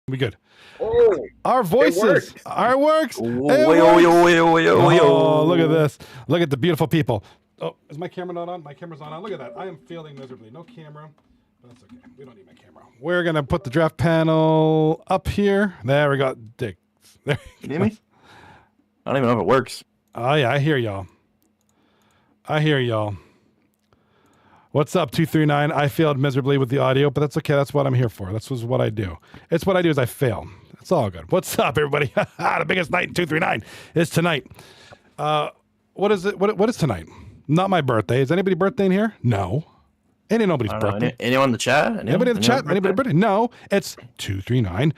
We good. Oh, our voices. Our works. Oh, Look at this. Look at the beautiful people. Oh, is my camera not on? My camera's not on. Look at that. I am failing miserably. No camera. But that's okay. We don't need my camera. We're going to put the draft panel up here. There we go. Dick. There you hear me? I don't even know if it works. Oh, yeah. I hear y'all. What's up, 239? I failed miserably with the audio, but that's okay. That's what I'm here for. That's what I do. It's what I do is I fail. It's all good. What's up, everybody? The biggest night in 239 is tonight. What is it? What is tonight? Not my birthday. Is anybody birthday in here? No. Ain't nobody's birthday. Anyone in the chat? Anybody in the chat? Anybody birthday? No. It's 239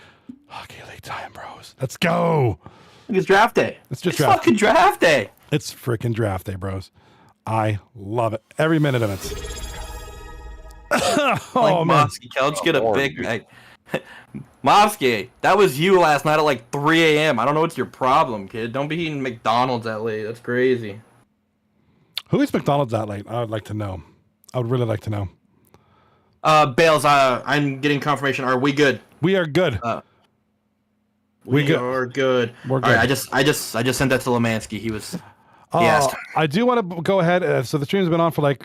Hockey League time, bros. Let's go. It's draft day. It's just fucking draft day. It's freaking draft day, bros. I love it. Every minute of it. Oh, man. Mofsky, let's get a big night. Mofsky, that was you last night at like 3 a.m. I don't know what's your problem, kid. Don't be eating McDonald's that late. That's crazy. Who eats McDonald's that late? I would like to know. I would really like to know. Bales, I'm getting confirmation. Are we good? We are good. We are good. We're good. All right, I just sent that to Lemansky. He asked. I do want to go ahead. So the stream's been on for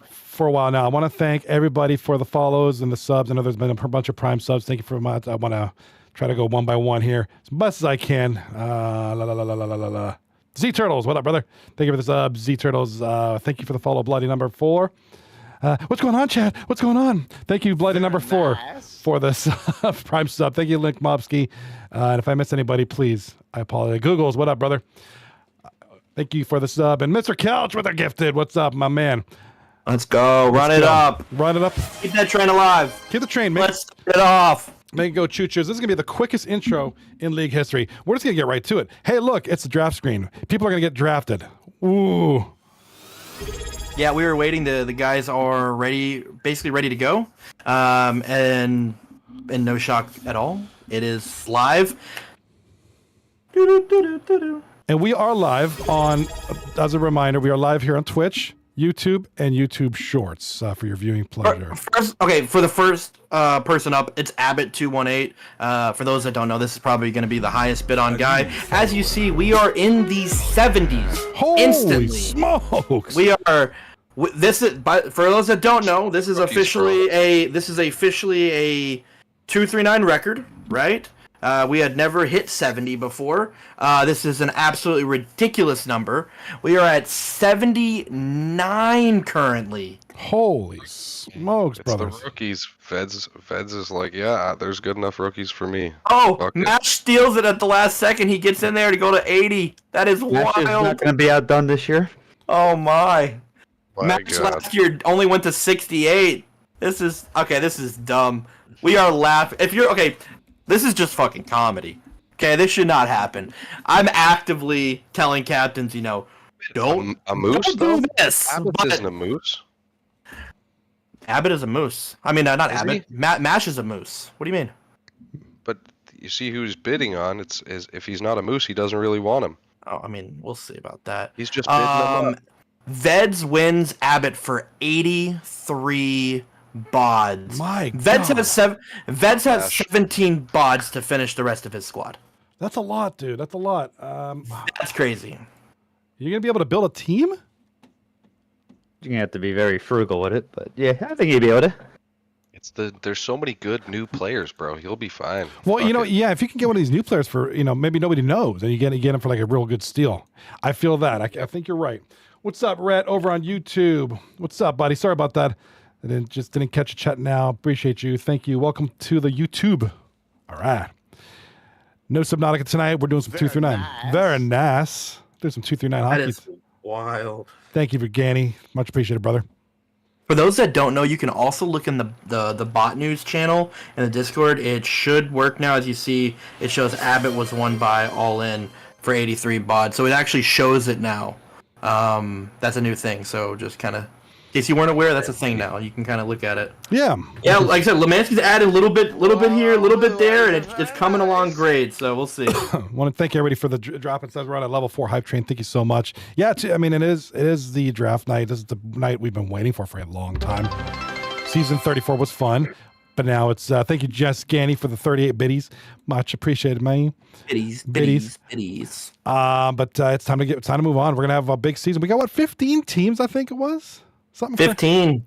for a while now. I want to thank everybody for the follows and the subs. I know there's been a bunch of Prime subs. Thank you very much. I want to try to go one by one here as best as I can. Z Turtles, what up, brother? Thank you for the sub. Z Turtles, thank you for the follow. Bloody number 4. What's going on, chat? What's going on? Thank you, Bloody number 4, for this Prime sub. Thank you, Link Mobsky. And if I miss anybody, please, I apologize. Googles, what up, brother? Thank you for the sub. And Mr. Couch with a gifted. What's up, my man? Let's go. Run it up. Run it up. Keep that train alive. Keep the train, man. Let's get it off. Make it go choo-choos. This is going to be the quickest intro in league history. We're just going to get right to it. Hey, look, it's the draft screen. People are going to get drafted. Ooh. Yeah, we were waiting. The guys are basically ready to go. And no shock at all. It is live. And we are live on, as a reminder, we are live here on Twitch, YouTube, and YouTube Shorts for your viewing pleasure. For the first person up, it's Abbott218. For those that don't know, this is probably going to be the highest bid on guy. As you see, we are in the 70s. Holy instantly. Smokes! We are. This is, for those that don't know, this is officially a 239 record, right? We had never hit 70 before. This is an absolutely ridiculous number. We are at 79 currently. Holy smokes, brothers. It's the rookies. Feds is like, yeah, there's good enough rookies for me. Oh, Mash steals it at the last second. He gets in there to go to 80. That is wild. Mash is not going to be outdone this year. Oh, my. Mash last year only went to 68. This is dumb. We are laughing. This is just fucking comedy. Okay, this should not happen. I'm actively telling captains, don't do this. Abbott isn't a moose. Abbott is a moose. I mean, not Abbott. Mash is a moose. What do you mean? But you see who he's bidding on. If he's not a moose, he doesn't really want him. Oh, I mean, we'll see about that. He's just bidding him up. Veds wins Abbott for 83 bods. My God. Veds has 17 bods to finish the rest of his squad. That's a lot, dude. That's a lot. That's crazy. You're going to be able to build a team? You're going to have to be very frugal with it, but yeah, I think you'll be able to. There's so many good new players, bro. He'll be fine. Well, if you can get one of these new players for, maybe nobody knows, and you get him for like a real good steal. I feel that. I think you're right. What's up, Rhett, over on YouTube? What's up, buddy? Sorry about that. I didn't catch a chat now. Appreciate you. Thank you. Welcome to the YouTube. All right. No Subnautica tonight. We're doing some 239. Very nice. Do some 239 hockey. That is wild. Thank you, Virgani. Much appreciated, brother. For those that don't know, you can also look in the bot news channel in the Discord. It should work now. As you see, it shows Abbott was won by All In for 83 bod. So it actually shows it now. That's a new thing. So just kind of, in case you weren't aware, that's a thing now. You can kind of look at it. Yeah. Yeah, like I said, Lemansky's added a little bit here, a little bit there, and it's coming along great. So we'll see. I want to thank everybody for the drop and stuff. We're on a level 4 hype train. Thank you so much. Yeah, it is the draft night. This is the night we've been waiting for a long time. Season 34 was fun. But now it's thank you, Jess Ganny, for the 38 biddies. Much appreciated, man. Biddies. But it's time to move on. We're gonna have a big season. We got what, 15 teams? I think it was something. 15.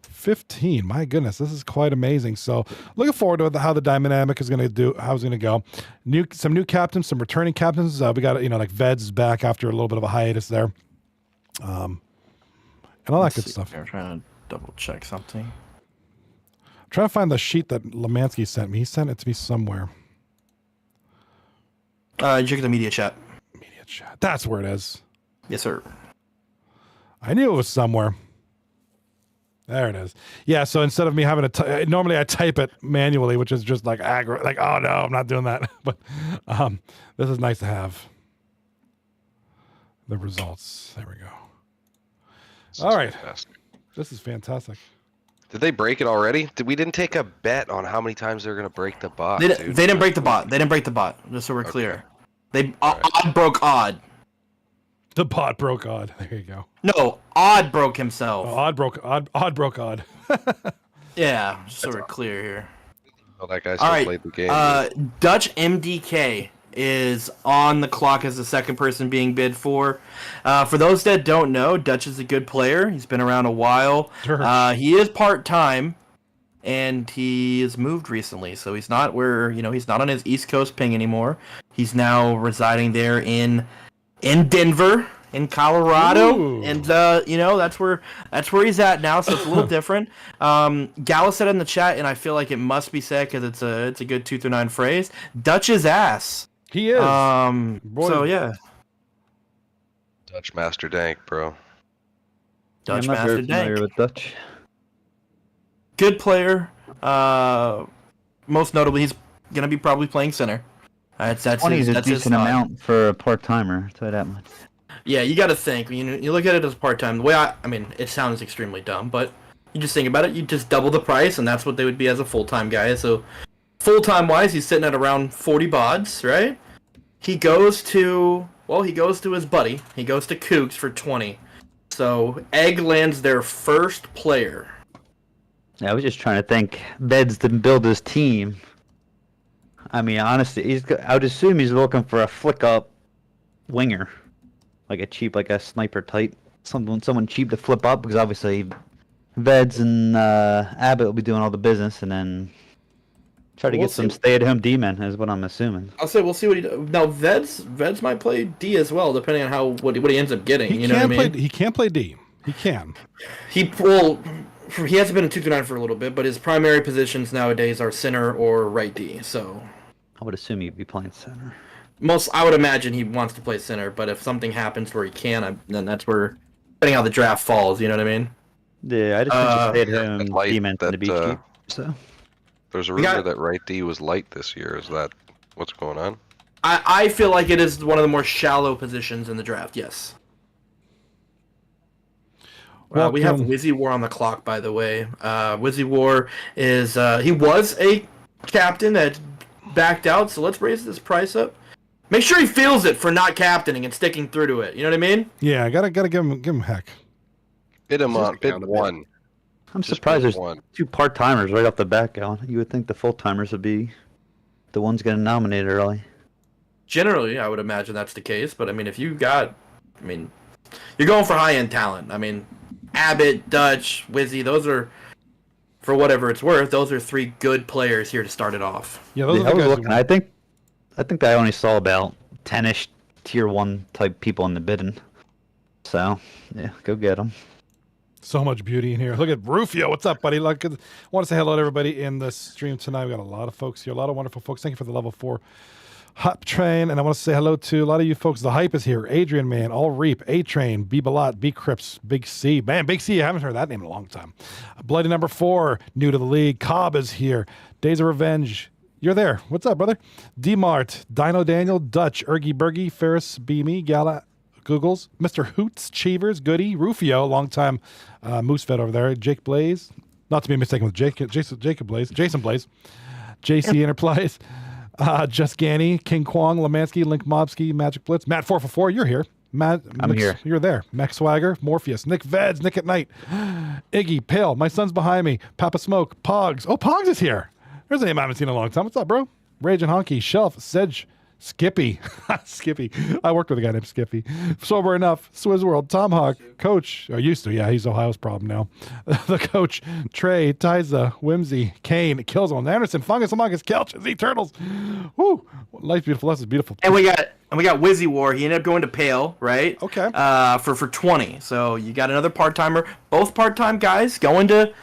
15. My goodness, this is quite amazing. So looking forward to how the dynamic is going to do, how it's going to go. Some new captains, some returning captains. We got, like Veds is back after a little bit of a hiatus there. And all that good stuff. I'm trying to double check something. I'm trying to find the sheet that Lemansky sent me. He sent it to me somewhere. Check the media chat. Media chat. That's where it is. Yes, sir. I knew it was somewhere. There it is. Yeah, so instead of me having to normally I type it manually, which is just like aggro, like, oh no, I'm not doing that. But this is nice to have the results. There we go. All right. Fantastic. This is fantastic. Did they break it already? We didn't take a bet on how many times they're going to break the bot. They didn't break the bot. Just so we're clear. Odd broke Odd. The bot broke Odd. There you go. No, Odd broke himself. Oh, Odd broke Odd. Yeah, just so we're clear here. Well, that guy still played the game. Dutch MDK is on the clock as the second person being bid for. For those that don't know, Dutch is a good player. He's been around a while. Sure. He is part-time, and he has moved recently, so he's not he's not on his East Coast ping anymore. He's now residing there in Denver, in Colorado. Ooh. And that's where he's at now, so it's a little different. Gala said in the chat, and I feel like it must be said because it's a good 2 through 9 phrase. Dutch's ass. He is. So yeah. Dutch Master Dank, bro. Dutch I'm not Master very familiar Dank. with Dutch. Good player. Most notably, he's gonna be probably playing center. That's 20 is a that's his decent spot. amount for a part-timer, I'll tell you that much. Yeah, you got to think. You look at it as part-time. The way I mean, it sounds extremely dumb, but you just think about it. You just double the price, and that's what they would be as a full-time guy. So, full-time wise, he's sitting at around 40 bods, right? He goes to his buddy. He goes to Cougs for 20. So, Egg lands their first player. Yeah, I was just trying to think. Beds didn't build his team. I mean, honestly, I would assume he's looking for a flick-up winger. Like a sniper type. Someone cheap to flip up, because obviously Veds and Abbott will be doing all the business, and then try to get some stay-at-home D-men, is what I'm assuming. I'll say we'll see what he does. Now, Veds might play D as well, depending on what he ends up getting. You know what I mean? He can play D. He can. He hasn't been in 2 through 9 for a little bit, but his primary positions nowadays are center or right D. So I would assume he'd be playing center. I would imagine he wants to play center, but if something happens where he can, then that's where, depending on how the draft falls, you know what I mean? Yeah, I just think stay-at-home light D-men that, to be cheap. So There's a rumor that right D was light this year. Is that what's going on? I feel like it is one of the more shallow positions in the draft, yes. We have Wizzy War on the clock, by the way. Wizzy War is he was a captain that backed out, so let's raise this price up. Make sure he feels it for not captaining and sticking through to it. You know what I mean? Yeah, gotta give him heck. Bid him on bid one. I'm Just surprised bid there's one. 2 part-timers right off the bat, Alan. You would think the full-timers would be the ones getting nominated early. Generally, I would imagine that's the case, but I mean, if you got, you're going for high-end talent. I mean, Abbott, Dutch, Wizzy, those are, for whatever it's worth, those are 3 good players here to start it off. Yeah, those Yeah, are I the was guys. looking. I think I only saw about 10-ish tier 1 type people in the bidding. So yeah, go get them. So much beauty in here. Look at Rufio. What's up, buddy? I want to say hello to everybody in the stream tonight. We got a lot of folks here, a lot of wonderful folks. Thank you for the level 4 Hop Train, and I want to say hello to a lot of you folks. The Hype is here. Adrian, man, All Reap, A Train, B Balot, B Crips, Big C. Man, Big C, I haven't heard that name in a long time. Bloody number 4, new to the league. Cobb is here. Days of Revenge. You're there. What's up, brother? D-Mart, Dino Daniel, Dutch, Ergy Burgy, Ferris, Beamy, Gala, Googles, Mr. Hoots, Cheevers, Goody, Rufio, longtime Moose Vet over there, Jake Blaze, not to be mistaken with Jason Blaze, JC Enterprise, Just Ganny, King Kwong, Lemansky, Link Mobsky, Magic Blitz, Matt 444, you're here. Matt, I'm here. You're there. Max Swagger, Morpheus, Nick Veds, Nick at Night, Iggy, Pale, my son's behind me, Papa Smoke, Pogs. Oh, Pogs is here. There's a name I haven't seen in a long time. What's up, bro? Rage and Honky, Shelf, Sedge, Skippy. Skippy. I worked with a guy named Skippy. Sober Enough, Swizz World, Tomahawk, Coach, or used to, yeah, he's Ohio's problem now. The Coach, Trey, Tyza, Whimsy, Kane, Killzone, Anderson, Fungus Among Us, Kelch, Z Turtles. Woo! Life's beautiful. This is beautiful. And we got Wizzy War. He ended up going to Pale, right? Okay. For 20. So you got another part timer. Both part time guys going 20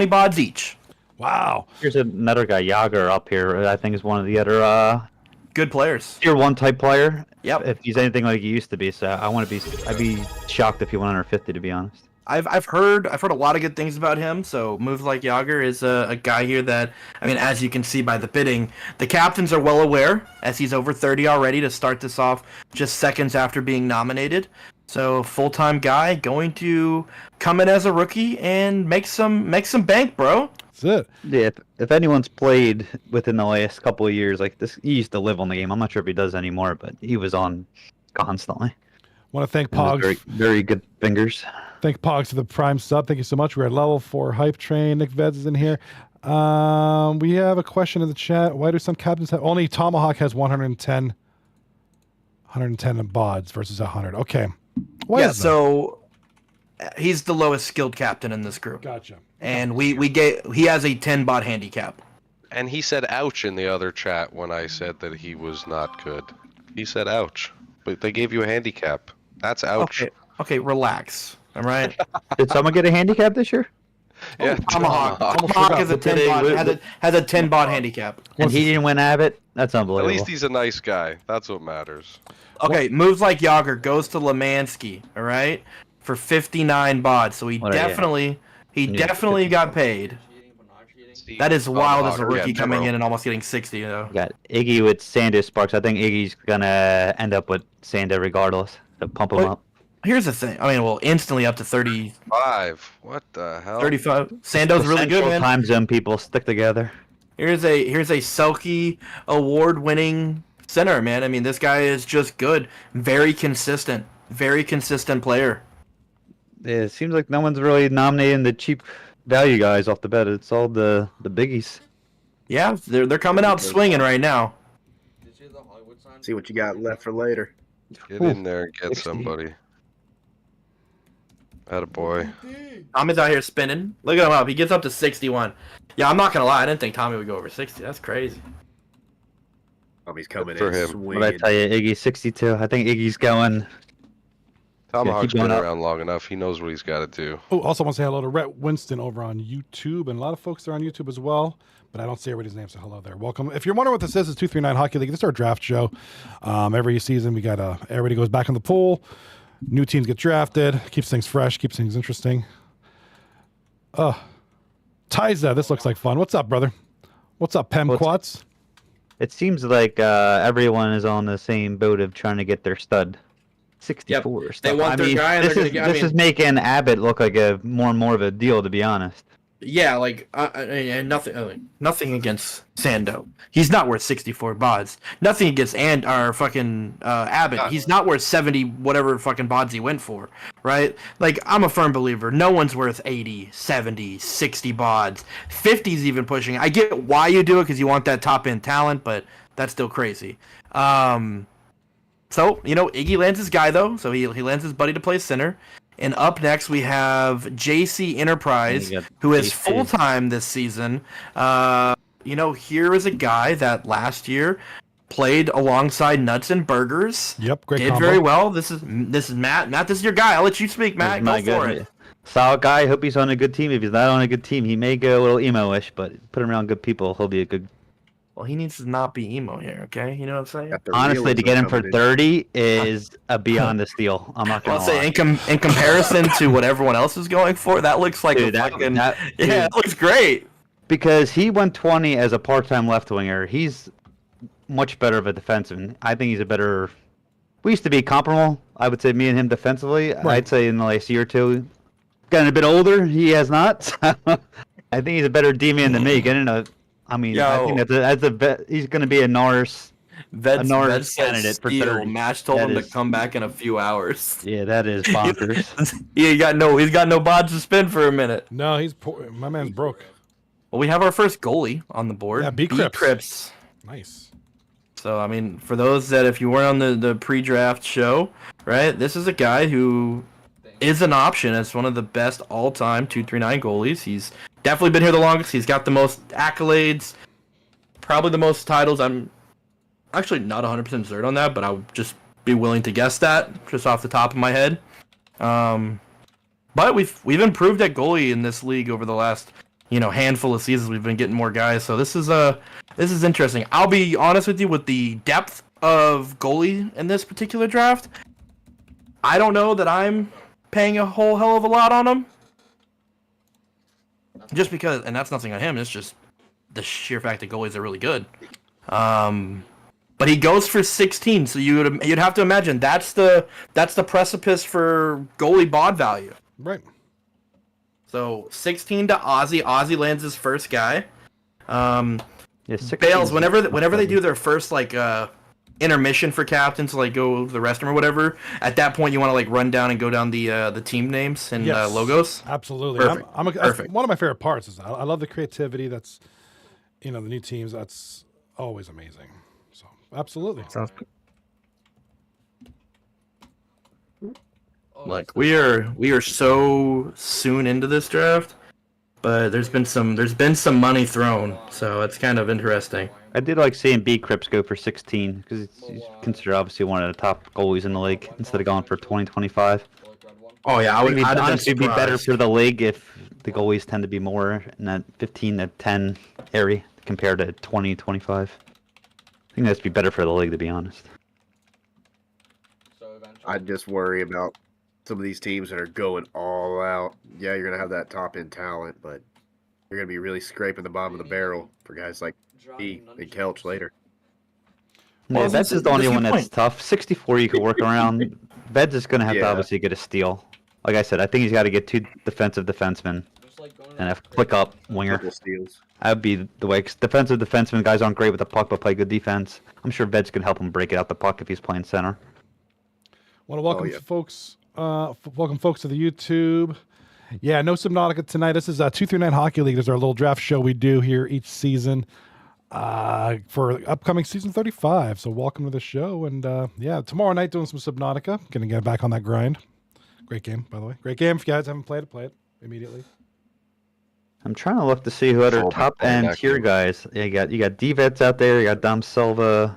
bods each. Wow. Here's another guy, Yager, up here. I think is one of the other Good players. tier 1 type player. Yep. If he's anything like he used to be, so I'd be shocked if he went under 50, to be honest. I've heard a lot of good things about him. So moves like Yager is a guy here that, I mean, as you can see by the bidding, the captains are well aware, as he's over 30 already to start this off just seconds after being nominated. So full-time guy going to come in as a rookie and make some bank, bro. That's it. Yeah, if anyone's played within the last couple of years, like this, he used to live on the game. I'm not sure if he does anymore, but he was on constantly. Want to thank And was Pogs. very, very good fingers. Thank Pogs for the prime sub. Thank you so much. We're at level 4 hype train. Nick Veds is in here. We have a question in the chat. Why do some captains have only Tomahawk has 110 bods versus 100? Okay. Why Yeah, is that? so he's the lowest skilled captain in this group. Gotcha. And he has a 10 bot handicap. And he said ouch in the other chat when I said that he was not good. He said ouch. But they gave you a handicap. That's ouch. Okay, relax. All right. Did someone get a handicap this year? Yeah, Tomahawk. Almost Tomahawk forgot. has a 10 bot has a 10 bot handicap. And he didn't win Abbott? That's At unbelievable. least he's a nice guy. That's what matters. Okay, moves like Yager goes to Lemansky, all right? For 59 bods. So he What are you? definitely got paid. That is wild as a rookie Yeah, coming bro. in and almost getting 60 though. We got Iggy with Sander Sparks. I think Iggy's gonna end up with Sander regardless. To pump him Wait. up. Here's the thing. I mean, well, instantly up to 30, What the hell? 35. Sando's really good, Central man. Time zone people stick together. Here's a Selkie award-winning center, man. I mean, this guy is just good. Very consistent player. Yeah, it seems like no one's really nominating the cheap value guys off the bat. It's all the biggies. Yeah, they're coming out swinging right now. See what you got left for later. Get in there and get 60. somebody. Attaboy. Tommy's out here spinning. Look at him up. He gets up to 61. Yeah, I'm not gonna lie. I didn't think Tommy would go over 60. That's crazy. He's coming For in him. swinging. What I tell you, Iggy's 62. I think Iggy's going. Tomahawk's keep going been up. around long enough. He knows what he's got to do. Oh, also want to say hello to Rhett Winston over on YouTube, and a lot of folks are on YouTube as well. But I don't see everybody's name, so hello there. Welcome. If you're wondering what this is, it's 239 Hockey League. This is our draft show. Every season, we got everybody goes back in the pool. New teams get drafted. Keeps things fresh. Keeps things interesting. Tyza, this looks like fun. What's up, brother? What's up, Pem Quats? It seems like everyone is on the same boat of trying to get their stud. 64. They stuff. want their guy, and This, they're is, gonna get- I this mean- is making Abbott look like a more and more of a deal, to be honest. Yeah, like and nothing against Sando. He's not worth 64 bods. Nothing against Abbott. He's not worth 70 whatever fucking bods he went for, right? Like I'm a firm believer. No one's worth 80, 70, 60 bods. 50's even pushing. I get why you do it because you want that top end talent, but that's still crazy. So Iggy lands his guy though. So he lands his buddy to play center. And up next, we have JC Enterprise, who is full-time this season. Here is a guy that last year played alongside Nuts and Burgers. Yep, great Did combo. very well. This is Matt. Matt, this is your guy. I'll let you speak, Matt. Go for it. Solid guy. Hope he's on a good team. If he's not on a good team, he may go a little emo-ish, but put him around good people, he'll be a good. Well, he needs to not be emo here, okay? You know what I'm saying? Got the Honestly, to realism get him for coming in. 30 is a beyond a steal. I'm not I'll gonna say lie. in comparison to what everyone else is going for, that looks like Dude, a that- fucking that- yeah, it looks great. Because he went 20 as a part-time left winger. He's much better of a defenseman. I think he's a better. We used to be comparable. I would say me and him defensively. Right. I'd say in the last year or two, gotten a bit older. He has not. I think he's a better D-man than me. I think he's going to be a Norris Ved's Norris said candidate for steal. 30. Match told That him is- to come back in a few hours. Yeah, that is bonkers. Yeah, he's got no bods to spin for a minute. No, he's poor. My man's broke. Well, we have our first goalie on the board. Yeah, B. Cripps. Nice. So, I mean, for those that, if you weren't on the pre-draft show, right, this is a guy who is an option as one of the best all-time 239 goalies. He's definitely been here the longest. He's got the most accolades, probably the most titles. I'm actually not 100% certain on that, but I would just be willing to guess that just off the top of my head. But we've improved at goalie in this league over the last handful of seasons. We've been getting more guys, so this is interesting. I'll be honest with you, with the depth of goalie in this particular draft, I don't know that I'm paying a whole hell of a lot on him. Just because, and that's nothing on him, it's just the sheer fact that goalies are really good. But he goes for 16, so you'd have to imagine that's the precipice for goalie bod value. Right. So 16 to Ozzy. Ozzy lands his first guy. Yeah, Bales, whenever they do their first intermission for captains to go to the restroom or whatever, at that point you want to run down and go down the team names and Yes. Logos. Absolutely. Perfect. That's Perfect. one of my favorite parts is I love the creativity. That's the new teams. That's always amazing. So absolutely. Sounds good. We are so soon into this draft, but there's been some money thrown, so it's kind of interesting. I did like seeing B. Cripps go for 16 because he's considered obviously one of the top goalies in the league instead of going for 20-25. Oh yeah, I'd have honestly been be better surprised. for the league if the goalies tend to be more in that 15 to 10 area compared to 20-25. I think that'd be better for the league, to be honest. I just worry about some of these teams that are going all out. Yeah, you're gonna have that top end talent, but you're gonna be really scraping the bottom of the barrel for guys like B and Kelch later. Well, Yeah, Veds is the that's only a good one that's point. tough. 64 you could work around. Veds is going to have to Yeah. obviously get a steal. Like I said, I think he's got to get 2 defensive defensemen and a flick up winger. Couple steals. That would be the way. 'Cause defensive defensemen, guys aren't great with the puck but play good defense. I'm sure Veds could help him break it out the puck if he's playing center. Want to welcome yeah. folks. Welcome folks to the YouTube. Yeah, no Subnautica tonight. This is 239 Hockey League. This is our little draft show we do here each season for upcoming season 35. So welcome to the show. And yeah, tomorrow night doing some Subnautica. Gonna get back on that grind. Great game, by the way. Great game. If you guys haven't played it, play it immediately. I'm trying to look to see who other Oh, top playing end that tier game. guys. Yeah, you got D-Vets out there. You got Dom Silva.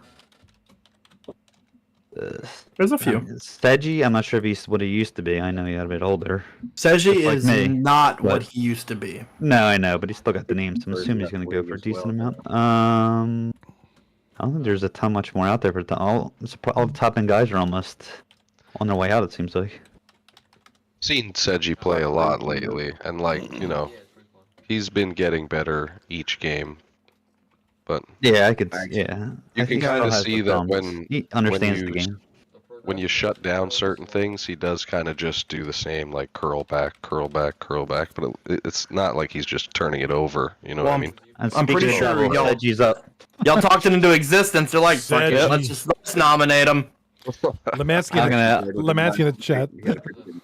There's a few. Seji, I'm not sure if he's what he used to be. I know he got a bit older. Seji Just like is me, not what but- he used to be. No, I know, but he's still got the names. I'm Heard assuming he's that going to go league for a as decent well. amount. I don't think there's a ton much more out there, but all the top end guys are almost on their way out. It seems like. Seen Seji play a lot lately, and he's been getting better each game. But Yeah, I could. Thanks. Yeah, You I can think he kinda still has see the that thumbs. when- he understands the you game. when you shut down certain things, he does kind of just do the same, like curl back, curl back, curl back. But it's not like he's just turning it over. You know what I mean? And I'm pretty speaking of sure devil, y'all- Seji's up. Y'all talked it into existence. They're like, fuck it, Seji. let's nominate him. Lemansky, I'm gonna. Lemansky in the chat. You gotta pick them.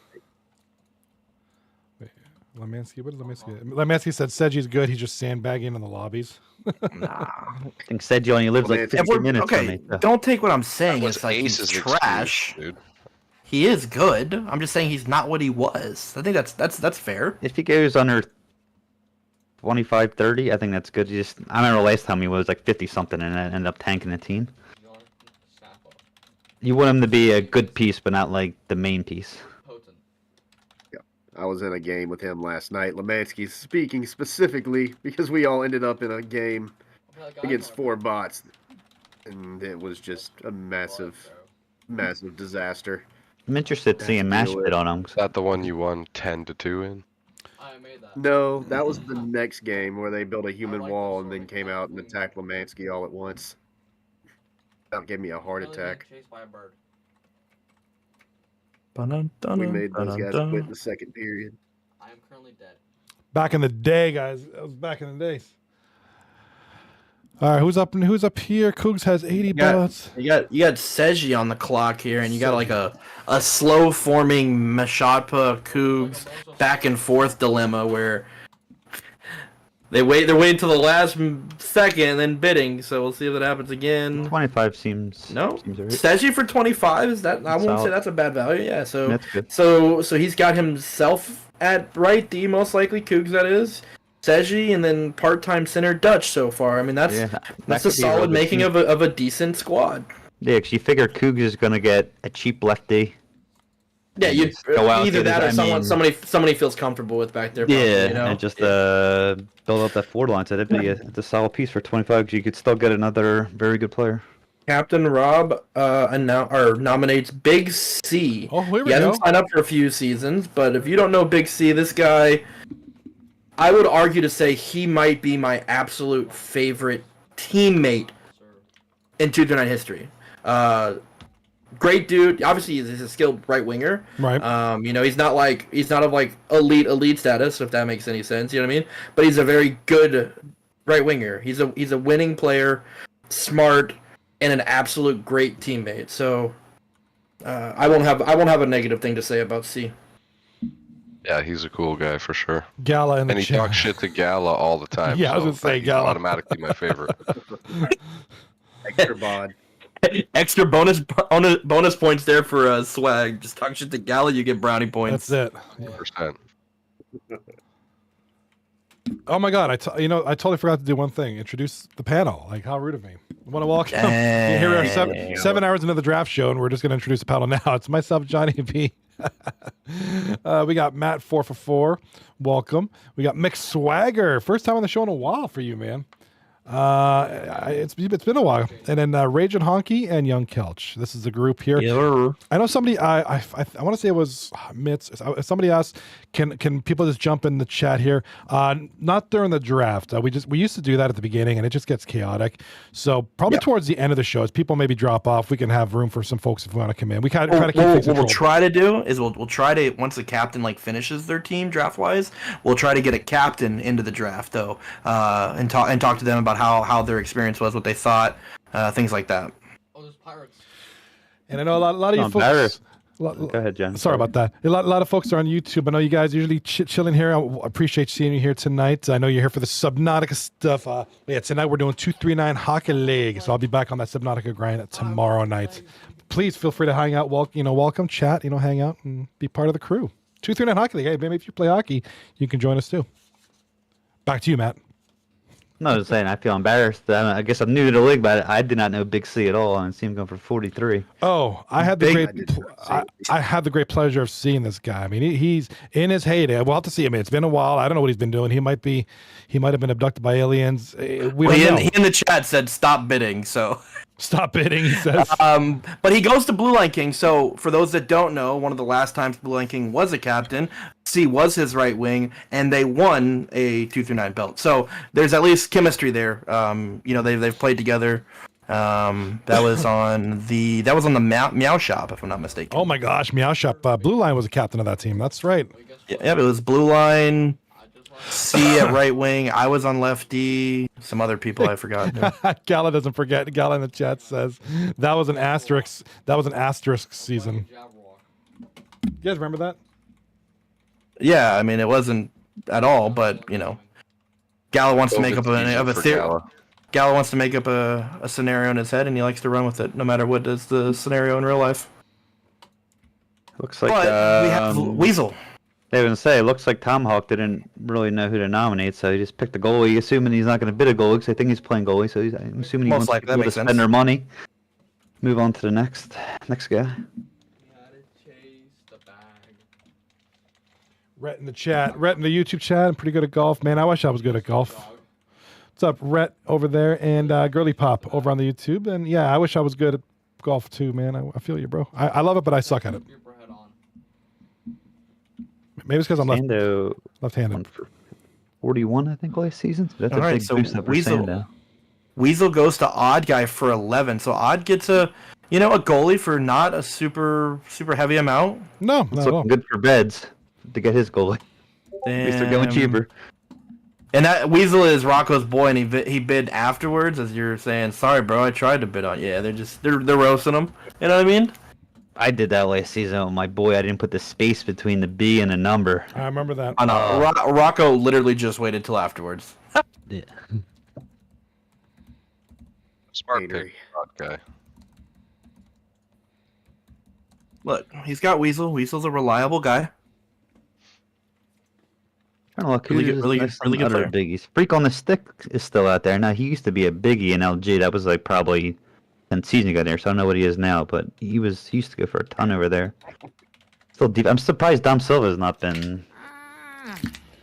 Lemansky, what did Lemansky? Lemansky said Seji's good. He's just sandbagging in the lobbies. I think Seji only lives like Well, 50 minutes from Okay, me. so- don't take what I'm saying. That was It's like he's Ace's trash. excuse, dude. He is good. I'm just saying he's not what he was. I think that's fair. If he goes under 25, 30, I think that's good. I remember last time he was like 50 something and ended up tanking the team. You want him to be a good piece, but not like the main piece. I was in a game with him last night. Lemansky speaking specifically because we all ended up in a game against 4 bots, and it was just a massive disaster. I'm interested to see him mash it on him. Is that the one you won 10-2 in? No, that was the next game where they built a human wall and then came out and attacked Lemansky all at once. That gave me a heart attack. We made those guys quit in the second period. I am currently dead. Back in the day, guys. That was back in the days. All right, who's up here? Cougs has 80 ballots. You got Seji on the clock here, and you got like a slow forming Mashotpa Cougs back and forth dilemma where they're waiting till the last second and then bidding. So we'll see if that happens again. 25 seems No, seems right. Seji for 25 is that? I wouldn't say Solid. that's a bad value. Yeah, so That's good. so he's got himself at right D most likely Cougs that is. Seji and then part-time center Dutch so far. I mean that's Yeah, that that's could a be solid really making cheap. of a decent squad. Yeah, 'cause you figure Cougs is gonna get a cheap lefty. Yeah, you Just go out either there, that or I mean- somebody feels comfortable with back there. Probably, Yeah, you know? and just build up that forward line. So that'd be a solid piece for 25. 'Cause you could still get another very good player. Captain Rob nominates Big C. Oh, here we He hasn't go. signed up for a few seasons, but if you don't know Big C, this guy, I would argue to say he might be my absolute favorite teammate in 239 history. Great dude. Obviously, he's a skilled right winger. Right. You know, he's not of like elite status, if that makes any sense. You know what I mean? But he's a very good right winger. He's a winning player, smart, and an absolute great teammate. So I won't have a negative thing to say about C. Yeah, he's a cool guy for sure. Gala in the And he chat. talks shit to Gala all the time. Yeah, I was so gonna say he's Gala. automatically my favorite. Extra bod. Extra bonus points there for swag. Just talk shit to Gala, you get brownie points. That's it. 100%. Oh my God! I totally forgot to do one thing. Introduce the panel. Like, how rude of me. I want to welcome. Here we are, seven hours into the draft show, and we're just going to introduce the panel now. It's myself, Johnny B. We got Matt 4for4. Welcome. We got Mick Swagger. First time on the show in a while for you, man. It's been a while. And then Raging Honky and Young Kelch. This is the group here. Yeah. I know somebody. I want to say it was Mitz. Somebody asked, can people just jump in the chat here? Not during the draft. We used to do that at the beginning, and it just gets chaotic. So probably towards the end of the show, as people maybe drop off, we can have room for some folks if we want to come in. We kind of try to keep things What we'll controlled. try to do is we'll try to, once the captain like finishes their team draft wise, we'll try to get a captain into the draft though, and talk to them about how their experience was, what they thought, things like that. Oh, there's pirates. And I know a lot of you folks. Embarrassed. Go Go ahead, Jen. Sorry about that. A lot of folks are on YouTube. I know you guys usually chilling here. I appreciate seeing you here tonight. I know you're here for the Subnautica stuff. Yeah, tonight we're doing 239 Hockey League, so I'll be back on that Subnautica grind tomorrow night. Please feel free to hang out. Welcome, chat. Hang out and be part of the crew. 239 Hockey League. Hey, maybe if you play hockey, you can join us too. Back to you, Matt. No, I was saying I feel embarrassed. I guess I'm new to the league, but I did not know Big C at all, and see him going for 43. Oh, I had the I had the great pleasure of seeing this guy. I mean, he's in his heyday. We'll have to see him. It's been a while. I don't know what he's been doing. He might have been abducted by aliens. We don't know. He in the chat said stop bidding, so. Stop bidding, he says. But he goes to Blue Line King. So for those that don't know, one of the last times Blue Line King was a captain, C was his right wing, and they won a 239 belt. So there's at least chemistry there. They've played together. That was on the Meow Shop, if I'm not mistaken. Oh my gosh, Meow Shop. Blue Line was a captain of that team. That's right. Yeah, it was Blue Line, C at right wing. I was on left D. Some other people I forgot. Gala doesn't forget. Gala in the chat says that was an asterisk. That was an asterisk season. You guys remember that? Yeah, I mean it wasn't at all, but Gala wants to make up COVID a for theory. Gala. Gala wants to make up a scenario in his head, and he likes to run with it, no matter what is the scenario in real life. Looks like But we have Weasel. I was gonna say, it looks like Tomahawk didn't really know who to nominate, so he just picked a goalie, assuming he's not going to bid a goalie, because I think he's playing goalie, so I'm assuming he Most wants likely, that people to makes sense. spend their money. Move on to the next guy. Rhett in the chat. Rhett in the YouTube chat. I'm pretty good at golf, man. I wish I was good at golf. What's up, Rhett over there, and Girly Pop over on the YouTube. And yeah, I wish I was good at golf too, man. I feel you, bro. I love it, but I suck at it. Maybe it's because I'm Sando left-handed. won for 41, I think, last season. So that's All a right, big so boost up for Weasel- Sando. Weasel goes to Odd Guy for 11, so Odd gets a goalie for not a super heavy amount. No, It's not at all. looking good for Beds to get his goalie. At least they're going cheaper. And that Weasel is Rocco's boy, and he bid afterwards, as you're saying, sorry, bro, I tried to bid on you. Yeah, they're roasting him. You know what I mean? I did that last season with my boy. I didn't put the space between the B and the number. I remember that. I know. Rocco literally just waited till afterwards. Yeah. Smart Hater. pick, smart guy. Look, he's got Weasel. Weasel's a reliable guy. I don't know. Really good- Who's really like good- some really good other player. biggies. Freak on the Stick is still out there. Now, he used to be a biggie in LG. That was like probably 10 seasons ago there, so I don't know what he is now, but he used to go for a ton over there. Still deep. I'm surprised Dom Silva's not been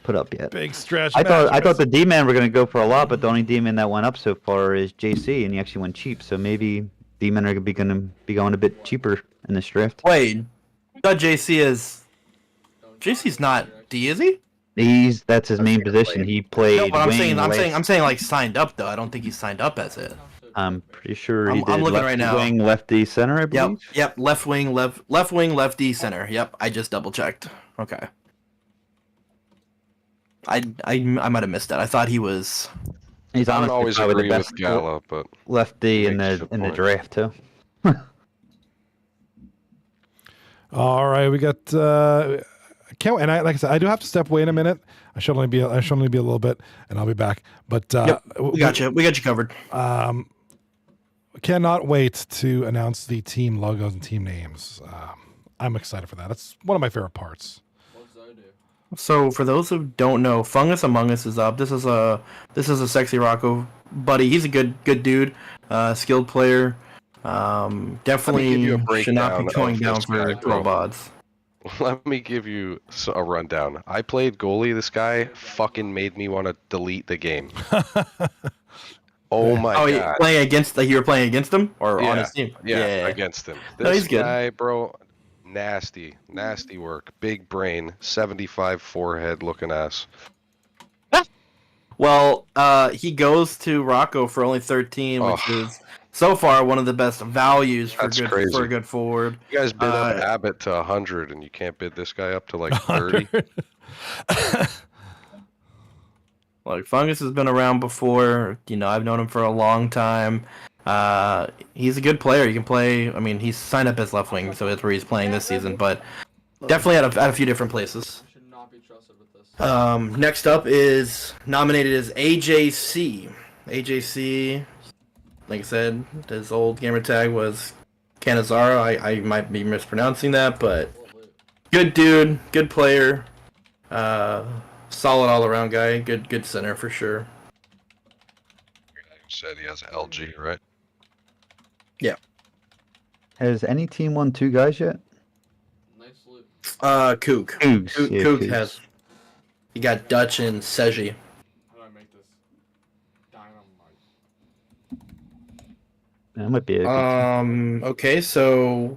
put up yet. Big stretch. I thought matches. the D-Man were going to go for a lot, but the only D-Man that went up so far is JC, and he actually went cheap. So maybe D-Men are going to be going a bit cheaper in this draft. Wait, I thought JC is. JC's not D, is he? That's his main position. He played. No, but I'm wing saying last- like signed up though. I don't think he's signed up as it. I'm pretty sure he I'm did looking left right now. wing, lefty, center. I believe. Yep. Left wing, left D center. Yep. I just double checked. Okay. I might have missed that. I thought he was. He's I don't honestly always probably the agree best with Gala, but lefty in Makes the a point. draft too. All right, we got. Can't and I like I said, I do have to step away in a minute. I should only be a little bit, and I'll be back. But We got you. We got you covered. Cannot wait to announce the team logos and team names. I'm excited for that. It's one of my favorite parts. So for those who don't know, Fungus Among Us is up. This is a sexy Rocco buddy. He's a good dude, skilled player. give you a Definitely should not be breakdown going of down this for guy, bro. 12 odds. let me give you a rundown. I played goalie. This guy fucking made me want to delete the game. Oh my You god. playing against? Like you were playing against him or on Yeah, his team? Yeah, against him. This No, he's good. guy, bro, nasty work. Big brain, 75 forehead looking ass. Well, he goes to Rocco for only 13, which is so far one of the best values for That's crazy. for a good forward. You guys bid up Abbott to 100, and you can't bid this guy up to like 30. Like Fungus has been around before. You know, I've known him for a long time. He's a good player. He can play. I mean, he's signed up as left wing, so that's where he's playing this season. But definitely at a few different places. Should not be trusted with this. Next up is nominated as AJC. AJC, like I said, his old gamer tag was Canizaro. I might be mispronouncing that, but good dude, good player, solid all around guy, good center for sure. You said he has LG, right? Has any team won 2 guys yet? Nice loot. Kook. Cougs. Yeah, Kook Cougs. has. He got Dutch and Seji. How do I make this dynamite? That might be a good team. Okay, so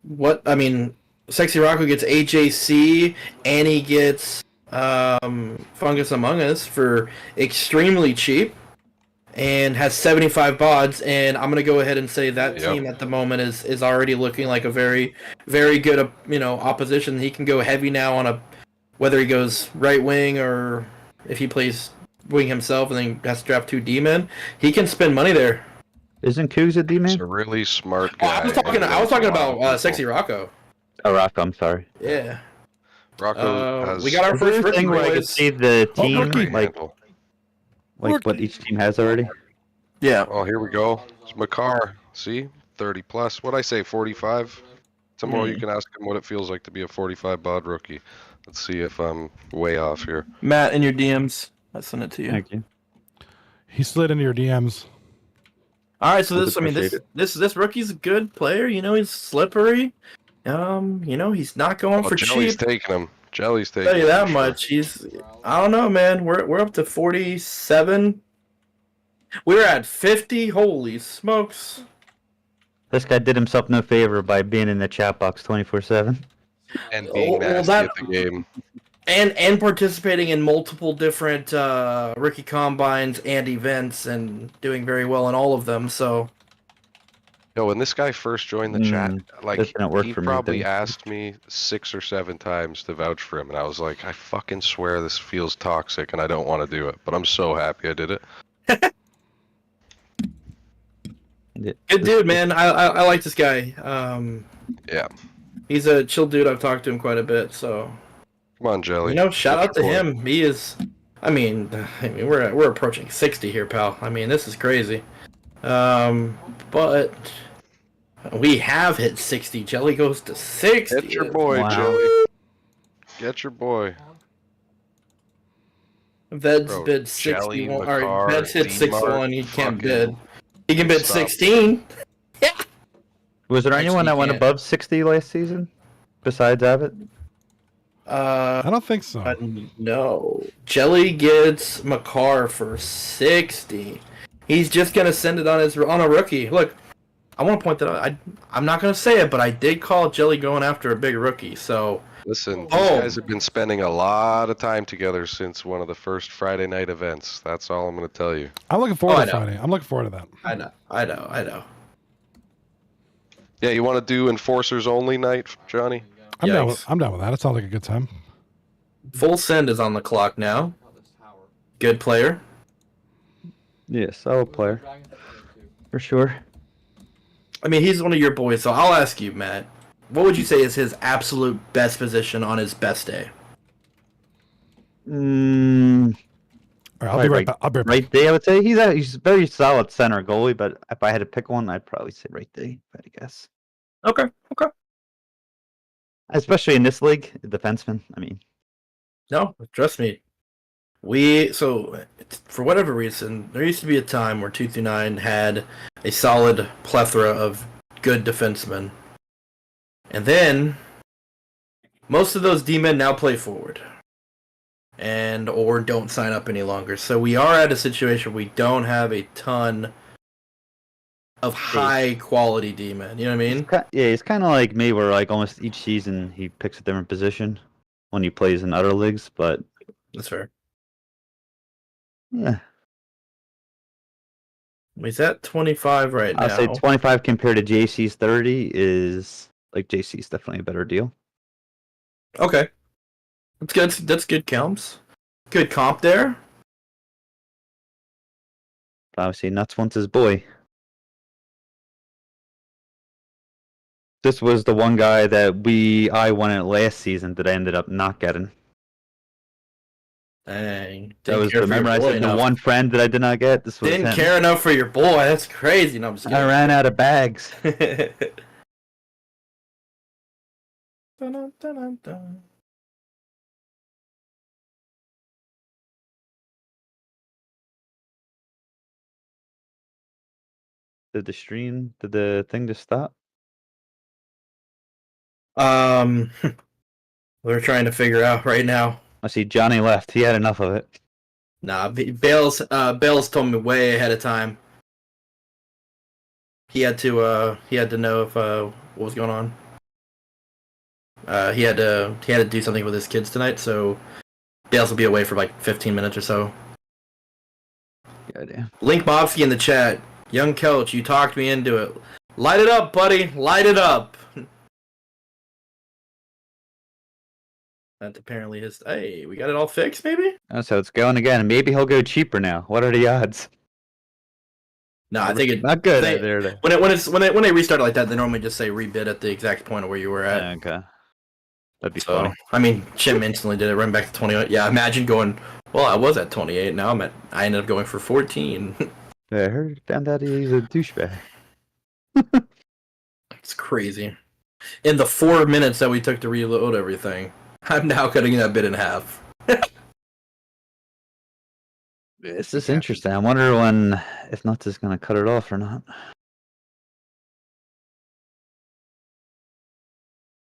what? I mean, Sexy Rocco gets AJC, and he gets Fungus Among Us for extremely cheap, and has 75 bods. And I'm gonna go ahead and say that Yep. team at the moment is already looking like a very, very good opposition. He can go heavy now on whether he goes right wing or if he plays wing himself and then has to draft 2 D-men. He can spend money there. Isn't Cougs a He's D-man? a really smart Oh, guy. I was talking. and I was knows talking a lot of about people. Sexy Rocco. Oh, Rocco, I'm sorry. Yeah. Rocco has We got our Is there first a rookie thing where I could boys. see the Oh, team, rookie. like what each team has already? Yeah. Oh, here we go. It's Makar. See? 30 plus. What'd I say? 45? Tomorrow you can ask him what it feels like to be a 45 bod rookie. Let's see if I'm way off here. Matt, in your DMs, I sent it to you. Thank you. He slid into your DMs. All right, so Would this, I mean, appreciate this rookie's a good player. You know, he's slippery. He's not going Oh, for Jelly's cheap. taking him. Jelly's taking Tell you him that for sure. much. I don't know, man. We're up to 47. We're at 50. Holy smokes! This guy did himself no favor by being in the chat box 24/7. And being Well, nasty that- at the game. And participating in multiple different rookie combines and events and doing very well in all of them. So Yo, when this guy first joined the chat, like this didn't work he for me, probably dude. asked me 6 or 7 times to vouch for him, and I was like, I fucking swear this feels toxic, and I don't want to do it. But I'm so happy I did it. Good dude, man. I like this guy. Yeah. He's a chill dude. I've talked to him quite a bit, so Come on, Jelly. you know, shout Get out to your boy. him. He is. I mean, we're approaching 60 here, pal. I mean, this is crazy. But we have hit 60. Jelly goes to 60. Get your boy, Wow. Jelly. Get your boy. Ved's Bro, bid Jelly, 61. Makar, Or Ved's hit D-Mark, 61. He can't fucking bid. He can bid stop. 16. Was there anyone Actually, that went can't. above 60 last season besides Abbott? I don't think so. No. Jelly gets Makar for 60. He's just gonna send it on a rookie. Look, I want to point that out. I'm not gonna say it, but I did call Jelly going after a big rookie. So Listen, these Oh. guys have been spending a lot of time together since one of the first Friday night events. That's all I'm going to tell you. I'm looking forward I to know. Friday. I'm looking forward to that. I know. Yeah, you want to do enforcers only night, Johnny? I'm down. Yikes. I'm down with that. It sounds like a good time. Full send is on the clock now. Good player. Yeah, solid player. For sure. I mean, he's one of your boys, so I'll ask you, Matt. What would you say is his absolute best position on his best day? All right, I'll be right back. I'll be right back. Right day, I would say. He's a very solid center goalie, but if I had to pick one, I'd probably say right day, if I had to guess. Okay. Especially in this league, defenseman. I mean, No, trust me. For whatever reason, there used to be a time where 239 had a solid plethora of good defensemen. And then most of those D-men now play forward. Or don't sign up any longer. So we are at a situation where we don't have a ton of high quality D-men. You know what I mean? it's kind of like me, where like almost each season he picks a different position when he plays in other leagues. But That's fair. yeah, He's at 25 right now. I'll say 25 compared to JC's 30 is like JC's definitely a better deal. Okay. That's good. That's good comps. Good comp there. Obviously, Nuts wants his boy. This was the one guy that I won it last season that I ended up not getting. Dang. That was, remember I said the one friend that I did not get? This was Didn't him. care enough for your boy. That's crazy. No, I'm just kidding. I ran out of bags. Dun-dun-dun-dun-dun. Did the thing just stop? We're trying to figure out right now. I see Johnny left. He had enough of it. Nah, Bales told me way ahead of time. He had to know if what was going on. He had to do something with his kids tonight, so Bales will be away for like 15 minutes or so. Good idea. Link Bobsky in the chat. Young coach, you talked me into it. Light it up, buddy. Light it up. That's apparently his. Hey, we got it all fixed, maybe? Oh, so it's going again. Maybe he'll go cheaper now. What are the odds? No, I think it. Not good. They, There. when they restart it like that, they normally just say rebid at the exact point of where you were at. Yeah, okay. That'd be So, funny. I mean, Chim instantly did it, right back to 28. Yeah, imagine going. Well, I was at 28. Now I ended up going for 14. Yeah, I found out he's a douchebag. It's crazy. In the 4 minutes that we took to reload everything, I'm now cutting that bit in half. This is interesting. I wonder if Nuts is going to cut it off or not.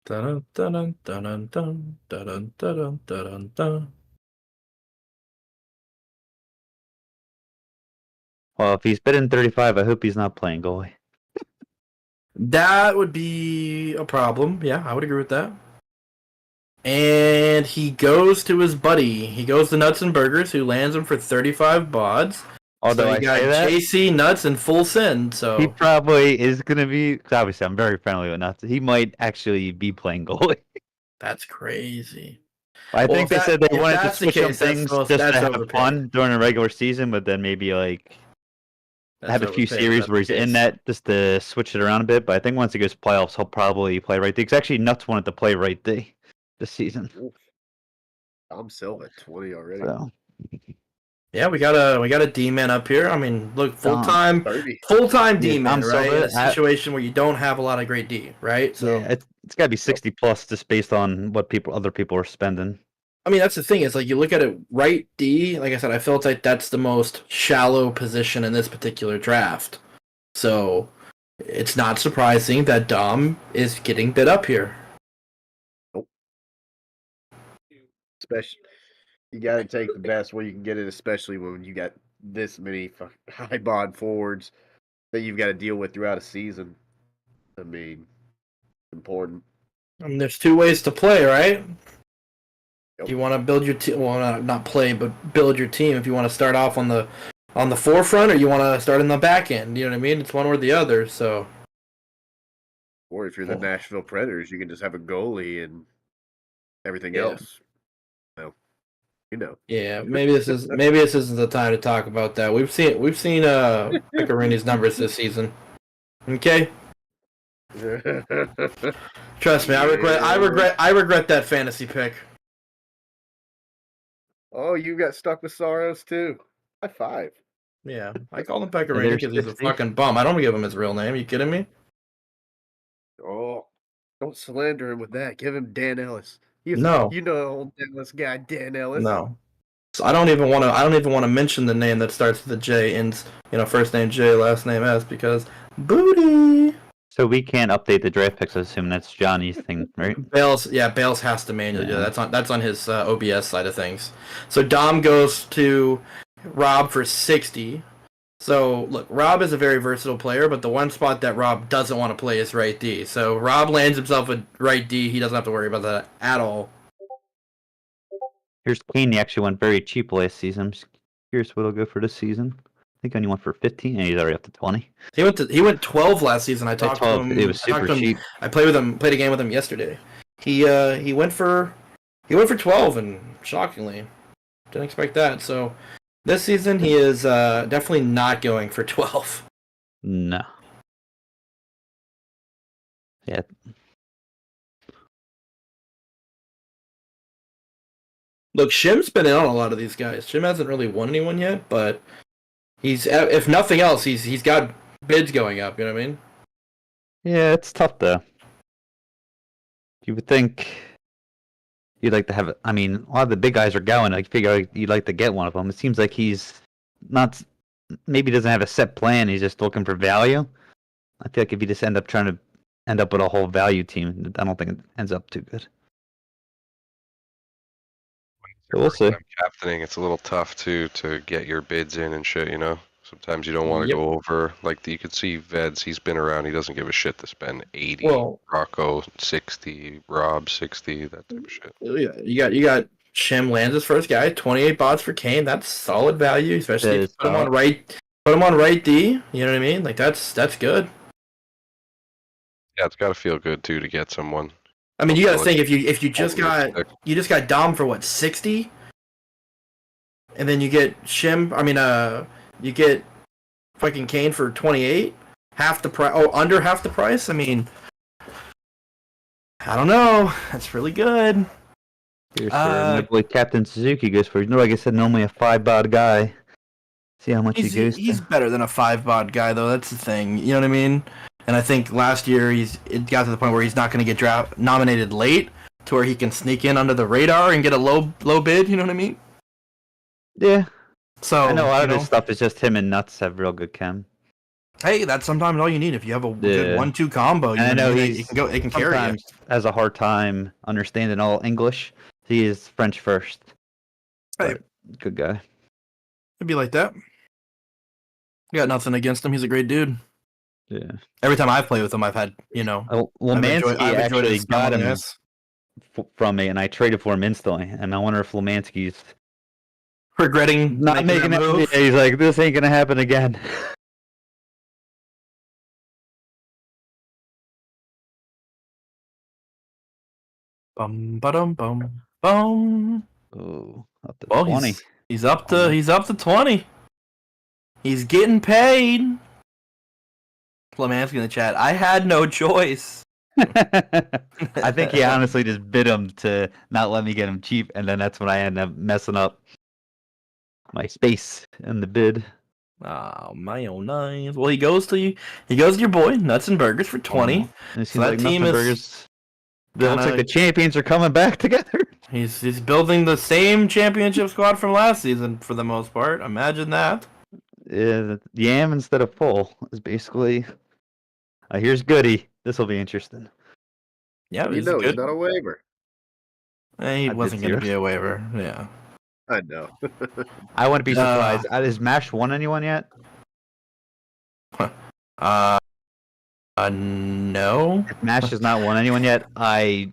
Dun dun dun dun dun dun dun dun dun. Well, if he's bidding 35, I hope he's not playing goalie. That would be a problem. Yeah, I would agree with that. And he goes to his buddy. He goes to Nuts and Burgers, who lands him for 35 bods. Although So I you got say that, JC, Nuts, and Full Send. he So probably is going to be. 'Cause obviously, I'm very friendly with Nuts. He might actually be playing goalie. that's crazy. I Well, think they said they if wanted to that's the switch up case, that's things most just to that's have overpaid. fun during the regular season, but then maybe like That's have a few overpaid if series that's where the he's in case. that just to switch it around a bit. But I think once it goes playoffs, he'll probably play right D. Because actually, Nuts wanted to play right D this season. Oof. Tom Silva, 20 already. So Yeah, we got a D man up here. I mean, look, full time 30. D man, Tom right? Silva, In a situation where you don't have a lot of great D, right? So yeah, it's got to be 60 plus just based on what other people are spending. I mean, that's the thing. Is like you look at it, right D. Like I said, I felt like that's the most shallow position in this particular draft. So it's not surprising that Dom is getting bid up here. Especially, you got to take the best where you can get it, especially when you got this many high bod forwards that you've got to deal with throughout a season. I mean, important. I mean, there's two ways to play, right? Yep. You want to build your team. Well, not play, but build your team. If you want to start off on the forefront, or you want to start in the back end. You know what I mean? It's one or the other. So. Or if you're the Nashville Predators, you can just have a goalie and everything Yeah. else. No, you know. Yeah, maybe this isn't the time to talk about that. We've seen Pecorini's numbers this season. Okay, trust me, I regret that fantasy pick. Oh, you got stuck with Soros too. High five. Yeah, I call him Pecorini because he's a 60. fucking bum. I don't give him his real name. You kidding me? Oh, don't slander him with that. Give him Dan Ellis. No. You know old Dallas guy Dan Ellis. No. So I don't even want to mention the name that starts with a J and first name J, last name S because booty. So we can't update the draft picks. I assume that's Johnny's thing, right? Bales has to manually do that. That's on his OBS side of things. So Dom goes to Rob for 60. So look, Rob is a very versatile player, but the one spot that Rob doesn't want to play is right D. So Rob lands himself at right D. He doesn't have to worry about that at all. Here's Kane. He actually went very cheap last season. I'm just curious what he'll go for this season. I think I only went for 15, and he's already up to 20. He went 12 last season. I talked to him. It was super cheap. I played a game with him yesterday. He went for 12, and shockingly, didn't expect that. So this season he is definitely not going for 12. No. Yeah. Look, Shim's been in on a lot of these guys. Shim hasn't really won anyone yet, but he's, if nothing else, he's got bids going up. You know what I mean? Yeah, it's tough though. You would think you'd like to have it. I mean, a lot of the big guys are going. I figure you'd like to get one of them. It seems like he's not. Maybe doesn't have a set plan. He's just looking for value. I feel like if you just end up with a whole value team, I don't think it ends up too good. So we'll see. I'm captaining. It's a little tough to get your bids in and shit. Sometimes you don't want to go over. Like you could see Veds. He's been around. He doesn't give a shit to spend 80. Well, Rocco 60. Rob 60. That type of shit. Yeah, you got Shim lands his first guy. 28 bots for Kane. That's solid value, especially if you put him on right D. You know what I mean? Like that's good. Yeah, it's got to feel good too to get someone. I mean, you got to think if you just got Dom for what 60, and then you get Shim. I mean, you get fucking Kane for 28, half the price. Oh, under half the price. I mean, I don't know. That's really good. Here's my boy Captain Suzuki goes for. Like I said, normally a 5-bod guy. See how much he goes. He's better than a 5-bod guy, though. That's the thing. You know what I mean? And I think last year it got to the point where he's not going to get nominated late, to where he can sneak in under the radar and get a low bid. You know what I mean? Yeah. So I know a lot of this stuff is just him and Nuts have real good chem. Hey, that's sometimes all you need if you have a good 1-2 combo. I know it can carry you. Has a hard time understanding all English. He is French first. Hey, good guy. It'd be like that. Got nothing against him. He's a great dude. Yeah. Every time I've played with him, I've had Lemansky actually got him from me, and I traded for him instantly. And I wonder if Lemansky's regretting Not making that it. move. Yeah, he's like, this ain't gonna happen again. Bum ba-dum bum bum. Oh, up to Well, 20. he's up to 20. He's getting paid. Lemansky in the chat. I had no choice. I think he honestly just bid him to not let me get him cheap, and then that's when I end up messing up my space in the bid. Oh, my own nice. Well, he goes to your boy Nuts and Burgers for 20. And it So seems that like team Nothing is Burgers. It looks like kinda- the champions are coming back together. He's building the same championship squad from last season for the most part. Imagine that. Yam instead of full is basically. Here's Goody. This will be interesting. Yeah, You he's know, he's good. not a waiver. He I wasn't did going to see be a waiver. Yeah. I know. I wouldn't be Uh, surprised. Has MASH won anyone yet? No. If MASH has not won anyone yet, I'd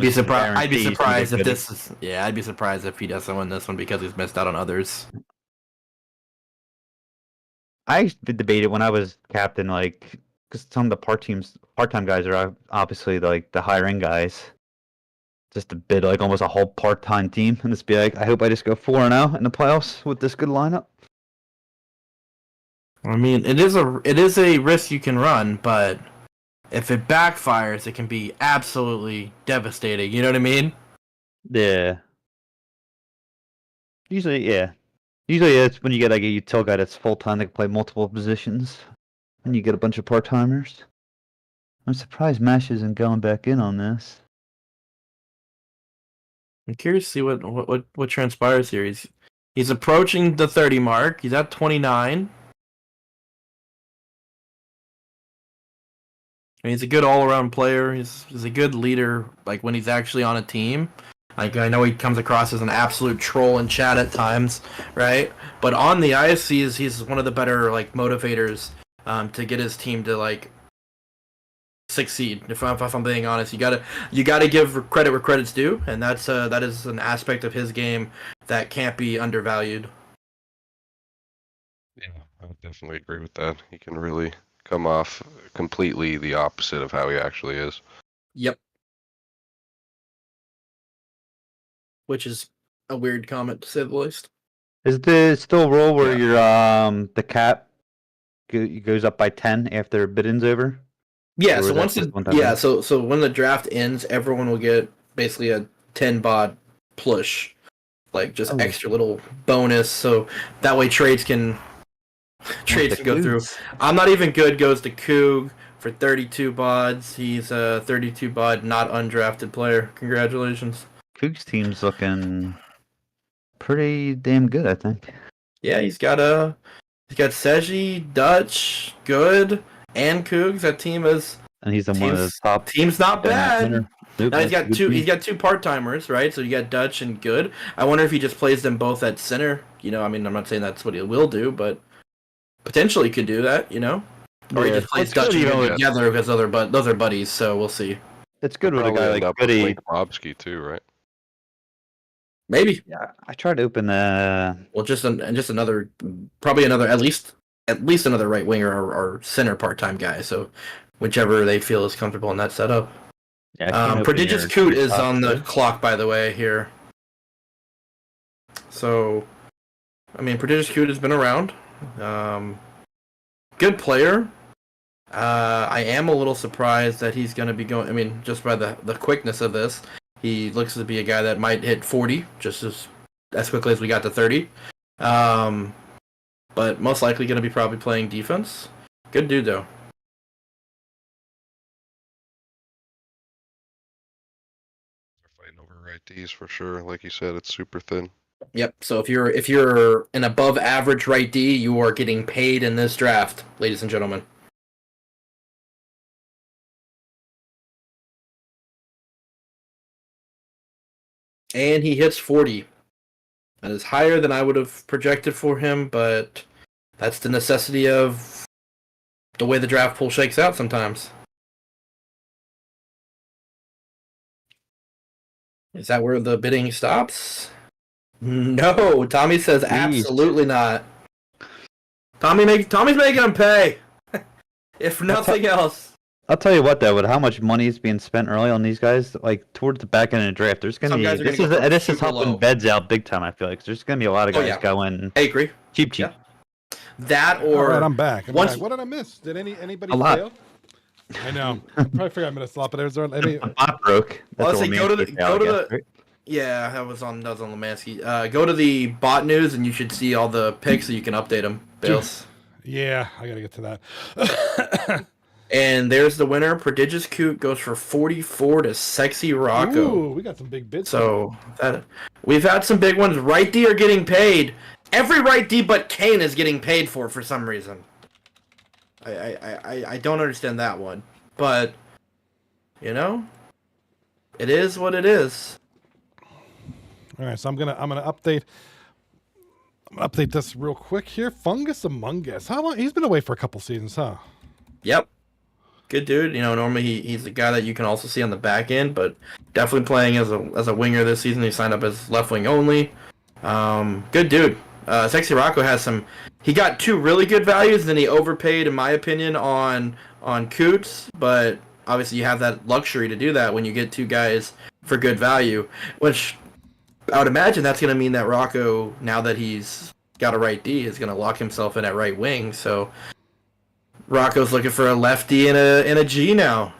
be surprised. I'd be guarantee he's gonna surprised get if Goody. this is. Yeah, I'd be surprised if he doesn't win this one because he's missed out on others. I used to debate it when I was captain, like, because some of the part-time guys are obviously like the higher end guys. Just to bid like almost a whole part-time team and just be like, I hope I just go 4-0 in the playoffs with this good lineup. I mean, it is a risk you can run, but if it backfires, it can be absolutely devastating. You know what I mean? Yeah. Usually, yeah. Usually it's when you get like a util guy that's full-time that can play multiple positions, and you get a bunch of part-timers. I'm surprised Mash isn't going back in on this. I'm curious to see what transpires here. He's approaching the 30 mark. He's at 29. I mean, he's a good all-around player. He's a good leader. Like when he's actually on a team. Like I know he comes across as an absolute troll in chat at times, right? But on the ice, he's one of the better like motivators to get his team to like succeed. If I'm being honest, you gotta give credit where credit's due, and that is an aspect of his game that can't be undervalued. Yeah, I would definitely agree with that. He can really come off completely the opposite of how he actually is. Yep. Which is a weird comment to say the least. Is there still a rule where Yeah. your the cap goes up by 10 after bidding's over? Yeah, Or so was that once just one time thing? so when the draft ends, everyone will get basically a 10 bod plush, like just Oh. extra little bonus, so that way trades can go through. I'm not even good goes to Coog for 32 bods. He's a 32 bod not undrafted player. Congratulations. Coog's team's looking pretty damn good, I think. Yeah, he's got Seji, Dutch, Good, and Cougs. That team is And he's in one of the top. team's not bad. Nope, Now he's that's a got good two. team. He's got two part timers, right? So you got Dutch and Good. I wonder if he just plays them both at center. You know, I mean, I'm not saying that's what he will do, but potentially could do that. You know, or he Yeah. just plays It's Dutch good, and Good yeah. together because those are buddies. So we'll see. It's good with a Probably guy end like up with Goody. Link Mobsky too, right? Maybe. Yeah, I tried to open Well, just another, probably another at least another right winger or center part time guy. So whichever they feel is comfortable in that setup. I can't open Prodigious your Coot is top on the two. clock, by the way, here. So, I mean, Prodigious Coot has been around. Good player. I am a little surprised that he's going to be going. I mean, just by the quickness of this, he looks to be a guy that might hit 40 just as quickly as we got to 30. But most likely going to be probably playing defense. Good dude, though. They're fighting over right Ds for sure. Like you said, it's super thin. Yep. So if you're an above average right D, you are getting paid in this draft, ladies and gentlemen. And he hits 40. That is higher than I would have projected for him, but that's the necessity of the way the draft pool shakes out sometimes. Is that where the bidding stops? No, Tommy says absolutely not. Tommy's making him pay, if nothing else. I'll tell you what, though, with how much money is being spent early on these guys, like towards the back end of the draft, there's gonna Some be guys are gonna go this is super helping low. beds out big time. I feel like 'cause there's gonna be a lot of Oh, guys yeah. going I agree. cheap. Yeah. That All or right, I'm back. once- What did I miss? Did anybody A lot. fail? I know. I probably figured I missed a lot, but is there any? A bot broke. Well, That's let's what say go to Lemansky the- failed, go to I guess, the- right? yeah, that was on Lemansky. Go to the bot news and you should see all the picks so you can update them. Bales. Yeah, I gotta get to that. And there's the winner. Prodigious Coot goes for 44 to Sexy Rocco. Ooh, we got some big bids. So that we've had some big ones. Right D are getting paid. Every right D but Kane is getting paid for some reason. I don't understand that one. But you know, it is what it is. All right, so I'm gonna update. I'm gonna update this real quick here. Fungus Among Us. How long? He's been away for a couple seasons, huh? Yep. Good dude. You know, normally he's the guy that you can also see on the back end, but definitely playing as a winger this season. He signed up as left wing only. Good dude. Sexy Rocco has some. He got 2 really good values, and then he overpaid, in my opinion, on Coots. But obviously, you have that luxury to do that when you get 2 guys for good value. Which I would imagine that's going to mean that Rocco, now that he's got a right D, is going to lock himself in at right wing. So Rocco's looking for a lefty and a G now.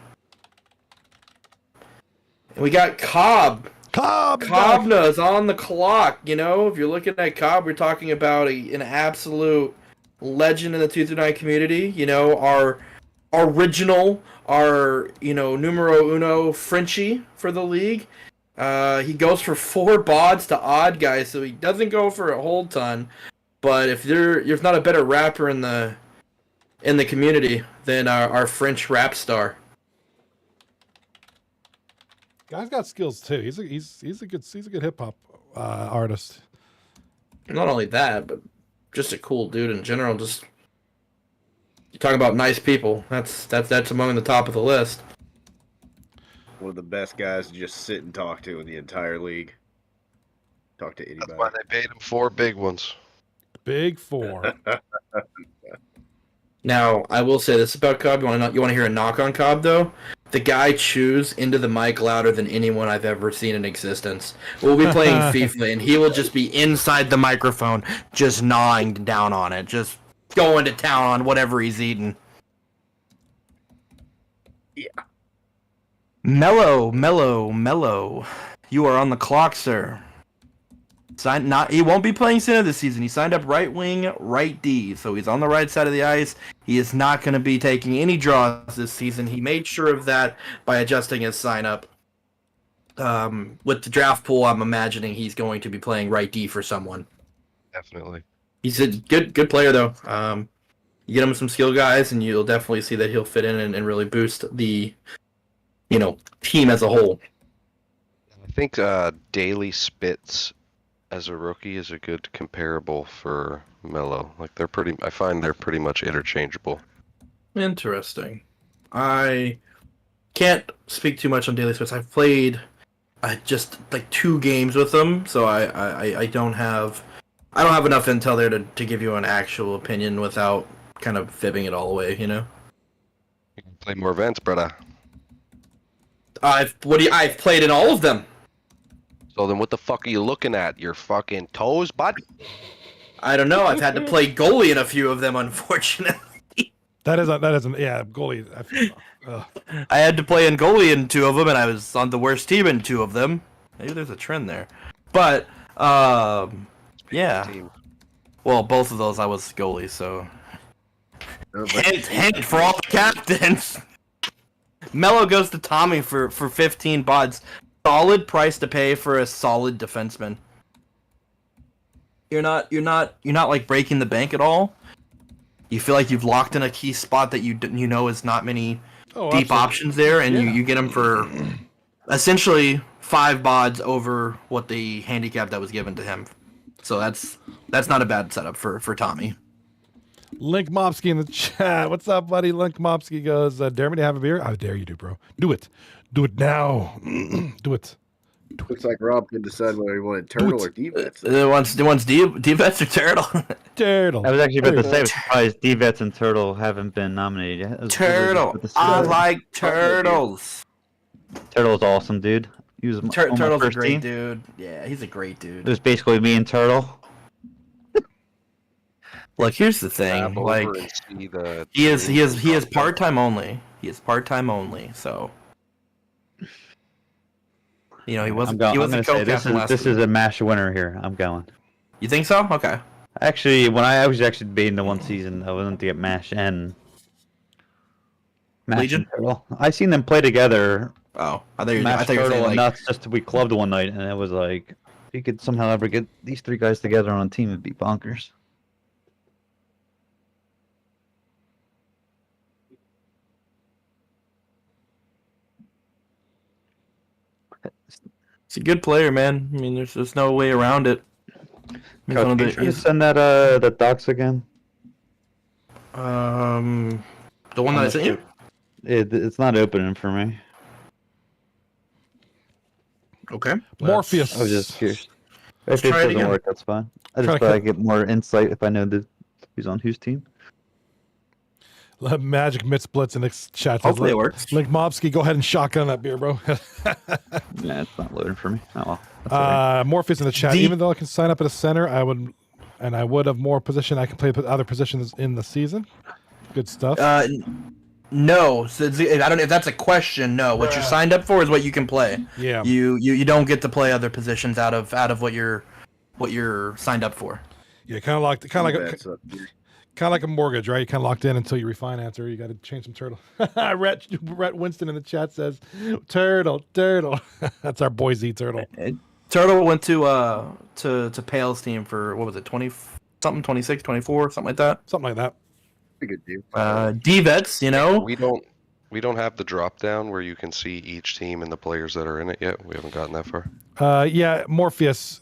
And we got Cobb. Cobbna is on the clock. You know, if you're looking at Cobb, we're talking about an absolute legend in the 2-9 community. You know, our original, numero uno Frenchie for the league. He goes for 4 bods to odd guys, so he doesn't go for a whole ton. But if there's not a better rapper in the community than our French rap star. Guy's got skills too. He's a good hip hop artist. Not only that, but just a cool dude in general. Just you talk about nice people. That's among the top of the list. One of the best guys to just sit and talk to in the entire league. Talk to anybody. That's why they paid him 4 big ones. Big 4. Now, I will say this about Cobb. You want to hear a knock on Cobb, though? The guy chews into the mic louder than anyone I've ever seen in existence. We'll be playing FIFA, and he will just be inside the microphone, just gnawing down on it, just going to town on whatever he's eating. Yeah. Mellow. You are on the clock, sir. He won't be playing center this season. He signed up right wing, right D, so he's on the right side of the ice. He is not going to be taking any draws this season. He made sure of that by adjusting his sign up. With the draft pool, I'm imagining he's going to be playing right D for someone. Definitely. He's a good player, though. You get him some skill guys, and you'll definitely see that he'll fit in and really boost the team as a whole. I think Daily Spitz as a rookie is a good comparable for Melo. Like I find they're pretty much interchangeable. Interesting. I can't speak too much on Daily Spitz. I've played just like 2 games with them, so I don't have enough intel there to give you an actual opinion without kind of fibbing it all away, You can play more events, brother. I've played in all of them. So then what the fuck are you looking at? Your fucking toes, bud? I don't know. I've had to play goalie in a few of them, unfortunately. That isn't. Yeah, goalie. I had to play in goalie in 2 of them, and I was on the worst team in 2 of them. Maybe there's a trend there. But, yeah. Team. Well, both of those I was goalie, so... Oh, but- Hint for all the captains! Mello goes to Tommy for 15 bods. Solid price to pay for a solid defenseman. You're not like breaking the bank at all. You feel like you've locked in a key spot that you know is not many deep absolutely. options there, and Yeah. you get them for essentially 5 bods over what the handicap that was given to him. So that's not a bad setup for Tommy. Link Mopsky in the chat. What's up, buddy? Link Mopsky goes, dare me to have a beer? I dare you to, bro. Do it. Do it now. Do it. Looks like Rob couldn't decide whether he wanted turtle or D-Vets. It wants D-Vets or turtle. Turtle. I was actually about to say, I Turtle. was surprised D-Vets and Turtle haven't been nominated yet. I was Turtle. about to say I that. like turtles. Turtle's awesome, dude. He was on my Turtle's a first great team. dude. Yeah, he's a great It dude. was basically me and Turtle. Look, here's the thing. Grab Like, over and see the he is teams. part-time only. He is part-time only. So, you know, he wasn't. I'm He going wasn't to say this co-captain last is week. a MASH winner here. I'm going. You think so? Okay. Actually, when I was actually debating the one season, I wasn't to get MASH and Legion? and Turtle. I seen them play together. Oh, I thought you were MASH, saying Turtle, and like. Nuts just we clubbed one night, and it was like, if you could somehow ever get these three guys together on a team, it'd be bonkers. He's a good player, man. I mean, there's no way around it. He's Coach, one of can the- you try to he's- send that the docs again? the one that I sent you. It's not opening for me. Okay. Morpheus. I was just curious. If it try it doesn't again. work, that's fine. I Try just to thought I'd get more insight if I know who's on whose team. Magic Mitz Blitz in the chat. says, Hopefully it works. Link Mobsky, go ahead and shotgun that beer, bro. Yeah, it's not loading for me. Oh well. That's all right. Morpheus in the chat. The- Even though I can sign up at a center, I would have more position. I can play other positions in the season. Good stuff. No. So I don't know if that's a question. No. What you're signed up for is what you can play. yeah. You don't get to play other positions out of what you're signed up for. Yeah. Kind of like D-Vets up here. a mortgage, right? You kind of locked in until you refinance, or you got to change some turtle. Rhett Winston in the chat says, "Turtle." That's our Boise turtle. Turtle went to Pale's team for what was it, 20 something, 26, 24, something like that. Something like that. Pretty good dude. D-Vets, you know. We don't have the drop down where you can see each team and the players that are in it yet. We haven't gotten that far. Yeah, Morpheus.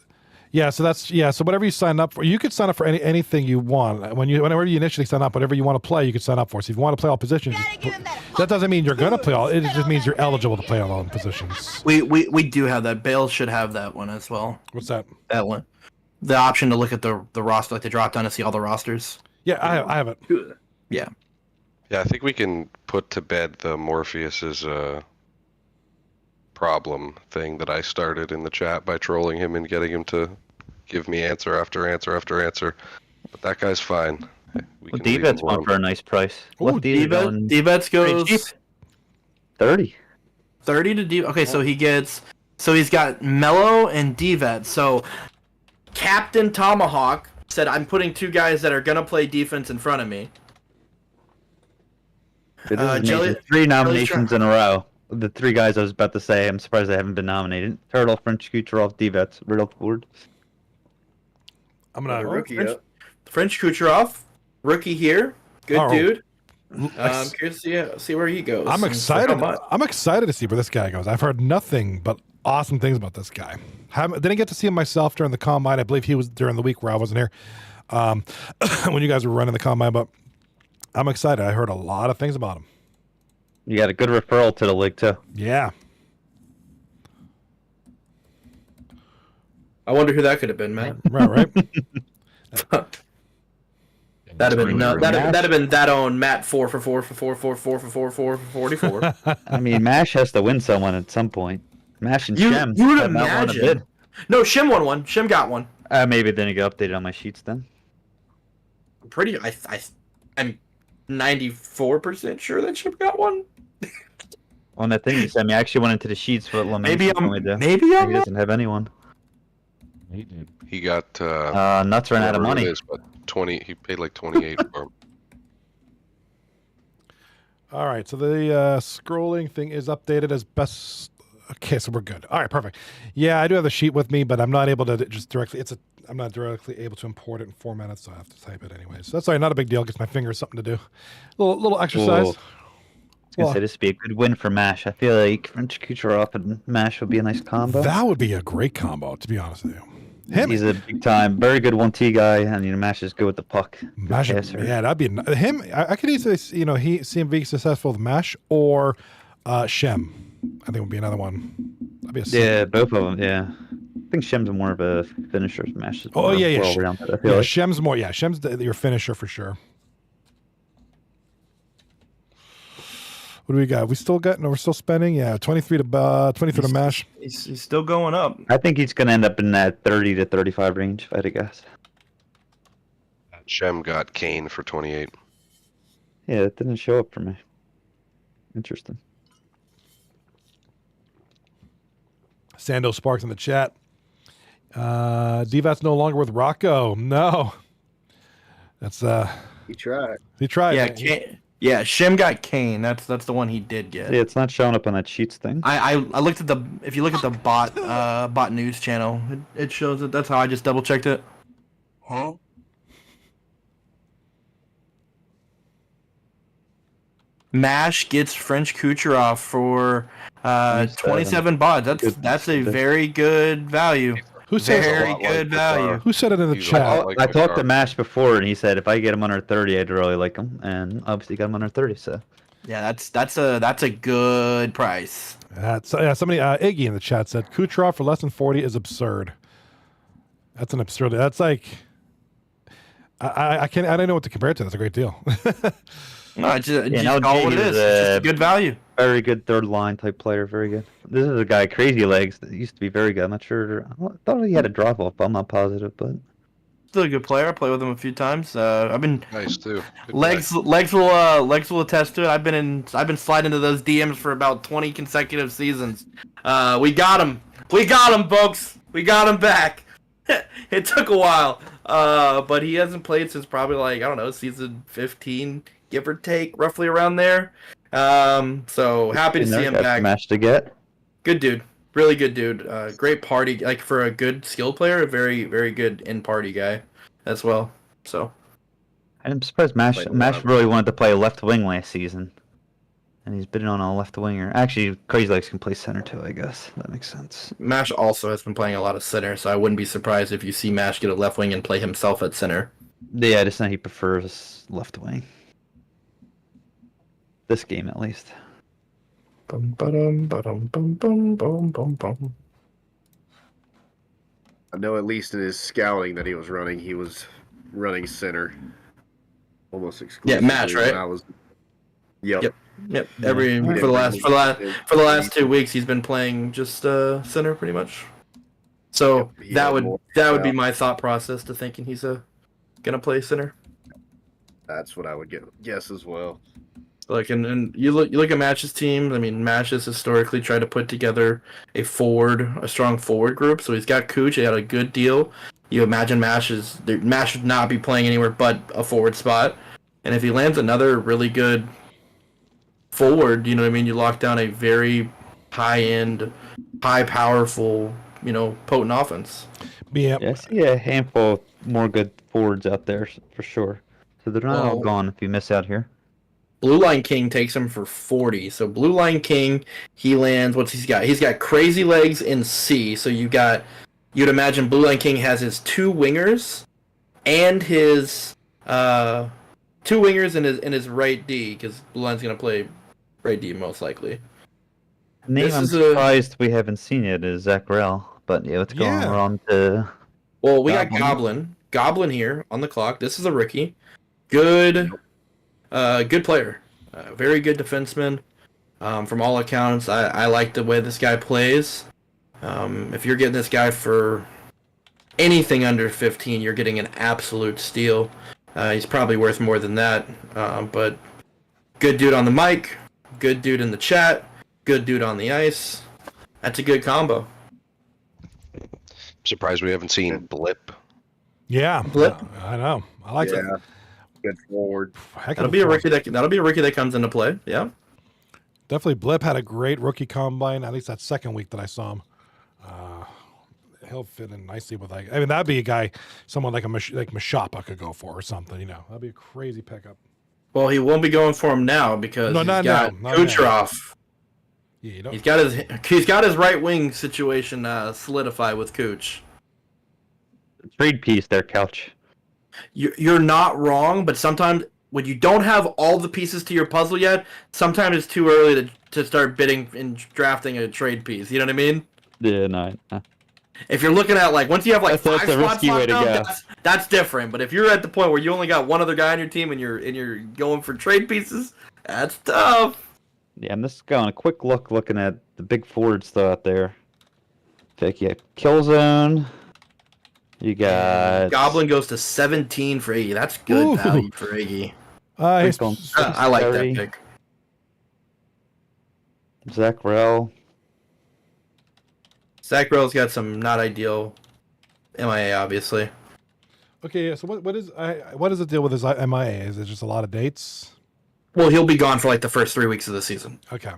Yeah, so so whatever you sign up for, you could sign up for anything you want. Whenever you initially sign up, whatever you want to play, you could sign up for. So if you want to play all positions, that doesn't mean you're gonna play all. It just means you're eligible to play all positions. We do have that. Bales should have that one as well. What's that? That one, the option to look at the roster, like the drop down to see all the rosters. Yeah, I have it. Yeah. Yeah, I think we can put to bed the Morpheus's problem thing that I started in the chat by trolling him and getting him to give me answer after answer after answer. But that guy's fine. We Well, can leave D-Vet's him one alone. for a nice price. Ooh, What D-Bet? D-Vets Pretty cheap. goes 30. 30 to D. Okay, so he's got Mello and D-Vet. So Captain Tomahawk said, "I'm putting two guys that are gonna play defense in front of me." This is Jelly- amazing. 3 nominations in a row. The 3 guys I was about to say, I'm surprised they haven't been nominated. Turtle, French Kucherov, D-Vets, Riddle Ford. I'm Another gonna. rookie French- up. French Kucherov, rookie here, good Oh. dude. I'm curious to see where he goes. I'm and for excited. how much. I'm excited to see where this guy goes. I've heard nothing but awesome things about this guy. Didn't get to see him myself during the combine. I believe he was during the week where I wasn't here, when you guys were running the combine. But I'm excited. I heard a lot of things about him. You got a good referral to the league, too. Yeah. I wonder who that could have been, Matt. Right. That'd have been Really that'd have been that on Matt 4 for 4 for 4 for 4 for 4 for 44. I mean, MASH has to win someone at some point. MASH and You- Shem you would have not won a imagine. bid. No, Shim won one. Shim got one. Maybe it didn't get updated on my sheets then. I'm 94% sure that Shim got one. On that thing you sent me, I actually went into the sheets for what Maybe I'm He wrong. doesn't have anyone. He got Nuts ran out of whatever it money. is, but 20. He paid like 28 for him. All right. So the scrolling thing is updated as best. Okay, so we're good. All right, perfect. Yeah, I do have the sheet with me, but I'm not able to just directly. I'm not directly able to import it and format it, so I have to type it anyway. So that's all right. Not a big deal. Gets my fingers something to do. Little exercise. Ooh. I was gonna say this would be a good win for MASH. I feel like French Kucherov and MASH would be a nice combo. That would be a great combo, to be honest with you. Him, He's a big time, very good 1T guy, and MASH is good with the puck. Good Mash, passer. yeah, that'd be him. I could easily, see him being successful with Mash or Shem. I think would be another one That'd be a Yeah, both of them. Yeah, I think Shem's more of a finisher. Mash is Oh more yeah, yeah. well-rounded. I feel Yeah, like. Shem's more. Yeah, Shem's your finisher for sure. What do we got? We still got? No, we're still spending. Yeah, 23 to mash. He's still going up. I think he's gonna end up in that 30 to 35 range, if I had to guess. Shem got Kane for 28. Yeah, it didn't show up for me. Interesting. Sando Sparks in the chat. Divat's no longer with Rocco. No, that's He tried. he tried. Yeah, man. yeah. Shem got Kane. That's the one he did get. Yeah, it's not showing up on that Sheets thing. I looked at the if you look at the bot news channel, it shows it. That's how I just double checked it. Huh? Mash gets French Kucherov for 27 baud. That's a very good value. Who said Very lot like good the value. car. Who said it in the He's a chat? lot like I the talked car. to Mash before, and he said if I get him under 30, I'd really like him, and obviously got him under 30. So Yeah, that's a good price. Somebody Iggy in the chat said Kucherov for less than 40 is absurd. That's an absurd. That's like I don't know what to compare it to. That's a great deal. No, it's just, Yeah, just now call it what it G's, is. It's just a good value. very good third line type player, very good. This is a guy, Crazy Legs, that used to be very good. I'm not sure. I thought he had a drop off, but I'm not positive. But Still a good player. I play with him a few times. I've been Nice too. Good legs will attest to it. I've been sliding into those DMs for about 20 consecutive seasons. We got him, folks. We got him back. It took a while, but he hasn't played since probably like I don't know season 15, give or take, roughly around there. So happy to see him back. Smash to get. Good dude. Really good dude. Great party. Like for a good skill player, a very, very good in-party guy as well. So I'm surprised Mash Played a Mash lot. really wanted to play left wing last season, and he's been on a left winger. Actually, Crazy Legs can play center too. I guess that makes sense. Mash also has been playing a lot of center, so I wouldn't be surprised if you see Mash get a left wing and play himself at center. Yeah, just know he prefers left wing. This game, at least. Bum, ba-dum, bum, bum, bum, bum, bum. I know at least in his scouting that he was running center almost exclusively. Match, right? when I was. Yep. Yep. Yep. Yeah. Every He for didn't the really- last 2 weeks, he's been playing just center pretty much. So Yep, he that had would more be out. my thought process to thinking he's gonna play center. That's what I would guess as well. Like and you look at Match's team. I mean, Match has historically tried to put together a strong forward group. So he's got Cooch. He had a good deal. You imagine Mash should not be playing anywhere but a forward spot. And if he lands another really good forward, you know what I mean. You lock down a very high end, high powerful, potent offense. Yeah. Yeah, I see a handful more good forwards out there for sure. So they're not all Well- gone if you miss out here. Blue Line King takes him for 40. So Blue Line King, he lands. What's he's got? He's got Crazy Legs in C. So you'd imagine Blue Line King has his 2 wingers, and his 2 wingers in his right D because Blue Line's gonna play right D most likely. Name This I'm is a- surprised we haven't seen yet is Zach Rell. But yeah, let's go Yeah. on to Well, we got Goblin. Goblin here on the clock. This is a rookie. Good player. Very good defenseman. From all accounts, I like the way this guy plays. If you're getting this guy for anything under 15, you're getting an absolute steal. He's probably worth more than that. But good dude on the mic, good dude in the chat, good dude on the ice. That's a good combo. Surprised we haven't seen Blip. Yeah. Blip. I know. I like Yeah. that. Good forward. Heck of That'll be a forward. rookie that comes into play. Yeah. Definitely, Blip had a great rookie combine. At least that second week that I saw him, he'll fit in nicely with that'd be a guy, someone like Mashapa could go for or something. That'd be a crazy pickup. Well, he won't be going for him now because No, he's not got now, not now. Kucherov. Yeah, you don't. He's got his right wing situation solidified with Cooch. trade piece there, Couch. You're not wrong, but sometimes when you don't have all the pieces to your puzzle yet, sometimes it's too early to start bidding and drafting a trade piece. You know what I mean? Yeah, no. If you're looking at like once you have like That's five a spots risky way locked to down, go. that's different. But if you're at the point where you only got one other guy on your team and you're going for trade pieces, that's tough. Yeah, I'm just going a quick looking at the big forwards though out there. Like you got Killzone. You got Goblin goes to 17 for Iggy. That's good Ooh. value for Iggy. He's- Quick on I like that Terry, pick. Zach Rell. Zach Rell's got some not ideal MIA, obviously. okay, yeah, so what is the deal with his MIA? Is it just a lot of dates? Well, he'll be gone for like the first 3 weeks of the season. Okay.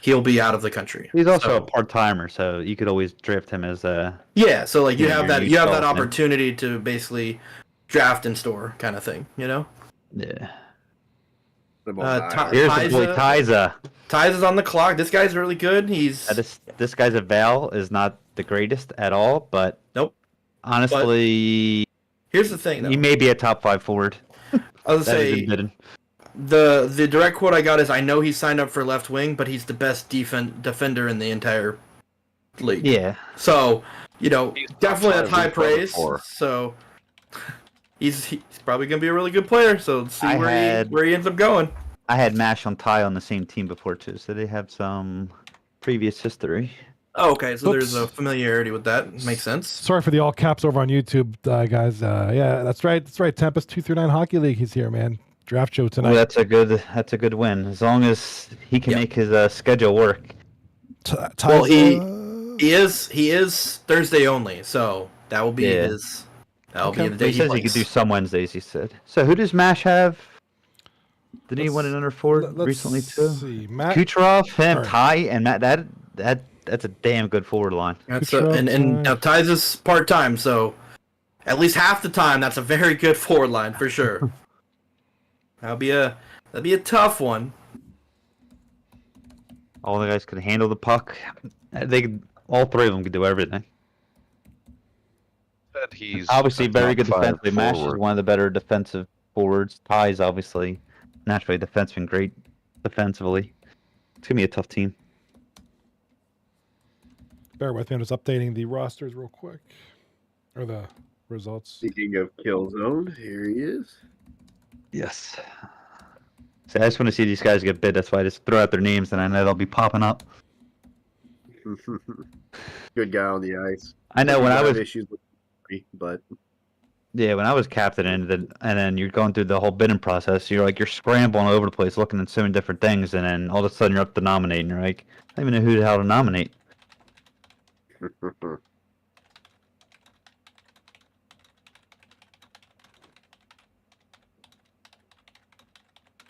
He'll be out of the country. He's also So- a part timer, so you could always draft him as a. Yeah, so like you Yeah, have your that youth you have that development. opportunity to basically draft and store kind of thing, you know? Yeah. The most Ty- Here's the boy Tyza. Tyza. Ty's is on the clock. This guy's really good. He's This guy's Val is not the greatest at all, but Nope. honestly, Here's the thing though. he may be a top 5 forward. I was That gonna is say admitted. the direct quote I got is I know he signed up for left wing, but he's the best defender in the entire league. Yeah. So, you know, He's top definitely that's five, high he's probably praise. four. So he's probably gonna be a really good player. So let's see I had- where he ends up going. I had Mash on Ty on the same team before too, so they have some previous history. Oh, okay, so there's Oops. a familiarity with that. Makes sense. Sorry for the all caps over on YouTube, guys. Yeah, that's right. That's right. Tempest 239 Hockey League. He's here, man. Draft show tonight. Well, that's a good win as long as he can Yeah. make his schedule work. Well, he is Thursday only, so that will be Yeah. his. That'll Okay. be the He day says he could do some Wednesdays. He said. So who does Mash have? Did he win an under four recently too? See. Matt, Kucherov, him, Alright. Ty, and Matt. That's a damn good forward line. That's Kucherov, and now Ty's is part time, so at least half the time that's a very good forward line for sure. that'll be a tough one. All the guys could handle the puck. All 3 of them could do everything. Said he's Obviously, a very top good 5 defensively. Mash is forward. one of the better defensive forwards. Ty's obviously naturally a defenseman, great defensively. It's gonna be a tough team. bear with me. I'm just updating the rosters real quick. Or the results. Speaking of Killzone, here he is. Yes. So I just want to see these guys get bid. That's why I just throw out their names, and I know they'll be popping up. Good guy on the ice. I know when I Have was issues with me, but when I was captain, and then you're going through the whole bidding process. You're scrambling all over the place, looking at so many different things, and then all of a sudden you're up to nominate, and you're like, I don't even know who the hell to nominate.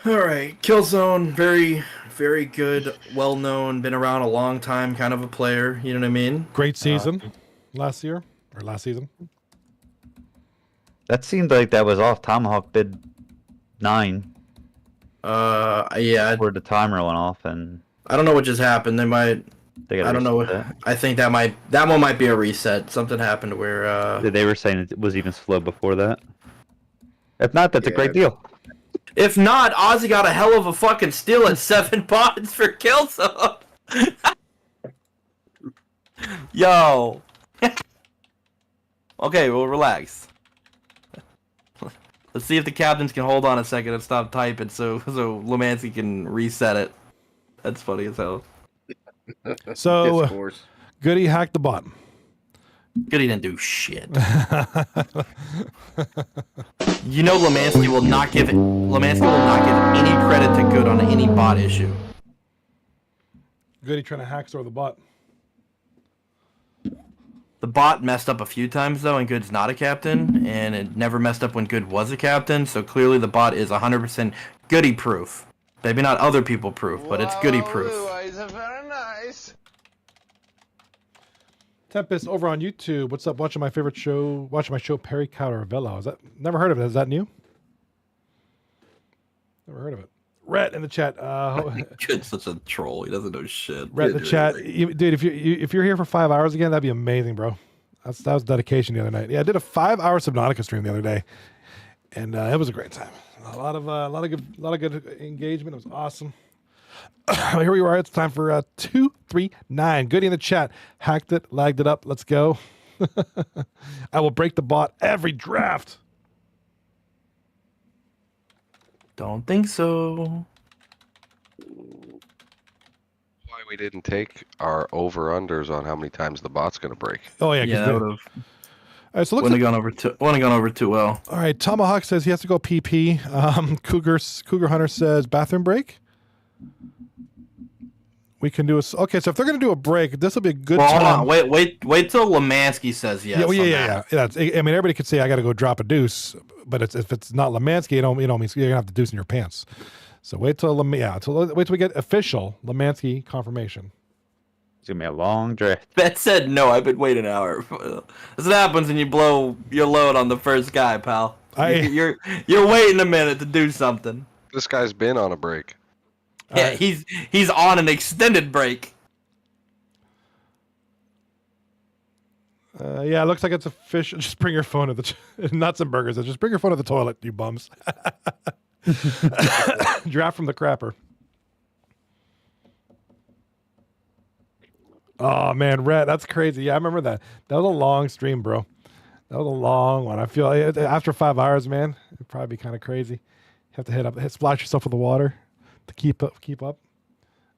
All right, Killzone, very very good, well known, been around a long time, kind of a player. You know what I mean? Great season last year. Or last season. That seemed like that was off. Tomahawk bid 9 Yeah, where the timer went off, and I don't know what just happened. They might. they got. I don't know. I think that one might be a reset. Something happened where. They were saying it was even slow before that. If not, that's a Yeah. great deal. If not, Ozzy got a hell of a fucking steal at 7 pods for Killzone. Yo. Okay, well, relax. Let's see if the captains can hold on a second and stop typing so Lemansky can reset it. That's funny as hell. So discourse. Goody hacked the bot. Good, he didn't do shit. You know, Lemansky will not give any credit to Good on any bot issue. Goody trying to hack store the bot. The bot messed up a few times though, and Good's not a captain, and it never messed up when Good was a captain. So clearly, the bot is 100% Goody proof. Maybe not other people proof, but it's Goody proof. Very nice. Tempest over on YouTube. What's up? Watching my favorite show. Watching my show Perry Cowder Velo. Is that never heard of it? Is that new? Never heard of it. Rhett in the chat. Good's such a troll. He doesn't know shit. Rhett in the chat. Dude, if you're here for 5 hours again, that'd be amazing, bro. That was dedication the other night. Yeah, I did a 5-hour Subnautica stream the other day, and it was a great time. A lot of good engagement. It was awesome. Here we are. It's time for 239. Goody in the chat. Hacked it, lagged it up. Let's go. I will break the bot every draft. Don't think so. Why we didn't take our over-unders on how many times the bot's going to break. Oh, yeah. Yeah, that would have All right, so wouldn't have gone over too well. All right, Tomahawk says he has to go PP. Cougar Hunter says bathroom break. We can do a... Okay, so if they're going to do a break, this will be a good Well, time. hold on. Wait till Lemansky says yes. Yeah. I mean, everybody could say I got to go drop a deuce, but if it's not Lemansky, it means you're going to have the deuce in your pants. So wait till we get official Lemansky confirmation. It's gonna be a long draft. Bet said no. I've been waiting an hour. That's what happens when you blow your load on the first guy, pal. You're waiting a minute to do something. This guy's been on a break. Yeah, he's on an extended break. Yeah, it looks like it's official. Just bring your phone to the nuts and burgers. Just bring your phone to the toilet, you bums. Draft from the crapper. Oh man, Rhett, that's crazy. Yeah, I remember that. That was a long stream, bro. That was a long one. I feel like after 5 hours, man, it'd probably be kind of crazy. You have to splash yourself with the water to keep up.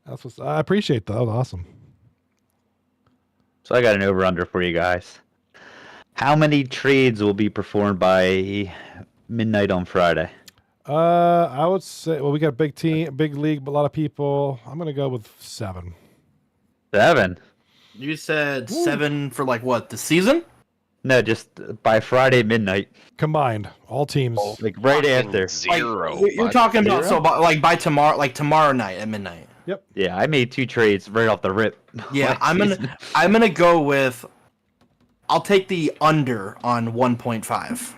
That's what I appreciate. That was awesome. So I got an over/under for you guys. How many trades will be performed by midnight on Friday? I would say, well, we got a big team, big league, but a lot of people. I'm gonna go with 7. 7? You said 7 for like what? The season? No, just by Friday midnight. Combined, all teams. Like right after. Zero. Like, you're talking about by tomorrow, like tomorrow night at midnight. Yep. Yeah, I made 2 trades right off the rip. Yeah, last I'm gonna go with. I'll take the under on 1.5.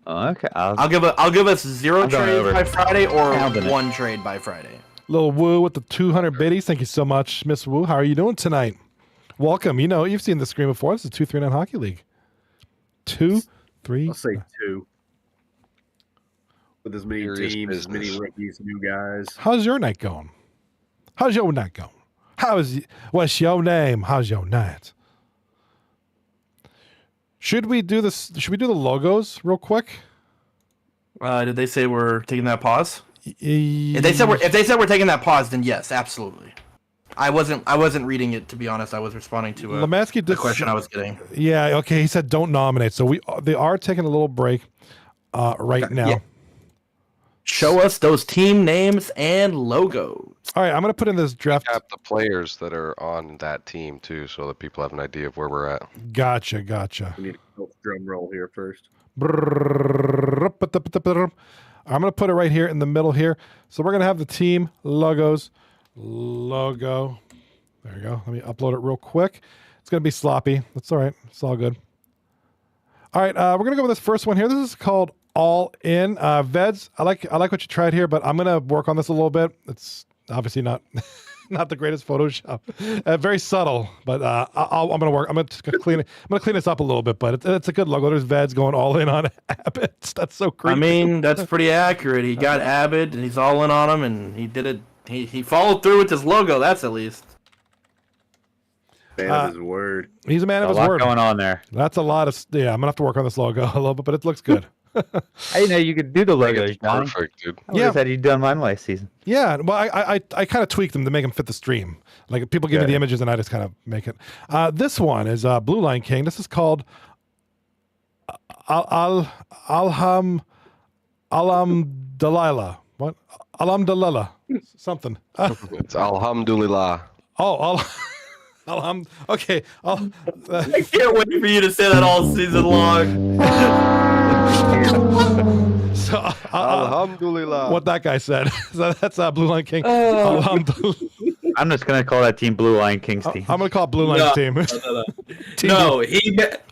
Okay. I'll give us 0 I'm going trades over. by Friday or Pounding it. 1 trade by Friday. Little Woo with the 200 biddies. Thank you so much, Miss Woo. How are you doing tonight? Welcome. You've seen the screen before. This is 239 Hockey League. 2, 3. I'll say 2. With as many Serious teams, as many business. rookies, new guys. How's your night going? How's your night going? What's your name? How's your night? Should we do this? Should we do the logos real quick? Did they say we're taking that pause? If they said we're taking that pause, then yes, absolutely. I wasn't reading it, to be honest. I was responding to Lemansky the question I was getting. Yeah, okay. He said don't nominate. So they are taking a little break right now. Yeah. Show us those team names and logos. All right, I'm going to put in this draft. Cap the players that are on that team too, so that people have an idea of where we're at. Gotcha. We need a drum roll here first. I'm going to put it right here in the middle here. So we're going to have the team logos. Logo. There you go. Let me upload it real quick. It's going to be sloppy. That's all right. It's all good. All right, we're going to go with this first one here. This is called All In. Veds, I like what you tried here, but I'm going to work on this a little bit. It's obviously not the greatest Photoshop. Very subtle, but I'm going to work. I'm going to clean it. I'm going to clean this up a little bit, but it's a good logo. There's Veds going all in on Abbott. That's so creepy. I mean, that's pretty accurate. He got Abbott, and he's all in on him, and he did it. He followed through with his logo. That's at least. Man of his word. He's a man of A his lot word. going on there. That's a lot of. Yeah, I'm gonna have to work on this logo a little bit, but it looks good. I didn't know you could do the logos, It's Johnny. perfect, dude. I would've said you'd done mine last season. Yeah, well, I kind of tweaked them to make them fit the stream. Like people give me the images and I just kind of make it. This one is Blue Line King. This is called Alham Delilah. What? Alhamdulillah. Something. It's Alhamdulillah. Okay. I can't wait for you to say that all season long. So, Alhamdulillah. what that guy said. So that's Blue Line King. Alhamdulillah. I'm just gonna call that team Blue Line Kings team. I'm gonna call it Blue Line's team. No,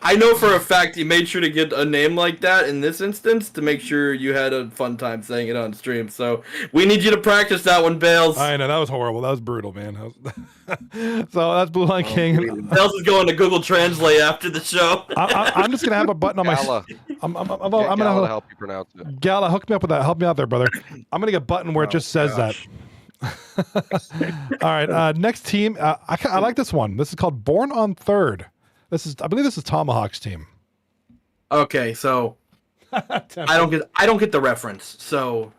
I know for a fact he made sure to get a name like that in this instance to make sure you had a fun time saying it on stream. So we need you to practice that one, Bales. I know that was horrible. That was brutal, man. So that's Blue Line King. Bales is going to Google Translate after the show. I'm just gonna have a button on my. Gala. I'm Gala gonna help you pronounce it. Gala, hook me up with that. Help me out there, brother. I'm gonna get a button where it just says that. All right, next team. I like this one. This is called Born on Third. I believe this is Tomahawk's team. Okay, so I don't get the reference. So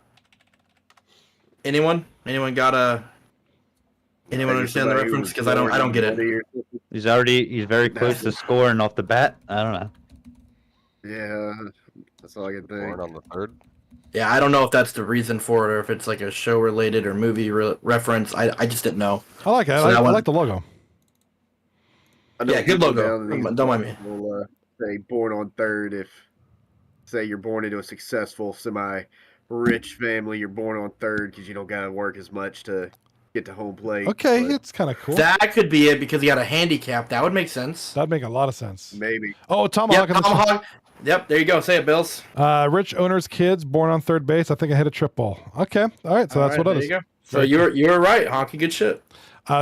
anyone understand the reference? Because I don't get it. He's very close to scoring off the bat. I don't know. Yeah, that's all I can think. Born on the third. Yeah, I don't know if that's the reason for it or if it's like a show related or movie reference. I just didn't know. I like it. So I like the logo. Yeah, good logo. Don't mind me. We'll say born on third if, say, you're born into a successful, semi-rich family. You're born on third because you don't got to work as much to get to home plate. Okay, but it's kind of cool. That could be it because he got a handicap. That would make sense. That'd make a lot of sense. maybe. Oh, Tomahawk. Yep, Tomahawk. Yep, there you go. Say it, Bills. Rich owner's kids born on third base. I think I hit a triple. Okay, all right. So that's what it there is. you go. So you were right, Honky. Good shit.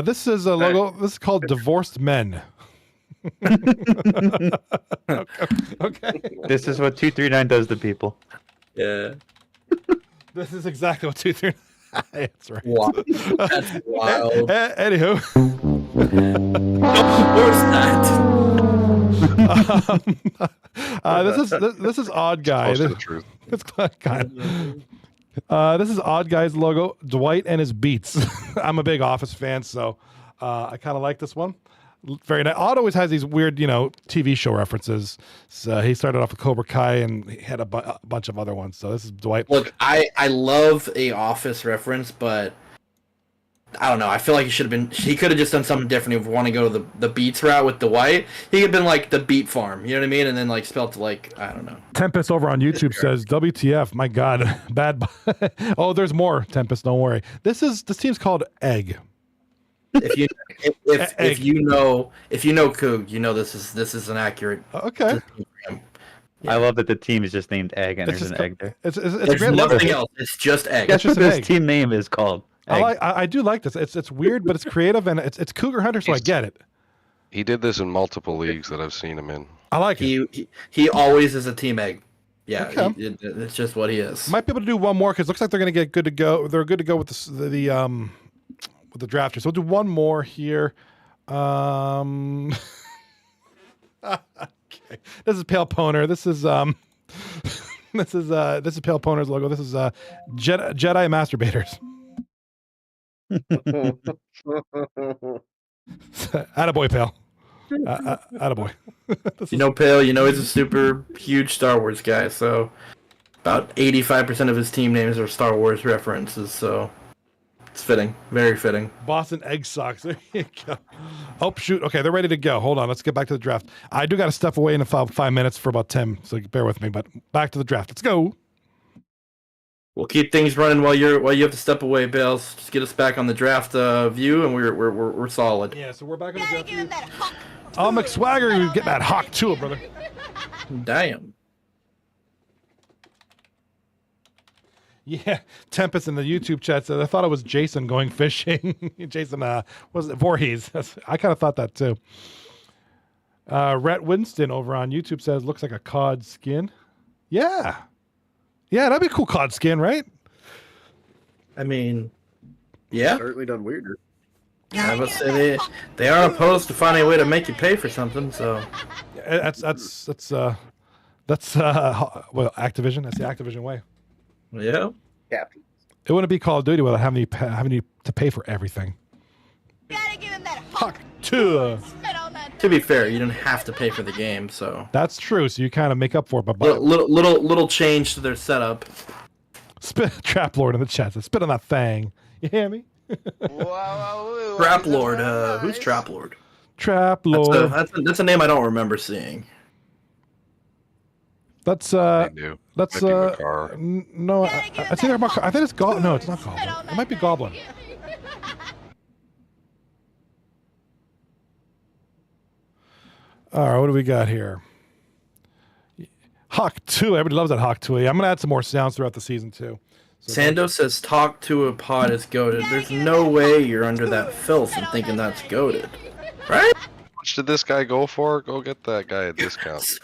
This is a logo. This is called Divorced Men. Okay. This is what 239 does to people. Yeah. This is exactly what 239. That's right. Wow. That's wild. Anywho. This is Odd Guy. Close to the truth. It's kind of, this is Odd Guy's logo. Dwight and his beats. I'm a big Office fan, so I kind of like this one. Very nice. Odd always has these weird, TV show references. So he started off with Cobra Kai, and he had a bunch of other ones. So this is Dwight. Look, I love a Office reference, but I don't know. I feel like he could have just done something different if we want to go to the Beats route with Dwight. He could have been like the Beat Farm, you know what I mean? And then like spelled like, I don't know. Tempest over on YouTube says, WTF, my God, bad. Oh, there's more, Tempest, don't worry. This team's called Egg. If you know Coog, you know this is an accurate. Okay. Yeah. I love that the team is just named Egg and there's an egg there. It's a There's great logo. nothing else. It's just Egg. It's That's just what an this egg. team name is called. Egg. I do like this. It's weird, but it's creative, and it's Cougar Hunter, so I get it. He did this in multiple leagues that I've seen him in. I like it. He always is a team Egg. Yeah, Okay. it's just what he is. Might be able to do one more because it looks like they're going to get good to go. They're good to go with the drafters. So we'll do one more here. Okay. This is Pale Poner. This is this is Pale Poner's logo. This is Jedi Masturbators. Attaboy, Pale. Attaboy. Pale, he's a super huge Star Wars guy, so about 85% of his team names are Star Wars references, so it's fitting. Very fitting. Boston Egg Sox. There you go. Oh, shoot. Okay, they're ready to go. Hold on. Let's get back to the draft. I do got to step away in about 5 minutes for about 10, so bear with me, but back to the draft. Let's go. We'll keep things running while you have to step away, Bales. Just get us back on the draft view, and we're solid. Yeah, so we're back on the draft view. Oh, McSwagger, you get that hawk too, brother. Damn. Yeah, Tempest in the YouTube chat said, I thought it was Jason going fishing. Jason, was it Voorhees? I kind of thought that too. Rhett Winston over on YouTube says, looks like a cod skin. Yeah. Yeah, that'd be a cool cod skin, right? I mean, yeah. Certainly done weirder. I would say they aren't opposed to finding a way to make you pay for something, so. That's well, Activision. That's the Activision way. Yeah. Captain. It wouldn't be Call of Duty without having you to pay for everything. Gotta give him that Hawk 2. To be fair, you didn't have to pay for the game, so. That's true. So you kind of make up for it, but Little change to their setup. spit Trap Lord in the chat says, spit on that thing. You hear me? Trap Lord. Who's Trap Lord? Trap Lord. That's a name I don't remember seeing. That's I knew. that's Might be Makar. no. It's either Makar. I think it's Goblin. No, it's not Goblin. It might be Goblin. All right, what do we got here? Hawk 2. Everybody loves that Hawk 2. I'm gonna add some more sounds throughout the season too. So Sando says talk to a pod is goated. There's no way you're under that filth and thinking that's goated. Right? How much did this guy go for? Go get that guy a discount.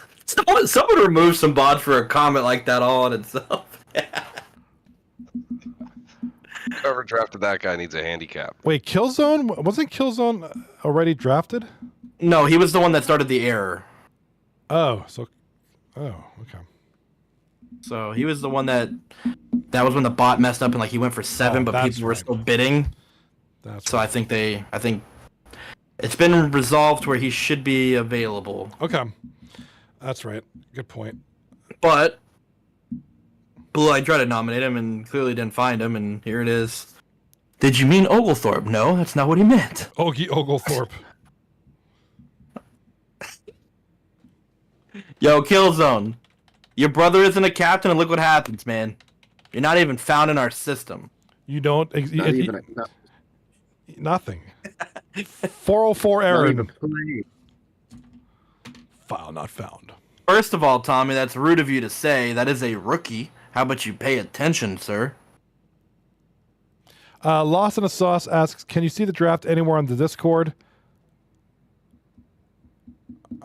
Someone remove some bot for a comment like that all on itself. Whoever drafted that guy needs a handicap. Wait, Killzone? Wasn't Killzone already drafted? No, he was the one that started the error. Oh, okay. So he was the one that was when the bot messed up and like he went for 7, but that's people were right. still bidding. That's So right. I think it's been resolved where he should be available. Okay. That's right. Good point. But Blue, I tried to nominate him and clearly didn't find him, and here it is. Did you mean Oglethorpe? No, that's not what he meant. Ogie Oglethorpe. Yo, Killzone. Your brother isn't a captain, and look what happens, man. You're not even found in our system. You don't. Not even Nothing. 404 not error. even playing. File not found. First of all, Tommy, that's rude of you to say. That is a rookie. How about you pay attention, sir? Lost in a Sauce asks, can you see the draft anywhere on the Discord?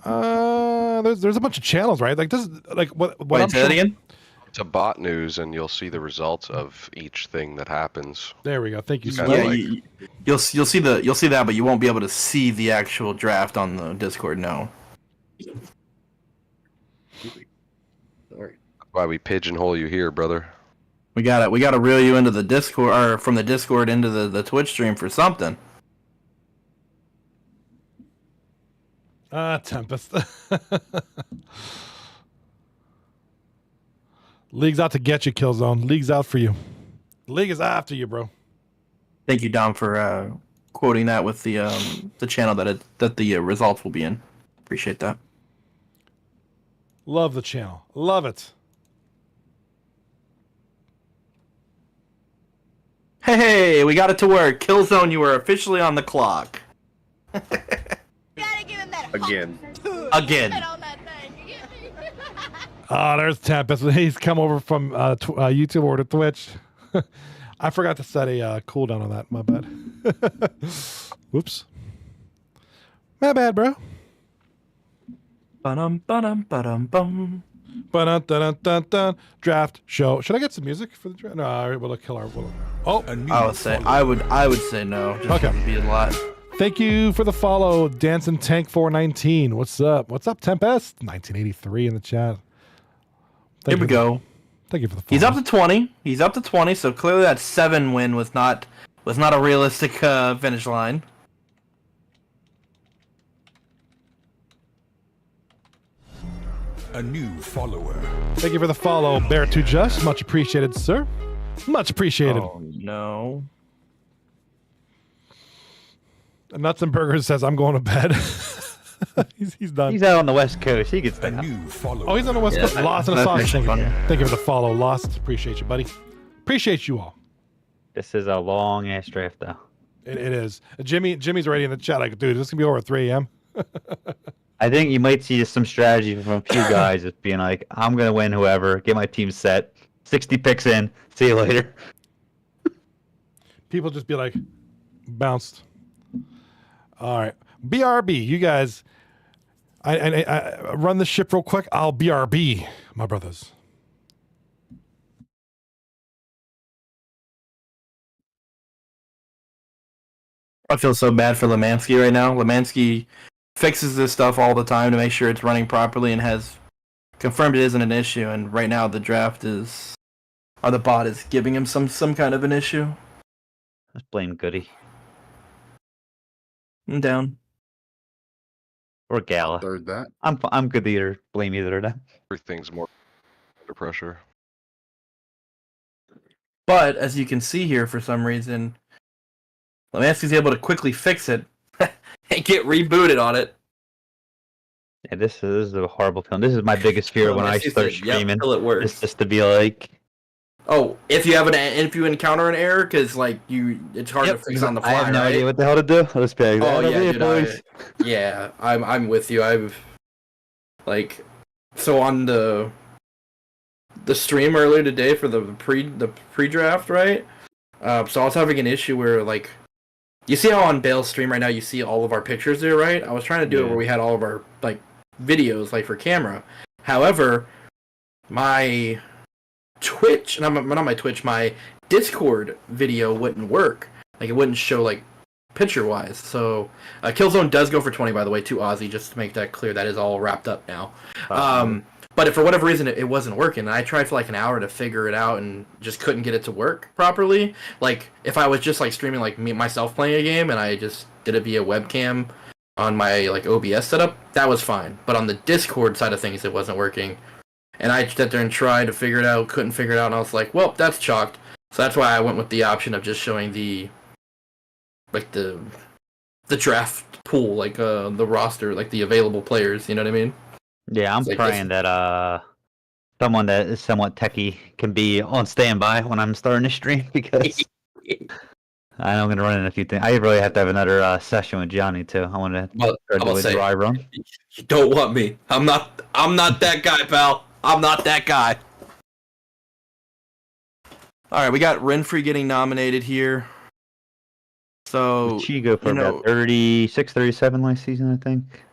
There's a bunch of channels, right? Like this, like what Wait, I'm say that again? To bot news, and you'll see the results of each thing that happens. There we go. Thank you. Yeah, Slim. Yeah, you'll see that, but you won't be able to see the actual draft on the Discord. No. Sorry. That's why we pigeonhole you here, brother. We gotta reel you into the Discord, or from the Discord into the Twitch stream for something. Tempest. League's out to get you, Killzone. League's out for you. League is after you, bro. Thank you, Dom, for quoting that with the channel that the results will be in. Appreciate that. Love the channel. Love it. Hey, we got it to work. Killzone, you are officially on the clock. Gotta give him that. Again. Again. On that thing. Oh, there's Tempest. He's come over from YouTube over to Twitch. I forgot to set a cooldown on that. My bad. Whoops. My bad, bro. Ba-dum-ba-dum-ba-dum-bum. Dun. Draft show. Should I get some music for the draft? No, all right, we'll kill our. Oh, I would say no. Just Okay. It'd be a lot. thank you for the follow, Dancing Tank 419. What's up? What's up, Tempest? 1983 in the chat. Here we go. Thank you for the follow. He's up to 20. He's up to 20. So clearly that 7 win was not a realistic finish line. A new follower. Thank you for the follow, Bear to Just. Much appreciated, sir. Much appreciated. Oh no. Nuts and Burgers says, I'm going to bed. he's done. He's out on the West Coast. He gets A that. new follower. Oh, he's on the West Coast. Lost in a that's Sauce. actually Thank you. funny. Thank you for the follow, Lost. Appreciate you, buddy. Appreciate you all. This is a long ass draft, though. It is. Jimmy's already in the chat. Like, dude, this is gonna be over at 3 a.m. I think you might see some strategy from a few guys just being like, I'm going to win whoever, get my team set, 60 picks in, see you later. People just be like, bounced. All right, BRB. You guys, I run the ship real quick. I'll BRB, my brothers. I feel so bad for Lemansky right now. Lemansky fixes this stuff all the time to make sure it's running properly and has confirmed it isn't an issue. And right now the draft is, or the bot is giving him some kind of an issue. Let's blame Goody. I'm down. Or Gala. Third that. I'm good to either blame either of them. Everything's more under pressure. But as you can see here, for some reason, Lemansky's able to quickly fix it and get rebooted on it. Yeah, this is a horrible feeling. This is my biggest fear when I Lemansky start said, "Yep, streaming. till it works." It's just to be like, Oh, if you encounter an error, because like it's hard to fix on the fly. I have no right? idea what the hell to do. Let's be like, Oh "That'll yeah, be it, dude, boys." yeah, I'm with you. I've like so on the stream earlier today for the pre-draft, right? So I was having an issue where like you see how on Bale's stream right now you see all of our pictures there, right? I was trying to do it Yeah. where we had all of our like videos like for camera. However, my Twitch, and I'm not my Twitch, my Discord video wouldn't work. Like it wouldn't show like picture wise. So Killzone does go for 20, by the way, to Aussie, just to make that clear. That is all wrapped up now. But if for whatever reason it wasn't working, and I tried for like an hour to figure it out and just couldn't get it to work properly. Like if I was just like streaming like myself playing a game and I just did it via webcam on my like OBS setup, that was fine. But on the Discord side of things, it wasn't working. And I sat there and tried to figure it out, couldn't figure it out, and I was like, well, that's chalked. So that's why I went with the option of just showing the draft pool, like the roster, like the available players, you know what I mean? Yeah, I'm It's like praying that someone that is somewhat techie can be on standby when I'm starting to stream because I know I'm gonna run in a few things. I really have to have another session with Johnny too. I want to do a dry run. You don't want me. I'm not that guy, pal. I'm not that guy. All right, we got Renfrey getting nominated here. So She go for about 36, 37 last season, I think.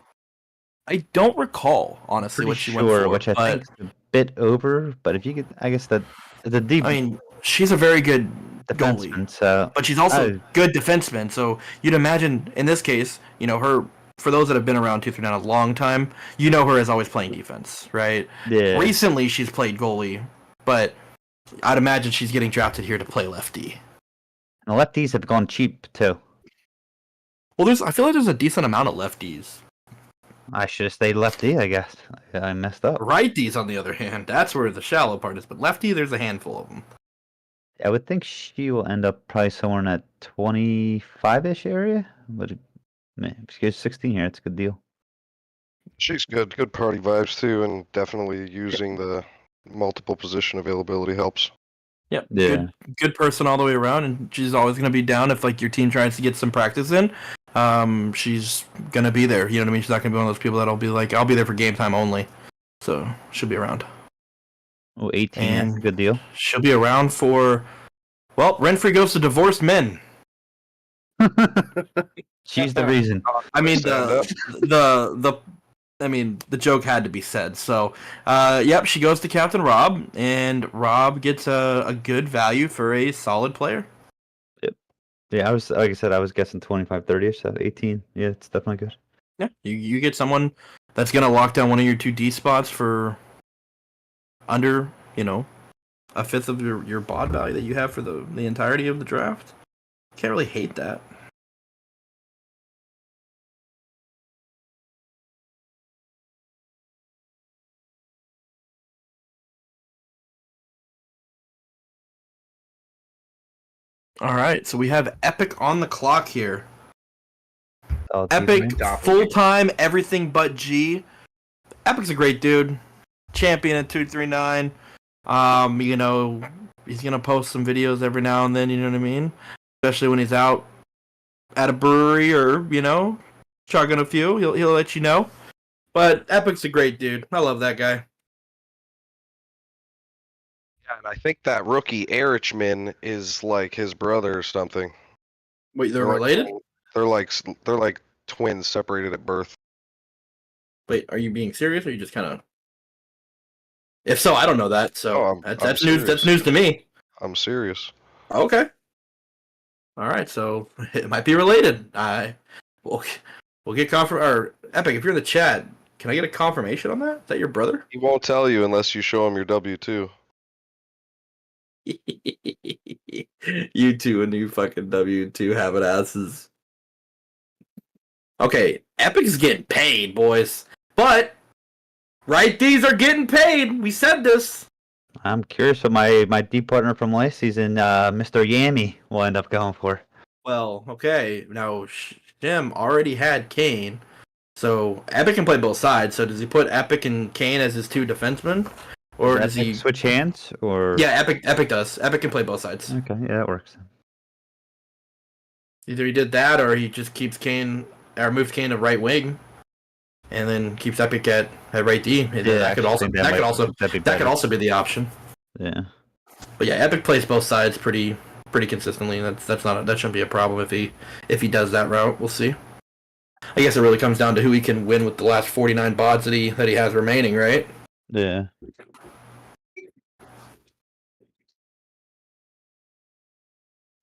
I don't recall honestly Pretty what she sure, went for, which I think is a bit over. But if you could, I guess that the deep I mean, she's a very good goalie, defenseman. So, but she's also a good defenseman. So you'd imagine in this case, you know, her. For those that have been around 239 a long time, you know her as always playing defense, right? yeah, Recently, she's played goalie, but I'd imagine she's getting drafted here to play lefty. and the lefties have gone cheap too. Well, I feel like there's a decent amount of lefties. I should have stayed lefty, I guess. I messed up. Righties, on the other hand, that's where the shallow part is. But lefty, there's a handful of them. I would think she will end up probably somewhere in that 25-ish area. But man, if she goes 16 here, it's a good deal. She's good party vibes too, and definitely using the multiple position availability helps. Yep. Yeah. Good person all the way around, and she's always going to be down if like your team tries to get some practice in. She's going to be there. You know what I mean? She's not going to be one of those people that'll be like, I'll be there for game time only. So she'll be around. Oh, 18, And that's a good deal. She'll be around for. Well, Renfrey goes to divorced men. She's the reason. I mean Stand up. the joke had to be said. So, yep, she goes to Captain Rob, and Rob gets a good value for a solid player. Yeah, I was, like I said, I was guessing 25, 30-ish, so 18. Yeah, it's definitely good. Yeah, you get someone that's gonna lock down one of your 2 D spots for under, a fifth of your bod value that you have for the entirety of the draft. Can't really hate that. All right, so we have Epic on the clock here. Oh, Epic, man. full-time, everything but G. Epic's a great dude. Champion at 239. He's going to post some videos every now and then, you know what I mean? Especially when he's out at a brewery or, chugging a few. He'll let you know. But Epic's a great dude. I love that guy. Yeah, and I think that rookie Erichman is like his brother or something. Wait, they're like- related? They're like twins separated at birth. Wait, are you being serious or are you just kind of... If so, I don't know that. So Oh, that's I'm news. That's serious. news to me. I'm serious. Okay. All right, so it might be related. We'll get or Epic. If you're in the chat, can I get a confirmation on that? Is that your brother? He won't tell you unless you show him your W-2. You two and you fucking W2 having asses. Okay, Epic's getting paid, boys. But righties are getting paid. We said this. I'm curious what my deep partner from last season, Mr. Yami, will end up going for. Well, okay. Now, Jim already had Kane. So, Epic can play both sides. So, does he put Epic and Kane as his 2 defensemen? Or does he switch hands? Or Yeah, Epic does. Epic can play both sides. Okay, yeah, that works. Either he did that or he just keeps Kane or moves Kane to right wing and then keeps Epic at right D. That could also be the option. Yeah. But yeah, Epic plays both sides pretty consistently. That shouldn't be a problem if he does that route. We'll see. I guess it really comes down to who he can win with the last 49 bods that he has remaining, right? Yeah.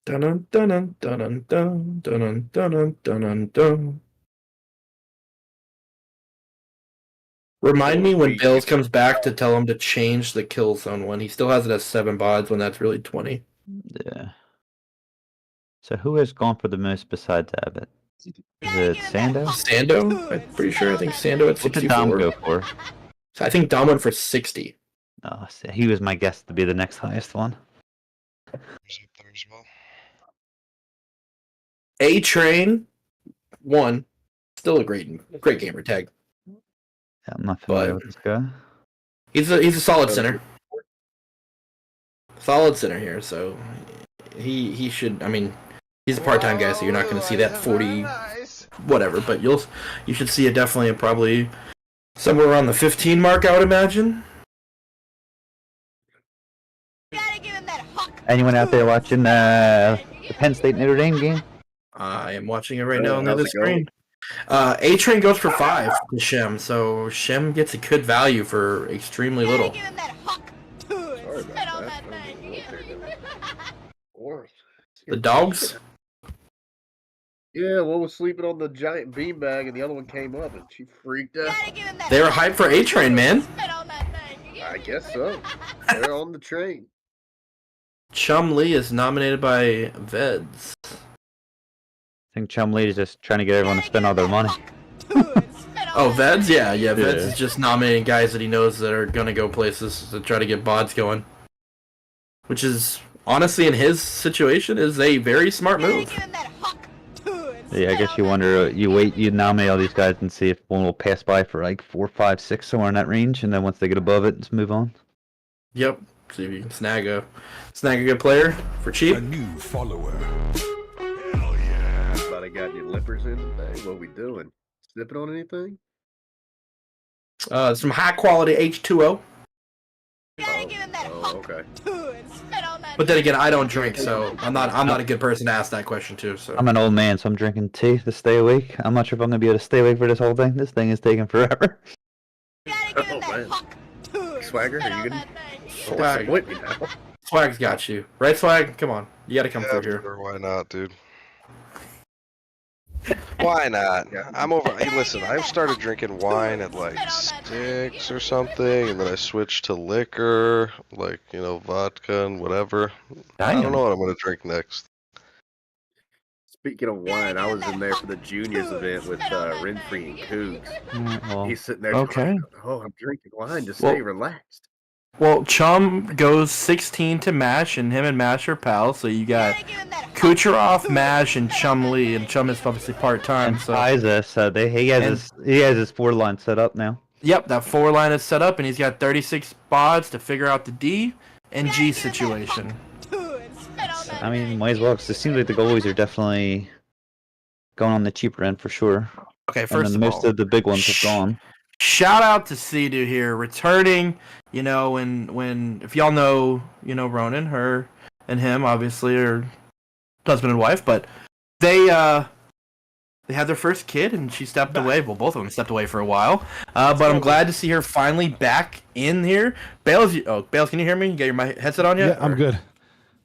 Dun dun dun dun dun dun dun dun dun. Remind me when Bales comes back to tell him to change the kill zone one. He still has it as 7 bods when that's really 20. Yeah. So who has gone for the most besides Abbott? Is it Sando? Sando? I'm pretty sure. I think Sando at What did Dom 64. go for? I think Dom went for 60. Oh, so he was my guess to be the next highest one. He's up there as well. A Train 1. Still a great gamer tag. Yeah, I'm not familiar But- with this guy. He's a solid center. Solid center here, so he should. I mean, he's a part-time guy, so you're not going to see that 40 whatever. But you should see it definitely probably somewhere around the 15 mark, I would imagine. Gotta give him that hawk. Anyone out there watching the Penn State Notre Dame game? I am watching it right now on the How's other it going? screen. A Train goes for 5 to Shem, so Shem gets a good value for extremely Gotta little. give him that hawk. Sorry about Spit on that. that I don't thing. know what they're doing. Or- The dogs. Yeah, one was sleeping on the giant beanbag, and the other one came up, and she freaked out. Gotta give him that They were hawk. hyped for A Train, man. Spit on that thing. I guess so. They're on the train. Chum Lee is nominated by Veds. I think Chumlee is just trying to get everyone to spend all their money. Oh, Veds? Yeah, Veds Yeah. is just nominating guys that he knows that are gonna go places to try to get bods going. Which is, honestly, in his situation, is a very smart move. Yeah, I guess you wonder, you nominate all these guys and see if one will pass by for like 4, 5, 6, somewhere in that range, and then once they get above it, just move on. Yep. See if you can snag a good player for cheap. A new follower. Thought I got your lippers in today. What we doing? Sipping on anything? Some high quality H2O. Oh, okay. But then again, I don't drink, so I'm not a good person to ask that question to. So I'm an old man, so I'm drinking tea to stay awake. I'm not sure if I'm gonna be able to stay awake for this whole thing. This thing is taking forever. Oh, man. Swagger, are you gonna Swag. disappoint me now? Swag's got you, right? Swag, come on, you got to come Yeah, through here. sure, why not, dude? Why not? I'm over. Hey, listen, I've started drinking wine at like 6 or something, and then I switched to liquor, like, vodka and whatever. I don't know what I'm gonna drink next. Speaking of wine, I was in there for the juniors event with Renfrey and Cougs. Well, He's sitting there. Okay. Oh, I'm drinking wine to stay relaxed. Well, Chum goes 16 to Mash, and him and Mash are pals. So you got Kucherov, Mash, and Chum Lee, and Chum is obviously part time. and So Isa, so he has his 4 line set up now. yep, that 4 line is set up, and he's got 36 bods to figure out the D and G situation. I mean, might as well, because it seems like the goalies are definitely going on the cheaper end for sure. Okay, And first then of most all, of the big ones have gone. shout out to Sea-Doo here, returning. When if y'all know, Ronan, her and him obviously are husband and wife, but they had their first kid and she stepped away. Well, both of them stepped away for a while. But I'm glad to see her finally back in here. Bales, Bales, can you hear me? You got your headset on yet? Yeah, I'm good.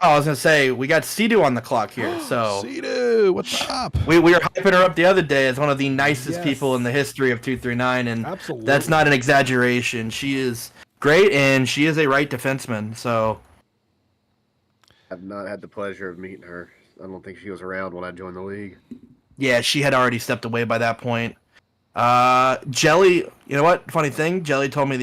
Oh, I was gonna say we got Sea-Doo on the clock here, so. Sea-Doo, what's up? We were hyping her up the other day as one of the nicest Yes. people in the history of 239, and Absolutely. that's not an exaggeration. She is great, and she is a right defenseman. So I've not had the pleasure of meeting her. I don't think she was around when I joined the league. yeah, she had already stepped away by that point. Jelly, you know what? Funny thing, Jelly told me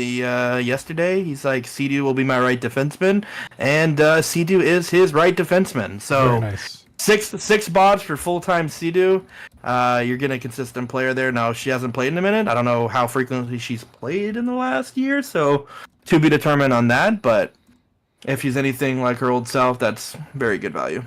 yesterday. He's like, Sea-Doo will be my right defenseman, and Sea-Doo is his right defenseman. So Very nice. six bods for full-time Sea-Doo. You're getting a consistent player there. Now, she hasn't played in a minute. I don't know how frequently she's played in the last year, so to be determined on that. But if she's anything like her old self, that's very good value.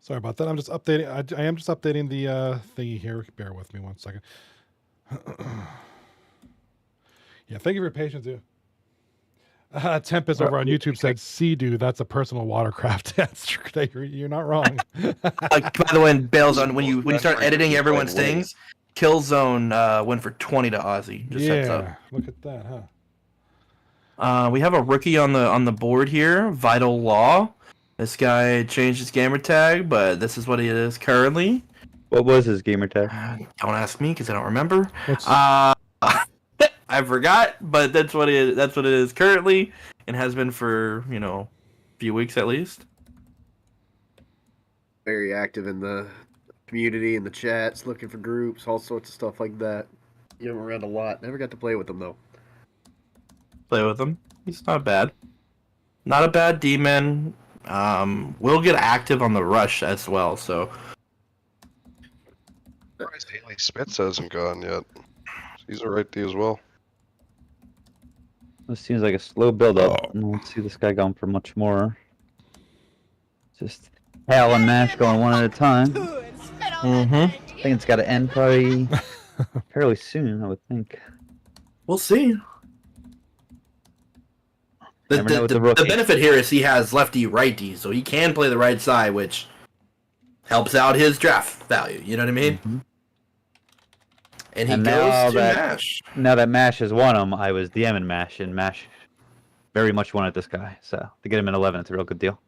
Sorry about that. I'm just updating. I am just updating the thingy here. Bear with me 1 second. Yeah, thank you for your patience, dude. Tempest over on YouTube said, Sea-Doo, that's a personal watercraft. That's true. You're not wrong. By the way, Bales, on when you start editing everyone's things, Killzone went for 20 to Ozzy. Just heads up. Yeah, look at that, huh? We have a rookie on the board here, Vital Law. This guy changed his gamer tag, but this is what he is currently. What was his gamer tag? Don't ask me because I don't remember. What's- I forgot, but that's what it is. That's what it is currently, and has been for a few weeks at least. Very active in the community, in the chats, looking for groups, all sorts of stuff like that. You him around a lot. Never got to play with him though. Play with him. He's not bad. Not a bad demon. Will get active on the rush as well. So Haley Spitz hasn't gone yet. He's a right D as well. This seems like a slow build up. I don't see this guy going for much more. Just Hal and Mash going one at a time. I think it's got to end probably fairly soon, I would think. we'll see. Never know with the The rookie. benefit here is he has lefty righty, so he can play the right side, which helps out his draft value. You know what I mean? Mhm. And he And goes now to that- Mash. Now that Mash has won him, I was DMing Mash, and Mash very much wanted this guy. So to get him in 11, it's a real good deal.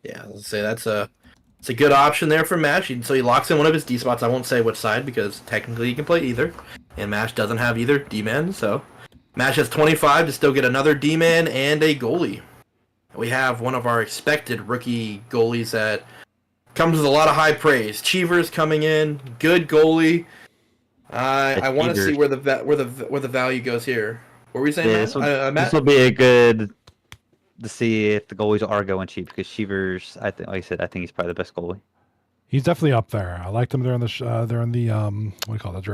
Yeah, let's say it's a good option there for Mash. So he locks in one of his D spots. I won't say which side because technically he can play either, and Mash doesn't have either D-man. So Mash has 25 to still get another D-man and a goalie. We have one of our expected rookie goalies that comes with a lot of high praise. Cheever's coming in, good goalie. I want to see where the value goes here. What were we saying, Yeah, Matt? this will be a good to see if the goalies are going cheap because Cheevers, I think, like I said, I think he's probably the best goalie. He's definitely up there. I liked him during the what do you call it?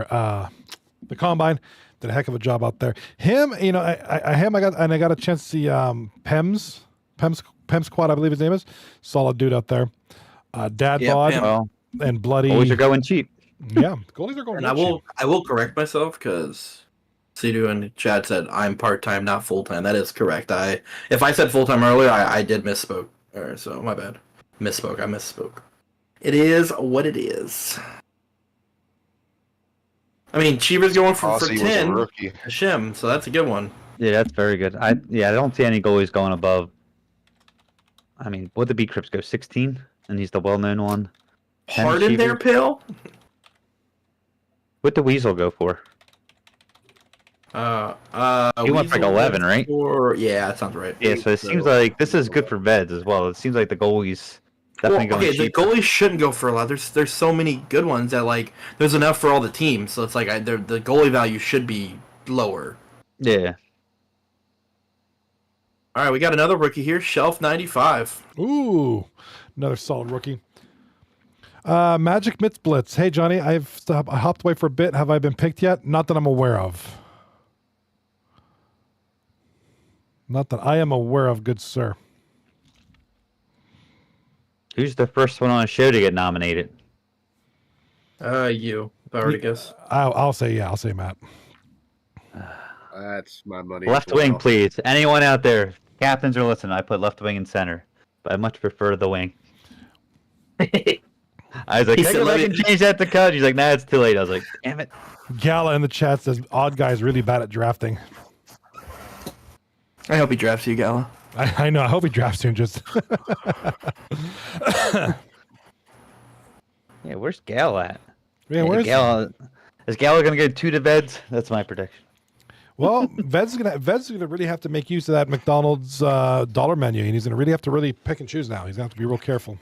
The combine. Did a heck of a job out there. Him, I got a chance to see Pems Squad, I believe his name is. Solid dude out there. Dad Yeah, bod Pem. Well, and bloody. goalies are going cheap. Yeah, goalies are going. And real cheap. I will correct myself because Sidu in the chat said I'm part-time, not full-time. That is correct. If I said full-time earlier, I did misspoke. So my bad. I misspoke. It is what it is. I mean, Cheever's going for Aussie was a 10. rookie. Shim, so that's a good one. Yeah, that's very good. I don't see any goalies going above. I mean, would the B Crips go 16? And he's the well-known one. Ken Harden there, Cheever? Pill? What'd the Weasel go for? He went for like 11, right? Yeah, that sounds right. Yeah, so it seems like this is good for Veds as well. It seems like the goalies definitely going the cheap. goalies shouldn't go for a lot. There's so many good ones that there's enough for all the teams. So it's like the goalie value should be lower. Yeah. All right, we got another rookie here, Shelf 95. Ooh, another solid rookie. Magic Mitz Blitz. Hey Johnny, I hopped away for a bit. Have I been picked yet? Not that I'm aware of. Not that I am aware of, good sir. Who's the first one on the show to get nominated? You. If I were to guess. I'll say Matt. That's my money. Left as well. wing, please. Anyone out there? Captains are listening. I put left wing and center, but I much prefer the wing. I was like, He said, I can change that to coach. He's like, nah, it's too late. I was like, damn it. Gala in the chat says odd guy's really bad at drafting. I hope he drafts you, Gala. I know. I hope he drafts soon. Just Yeah, where's Gal at? man, where's Is Gal gonna go 2 to Veds? That's my prediction. well, Ved's gonna really have to make use of that McDonald's dollar menu, and he's gonna really have to pick and choose now. He's gonna have to be real careful.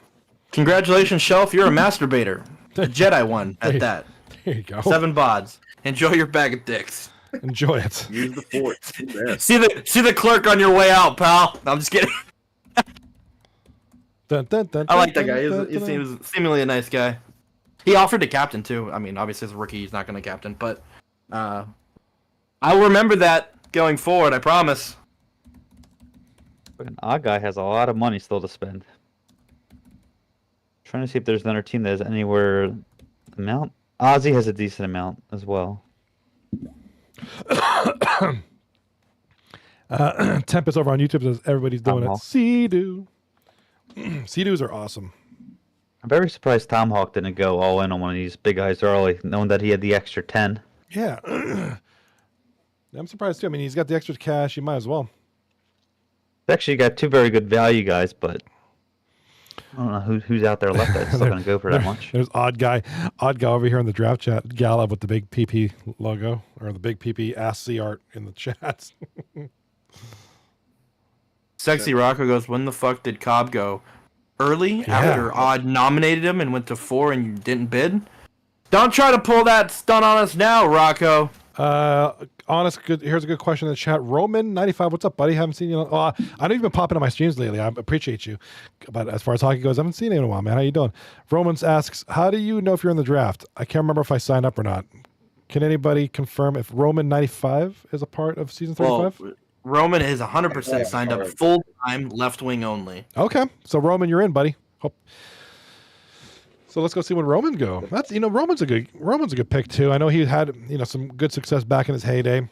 Congratulations, Shelf. You're a masturbator. A Jedi one at that. There you go. 7 bods. Enjoy your bag of dicks. Enjoy it. Use the force. Yes. See the clerk on your way out, pal. No, I'm just kidding. Dun, dun, dun, I like that dun, guy. dun, He dun, seems seemingly a nice guy. He offered to captain too. I mean, obviously as a rookie, he's not going to captain, but I'll remember that going forward. I promise. But an odd guy has a lot of money still to spend. Trying to see if there's another team that has anywhere amount. Ozzy has a decent amount as well. Tempest over on YouTube says everybody's doing it. Uh-huh. Sea-Doo. Sea-Doos are awesome. I'm very surprised Tomahawk didn't go all in on one of these big guys early, knowing that he had the extra 10. Yeah. I'm surprised too. I mean, he's got the extra cash. You might as well. Actually, got two very good value guys, but I don't know who's out there left that's still going to go for that much. There's odd guy over here in the draft chat. Gala with the big PP logo or the big PP Ask C art in the chats. Sexy Rocco goes, when the fuck did Cobb go? Early after Odd nominated him and went to 4 and you didn't bid? Don't try to pull that stunt on us now, Rocco. Honest, good. Here's a good question in the chat. Roman95, what's up, buddy? Haven't seen you. I know you've been popping on my streams lately. I appreciate you. But as far as hockey goes, I haven't seen you in a while, man. How you doing? Romans asks, how do you know if you're in the draft? I can't remember if I signed up or not. Can anybody confirm if Roman95 is a part of season 35? Well, Roman is 100% signed up full-time, left wing only. Okay, so Roman, you're in, buddy. Hope. So let's go see when Roman go. That's Roman's a good pick too. I know he had some good success back in his heyday.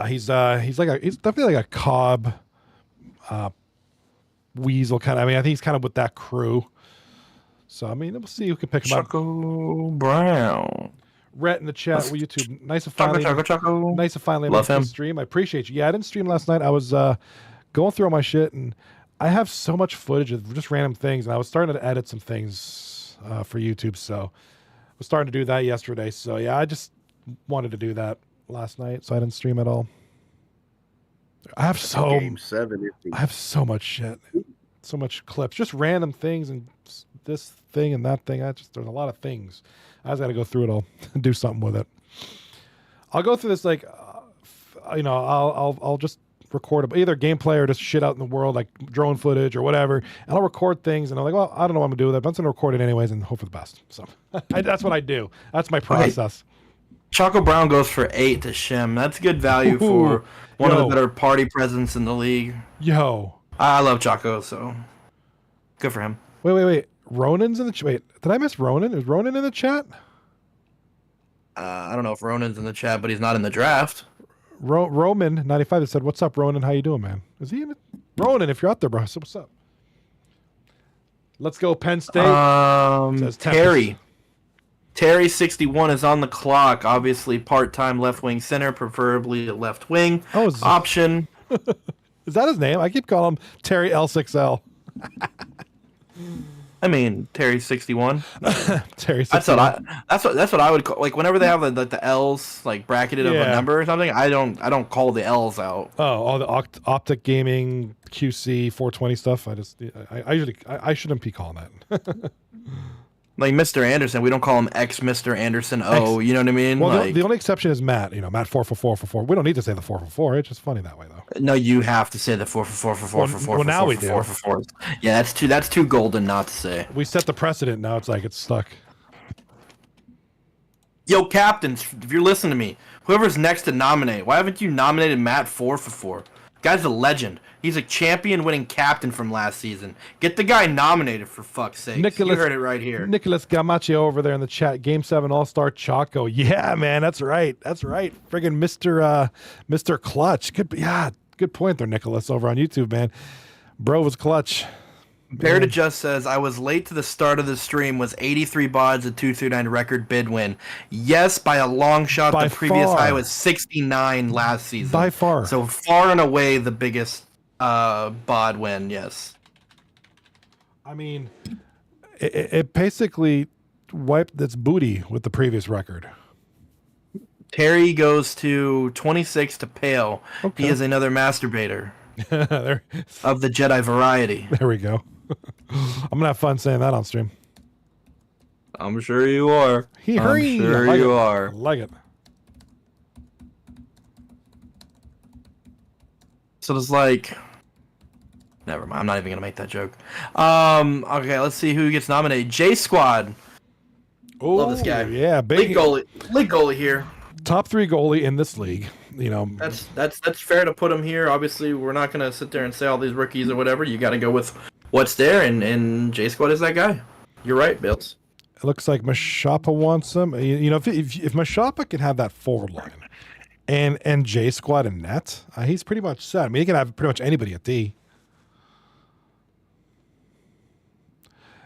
He's definitely like a Cobb, Weasel kind of. I mean, I think he's kind of with that crew. So I mean, we'll see who can pick him up. Choco Brown. Rhett in the chat with YouTube. Nice to finally Love him. stream. I appreciate you. Yeah, I didn't stream last night. I was going through all my shit, and I have so much footage of just random things, and I was starting to edit some things for YouTube. So I was starting to do that yesterday. So yeah, I just wanted to do that last night, so I didn't stream at all. I have Game 7. I have so much shit, so much clips, just random things, and this thing and that thing. There's a lot of things. I just got to go through it all and do something with it. I'll go through this I'll just record either gameplay or just shit out in the world, like drone footage or whatever, and I'll record things, and I'm like, well, I don't know what I'm gonna do with it, but I'm just gonna record it anyways and hope for the best. So that's what I do. That's my process. Choco Brown goes for 8 to Shim. That's good value for one of the better party presents in the league. Yo, I love Choco, so good for him. Wait. Ronan's in the chat. Wait, did I miss Ronan? Is Ronan in the chat? I don't know if Ronan's in the chat, but he's not in the draft. Roman95 that said, "What's up, Ronan? How you doing, man?" Is he in it? Ronan, if you're out there, bro, so what's up? Let's go, Penn State. Terry 61 is on the clock. Obviously, part-time left-wing center, preferably a left wing option. Is that his name? I keep calling him Terry L6L. I mean, Terry 61. Terry 61. That's what I would call. Like whenever they have the L's like bracketed of a number or something, I don't call the L's out. Oh, all the Optic Gaming QC 420 stuff. I shouldn't be calling that. Like Mr. Anderson, we don't call him X Mr. Anderson O. You know what I mean? Well, the only exception is Matt. Matt 44444. We don't need to say the 444. It's just funny that way, though. No, you have to say the 44444. Well, now we do. Yeah, that's too golden not to say. We set the precedent. Now it's like it's stuck. Yo, captains, if you're listening to me, whoever's next to nominate, why haven't you nominated Matt 444? Guy's a legend. He's a champion-winning captain from last season. Get the guy nominated, for fuck's sake. You heard it right here. Nicholas Gamacho over there in the chat. Game 7 All-Star Choco. Yeah, man, that's right. Friggin' Mr. Clutch. Good point there, Nicholas, over on YouTube, man. Bro was clutch. Bear to Just says, I was late to the start of the stream, was 83 bods, a 239 record bid win. Yes, by a long shot. The previous high was 69 last season. By far. So far and away the biggest bod win, yes. I mean, it basically wiped its booty with the previous record. Terry goes to 26 to Pale. Okay. He is another masturbator. Of the Jedi variety. There we go. I'm gonna have fun saying that on stream. I'm sure you are. I'm sure you are. I like it. So it's like, never mind. I'm not even gonna make that joke. Okay, let's see who gets nominated. J Squad. Oh, love this guy. Yeah, big goalie here. Top 3 goalie in this league. That's fair to put him here. Obviously, we're not gonna sit there and say all these rookies or whatever. You got to go with what's there, and J Squad is that guy. You're right, Bills. It looks like Mashapa wants him. If Mashapa can have that forward line, and J Squad and net, he's pretty much set. I mean, he can have pretty much anybody at D.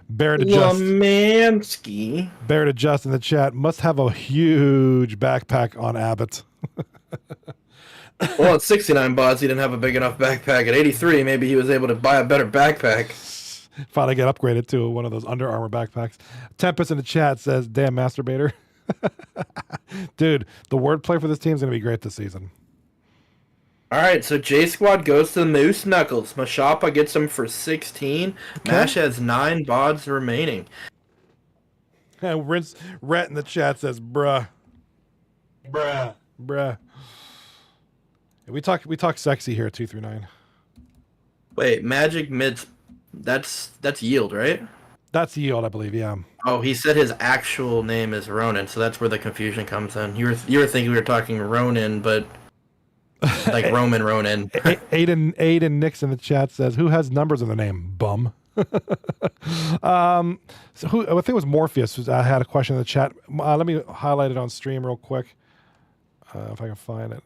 Barrett Adjust. Lemansky. Barrett Adjust in the chat must have a huge backpack on Abbott. Well, at 69 bots, he didn't have a big enough backpack. At 83, maybe he was able to buy a better backpack. Finally get upgraded to one of those Under Armour backpacks. Tempest in the chat says, damn masturbator. Dude, the wordplay for this team is going to be great this season. All right, so J Squad goes to the Moose Knuckles. Mashapa gets him for 16. Okay. Mash has 9 bods remaining. And Rhett in the chat says, bruh. We talk sexy here, 239. Wait, Magic Mids, that's Yield, right? That's Yield, I believe, yeah. Oh, he said his actual name is Ronan, so that's where the confusion comes in. You were thinking we were talking Ronan, but like Roman Ronan. Aiden Nix in the chat says, who has numbers in the name? Bum. So I think it was Morpheus who had a question in the chat. Let me highlight it on stream real quick. If I can find it.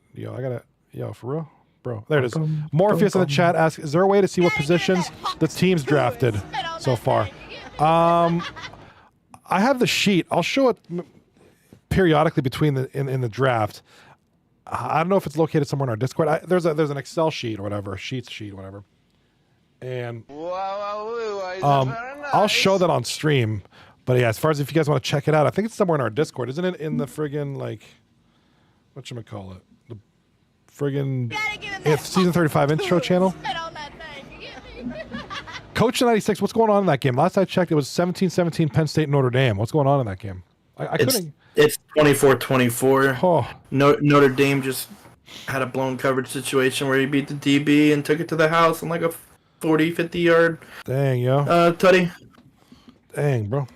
Yo, for real? Bro, there it is. Morpheus in the chat asks, is there a way to see what positions the team's drafted so far? I have the sheet. I'll show it periodically between in the draft. I don't know if it's located somewhere in our Discord. There's an Excel sheet or whatever, sheet, whatever. And I'll show that on stream. But yeah, as far as if you guys want to check it out, I think it's somewhere in our Discord. Isn't it in the friggin' like, whatchamacallit? The friggin' season 35 intro channel? Coach 96, what's going on in that game? Last I checked, it was 17-17 Penn State Notre Dame. What's going on in that game? I couldn't. It's 24-24. Oh. Notre Dame just had a blown coverage situation where he beat the DB and took it to the house on like a 40, 50 yard. Dang, yo. Tutty. Dang, bro.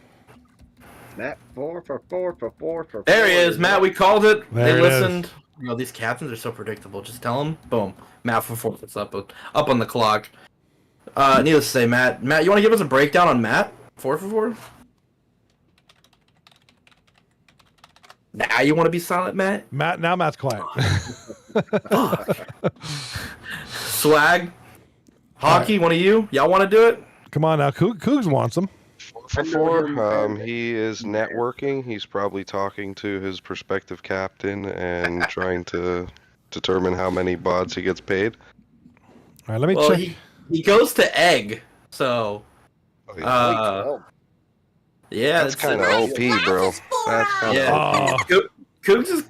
Matt, 4 for 4 for 4 for 4. There he is, Matt. We called it. There They it listened. You know, these captains are so predictable. Just tell them, boom. Matt for 4. It's up on the clock. Needless to say, Matt, you want to give us a breakdown on Matt? 4 for 4? Now you want to be silent, Matt? Now Matt's quiet. Swag? Hockey, one of you? Y'all want to do it? Come on now. Cougs wants him. 4 for 4. He is networking. He's probably talking to his prospective captain and trying to determine how many bods he gets paid. All right, let me check. He goes to egg, so yeah, that's kind of OP, bro. That's kind of OP. Cougs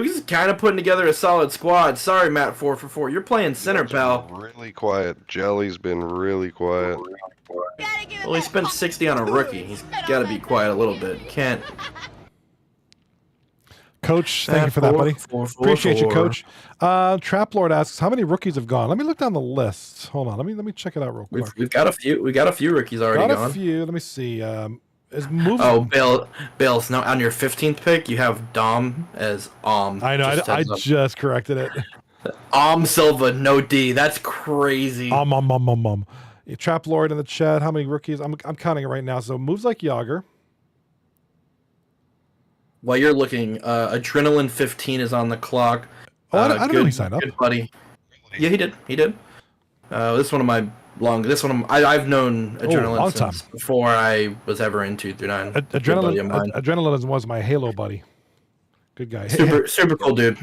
is kind of putting together a solid squad. Sorry, Matt, 4 for 4. You're playing center, pal. Really quiet. Jelly's been really quiet. Well, he spent 60 on a rookie. He's got to be quiet a little bit. Can't. Coach, thank you for that, buddy. Appreciate you, Coach. Trap Lord asks, how many rookies have gone? Let me look down the list. Hold on, let me check it out real quick. We've got a few. We got a few rookies already gone. Got a few. Let me see. Is moving? Oh, Bales. Now on your 15th pick, you have Dom as I know. I just corrected it. Silva, no D. That's crazy. Trap Lord in the chat. How many rookies? I'm counting it right now. So moves like Yager. While you're looking, Adrenaline 15 is on the clock. Oh, I don't know he signed up. Good buddy. Yeah, he did. This one of my I've known Adrenaline since before I was ever in 239. Adrenaline was my Halo buddy. Good guy. Super cool dude.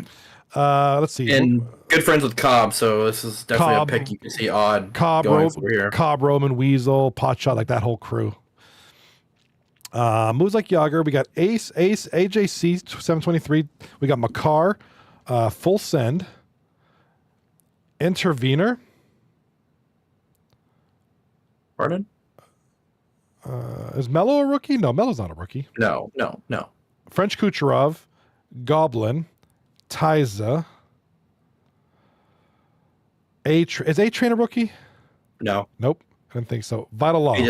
Let's see. And good friends with Cobb, so this is definitely a pick you can see odd. Cobb, Roman, Weasel, Potshot, like that whole crew. Moves like Yager. We got Ace, AJC 723. We got Makar, Full Send, Intervener. Pardon? Is Mello a rookie? No, Mello's not a rookie. No. French Kucherov, Goblin, Tyza. Is A-Train a rookie? No. Nope. I didn't think so. Vital Law. He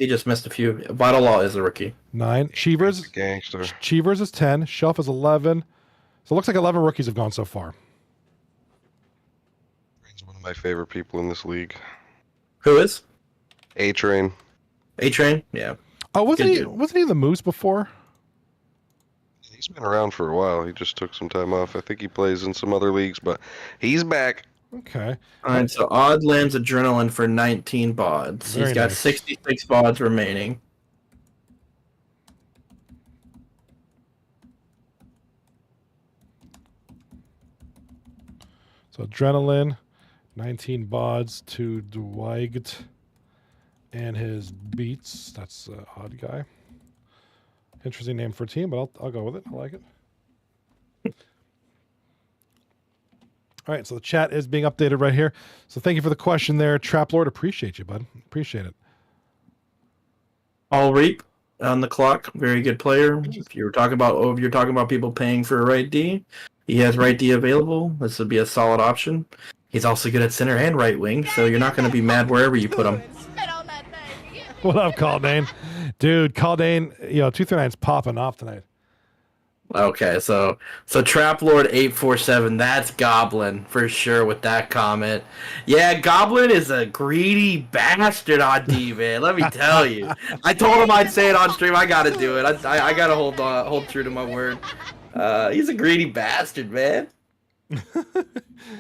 just missed a few. Vital Law is a rookie. 9. Cheevers. Gangster. Cheevers is 10. Shelf is 11. So it looks like 11 rookies have gone so far. He's one of my favorite people in this league. Who is? A-Train. A-Train? Yeah. Oh, wasn't he in the Moose before? He's been around for a while. He just took some time off. I think he plays in some other leagues, but he's back. Okay. All right, so Odd lands Adrenaline for 19 bods. He's got 66 bods remaining. So Adrenaline, 19 bods to Dwight and his beats. That's an odd guy. Interesting name for a team, but I'll go with it. I like it. All right, so the chat is being updated right here. So thank you for the question there, Trap Lord. Appreciate you, bud. Appreciate it. All Reap on the clock, very good player. If you're talking about people paying for a right D, he has right D available. This would be a solid option. He's also good at center and right wing, so you're not going to be mad wherever you put him. Spit on that thing. What up, Caldane? Dude, Caldane, 239's popping off tonight. Okay, so Trap Lord 847, that's Goblin for sure with that comment. Yeah, Goblin is a greedy bastard on D, man. Let me tell you. I told him I'd say it on stream. I gotta do it. I gotta hold true to my word. He's a greedy bastard, man.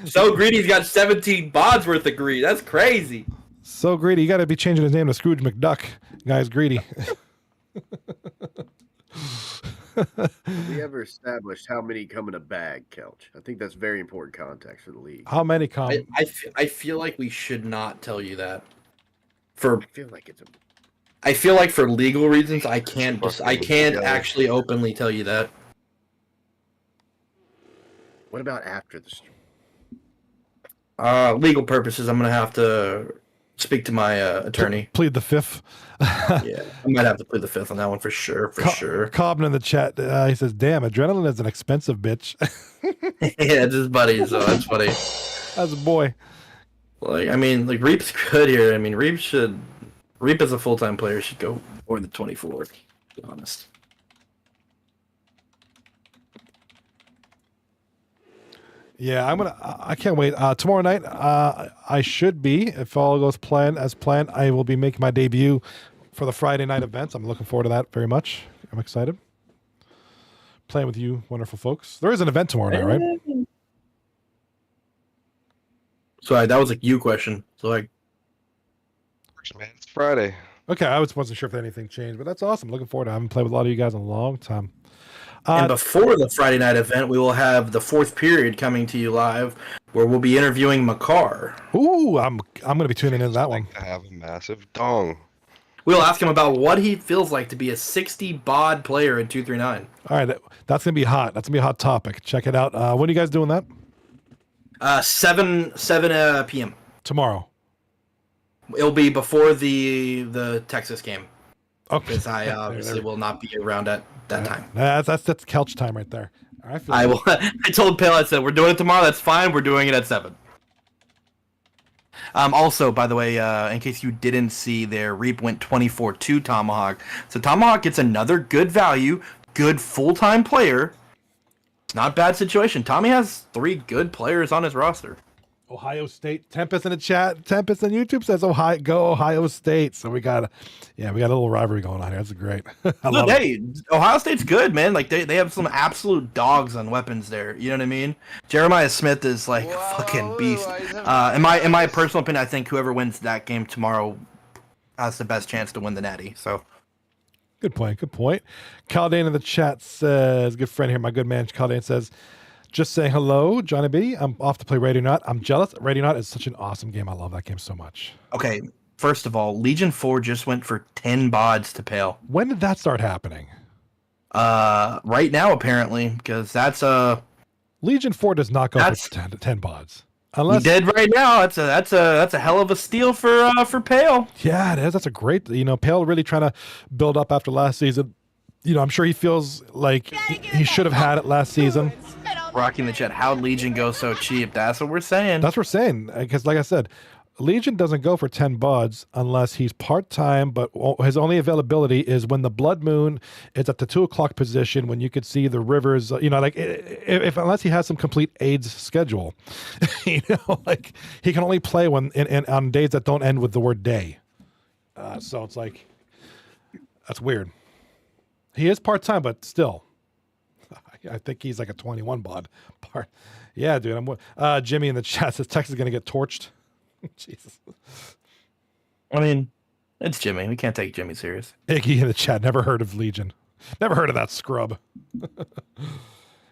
So greedy, he's got 17 bods worth of greed. That's crazy. So greedy. You got to be changing his name to Scrooge McDuck. Guy's greedy. Have we ever established how many come in a bag, Kelch? I think that's very important context for the league. How many come? I feel like we should not tell you that. I feel like it's I feel like for legal reasons, I can't actually openly tell you that. What about after the stream? Legal purposes, I'm gonna have to speak to my attorney. Plead the fifth. Yeah, I might have to plead the fifth on that one for sure. Sure. Cobbin in the chat, he says, "Damn, Adrenaline is an expensive bitch." Yeah, it's his buddy, so that's funny. That's a boy. Like, I mean, like Reap's good here. I mean, Reap as a full-time player should go more than 24. To be honest. Yeah, I can't wait. Tomorrow night, I should be, if all goes as planned, I will be making my debut for the Friday night events. I'm looking forward to that very much. I'm excited. Playing with you, wonderful folks. There is an event tomorrow night, right? So that was a you question. So like, Man, it's Friday. Okay, I wasn't sure if anything changed, but that's awesome. Looking forward to it. I haven't played with a lot of you guys in a long time. And before the Friday night event, we will have the fourth period coming to you live, where we'll be interviewing Makar. Ooh, I'm going to be tuning into that one. I have a massive dong. We'll ask him about what he feels like to be a 60 bod player in 239. All right, that's going to be hot. That's going to be a hot topic. Check it out. When are you guys doing that? 7 p.m. Tomorrow. It'll be before the Texas game. Okay. Because I obviously will not be around at that time. That's couch time right there. I will. I told Pale, I said, we're doing it tomorrow. That's fine. We're doing it at 7. Also, by the way, in case you didn't see there, Reap went 24-2 Tomahawk. So Tomahawk gets another good value, good full-time player. It's not a bad situation. Tommy has 3 good players on his roster. Ohio State. Tempest in the chat. Tempest on YouTube says go Ohio State. So we got a little rivalry going on here. That's great. Ohio State's good, man. Like they have some absolute dogs on weapons there. You know what I mean? Jeremiah Smith is like a fucking beast. In my personal opinion, I think whoever wins that game tomorrow has the best chance to win the Natty. So good point. Caldane in the chat says, good friend here, my good man Caldane says, just saying hello, Johnny B. I'm off to play Radio Not. I'm jealous. Radio Not is such an awesome game. I love that game so much. Okay, first of all, Legion 4 just went for 10 bods to Pale. When did that start happening? Right now apparently, because that's Legion 4 does not go for 10 bods. Unless he did right now. That's a hell of a steal for Pale. Yeah, it is. That's a great. Pale really trying to build up after last season. I'm sure he feels like he should have had it last season. Rocking the chat. How'd Legion go so cheap? That's what we're saying. That's what we're saying. Because like I said, Legion doesn't go for 10 buds unless he's part-time, but his only availability is when the Blood Moon is at the 2 o'clock position, when you could see the rivers, unless he has some complete AIDS schedule, like he can only play when on days that don't end with the word day. So it's like, that's weird. He is part-time, but still. I think he's like a 21 bod part. Yeah, dude. Jimmy in the chat says Texas is going to get torched. Jesus. I mean, it's Jimmy. We can't take Jimmy serious. Iggy in the chat. Never heard of Legion. Never heard of that scrub.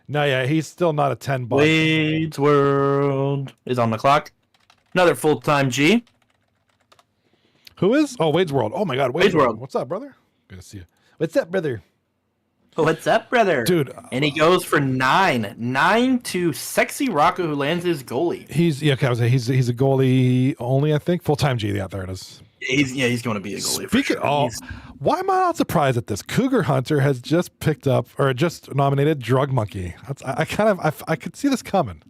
No, yeah, he's still not a 10 bot. Wade's World is on the clock. Another full-time G. Who is? Oh, Wade's World. Oh my God, Wade's Wade's World. World. What's up, brother? Good to see you. What's up, brother? What's up, brother? Dude. And he goes for 9. 9 to Sexy Rocco, who lands his goalie. He's okay. I was saying he's a goalie only. I think full-time G. Yeah, there it is. He's going to be a goalie. Speaking, why am I not surprised at this? Cougar Hunter has just picked up or just nominated Drug Monkey. I could see this coming.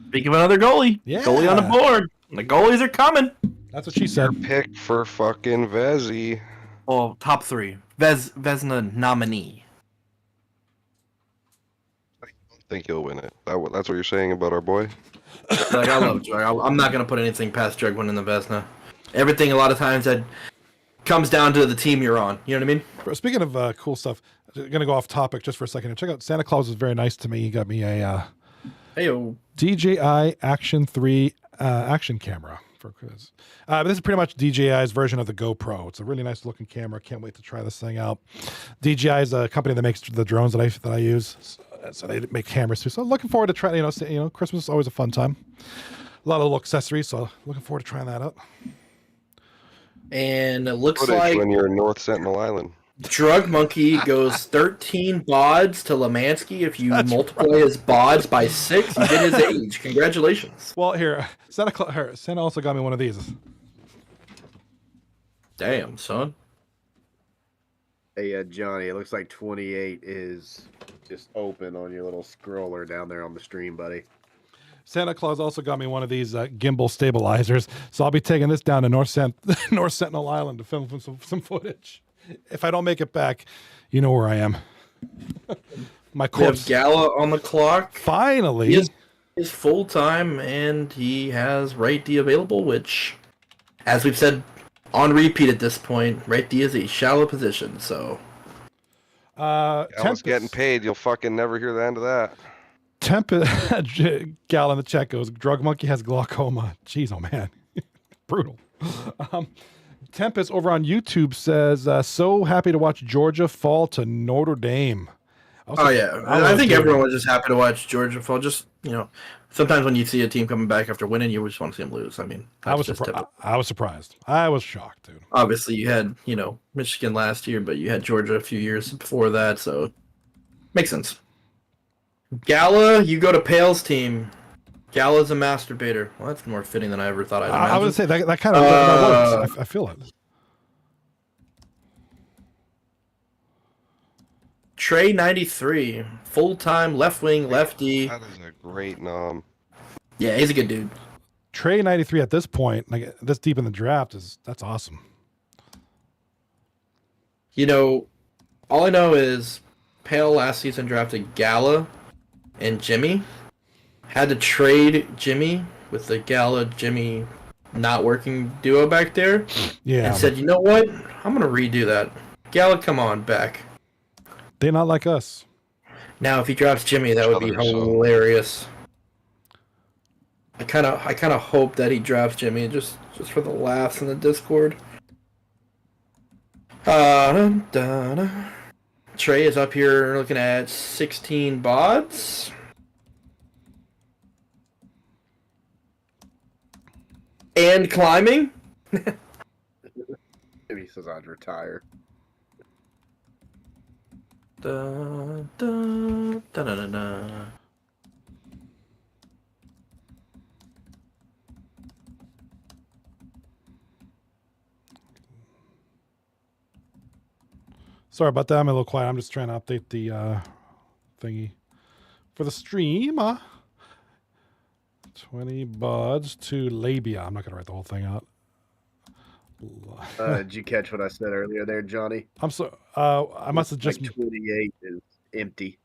Speaking of another goalie, Yeah. goalie on the board. The goalies are coming. That's what she said. Pick for fucking Vezzy. Oh, top 3. Vezina nominee. I think he'll win it. That's what you're saying about our boy? Like, I love Drug. I'm not going to put anything past Drug winning the Vezina. Everything, a lot of times, that comes down to the team you're on. You know what I mean? Bro, speaking of cool stuff, I'm going to go off topic just for a second. Check out Santa Claus was very nice to me. He got me a DJI Action 3 action camera. But this is pretty much DJI's version of the GoPro. It's a really nice looking camera. Can't wait to try this thing out. DJI is a company that makes the drones that I use. So they make cameras too. So looking forward to trying. Christmas is always a fun time. A lot of little accessories. So looking forward to trying that out. And it looks Footage like when you're in North Sentinel Island. Drug Monkey goes 13 bods to Lemansky. If you multiply his bods by 6, you get his age. Congratulations. Well, here, Santa also got me one of these. Damn, son. Hey, Johnny, it looks like 28 is just open on your little scroller down there on the stream, buddy. Santa Claus also got me one of these gimbal stabilizers, so I'll be taking this down to North Sentinel Island to film some footage. If I don't make it back, you know where I am. My We have corpse. Gala on the clock. Finally. He is full-time, and he has right D available, which, as we've said on repeat at this point, right D is a shallow position, so... Gala's getting paid. You'll fucking never hear the end of that. Gal in the chat goes, Drug Monkey has glaucoma. Jeez, oh man. Brutal. Tempest over on YouTube says, so happy to watch Georgia fall to Notre Dame. I think everyone was just happy to watch Georgia fall. Just, sometimes when you see a team coming back after winning, you just want to see them lose. I mean, I was surprised. I was shocked, dude. Obviously, you had, Michigan last year, but you had Georgia a few years before that, so makes sense. Gala, you go to Pale's team. Gala's a masturbator. Well, that's more fitting than I ever thought I'd imagine. I would say that kind of that works. I feel it. Trey 93, full-time left-wing lefty. That is a great nom. Yeah, he's a good dude. Trey 93 at this point, like this deep in the draft, that's awesome. All I know is Pale last season drafted Gala and Jimmy. Had to trade Jimmy with the Gala Jimmy not working duo back there. Yeah. And said, you know what? I'm gonna redo that. Gala, come on back. They're not like us. Now, if he drops Jimmy, that would be hilarious. I kind of hope that he drafts Jimmy just for the laughs in the Discord. Trey is up here looking at 16 bods. And climbing. Maybe he says I'd retire. Da, da, da, da, da, da. Sorry about that. I'm a little quiet. I'm just trying to update the thingy for the stream. 20 buds to labia. I'm not going to write the whole thing out. Did you catch what I said earlier there, Johnny? I'm so I must have just 28 is empty.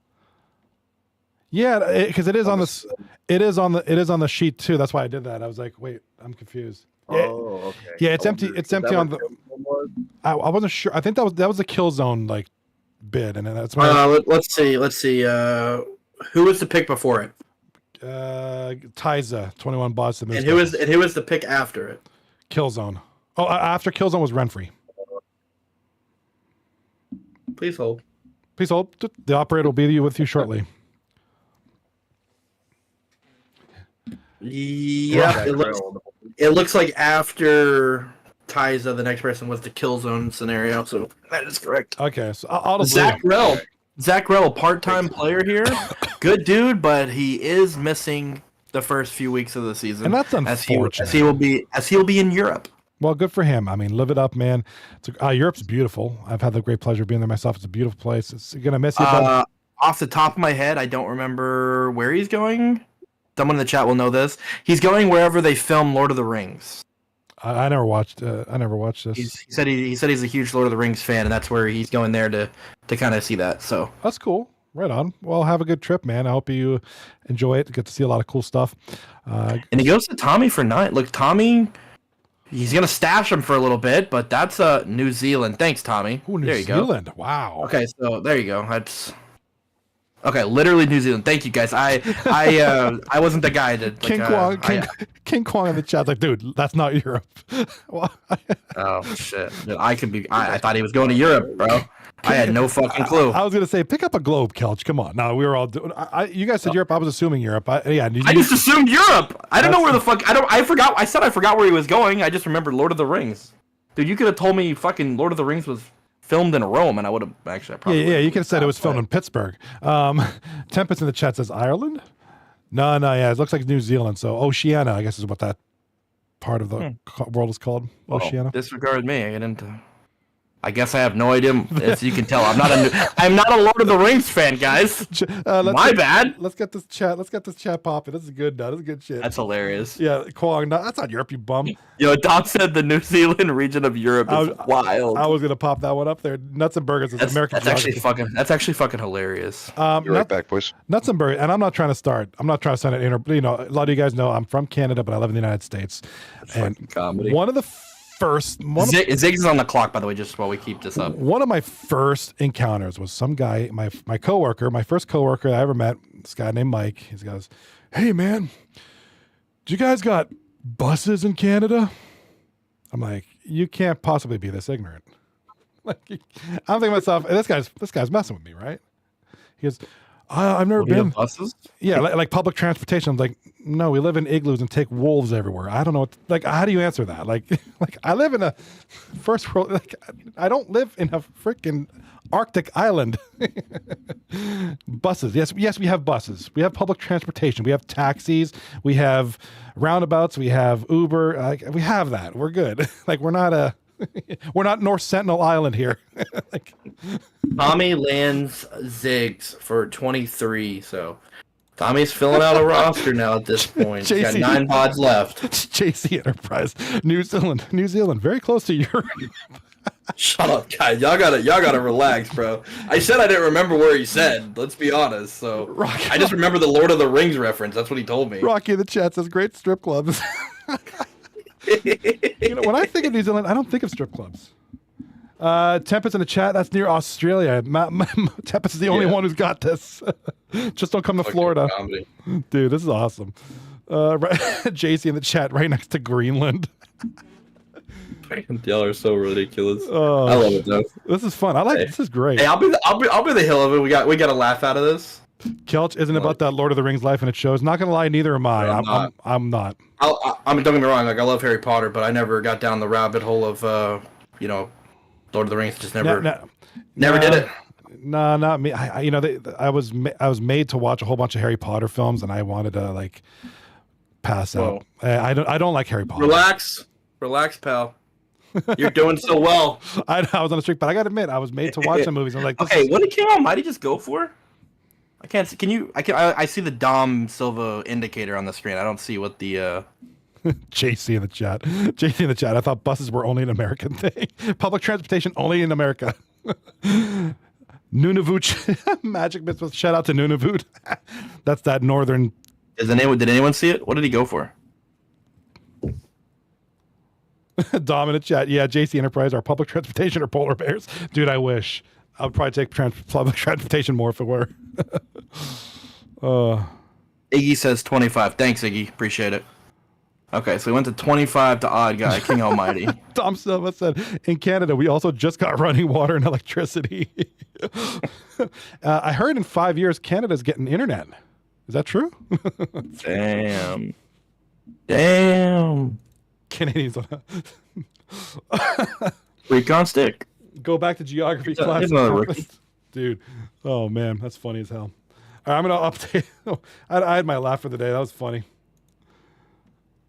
Yeah, because it is on this. It is on the sheet too. That's why I did that. I was like, wait, I'm confused. Yeah, Oh, okay. yeah, it's empty. It's empty on the. I wasn't sure. I think that was the kill zone like bid, and then that's why. Let's see. Who was the pick before it? Tyza 21 bots. And who was the pick after it? Killzone. Oh, after Killzone was Renfrey. Please hold. Please hold. The operator will be with you shortly. Yeah, it looks like after Tyza, the next person was the kill zone scenario. So that is correct. Okay, so I'll just Zach Rell, a part-time player here, good dude, but he is missing the first few weeks of the season, and that's unfortunate. As he will be in Europe. Well, good for him. I mean, live it up, man. Europe's beautiful. I've had the great pleasure of being there myself. It's a beautiful place. It's gonna miss you. Off the top of my head, I don't remember where he's going. Someone in the chat will know this. He's going wherever they film Lord of the Rings. I never watched this. He said he's a huge Lord of the Rings fan, and that's where he's going there to kind of see that. So that's cool. Right on. Well, have a good trip, man. I hope you enjoy it. Get to see a lot of cool stuff. And he goes to Tommy for 9. Look, Tommy, he's gonna stash him for a little bit, but that's New Zealand. Thanks, Tommy. Ooh, there you Zealand. Go. Wow. Okay, so there you go. That's okay. Literally New Zealand. Thank you, guys. I wasn't the guy to King Kwong in the chat like, dude, that's not Europe. Oh shit! Dude, I thought he was going to Europe, bro. I had no fucking clue. I was gonna say, pick up a globe, Kelch. Come on. No, we were all doing. You guys said Europe. I was assuming Europe. I just assumed Europe. I don't know where the fuck. I forgot. I forgot where he was going. I just remembered Lord of the Rings. Dude, you could have told me fucking Lord of the Rings was filmed in Rome, and I would have actually. Yeah. You could have said it was filmed in Pittsburgh. Tempest in the chat says Ireland. No. Yeah, it looks like New Zealand. So Oceania, I guess, is what that part of the world is called. Oceania. Disregard me. I guess I have no idea. As you can tell, I'm not a Lord of the Rings fan, guys. My bad. Let's get this chat popping. This is good. This is good shit. That's hilarious. Yeah, Kwong. No, that's not Europe, you bum. Yo, Dom said the New Zealand region of Europe is wild. I was gonna pop that one up there. Nuts and burgers is American. That's actually fucking hilarious. You're right back, boys. Nuts and burgers, and I'm not trying to start. I'm not trying to send it. A lot of you guys know I'm from Canada, but I live in the United States. And comedy. One of the Ziggs is on the clock, by the way, just while we keep this up. One of my first encounters was some guy, my coworker, my first coworker I ever met, this guy named Mike. He goes, "Hey man, do you guys got buses in Canada?" I'm like, "You can't possibly be this ignorant." Like, I'm thinking to myself, this guy's messing with me, right? He goes, "I've never been buses." Yeah, like public transportation. I'm like, no, we live in igloos and take wolves everywhere. I don't know. How do you answer that? Like I live in a first world. I don't live in a freaking Arctic island. Buses. Yes, we have buses. We have public transportation. We have taxis. We have roundabouts. We have Uber. We have that. We're good. We're not North Sentinel Island here. Tommy lands Ziggs for 23, so Tommy's filling out a roster now at this point. He's got 9 pods left. JC Enterprise, New Zealand, very close to Europe. Shut up, guys. Y'all gotta relax, bro. I said I didn't remember where he said. Let's be honest. So Rocky, I just remember the Lord of the Rings reference. That's what he told me. Rocky in the chat says great strip clubs. When I think of New Zealand, I don't think of strip clubs. Tempest in the chat, that's near Australia. Tempest is the only one who's got this. Just don't come to Florida. Comedy. Dude, this is awesome. JC in the chat, right next to Greenland. Y'all are so ridiculous. Oh, I love it though. This is fun. This is great. Hey, I'll be the hill of it. We got a laugh out of this. Kelch isn't about that Lord of the Rings life, and it shows. Not gonna lie, neither am I. I'm not. I mean, don't get me wrong. I love Harry Potter, but I never got down the rabbit hole of Lord of the Rings. Just never did it. No, not me. I was made to watch a whole bunch of Harry Potter films, and I wanted to pass out. I don't like Harry Potter. Relax, pal. You're doing so well. I was on the streak, but I gotta admit, I was made to watch the movies. I'm like, okay, what did King Almighty just go for? I can't see. Can you? I see the Dom Silva indicator on the screen. I don't see what the. JC in the chat. I thought buses were only an American thing. Public transportation only in America. Nunavut Magic Myth. Shout out to Nunavut. That's that northern. Did anyone see it? What did he go for? Dom in the chat. Yeah, JC Enterprise, our public transportation or polar bears. Dude, I wish. I would probably take public transportation more if it were. Iggy says 25. Thanks, Iggy. Appreciate it. Okay, so we went to 25 to odd guy, King Almighty. Tom Silva said, in Canada, we also just got running water and electricity. I heard in 5 years, Canada's getting internet. Is that true? Damn. Damn. Canadians on Recon stick. Go back to geography He's a- class. he's another rookie. Dude. Oh, man. That's funny as hell. All right, I'm going to update. I had my laugh for the day. That was funny.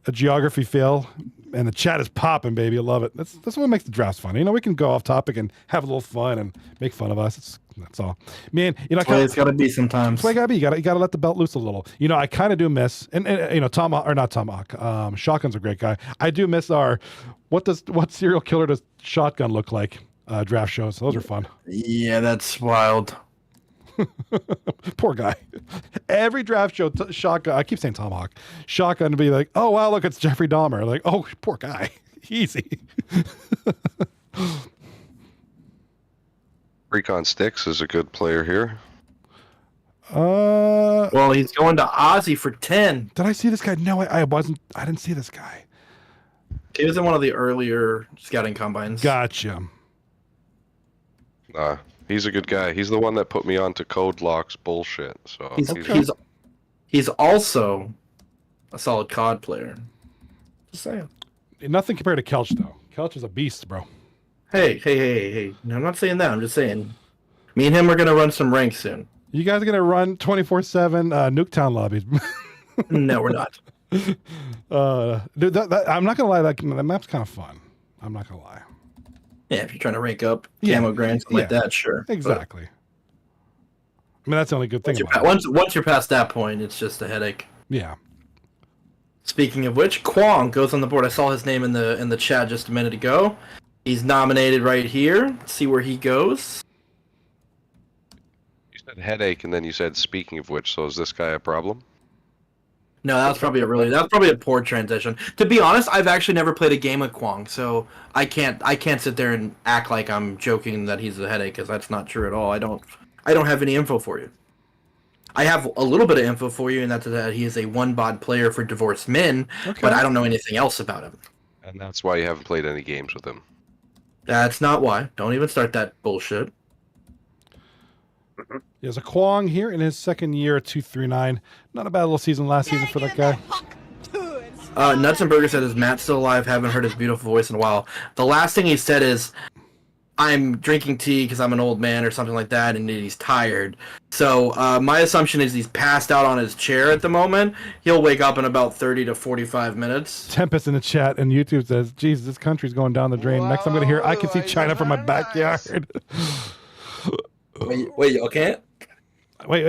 A geography fail, and the chat is popping, baby. I love it. That's what makes the drafts fun. You know, we can go off topic and have a little fun and make fun of us. That's all. Man, you know, That's the way it's got to be sometimes. that's the way it gotta be. You gotta let the belt loose a little. You know, I kind of do miss, and you know, not Tomahawk. Shotgun's a great guy. I do miss our what serial killer does Shotgun look like? Draft shows. Those are fun. Yeah, that's wild. Poor guy. Every draft show, Shotgun. I keep saying Tomahawk. Shotgun to be like, oh wow, look, it's Jeffrey Dahmer. Like, oh, poor guy. Easy. Recon Sticks is a good player here. Well, he's going to Ozzy for 10. Did I see this guy? No, I wasn't. I didn't see this guy. He was in one of the earlier scouting combines. Gotcha. He's a good guy. He's the one that put me onto Code Lock's bullshit. So He's also a solid COD player. Just saying. Nothing compared to Kelch though. Kelch is a beast, bro. Hey. No, I'm not saying that. I'm just saying. Me and him are going to run some ranks soon. You guys are gonna run 24/7 Nuketown lobbies. No, we're not. Dude, I'm not gonna lie. That map's kind of fun. I'm not gonna lie. Yeah, if you're trying to rank up Yeah. camo grants like Yeah. that, sure. Exactly. I mean, that's the only good thing But about it. once you're past that point, it's just a headache. Yeah. Speaking of which, Kwong goes on the board. I saw his name in the chat just a minute ago. He's nominated right here. Let's see where he goes. You said headache, and then you said speaking of which. So is this guy a problem? No, that's probably a poor transition. To be honest, I've actually never played a game with Kwong, so I can't sit there and act like I'm joking that he's a headache, because that's not true at all. I don't have any info for you. I have a little bit of info for you, and that's that he is a one-bod player for divorced men, Okay. but I don't know anything else about him. And that's why you haven't played any games with him. That's not why. Don't even start that bullshit. There's a Kwong here in his second year at 239. Not a bad little season last season for that guy. Nuts and Burger said, "Is Matt still alive? Haven't heard his beautiful voice in a while." The last thing he said is, "I'm drinking tea because I'm an old man," or something like that, and he's tired. So my assumption is he's passed out on his chair at the moment. He'll wake up in about 30 to 45 minutes. Tempest in the chat and YouTube says, "Jesus, this country's going down the drain." Next, I'm gonna hear, "I can see China from my backyard." Wait, y'all can't? Wait,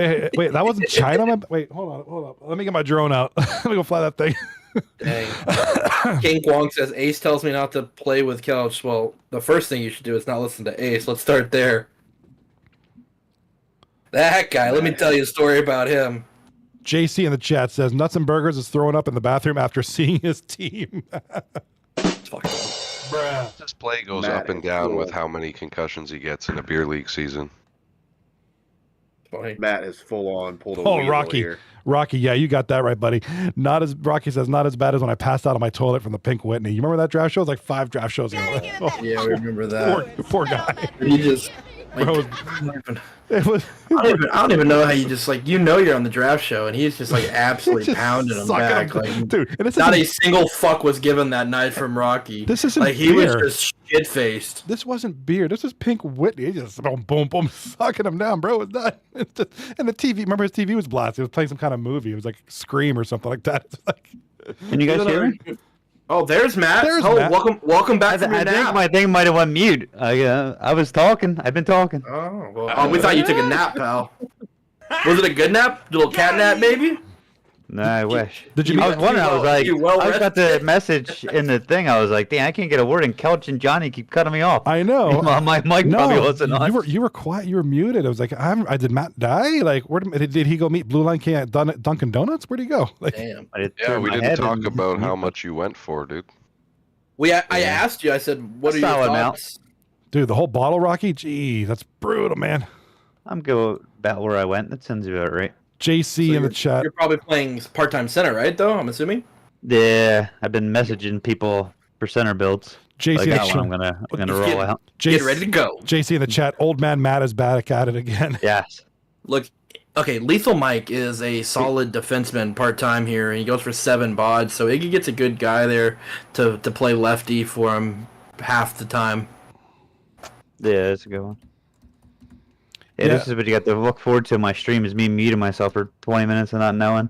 that wasn't China. Wait, hold on. Let me get my drone out. Let me go fly that thing. Dang. King Kwong says, "Ace tells me not to play with Couch." Well, the first thing you should do is not listen to Ace. Let's start there. That guy, let me tell you a story about him. JC in the chat says, "Nuts and Burgers is throwing up in the bathroom after seeing his team." It's fucked up. Bruh. This play goes Matt up and is down cool. with how many concussions he gets in a beer league season. Funny. Matt is full on pulled a Oh, weasel Rocky. here. Rocky, yeah, you got that right, buddy. Rocky says, not as bad as when I passed out on my toilet from the Pink Whitney. You remember that draft show? It was like 5 draft shows ago. Oh, Yeah, we remember that. poor guy. He just, like, Bro, it was I don't even know how you just, like, you're on the draft show, and he's just, like, absolutely just pounding him sucking back. him. Like, Dude, and this not a isn't- single fuck was given that night from Rocky. This isn't like, he was beer. just shit-faced. This wasn't beer. This is Pink Whitney. He just boom, boom, boom, sucking him down, bro. It's not. And the TV. Remember, his TV was blasted. He was playing some kind of movie. It was like Scream or something like that. It's like, Can you guys hear me? Oh, there's Matt. There's oh, Matt. welcome back from your I think nap. my thing might have went mute. I was talking. I've been talking. Oh, well, we thought you took a nap, pal. Was it a good nap? A little cat nap, maybe? No, I wish. Did you I was wondering. I was like, you well I got the rested? message in the thing. I was like, damn, I can't get a word in. Couch and Johnny keep cutting me off. I know. My mic probably wasn't on. You were quiet. You were muted. I was like, I did Matt die? Like, where did he go meet Blue Line King at Dunkin' Donuts? Where'd he go? Like, Damn. I Yeah, turned we my didn't head talk and- about how much you went for, dude. I asked you. I said, "What are your Solid amount. thoughts?" dude, the whole bottle, Rocky. Gee, that's brutal, man. I'm good about where I went. That sounds about right. JC in the chat. You're probably playing part-time center, right? Though I'm assuming. Yeah, I've been messaging people for center builds. JC I in the got one. I'm chat. gonna Just roll get- out. Get ready to go. JC in the chat. Old man Matt is back at it again. Yes. Look, Okay, Lethal Mike is a solid defenseman part-time here, and he goes for 7 bods, so Iggy gets a good guy there to play lefty for him half the time. Yeah, that's a good one. Yeah, this is what you got to look forward to in my stream, is me muting myself for 20 minutes and not knowing.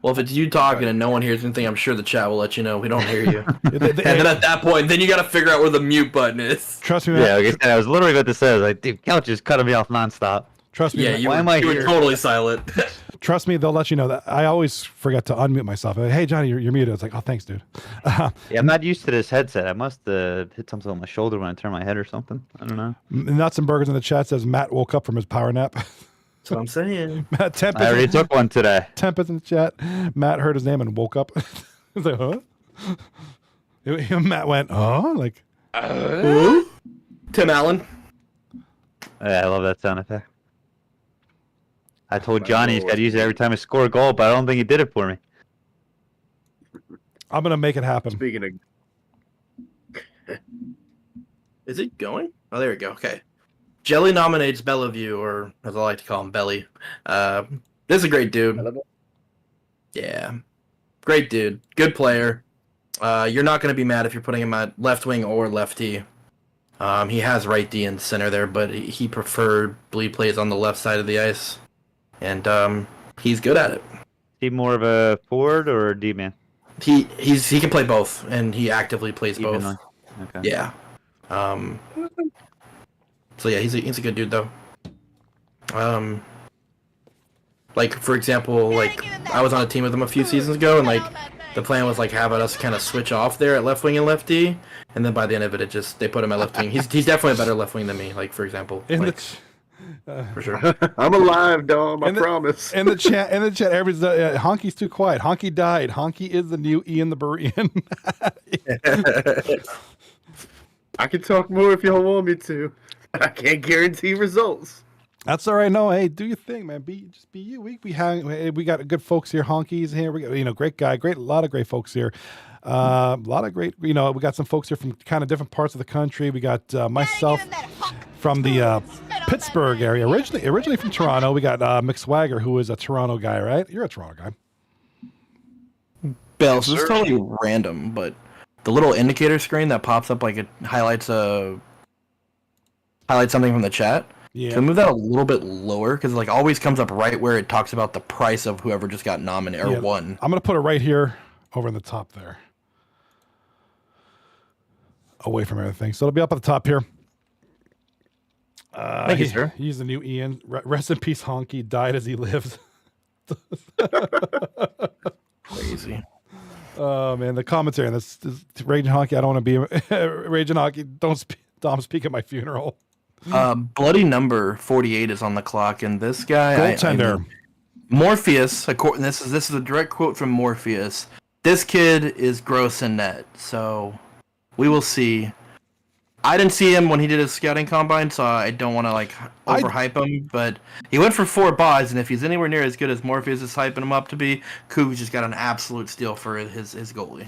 Well, if it's you talking and no one hears anything, I'm sure the chat will let you know we don't hear you. And then at that point, then you got to figure out where the mute button is. Trust me, man. Yeah, like I said, I was literally about to say, I was like, dude, Couch is cutting me off nonstop. Trust me. Yeah, man. you were totally silent. Trust me, they'll let you know that. I always forget to unmute myself. Like, hey, Johnny, you're muted. It's like, oh, thanks, dude. Yeah, I'm not used to this headset. I must have hit something on my shoulder when I turned my head or something. I don't know. Nuts and Burgers in the chat says Matt woke up from his power nap. That's what I'm saying. Matt Tempest, I already took one today. Tempest in the chat. Matt heard his name and woke up. He's like, huh? Matt went, oh, like. Tim Allen. Yeah, I love that sound effect. I told Johnny he's got to use it every time I score a goal, but I don't think he did it for me. I'm going to make it happen. Speaking of... Is it going? Oh, there we go. Okay. Jelly nominates Bellevue, or as I like to call him, Belly. This is a great dude. Yeah. Great dude. Good player. You're not going to be mad if you're putting him at left wing or lefty. He has right D and center there, but he preferably plays on the left side of the ice. And he's good at it. Is he more of a forward or a D-man? He can play both, and he actively plays both. Evenly. Okay. Yeah. So yeah, he's a good dude though. Like for example, like I was on a team with him a few seasons ago, and like the plan was like having us kind of switch off there at left wing and left D, and then by the end of it, they put him at left wing. He's definitely a better left wing than me. Like for example, for sure. I'm alive, dog. I promise. In the chat, everybody's Honky's too quiet. Honky died. Honky is the new Ian the Burrian. I can talk more if y'all want me to. I can't guarantee results. That's all right. No, hey, do your thing, man. Just be you. We got good folks here. Honky's here. We got great guy. A lot of great folks here. A lot of great. We got some folks here from kind of different parts of the country. We got myself from the Pittsburgh area, originally from Toronto. We got Mick Swagger, who is a Toronto guy, right? You're a Toronto guy. Bill, this is totally random, but the little indicator screen that pops up like it highlights something from the chat. Yeah. Can we move that a little bit lower? Because it like always comes up right where it talks about the price of whoever just got nominated or won. I'm gonna put it right here, over in the top there, away from everything. So it'll be up at the top here. Thank you, sir. He's the new Ian. Rest in peace, Honky. Died as he lives. Crazy. Oh man, the commentary on this Raging Honky. I don't want to be Raging Honky. Don't speak at my funeral. Bloody number 48 is on the clock, and this guy, goaltender, Morpheus. This is a direct quote from Morpheus. This kid is gross in net, so we will see. I didn't see him when he did his scouting combine, so I don't want to overhype him. But he went for 4 buys, and if he's anywhere near as good as Morpheus is hyping him up to be, Cougs just got an absolute steal for his goalie.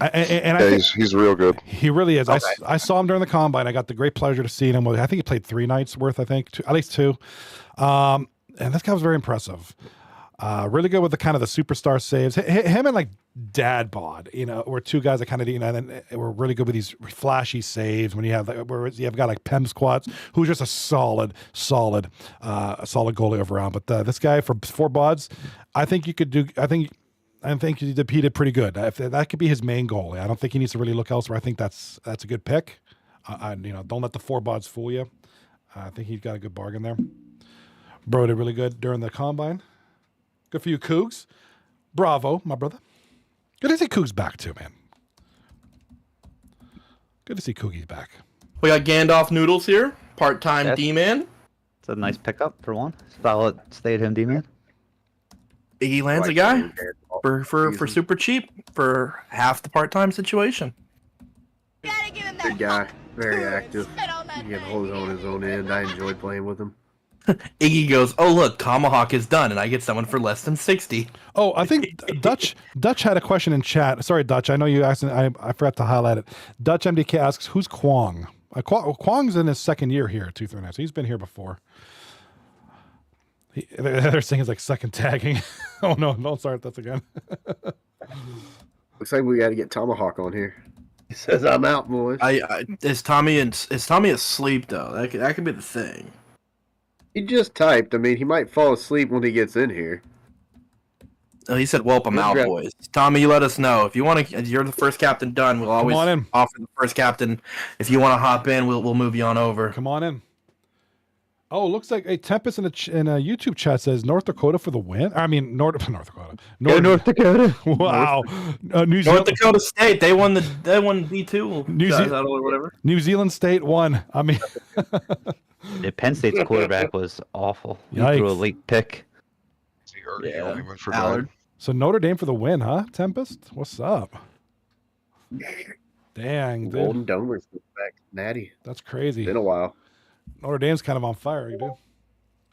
He's real good. He really is. Okay. I saw him during the combine. I got the great pleasure to see him. I think he played 3 nights worth. I think at least 2. And this guy was very impressive. Really good with the kind of the superstar saves. Him and like Dad Bod, were 2 guys that kind of, and were really good with these flashy saves. When you have where you have a guy like Pem Squats, who's just a solid goalie overall. But this guy for 4 Bods, I think you could do. I think he did pretty good. If that could be his main goalie, I don't think he needs to really look elsewhere. I think that's a good pick. Don't let the 4 Bods fool you. I think he's got a good bargain there. Bro did really good during the combine. Good for you, Cougs. Bravo, my brother. Good to see Cougs back, too, man. Good to see Cougies back. We got Gandalf Noodles here, part-time D-man. It's a nice pickup for one. Solid stay-at-home D-man. Iggy lands a guy for super cheap for half the part-time situation. Good guy. Very active. He can hold on his own end. I enjoyed playing with him. Iggy goes, oh look, Tomahawk is done, and I get someone for less than 60. Oh, I think Dutch had a question in chat. Sorry, Dutch. I know you asked. I forgot to highlight it. Dutch MDK asks, "Who's Kwong?" Kwong's in his second year here at 239, so he's been here before. They're saying it's like second tagging. Oh no, don't start this again. Looks like we got to get Tomahawk on here. He says, "I'm out, boys." Is Tommy asleep though? That could be the thing. He just typed. I mean, he might fall asleep when he gets in here. Oh, he said, "Welp, I'm out, boys." Tommy, you let us know if you want to. You're the first captain done. We'll always offer the first captain. If you want to hop in, we'll move you on over. Come on in. Oh, looks like a Tempest in a YouTube chat says North Dakota for the win. I mean, North Dakota. North Dakota. Wow. New North Dakota State. They won D2. Whatever. New Zealand State won. I mean, Penn State's quarterback was awful. He Yikes. threw a late pick. Yeah. He went for Allard. nine. so Notre Dame for the win, huh? Tempest, what's up? Dang, dude. Golden Domers back, Natty. That's crazy. Been a while. Notre Dame's kind of on fire, dude.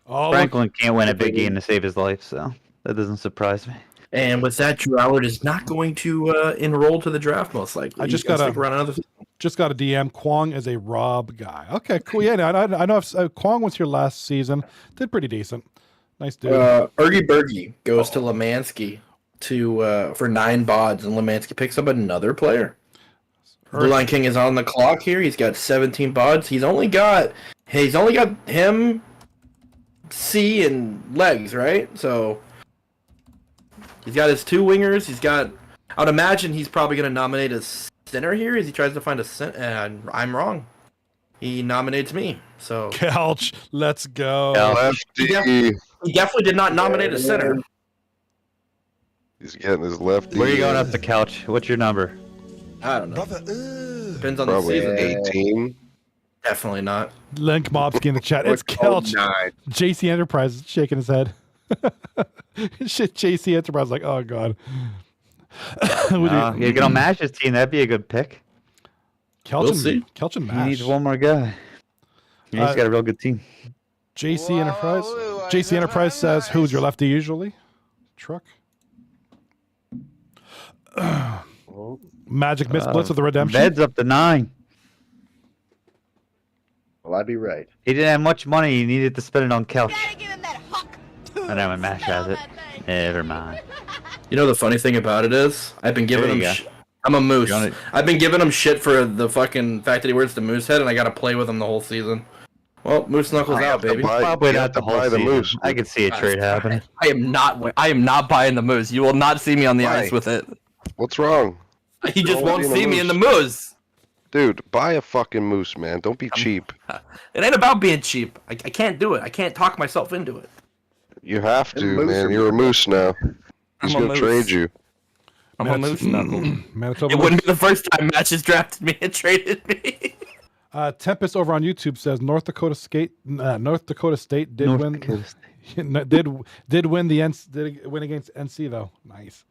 Oh, Franklin can't win a big game to save his life, so that doesn't surprise me. And with that, Drew Allard is not going to enroll to the draft, most likely. I just He's gonna got stick around another. just got a DM. Kwong is a Rob guy. Okay, cool. Yeah, I know if Kwong was here last season. Did pretty decent. Nice dude. Ergy Bergy goes to Lemansky for 9 bods, and Lemansky picks up another player. Blue Line King is on the clock here. He's got 17 bods. He's only got him, C, and legs, right? So he's got his 2 wingers. I would imagine he's probably going to nominate a center here as he tries to find a center. And I'm wrong. He nominates me. So Couch, let's go. Lefty. he definitely did not nominate a center. He's getting his lefty. Where are you going up the couch? What's your number? I don't know. Brother, Depends on the Probably season. 18. Definitely not. Link Mobsky in the chat. It's Couch. 9. JC Enterprise is shaking his head. Shit, JC Enterprise like, oh god. You get on Mash's team. That'd be a good pick. Kelch see. and He Mash. needs one more guy. He's got a real good team. JC Enterprise. JC Enterprise says, "Who's your lefty usually?" Truck. Magic Miss Blitz with the redemption. Bed's up to 9. Well, I'd be right. He didn't have much money. He needed to spend it on couch. Gotta give him that huck. I know my Mash has it. Never mind. You know the funny thing about it is, I've been giving There him. you go. I'm a moose. You want it? I've been giving him shit for the fucking fact that he wears the moose head, and I got to play with him the whole season. Well, moose knuckles out, baby. Probably you not have the to whole buy the season. moose. I could see a trade happening. I am not buying the moose. You will not see me on the Why? ice with it. What's wrong? He just Don't won't be in the see me in the moose. moose. Dude, buy a fucking moose, man. Don't be cheap. It ain't about being cheap. I can't do it. I can't talk myself into it. You have Them to, moose man. are You're a moose now. He's I'm a gonna moose. trade you. I'm a moose knuckle. Manitoba. It wouldn't be the first time Matches drafted me and traded me. Tempest over on YouTube says North Dakota State did North win. Dakota did win did win against NC though. Nice.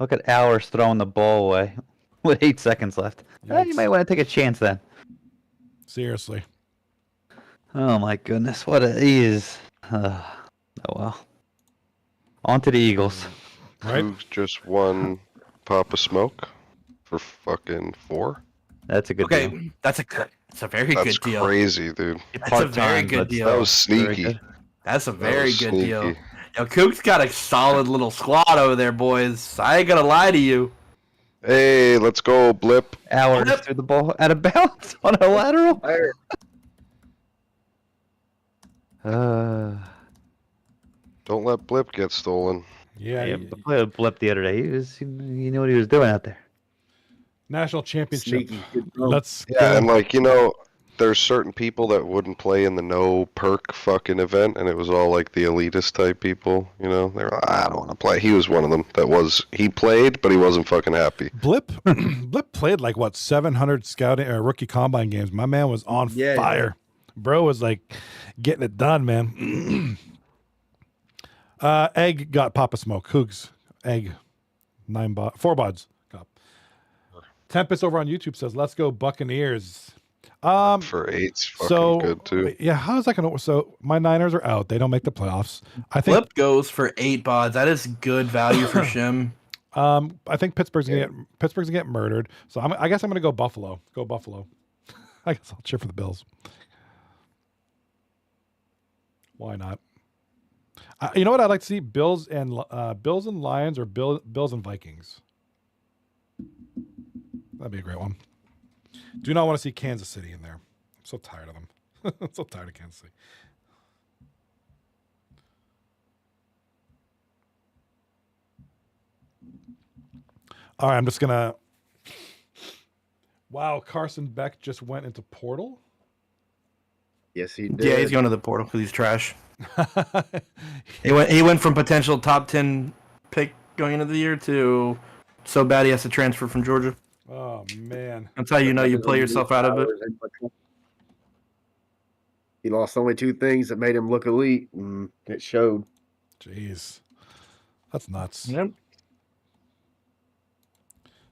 Look at Hours throwing the ball away with 8 seconds left. You Yikes. might want to take a chance then. Seriously. Oh my goodness, what he is. Oh well. On to the Eagles. Right. Who just won Papa Smoke for fucking 4? That's a good Okay, deal. that's a very That's good deal. crazy, dude. That's a very Part-time, good but deal. That was very sneaky. good. That's a very was good sneaky. deal. Yo, Kook's got a solid little squad over there, boys. I ain't gonna lie to you. Hey, let's go, Blip. Hours Yep. threw the ball out of bounds on a lateral. Don't let Blip get stolen. Yeah. Yeah, the player Blip the other day. He knew what he was doing out there. National championship. Sneaky. Good throw. Let's Yeah, go. and like, there's certain people that wouldn't play in the no perk fucking event, and it was all like the elitist type people. They were like, I don't want to play. He was one of them. He played, but he wasn't fucking happy. Blip Blip played like what 700 scouting or rookie combine games. My man was on Yeah, fire. Bro was like getting it done, man. Egg got Papa Smoke. Cougs Egg 4 buds. Got. Tempest over on YouTube says, "Let's go Buccaneers." For 8's fucking So good too. yeah, how is that gonna? So my Niners are out. They don't make the playoffs. I think. Flip goes for 8 bods. That is good value for Shim. I think Pittsburgh's gonna get murdered. So I guess I'm gonna go Buffalo. Go Buffalo. I guess I'll cheer for the Bills. Why not? You know what I'd like to see? Bills and Lions, or Bills and Vikings. That'd be a great one. Do not want to see Kansas City in there. I'm so tired of them. I'm so tired of Kansas City. All right, I'm just gonna. Wow, Carson Beck just went into Portal. Yes, he did. Yeah, he's going to the portal because he's trash. He went from potential top 10 pick going into the year to so bad he has to transfer from Georgia. Oh man, That's how you know you play yourself out of it. He lost only 2 things that made him look elite, and it showed. jeez, that's nuts. Yep.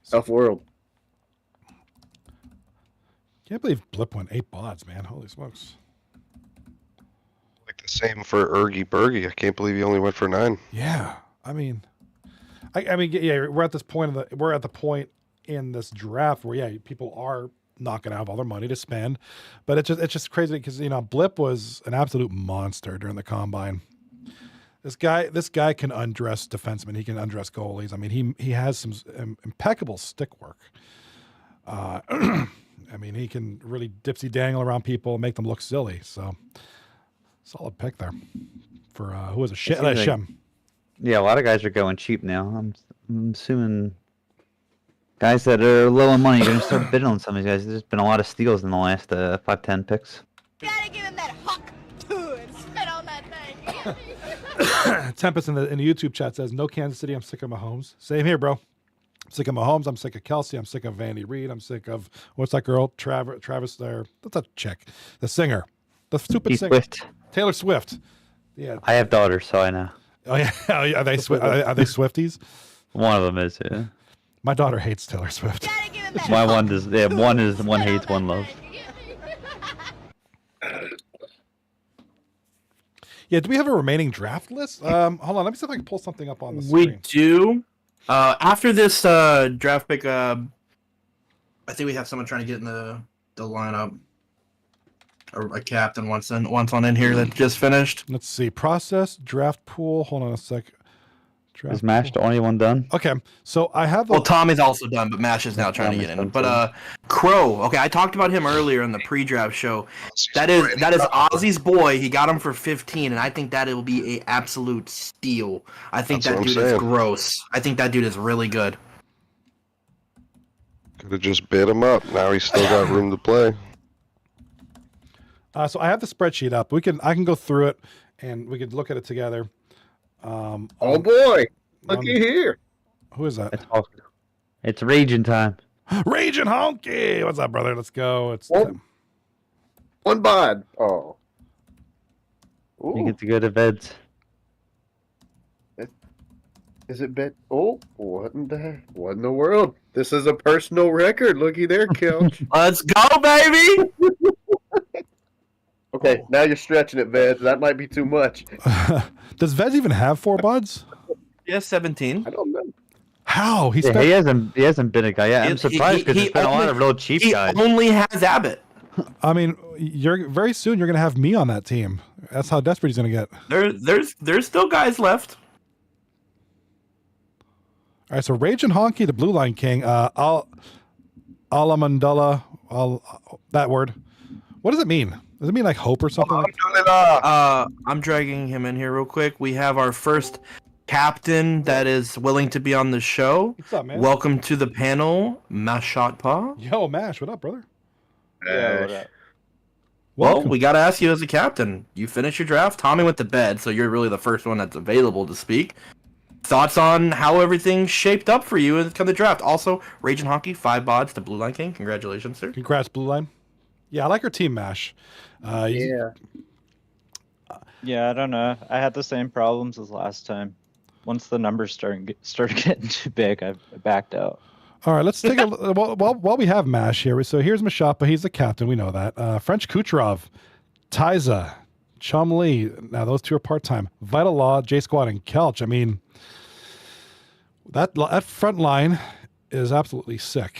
Tough world. Can't believe Blip went 8 bods, man. Holy smokes. Like the same for Ergy Burgy. I can't believe he only went for 9. Yeah, I mean, yeah, we're at this point we're at the point in this draft where people are not going to have all their money to spend, but it's just crazy because Blip was an absolute monster during the combine. This guy can undress defensemen. He can undress goalies. I mean, he has some impeccable stick work. I mean, he can really dipsy dangle around people and make them look silly. So, solid pick there for who was it? Shem. Yeah, a lot of guys are going cheap now. I'm assuming guys that are low on money are going to start bidding on some of these guys. There's been a lot of steals in the last 5-10 picks. Gotta give him that huck to it. Spit on that thing. Tempest in the YouTube chat says, "No Kansas City. I'm sick of Mahomes." Same here, bro. I'm sick of Mahomes. I'm sick of Kelsey. I'm sick of Vandy Reed. I'm sick of what's that girl? Travis there. That's a chick. The singer. The stupid singer. Swift. Taylor Swift. Yeah. I have daughters, so I know. Oh yeah. Are they Swifties? One of them is. Yeah. My daughter hates Taylor Swift. Gotta give him that My huck one does. Yeah, one hates, to one it. loves. Yeah. Do we have a remaining draft list? Hold on. Let me see if I can pull something up on the We screen. do. After this draft pick, I think we have someone trying to get in the lineup. Or a captain once on in here that just finished. Let's see. Process draft pool. Hold on a sec. Draft Is Mash pool. the only one done? Okay. So I have. Well, Tommy's also done, but Mash is now trying to get in. But Crow, okay, I talked about him earlier in the pre-draft show. That is Ozzy's boy. He got him for 15, and I think that it will be a absolute steal. I think That's that what I'm dude is saying. gross. I think that dude is really good. Could have just bid him up. Now he's still got room to play. So I have the spreadsheet up. I can go through it, and we could look at it together. Oh boy, looky here. Who is that? It's raging time. Raging Honky. What's up, brother? Let's go. It's One bod. Oh. You Ooh. get to go to beds. Is it bet? Oh, what in the world? This is a personal record. Looky there, Couch. Let's go, baby! Okay, now you're stretching it, Vez. That might be too much. Does Vez even have 4 buds? Yeah, 17. I don't know. How? He hasn't been a guy yet. I'm surprised because there's been a lot of real cheap guys. He only has Abbott. I mean, very soon you're gonna have me on that team. That's how desperate he's gonna get. There's still guys left. All right, so Raging Honky, the Blue Line King, Alamandala, that word. What does it mean? Does it mean like hope or something? I'm dragging him in here real quick. We have our first captain that is willing to be on the show. What's up, man? Welcome to the panel, Mashat Pa. Yo, Mash, what up, brother? Yeah, what up? Well, Welcome. we got to ask you as a captain. You finished your draft. Tommy went to bed, so you're really the first one that's available to speak. Thoughts on how everything shaped up for you in the draft. Also, Raging Honky, 5 bods to Blue Line King. Congratulations, sir. Congrats, Blue Line. Yeah, I like our team, Mash. Yeah. Yeah, I don't know. I had the same problems as last time. Once the numbers started getting too big, I backed out. All right, let's take a while we have Mash here. So here's Mashapa. He's the captain. We know that. French Kucherov, Tyza, Chum Lee. Now those 2 are part time. Vital Law, J Squad, and Kelch. I mean, that front line is absolutely sick.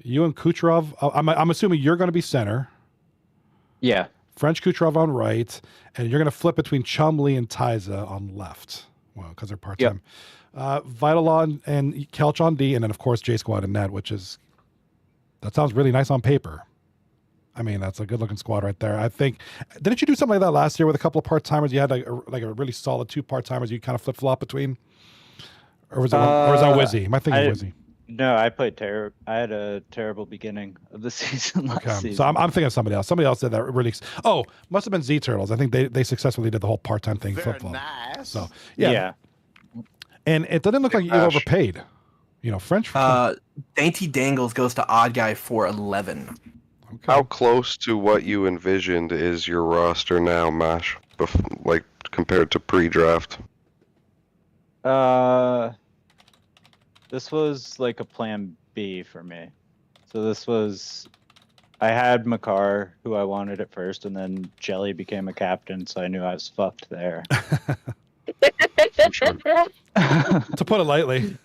You and Kucherov. I'm assuming you're going to be center. Yeah. French Kucherov on right, and you're going to flip between Chumley and Tyza on left. Well, because they're part-time. Vital and Kelch on D, and then, of course, J-Squad and net, that sounds really nice on paper. I mean, that's a good-looking squad right there. I think, didn't you do something like that last year with a couple of part-timers? You had like a really solid 2 part-timers you kind of flip-flop between? Or was that Wizzy? Am I thinking Wizzy? No, I played terrible. I had a terrible beginning of the season last season. So I'm thinking of somebody else. Somebody else did that really. Oh, must have been Z Turtles. I think they successfully did the whole part-time thing. Flip-flop. Nice. So yeah. And it doesn't look like you overpaid. French. Dainty Dangles goes to Odd Guy for 11. Okay. How close to what you envisioned is your roster now, Mash? Like compared to pre-draft? This was like a plan B for me. So this was, I had Makar, who I wanted at first, and then Jelly became a captain, so I knew I was fucked there. To put it lightly.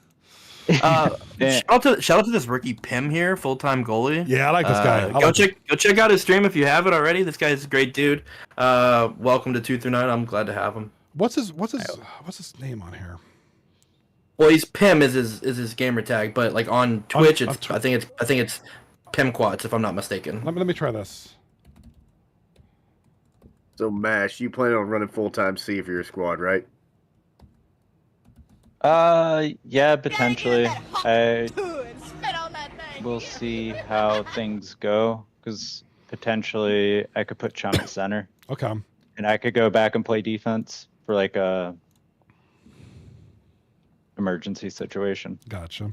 Shout out to this rookie Pim here, full-time goalie. Yeah, I like this guy. Go check out his stream if you haven't already. This guy's a great dude. Welcome to 2 through 9. I'm glad to have him. What's his name on here? Well, he's Pim is his gamer tag, but like on Twitch, I think it's Pimquats if I'm not mistaken. Let me try this. So Mash, you plan on running full-time C for your squad, right? Yeah, potentially. We'll see how things go, because potentially I could put Chum at center. Okay. And I could go back and play defense for like a emergency situation. Gotcha.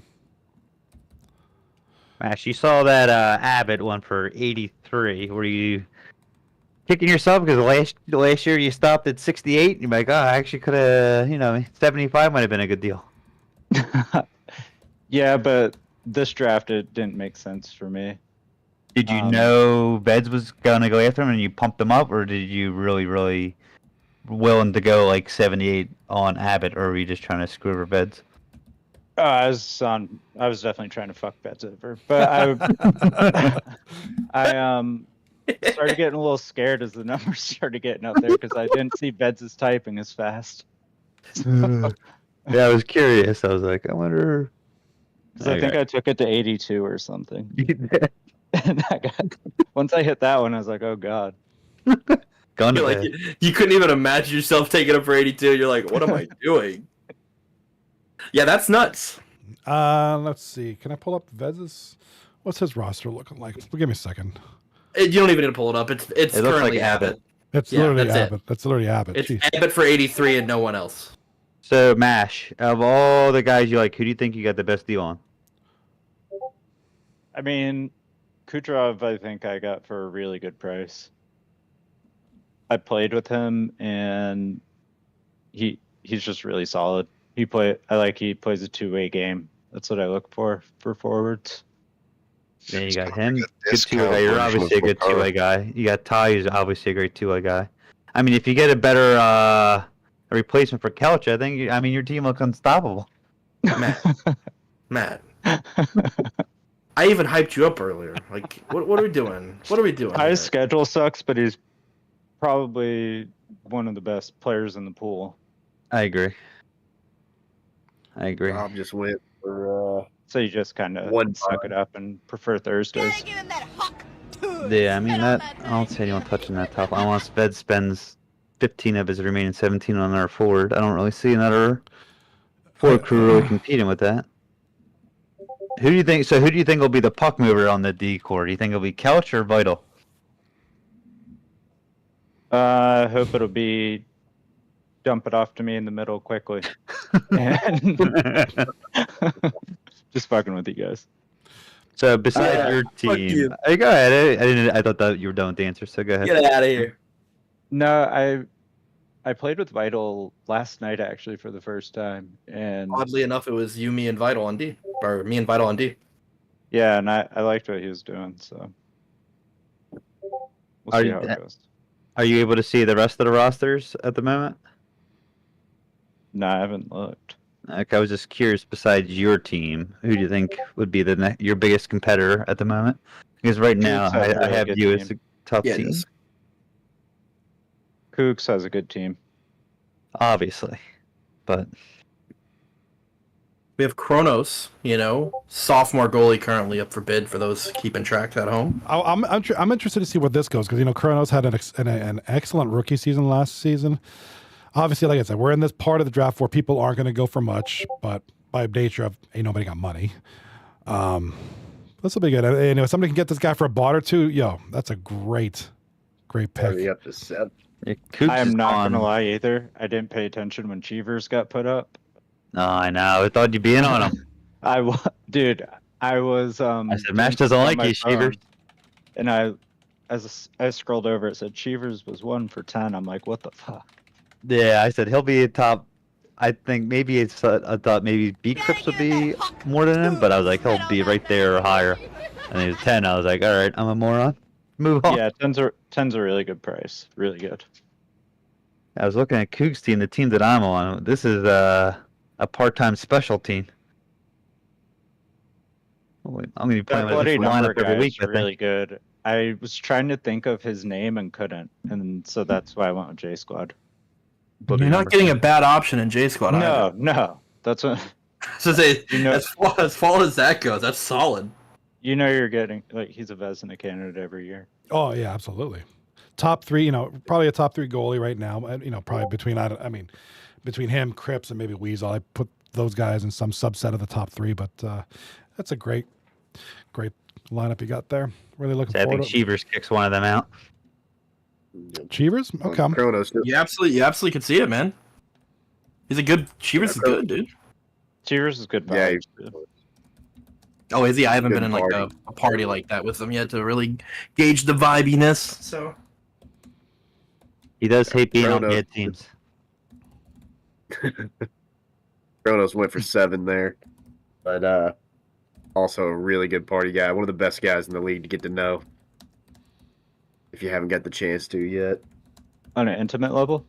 Mash, you saw that Abbott one for 83. Were you kicking yourself because last year you stopped at 68? You're like, I actually could have, 75 might have been a good deal. Yeah, but this draft, it didn't make sense for me. Did you know Beds was going to go after him and you pumped him up, or did you really willing to go like 78 on Abbott, or were you just trying to screw over Beds? I was definitely trying to fuck Beds over, but I started getting a little scared as the numbers started getting up there because I didn't see Beds' typing as fast. Yeah, I was curious. I was like, I wonder. Because I think I took it to 82 or something. And once I hit that one, I was like, oh god. You couldn't even imagine yourself taking it for 82. You're like, what am I doing? Yeah, that's nuts. Let's see. Can I pull up Vez's? What's his roster looking like? Give me a second. You don't even need to pull it up. It's it currently like Abbott. It's literally Abbott. That's literally Abbott. It's Jeez. Abbott for 83 and no one else. So, Mash, of all the guys you like, who do you think you got the best deal on? I mean, Kucherov, I think I got for a really good price. I played with him, and he's just really solid. He plays a two-way game. That's what I look for forwards. Yeah, you got him. Good two-way guy. You're obviously a good two-way guy. You got Ty, who's obviously a great two-way guy. I mean, if you get a better a replacement for Couch, I think your team looks unstoppable. Matt. I even hyped you up earlier. Like, what are we doing? What are we doing? His schedule sucks, but he's probably one of the best players in the pool. I agree. Rob just went for so you just kind of suck it up and prefer Thursdays. Yeah, I mean I don't see anyone touching that top. Unless Ved spends 15 of his remaining 17 on another forward. I don't really see another forward crew really competing with that. Who do you think will be the puck mover on the D core? Do you think it'll be Couch or Vital? I hope it'll be dump it off to me in the middle quickly. Just fucking with you guys. So besides your team, hey, go ahead. I thought that you were done with the answer, so go ahead. Get out of here. No, I played with Vital last night actually for the first time, and oddly enough, it was you, me, and Vital on D, or me and Vital on D. Yeah, and I liked what he was doing, so we'll see how it goes. Are you able to see the rest of the rosters at the moment? No, I haven't looked. Okay, I was just curious. Besides your team, who do you think would be your biggest competitor at the moment? Because right now, I have you as a top team. Cougs has a good team. obviously, but We have Kronos, sophomore goalie currently up for bid for those keeping track at home. I'm interested to see where this goes because Kronos had an excellent rookie season last season. Obviously, like I said, we're in this part of the draft where people aren't going to go for much, but by nature of ain't nobody got money. This will be good. If somebody can get this guy for a bot or two, that's a great pick. Already up to 7. Cougs I am is not on. gonna lie either. I didn't pay attention when Cheevers got put up. No, I know. I thought you'd be in on him. Dude, I was. I said, Mash doesn't on like my you, Cheevers. phone, and I scrolled over. It said Cheevers was 1 for 10. I'm like, what the fuck? Yeah, I said he'll be a top. I think maybe I thought maybe B Crips would be more than him, but I was like, he'll be right there or higher. And he was 10. I was like, all right, I'm a moron. Move on. Yeah, 10's a really good price. Really good. I was looking at Cougs team, the team that I'm on. This is a part-time special team. I'm going to be playing That with bloody this number lineup every guy week. is I think. really good. I was trying to think of his name and couldn't, and so that's why I went with J Squad. Bloody You're not number. getting a bad option in J Squad. No, that's what. So say, You know- as far as that goes, that's solid. You're getting he's a Vezina candidate every year. Oh yeah, absolutely. Top 3, probably a top 3 goalie right now. Probably between him, Cripps, and maybe Weasel. I put those guys in some subset of the top 3, but that's a great lineup you got there. Really looking I forward think to it. Cheevers kicks one of them out. Cheevers? Okay. Kronos. You absolutely could see it, man. He's a good. Chivas is good, dude. Cheevers is good. Yeah, vibes, he- too. Oh, is he? I haven't Good been in like party. a party like that with him yet to really gauge the vibiness. So He does hate being on Kronos. bad teams. Kronos went for 7 there, but also a really good party guy. One of the best guys in the league to get to know. If you haven't got the chance to yet, On an intimate level.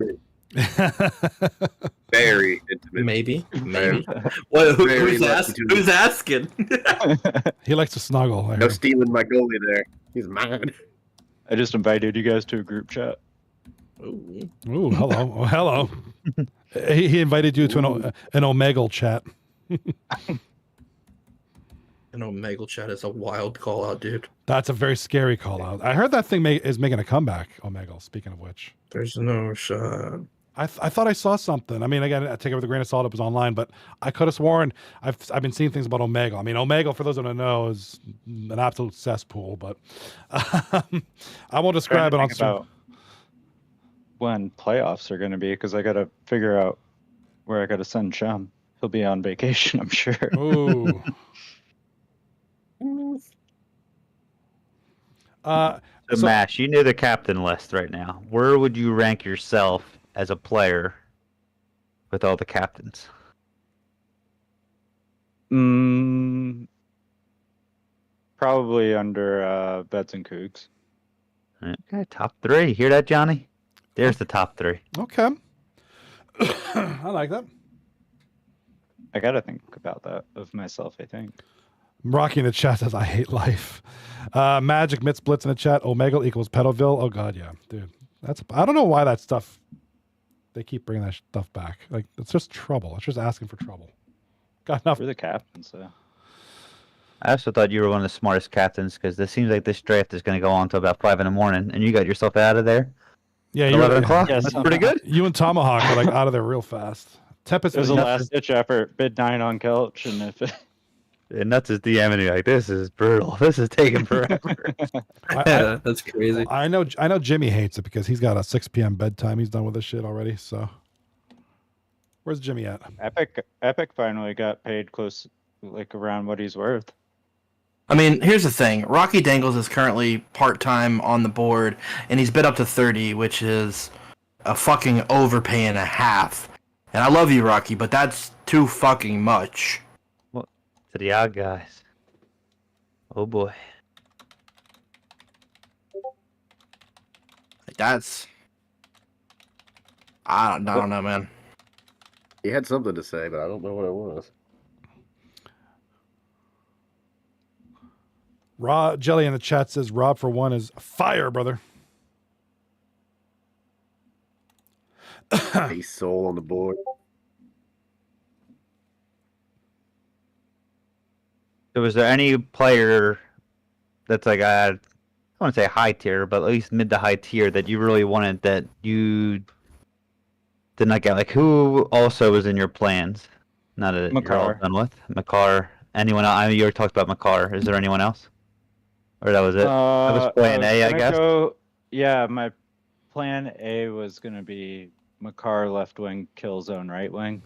very intimate. maybe. Very Who's, lucky to- who's asking? He likes to snuggle. I No heard. stealing my goalie there. He's mine. I just invited you guys to a group chat. Ooh. Ooh, hello. Oh, hello. He invited you to an Omegle chat. An Omegle chat is a wild call out, dude. That's a very scary call out. I heard that thing is making a comeback, Omegle, speaking of which. There's no shot. I thought I saw something. Again, I take it with a grain of salt. It was online, but I could have sworn I've been seeing things about Omegle. Omegle, for those who don't know, is an absolute cesspool. But I won't describe it on stream. About when playoffs are going to be, because I got to figure out where I got to send Chum. He'll be on vacation, I'm sure. Ooh. So, Mash, you know the captain list right now. Where would you rank yourself as a player with all the captains? Probably under Beds and Cougs. Okay, top 3. Hear that, Johnny? There's the top 3. Okay. I like that. I got to think about that of myself, I think. Rocky in the chat says, I hate life. Magic Mitz Blitz in the chat. Omegle equals Pedoville. Oh, God, yeah. Dude, I don't know why that stuff, they keep bringing that stuff back. Like, it's just trouble. It's just asking for trouble. Got enough. We're the captains, so. I also thought you were one of the smartest captains because it seems like this draft is going to go on until about 5 in the morning, and you got yourself out of there. Yeah, at you 11 o'clock. Yeah, That's pretty good. You and Tomahawk are like out of there real fast. Tempest It was is a last-ditch effort. Bid 9 on Kelch, and if And Nuts is DMing like, this is brutal. This is taking forever. That's crazy. I know Jimmy hates it because he's got a 6 p.m. bedtime. He's done with this shit already. So, where's Jimmy at? Epic finally got paid close, like around what he's worth. Here's the thing. Rocky Dangles is currently part-time on the board, and he's bid up to 30, which is a fucking overpay and a half. And I love you, Rocky, but that's too fucking much. To the odd guys. Oh boy. That's... I don't know, man. He had something to say, but I don't know what it was. Jelly in the chat says Rob for 1 is fire, brother. Ace Soul on the board. So was there any player that's like I don't want to say high tier, but at least mid to high tier that you really wanted that you did not get? Like who also was in your plans? Not that you're all Makar. done with Makar. Anyone else? I mean, you already talked about Makar. Is there anyone else? Or that was it? I was playing A, I gonna guess. Yeah, my plan A was gonna be Makar left wing, Killzone right wing.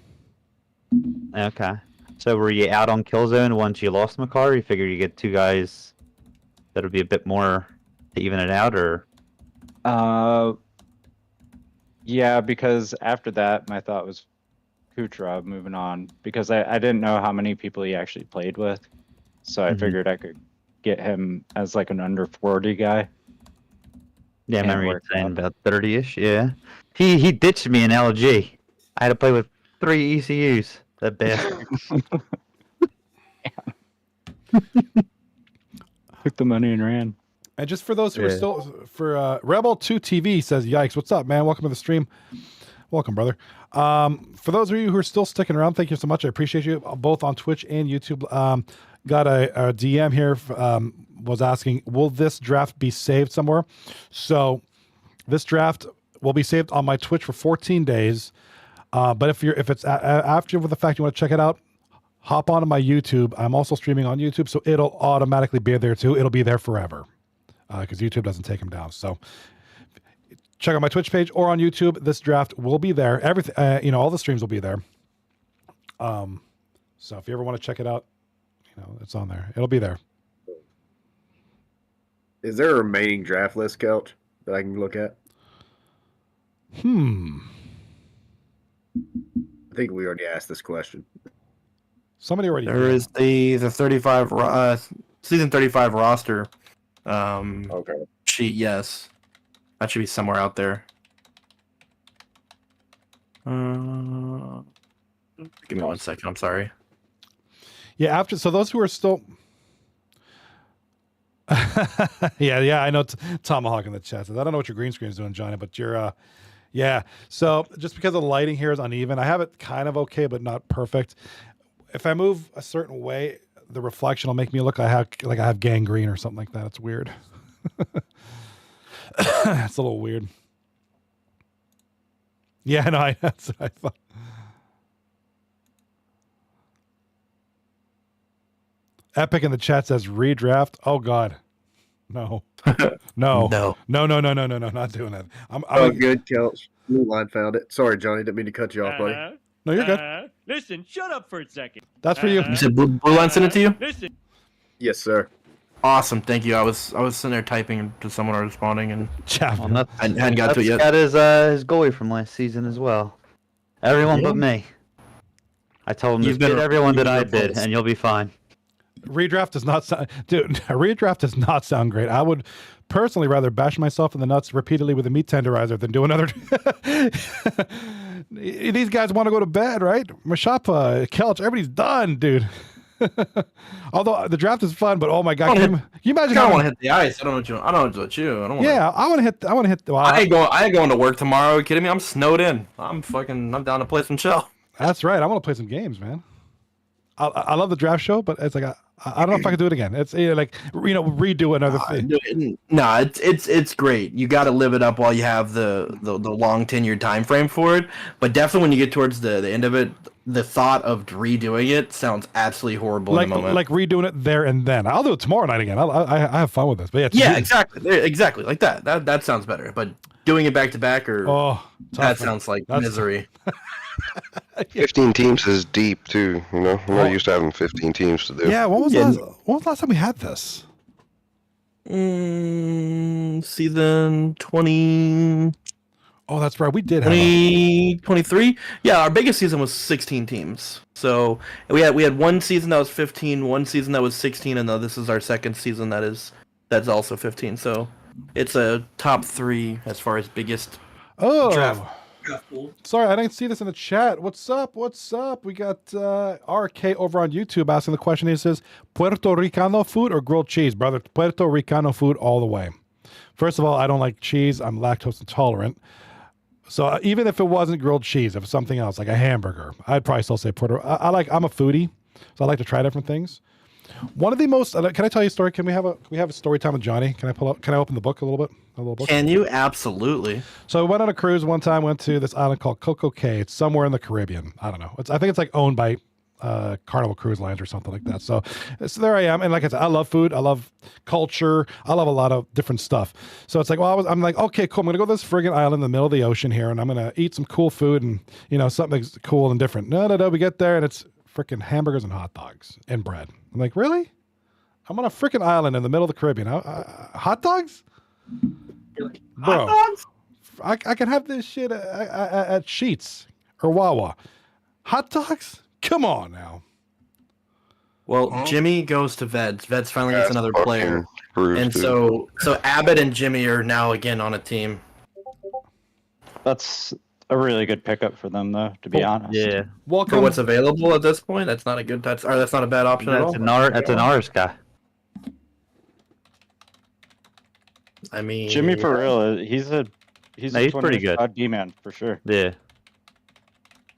Okay. So were you out on Killzone once you lost Makar? You figured you get two guys that would be a bit more to even it out, or? Yeah, because after that, my thought was Kucherov moving on because I didn't know how many people he actually played with, so I figured I could get him as like an under 40 guy. Yeah, I remember you saying about 30-ish. Yeah, he ditched me in LG. I had to play with 3 ECUs. That bastard. Took the money and ran. And just for those who are still for Rebel 2 TV says, "Yikes! What's up, man? Welcome to the stream. Welcome, brother. For those of you who are still sticking around, thank you so much. I appreciate you both on Twitch and YouTube. Got a DM here. Was asking, will this draft be saved somewhere? So this draft will be saved on my Twitch for 14 days. But if it's after the fact you want to check it out, hop onto my YouTube. I'm also streaming on YouTube, so it'll automatically be there too. It'll be there forever because YouTube doesn't take them down. So check out my Twitch page or on YouTube. This draft will be there. Everything, all the streams will be there. So if you ever want to check it out, it's on there. It'll be there. Is there a remaining draft list, Couch, that I can look at? I think we already asked this question. Somebody already. There is the 35 season 35 roster. Okay. Sheet. Yes, that should be somewhere out there. Give me 1 second. I'm sorry. Yeah. So those who are still. yeah. I know Tomahawk in the chat says, I don't know what your green screen is doing, Johnny, but you're. Yeah. So just because the lighting here is uneven, I have it kind of okay, but not perfect. If I move a certain way, the reflection will make me look like I have gangrene or something like that. It's weird. It's a little weird. Yeah, no, that's what I thought. Epic in the chat says redraft. Oh God, no, no, not doing that. I'm good, Couch. New line found it. Sorry, Johnny, didn't mean to cut you off, buddy. No, you're good. Listen, shut up for a second. That's for you. You said Blue Line sent it to you? Listen. Yes, sir. Awesome, thank you. I was sitting there typing to someone responding and Champion. I hadn't got to it yet. Got his goalie from last season as well. Everyone but me. I told him, just bid everyone that I bid, and you'll be fine. Redraft does not sound, dude. A redraft does not sound great. I would personally rather bash myself in the nuts repeatedly with a meat tenderizer than do another. These guys want to go to bed, right? Mashapa, Kelch, everybody's done, dude. Although the draft is fun, but oh my God, can you imagine? I don't want to hit the ice. I don't know what you. I don't want. Yeah, I want to hit. Well, I ain't going to work tomorrow. Are you kidding me? I'm snowed in. I'm down to play some chill. That's right. I want to play some games, man. I love the draft show, but it's like I don't know if I could do it again. It's like redo another thing. No, it's great. You got to live it up while you have the long tenured time frame for it. But definitely when you get towards the end of it, the thought of redoing it sounds absolutely horrible in the moment. Like redoing it there and then. I'll do it tomorrow night again. I have fun with this. But yeah, exactly like that. That sounds better. But doing it back to back that sounds like misery. 15 teams is deep too. I'm not used to having 15 teams to do. Yeah, when was the last time we had this? Season 20. Oh, that's right. We did 23. Yeah, our biggest season was 16 teams. So we had one season that was 15, one season that was 16, and now this is our second season that's also 15. So it's a top 3 as far as biggest draft pool. Sorry, I didn't see this in the chat. What's up? We got RK over on YouTube asking the question. He says, Puerto Ricano food or grilled cheese, brother? Puerto Ricano food all the way. First of all, I don't like cheese. I'm lactose intolerant. So even if it wasn't grilled cheese, if it's something else like a hamburger, I'd probably still say Puerto. I'm a foodie, so I like to try different things. One of the most. Can I tell you a story? Can we have a story time with Johnny? Can I open the book a little bit? A little book. Can you? Absolutely. So I went on a cruise one time. Went to this island called Coco Cay. It's somewhere in the Caribbean. I don't know. I think it's like owned by Carnival Cruise Lines or something like that. So there I am. And like I said, I love food. I love culture. I love a lot of different stuff. So it's like, well, I'm like, okay, cool. I'm going to go to this friggin' island in the middle of the ocean here, and I'm going to eat some cool food and, something cool and different. No. We get there, and it's freaking hamburgers and hot dogs and bread. I'm like, really? I'm on a freaking island in the middle of the Caribbean. Hot dogs? Bro, Hot dogs? I can have this shit at Sheetz or Wawa. Hot dogs? Come on now. Well, Jimmy goes to Veds. Veds finally gets another player. Bruce, And so Abbott and Jimmy are now again on a team. That's a really good pickup for them, though. To be honest. Yeah. For what's available at this point, that's not a good. That's not a bad option at all. That's an Ars guy. I mean, Jimmy for real, he's pretty good. D-man for sure. Yeah.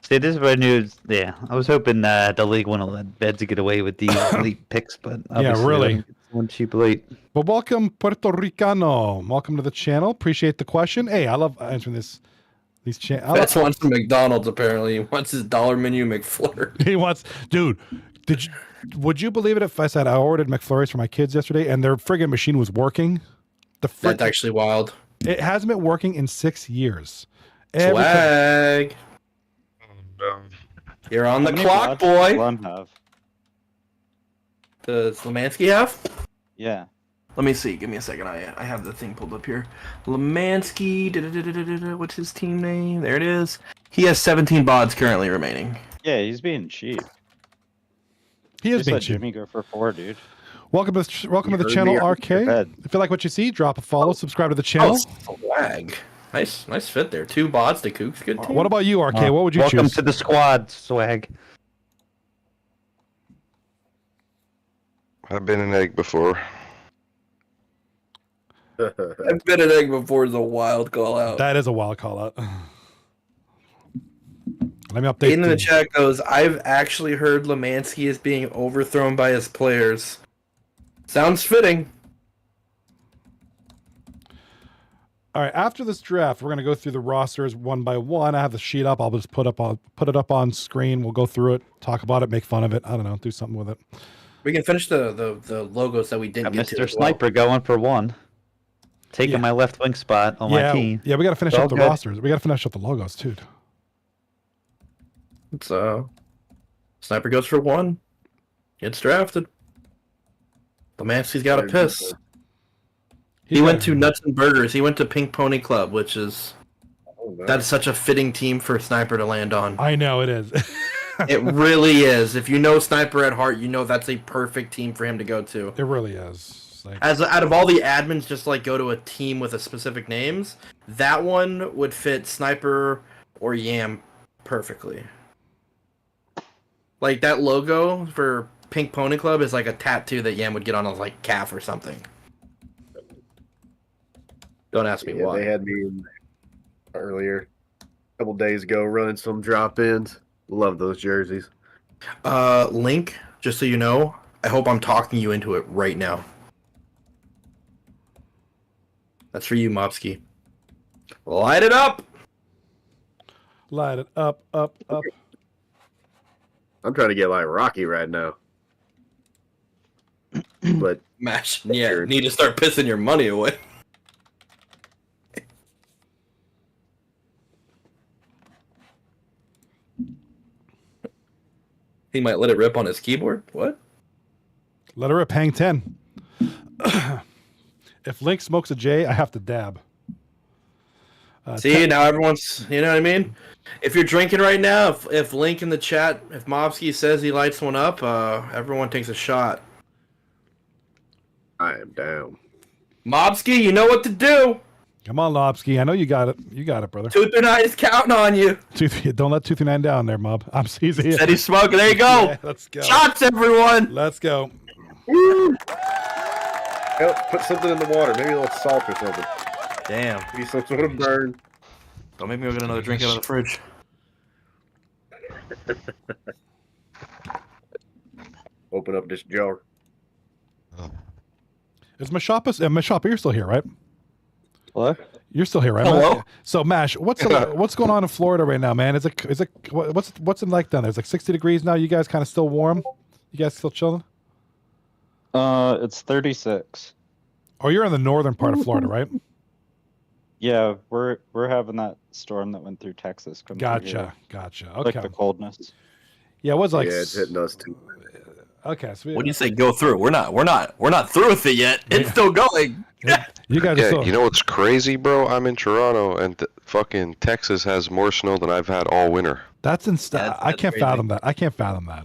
See, this is what I knew. Yeah, I was hoping the league wouldn't let Beds get away with these elite picks, but yeah, really, one cheap elite. Well, welcome Puerto Ricano. Welcome to the channel. Appreciate the question. Hey, I love answering these channels. That's one from McDonald's. Apparently, he wants his dollar menu McFlurry. He wants, dude. Would you believe it if I said I ordered McFlurries for my kids yesterday and their friggin' machine was working? That's actually wild. It hasn't been working in 6 years. Swag. You're on the clock, boy. Does Lemansky have? Yeah. Let me see. Give me a second. I have the thing pulled up here. Lemansky. What's his team name? There it is. He has 17 bods currently remaining. Yeah, he's being cheap. He is being let cheap. Jimmy go for 4, dude. Welcome to the channel, RK. If you like what you see, drop a follow, subscribe to the channel. Swag. Nice fit there. 2 bots to Kooks. Good team. What about you, RK? What would you Welcome choose? to the squad, Swag. I've been an egg before. I've been an egg before is a wild call out. That is a wild call out. Let me update. In the chat goes, I've actually heard Lemansky is being overthrown by his players. Sounds fitting. All right, after this draft, we're going to go through the rosters one by one. I have the sheet up. I'll just put it up on screen. We'll go through it, talk about it, make fun of it. I don't know, do something with it. We can finish the logos that we didn't get to. Mr. Sniper going for 1. Taking my left wing spot on my team. Yeah, we got to finish up the rosters. We got to finish up the logos, too. It's Sniper goes for 1. Gets drafted. Lemansky's got a piss. He went to Nuts and Burgers. He went to Pink Pony Club, which is that's such a fitting team for Sniper to land on. I know it is. It really is. If you know Sniper at heart, you know that's a perfect team for him to go to. It really is. Like, As out of all the admins, just like go to a team with a specific names, that one would fit Sniper or Yam perfectly. Like that logo for Pink Pony Club is like a tattoo that Yam would get on his like calf or something. Don't ask me why. They had me in earlier, a couple days ago, running some drop-ins. Love those jerseys. Link, just so you know, I hope I'm talking you into it right now. That's for you, Mopsky. Light it up! Light it up, up, up. I'm trying to get like Rocky right now. But Mash, yeah, need to start pissing your money away. He might let it rip on his keyboard. What? Let her rip. Hang 10. If Link smokes a J, I have to dab. See, now everyone's, you know what I mean? If you're drinking right now, if Link in the chat, if Mobsky says he lights one up, everyone takes a shot. I am down. Mobsky, you know what to do. Come on, Lobsky. I know you got it. You got it, brother. 239 is counting on you. Don't let 239 down there, Mob. I'm easy. Said he's smoking. There you go. Yeah, let's go. Shots, everyone. Let's go. Put something in the water. Maybe a little salt or something. Damn. Maybe some sort of burn. Don't make me go get another drink out of the fridge. Open up this jar. Is Mashapa, you're still here, right? What? You're still here, right? Hello? So Mash, what's going on in Florida right now, man? Is it what's it like down there? It's like 60 degrees now. You guys kind of still warm? You guys still chilling? It's 36. Oh, you're in the northern part of Florida, right? Yeah, we're having that storm that went through Texas. Come through here. Gotcha. Like Okay. the coldness. Yeah, it was like. Yeah, it's hitting us too. Okay, so What do you say? Go through. We're not through with it yet. It's still going. you guys are Yeah, still. you know what's crazy, bro? I'm in Toronto, and fucking Texas has more snow than I've had all winter. That's that's I can't crazy. fathom that. I can't fathom that.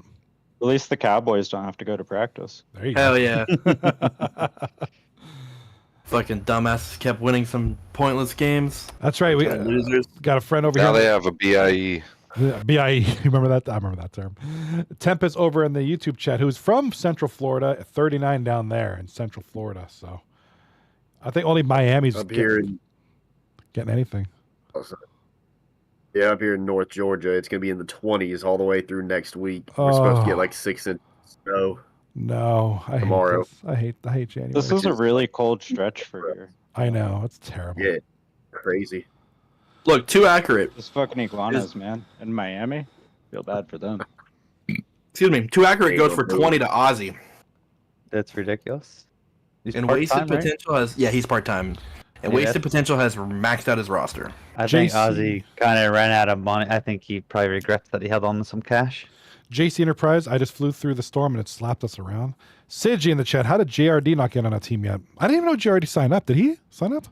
At least the Cowboys don't have to go to practice. There you Hell go. yeah. Fucking dumbasses kept winning some pointless games. That's right. We Losers. got a friend over Now here. they have a BIE. BIE. You remember that? I remember that term. Tempest over in the YouTube chat, who's from Central Florida, 39 down there in Central Florida. So I think only Miami's Up here in getting anything. Yeah, up here in North Georgia, it's gonna be in the 20s all the way through next week. We're supposed to get like 6 inches of snow. No, I Tomorrow. hate this. I hate January. This is a really cold stretch for here. I know, it's terrible. Yeah, crazy. Look, too accurate. Those fucking iguanas, man. In Miami. Feel bad for them. Excuse me. Too accurate goes for 20 to Ozzy. That's ridiculous. He's And part-time, wasted right? potential has he's part time. And Yeah, wasted that's- potential has maxed out his roster. I think JC Ozzy kind of ran out of money. I think he probably regrets that he held on to some cash. JC Enterprise, I just flew through the storm and it slapped us around. Sidgy in the chat, how did JRD not get on a team yet? I didn't even know JRD signed up. Did he sign up?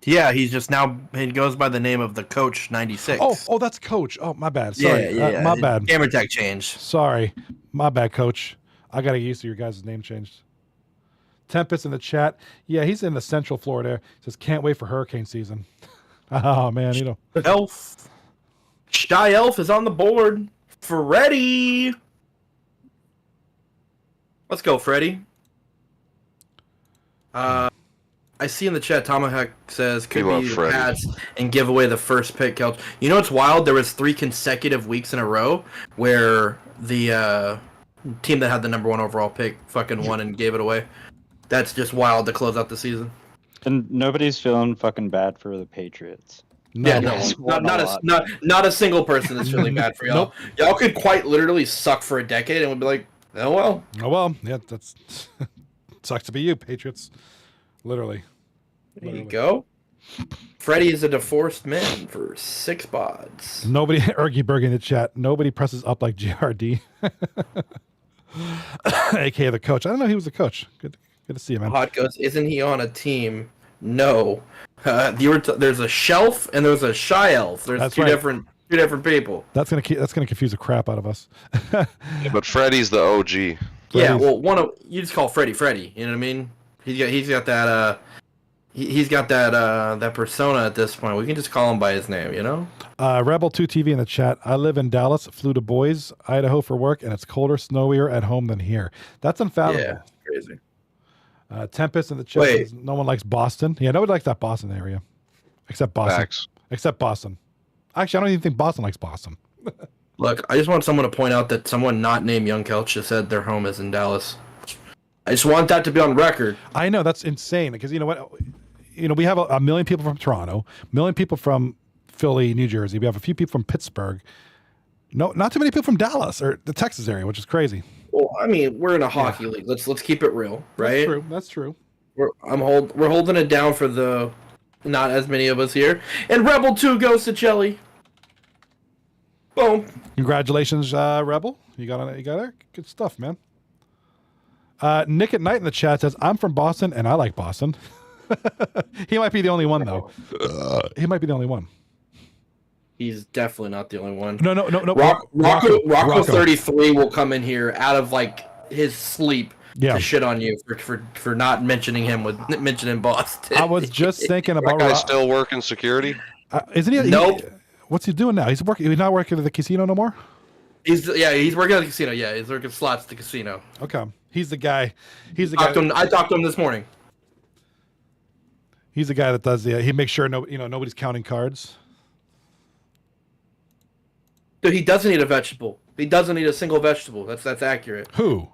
Yeah, he's just now he goes by the name of the Coach 96. Oh, that's Coach. Oh, my bad. Sorry. yeah. My bad. Gamer tag change. Sorry. My bad, Coach. I got to get used to your guys' name changed. Tempest in the chat. Yeah, he's in the Central Florida. He says, can't wait for hurricane season. Oh, man. You know. Elf. Shy Elf is on the board. Freddy. Let's go, Freddy. I see in the chat, Tomahawk says, could We love be the Freddy. Pats and give away the first pick. You know what's wild? There was 3 consecutive weeks in a row where the team that had the number 1 overall pick fucking won and gave it away. That's just wild to close out the season. And nobody's feeling fucking bad for the Patriots. Yeah, No. no, Yes, won not a a, lot. not a single person is feeling bad for y'all. Nope. Y'all could quite literally suck for a decade and would be like, oh well. Oh, well. Yeah, that's sucks to be you, Patriots. Literally. There you go. Freddy is a divorced man for 6 bods. Nobody, Ergy Berg in the chat, nobody presses up like JRD. AKA the coach. I don't know he was the coach. Good to see you, man. Hot goes, isn't he on a team? No. There's a shelf and there's a shy elf. There's That's two right. different people. That's gonna confuse the crap out of us. But Freddy's the OG. Yeah, Freddy's- well, you just call Freddy Freddy. You know what I mean? He's got that he's got that persona at this point. We can just call him by his name. You know? Rebel 2 TV in the chat. I live in Dallas, flew to Boise, Idaho for work, and it's colder, snowier at home than here. That's unfathomable. Yeah, crazy. Tempest in the chat Wait. says no one likes Boston. Yeah, nobody likes that Boston area. Except Boston. Facts. Except Boston. Actually, I don't even think Boston likes Boston. Look, I just want someone to point out that someone not named Young Kelch just said their home is in Dallas. I just want that to be on record. I know, that's insane because you know what? You know, we have a million people from Toronto, a million people from Philly, New Jersey. We have a few people from Pittsburgh. No, not too many people from Dallas or the Texas area, which is crazy. Well, I mean, we're in a hockey league. Let's keep it real, right? That's true. We're holding it down for the not as many of us here. And Rebel 2 goes to Jelly. Boom. Congratulations, Rebel. You got it. Good stuff, man. Nick at Night in the chat says, I'm from Boston and I like Boston. He might be the only one, though. He might be the only one. He's definitely not the only one. No. Rocco 33 will come in here out of like his sleep Yeah. to shit on you for not mentioning him with mentioning Boston. I was just thinking That about guy still working security? isn't he? Nope. What's he doing now? He's not working at the casino no more? He's working at the casino. Yeah, he's working slots at the casino. Okay. He's the guy. I talked to him this morning. He's the guy that does he makes sure nobody's counting cards. Dude, he doesn't eat a vegetable. He doesn't eat a single vegetable. That's accurate. Who?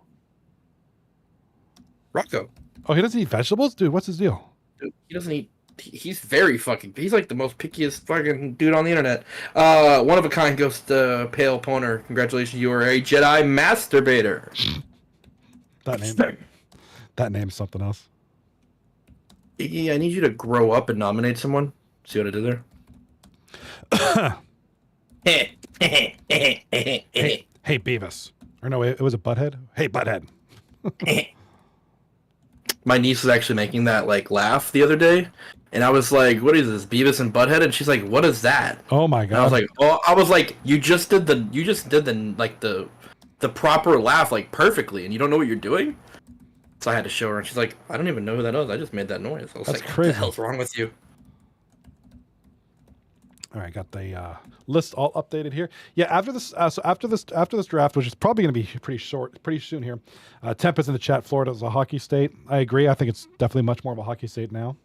Rocco. Oh, he doesn't eat vegetables, dude. What's his deal? Dude, he doesn't eat. He's very fucking. He's like the most pickiest fucking dude on the internet. One of a kind goes to Pale Poner. Congratulations, you are a Jedi masturbator. That name's something else. Yeah, I need you to grow up and nominate someone. See what I did there? Hey, Beavis. Or no, it was a Butthead. Hey, Butthead. My niece was actually making that like laugh the other day, and I was like, "What is this, Beavis and Butthead?" And she's like, "What is that?" Oh my god! And I was like, "You just did the proper laugh like perfectly, and you don't know what you're doing." So I had to show her, and she's like, "I don't even know who that is. I just made that noise." I was That's like, crazy. "What the hell's wrong with you?" All right, got the list all updated here. Yeah, after this draft, which is probably going to be pretty soon here. Temp is in the chat. Florida is a hockey state. I agree. I think it's definitely much more of a hockey state now.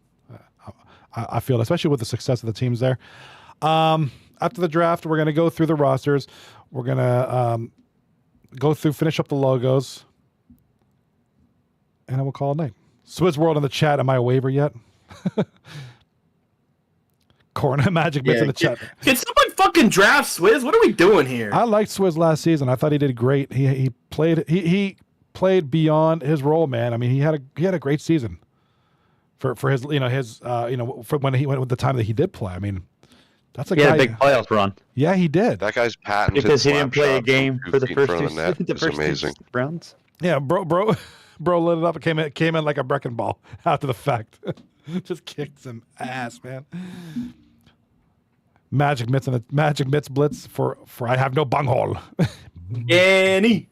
I feel, especially with the success of the teams there. After the draft, we're going to go through the rosters. We're going to finish up the logos, and I will call it a night. Swizz World in the chat. Am I a waiver yet? Corner Magic Mitts in the chat. Can someone fucking draft Swizz? What are we doing here? I liked Swizz last season. I thought he did great. He played beyond his role, man. I mean, he had a great season for his for when he went with the time that he did play. I mean, that's a guy. He had a big playoff run. Yeah, he did. That guy's patented Because he didn't play a slap game shot for the from 2 feet first in front of the net the is first amazing. 2 rounds. Yeah, bro lit it up and came in like a wrecking ball after the fact. Just kicked some ass, man. Magic Mitts blitz for I have no bunghole. Ganny.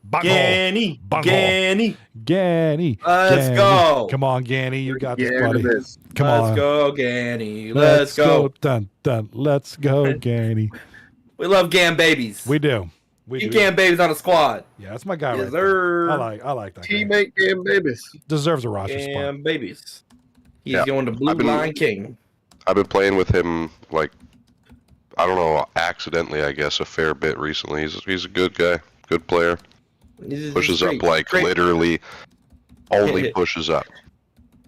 Let's go. Come on, Ganny. You got this, Yeah, buddy. this. Come on. Let's go, Ganny. Let's go. Dun, dun. Let's go, Ganny. We love Gan babies. We do. We Keep do. Gan babies on the squad. Yeah, that's my guy Yes, right there. sir. I like that guy. Teammate Game Babies. Deserves a roster spot. Gan babies. He's Yeah. going to Blue Line King. I've been playing with him like, I don't know, accidentally, I guess, a fair bit recently. He's a good guy, good player. Pushes up like literally only pushes up.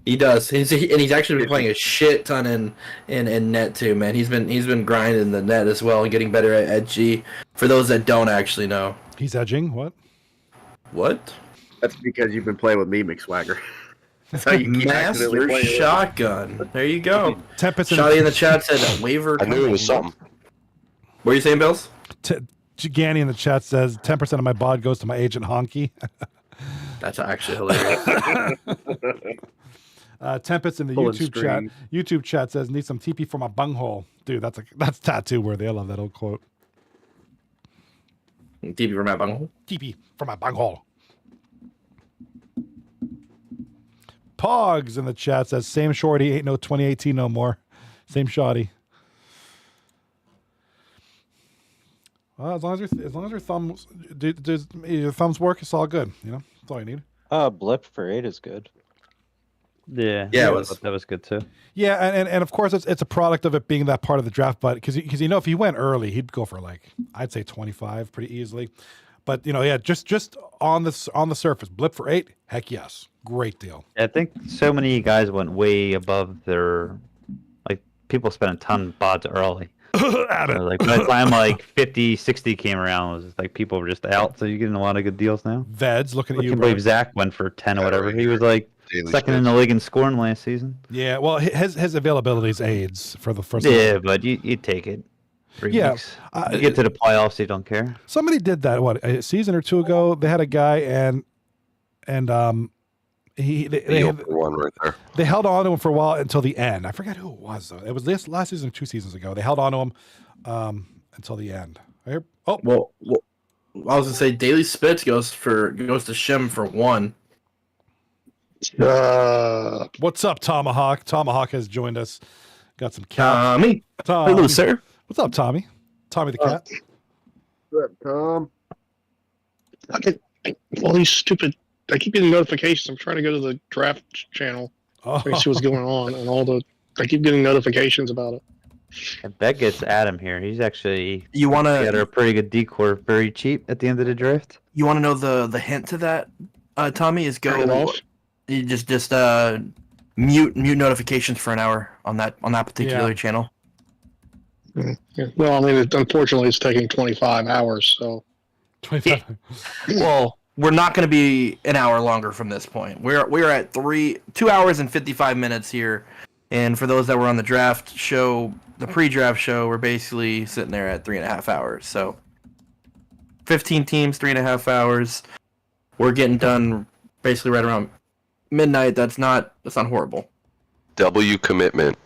He does. He's actually been playing a shit ton in net too, man. He's been grinding the net as well and getting better at G. For those that don't actually know, He's edging. What? what? That's because you've been playing with me, McSwagger. That's how you keep accidentally Master playing with me. shotgun. There you go. Tempest Shotty in the chat said a waiver. I knew it was something. What are you saying, Bills? Ganny in the chat says 10% of my bod goes to my agent Honky. That's actually hilarious. Tempest in the Pulling YouTube string. chat. YouTube chat says need some TP for my bunghole. Dude, that's tattoo worthy. I love that old quote. DB for Matt Bungle. TP for my bunghole. Pogs in the chat says same shorty, ain't no 2018 no more. Same shoddy. Well, as long as your thumbs does your thumbs work, it's all good. You know, that's all you need. Blip for 8 is good. Yeah, Yeah, that was good too. Yeah, and of course it's a product of it being that part of the draft, but because you know if he went early, he'd go for like I'd say 25 pretty easily. But you know, yeah, just on the surface, blip for 8, heck yes, great deal. I think so many guys went way above their like people spent a ton of bots early. Like by the time like 50, 60 came around, it was just like people were just out, so you're getting a lot of good deals now. Veds looking I at you. can't believe Zach went for 10 or whatever. He was like second in the league in scoring last season. Yeah, well, his availability is AIDS for the first. Yeah, but you take it. 3 weeks. You get to the playoffs, you don't care. Somebody did that a season or two ago. They had a guy and One right there. they held on to him for a while until the end. I forget who it was though. It was this last season or 2 seasons ago. They held on to him until the end. Oh, Well, I was gonna say Daily Spitz goes to Shim for 1. what's up, Tomahawk? Tomahawk has joined us. Got some cat. Tommy. Hello, sir. What's up, Tommy? Tommy the cat. What's up, Tom? All these stupid. I keep getting notifications. I'm trying to go to the draft channel Oh. and see what's going on, and I keep getting notifications about it. I bet gets Adam here. He's actually You got wanna a pretty good decor, very cheap at the end of the draft. you wanna know the hint to that, Tommy? Is Turn it go off. you just mute notifications for an hour on that particular channel. Yeah. Well, I mean, unfortunately, it's taking 25 hours. So 25. Well, we're not going to be an hour longer from this point. We're at 2 hours and 55 minutes here, and for those that were on the draft show, the pre-draft show, we're basically sitting there at 3.5 hours. So 15 teams, 3.5 hours. We're getting done basically right around midnight. That's not horrible. W commitment.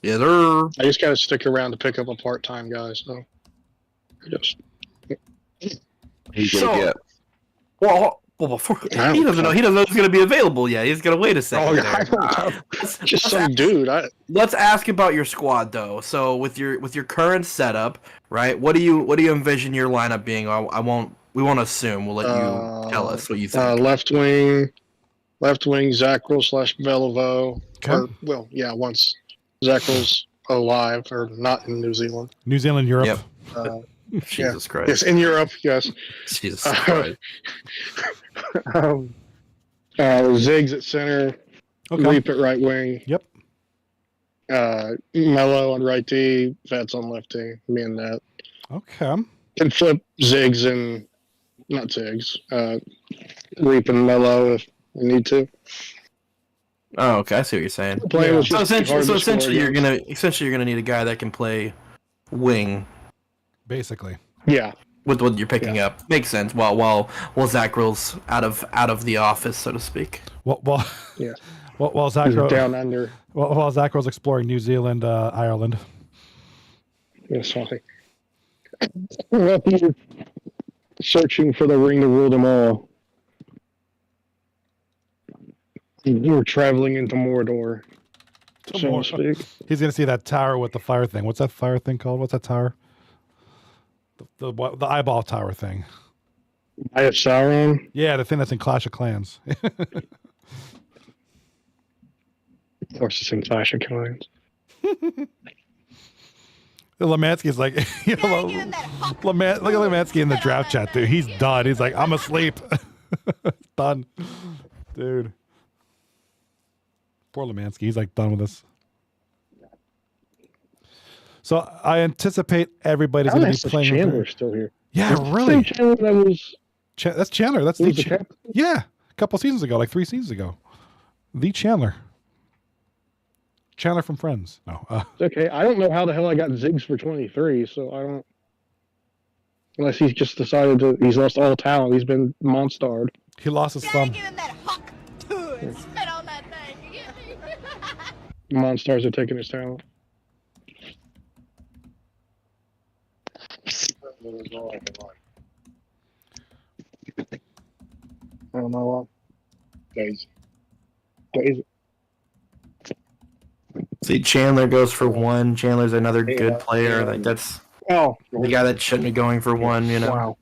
Yeah, they're I just got to stick around to pick up a part-time guy. So just He's So- gonna get. well before he I don't doesn't know it's going to be available yet. He's going to wait a second. oh, there. yeah, I don't know. Let's- Just let's some dude. Let's ask about your squad though. So with your current setup, right? What do you envision your lineup being? We won't assume. We'll let you tell us what you think. Left wing, Zackrel / Velivo. Okay. Or, well, yeah, once Zackrel's alive or not in New Zealand. New Zealand, Europe. Yep. Uh, Jesus Christ. yes, in Europe. Yes. Jesus Christ. Ziggs at center. Okay. Reap at right wing. Yep. Mello on right D. Vets on left D. Me and that. Okay. Can flip Ziggs and not Ziggs. Reap and Mello if we need to. Oh, okay. I see what you're saying. Playing Yeah. was So just hard to essentially, score you're gonna need a guy that can play wing Basically. Yeah. with what you're picking up. Makes sense. While Zackrel's out of the office, so to speak. Well, Yeah. while He's Zach down under. while Zach was exploring New Zealand, Ireland. Yeah, sorry. Searching for the ring to rule them all. We're traveling into Mordor, so to speak. He's gonna see that tower with the fire thing. What's that fire thing called? What's that tower? The eyeball tower thing. I have Sauron. Yeah, the thing that's in Clash of Clans. Of course, it's in Clash of Clans. Lemansky's like, you know, look at Lemansky in the draft chat, dude. He's done. He's like, I'm asleep. Done, dude. Poor Lemansky. He's like done with this. So I anticipate everybody's going to be playing. Chandler's still here. Yeah, Is the really. same Chandler that was. That's Chandler. That's the was the captain? yeah. A couple seasons ago, like 3 seasons ago. The Chandler. Chandler from Friends. No. Okay, I don't know how the hell I got Ziggs for 23, so I don't. Unless he's just decided he's lost all talent. He's been monstered. He lost his thumb. Get in that huck too and spit on that thing. You get me? Monstars are taking his talent. I don't know. Daisy. See, Chandler goes for 1. Chandler's another good player. Like that's Oh, the guy that shouldn't be going for 1. You know. wow.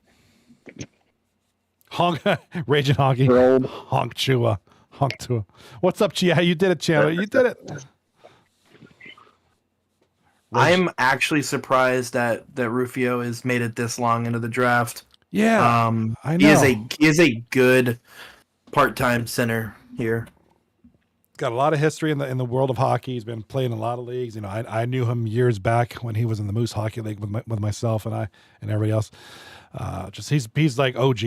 Honk, Raging Honky. We're old. Honk Chua. Honk Chua. What's up, Chia? You did it, Chandler. You did it. I'm actually surprised that Rufio has made it this long into the draft. Yeah. I know. He is a good part-time center here. Got a lot of history in the world of hockey. He's been playing in a lot of leagues. You know, I knew him years back when he was in the Moose Hockey League with myself and everybody else. He's like OG.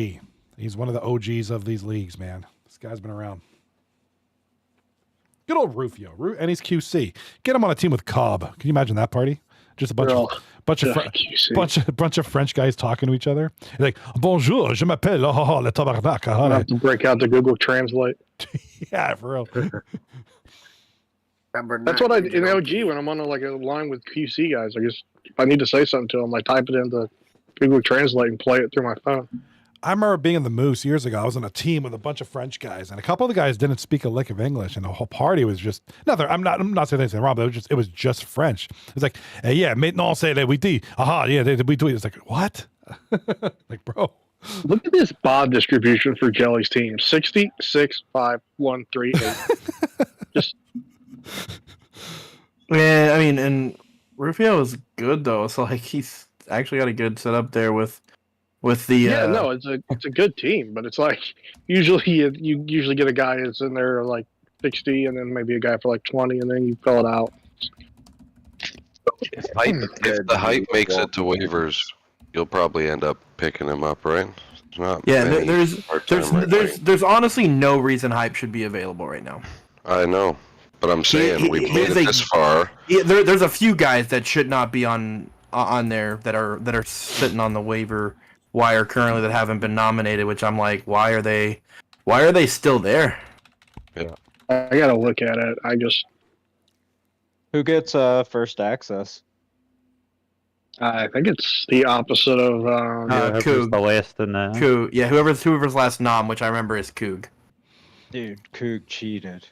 He's one of the OGs of these leagues, man. This guy's been around. Good old Rufio, and he's QC. Get him on a team with Cobb. Can you imagine that party? Just a bunch of French guys talking to each other. Like, bonjour, je m'appelle le tabarnak. I have to break out the Google Translate. Yeah, for real. That's what I in LG when I'm on a line with QC guys. I just if I need to say something to them, I type it into Google Translate and play it through my phone. I remember being in the Moose years ago. I was on a team with a bunch of French guys, and a couple of the guys didn't speak a lick of English, and the whole party was just nothing. I'm not saying anything wrong, but it was just French. It's like, hey, yeah, maintenant c'est le oui, aha, yeah, we do it. It's like, what? Like, bro. Look at this Bob distribution for Jelly's team: 60, 6, 5, 1, 3, 8. Just Yeah, I mean, and Rufio is good though. So like he's actually got a good setup there with the. Yeah, no, it's a good team, but it's like usually you usually get a guy that's in there like 60, and then maybe a guy for like 20, and then you fill it out. If the hype makes it to waivers, you'll probably end up picking him up, right? There's not many part-time there's honestly no reason hype should be available right now. I know, but I'm saying we made it this far. There's a few guys that should not be on there that are sitting on the waiver wire currently that haven't been nominated. Which I'm like, why are they still there? Yeah, I gotta look at it. Who gets first access? I think it's the opposite of Whoever's the last in that. Coog. Yeah, whoever's last nom, which I remember is Coog. Dude, Coog cheated.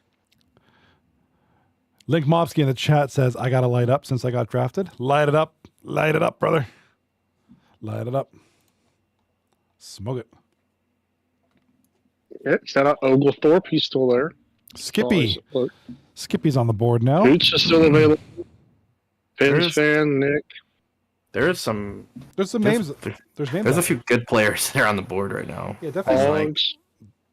Link Mobsky in the chat says, I got to light up since I got drafted. Light it up. Light it up, brother. Light it up. Smoke it. Yeah, shout out Oglethorpe. He's still there. Skippy. Skippy's on the board now. Boots is still available. Fins fan, Nick. There's some names. There's a few good players there on the board right now. Yeah, definitely.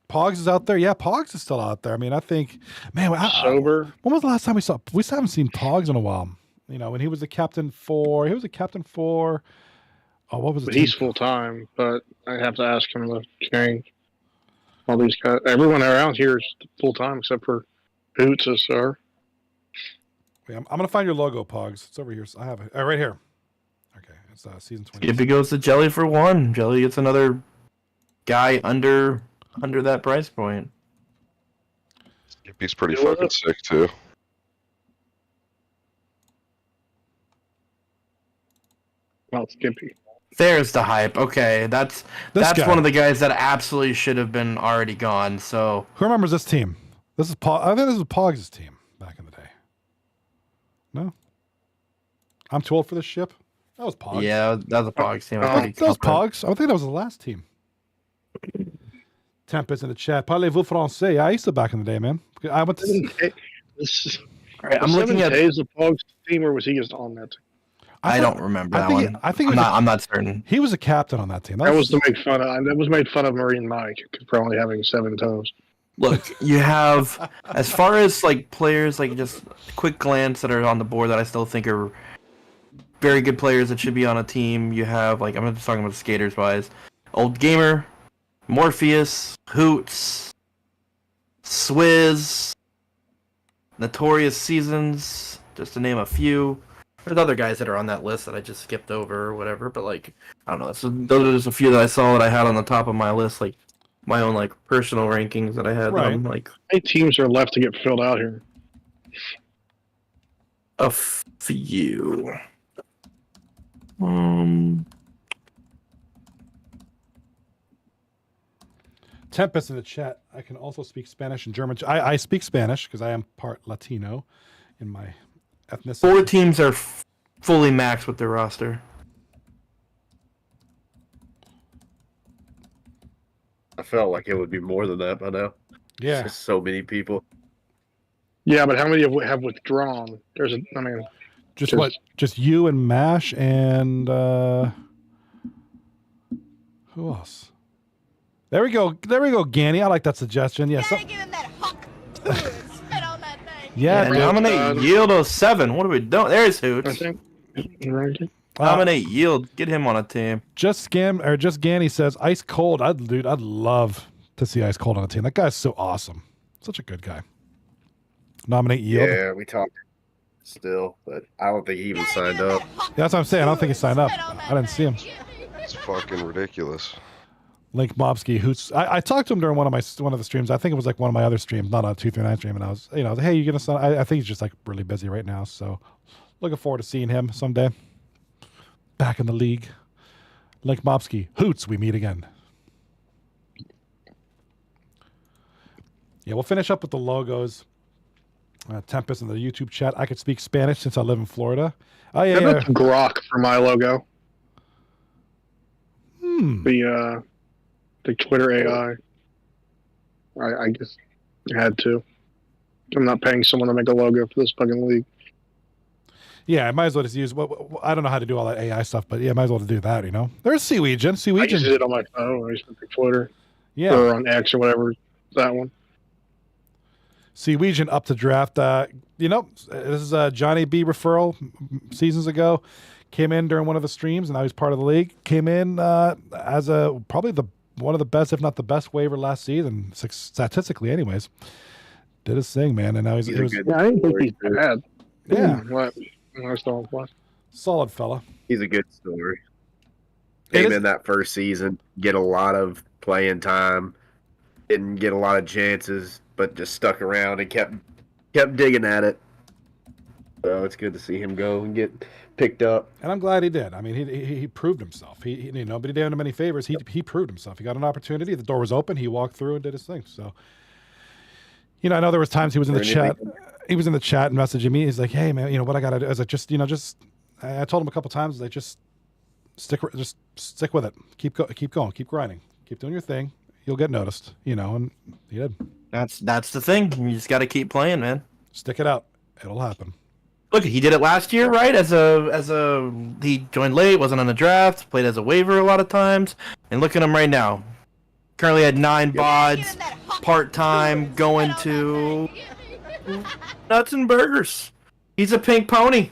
Pogs is out there. Yeah, Pogs is still out there. I mean, I think, man, Sober. When was the last time we saw? We haven't seen Pogs in a while. You know, when he was a captain for. Oh, what was it? He's full time, but I have to ask him to change. All these guys, everyone around here is full time except for Boots, sir. Wait, I'm gonna find your logo, Pogs. It's over here. I have it right here. Okay, it's season 20. If he goes to Jelly for one, Jelly gets another guy under that price point. Skippy's pretty fucking sick too. Well, Skippy. There's the hype. Okay, that's guy. one of the guys that absolutely should have been already gone. So who remembers this team? This is I think this was Pogs' team back in the day. No, I'm too old for this ship. That was Pogs. Yeah, that was a Pogs team. That was Pogs. I think that was the last team. Tempest in the chat. Parlez-vous français? Yeah, I used to back in the day, man. I went to. All right, I'm looking at. Is the Pogs team, or was he just on that team? I don't remember that one. I think I'm not certain. He was a captain on that team. That was to make fun of. That was made fun of Marine Mike for only having 7 toes. Look, you have as far as like players, like just quick glance that are on the board that I still think are very good players that should be on a team. You have like I'm just talking about skaters wise, Old Gamer, Morpheus, Hoots, Swizz, Notorious Seasons, just to name a few. There's other guys that are on that list that I just skipped over or whatever, but like I don't know. So those are just a few that I saw that I had on the top of my list, like my own like personal rankings that I had. Right. Them, like how many teams are left to get filled out here? A few. Tempest in the chat. I can also speak Spanish and German. I speak Spanish because I am part Latino in my ethnicity. 4 teams are fully maxed with their roster. I felt like it would be more than that by now. Yeah. There's so many people. Yeah, but how many have withdrawn? Just you and Mash and who else? There we go, Ganny. I like that suggestion. Yeah. Give him that hawk tool and spit on that thing. Yeah. Nominate Yield 07. What are we doing? There's Hoots. Nominate Yield. Get him on a team. Just Ganny says Ice Cold. I'd love to see Ice Cold on a team. That guy's so awesome. Such a good guy. Nominate Yield. Yeah, we talked still, but I don't think he even signed up. Yeah, that's what I'm saying. I don't think he signed up. I didn't see him. It's fucking ridiculous. Link Mobsky, who's I talked to him during one of the streams. I think it was like one of my other streams, not a 239 stream, and I was, hey, you gonna sign? I think he's just like really busy right now, so looking forward to seeing him someday. Back in the league. Link Mobsky, Hoots, we meet again. Yeah, we'll finish up with the logos. Tempest in the YouTube chat. I could speak Spanish since I live in Florida. Oh yeah, yeah. Grok for my logo. The Twitter AI. I just had to. I'm not paying someone to make a logo for this fucking league. Yeah, I might as well just use. Well, I don't know how to do all that AI stuff, but yeah, I might as well do that. You know, there's Seaweegian. I use Seaweegian. it on my phone. I use it on Twitter Yeah, or on X or whatever. That one. Seaweegian up to draft. You know, this is a Johnny B referral seasons ago. Came in during one of the streams, and now he's part of the league. Came in as probably one of the best, if not the best waiver last season, statistically, anyways. Did his thing, man, and now he's I didn't think he's bad. Yeah, What? I saw him plus. solid fella. He's a good story. It Came is- in that first season, get a lot of playing time, didn't get a lot of chances, but just stuck around and kept digging at it. So it's good to see him go and get picked up. And I'm glad he did. I mean, he proved himself. He nobody did him any favors. He proved himself. He got an opportunity. The door was open. He walked through and did his thing. So, you know, I know there was times he was in the chat. He was in the chat and messaging me. He's like, "Hey, man, you know what I got to do?" I was like, I told him a couple times, like, just stick with it. Keep going. Keep grinding. Keep doing your thing. You'll get noticed. You know, and he did. That's the thing. You just got to keep playing, man. Stick it out. It'll happen. Look, he did it last year, right? He joined late, wasn't on the draft, played as a waiver a lot of times, and look at him right now. Currently had 9 bods, part time, going to Nuts and Burgers. He's a pink pony.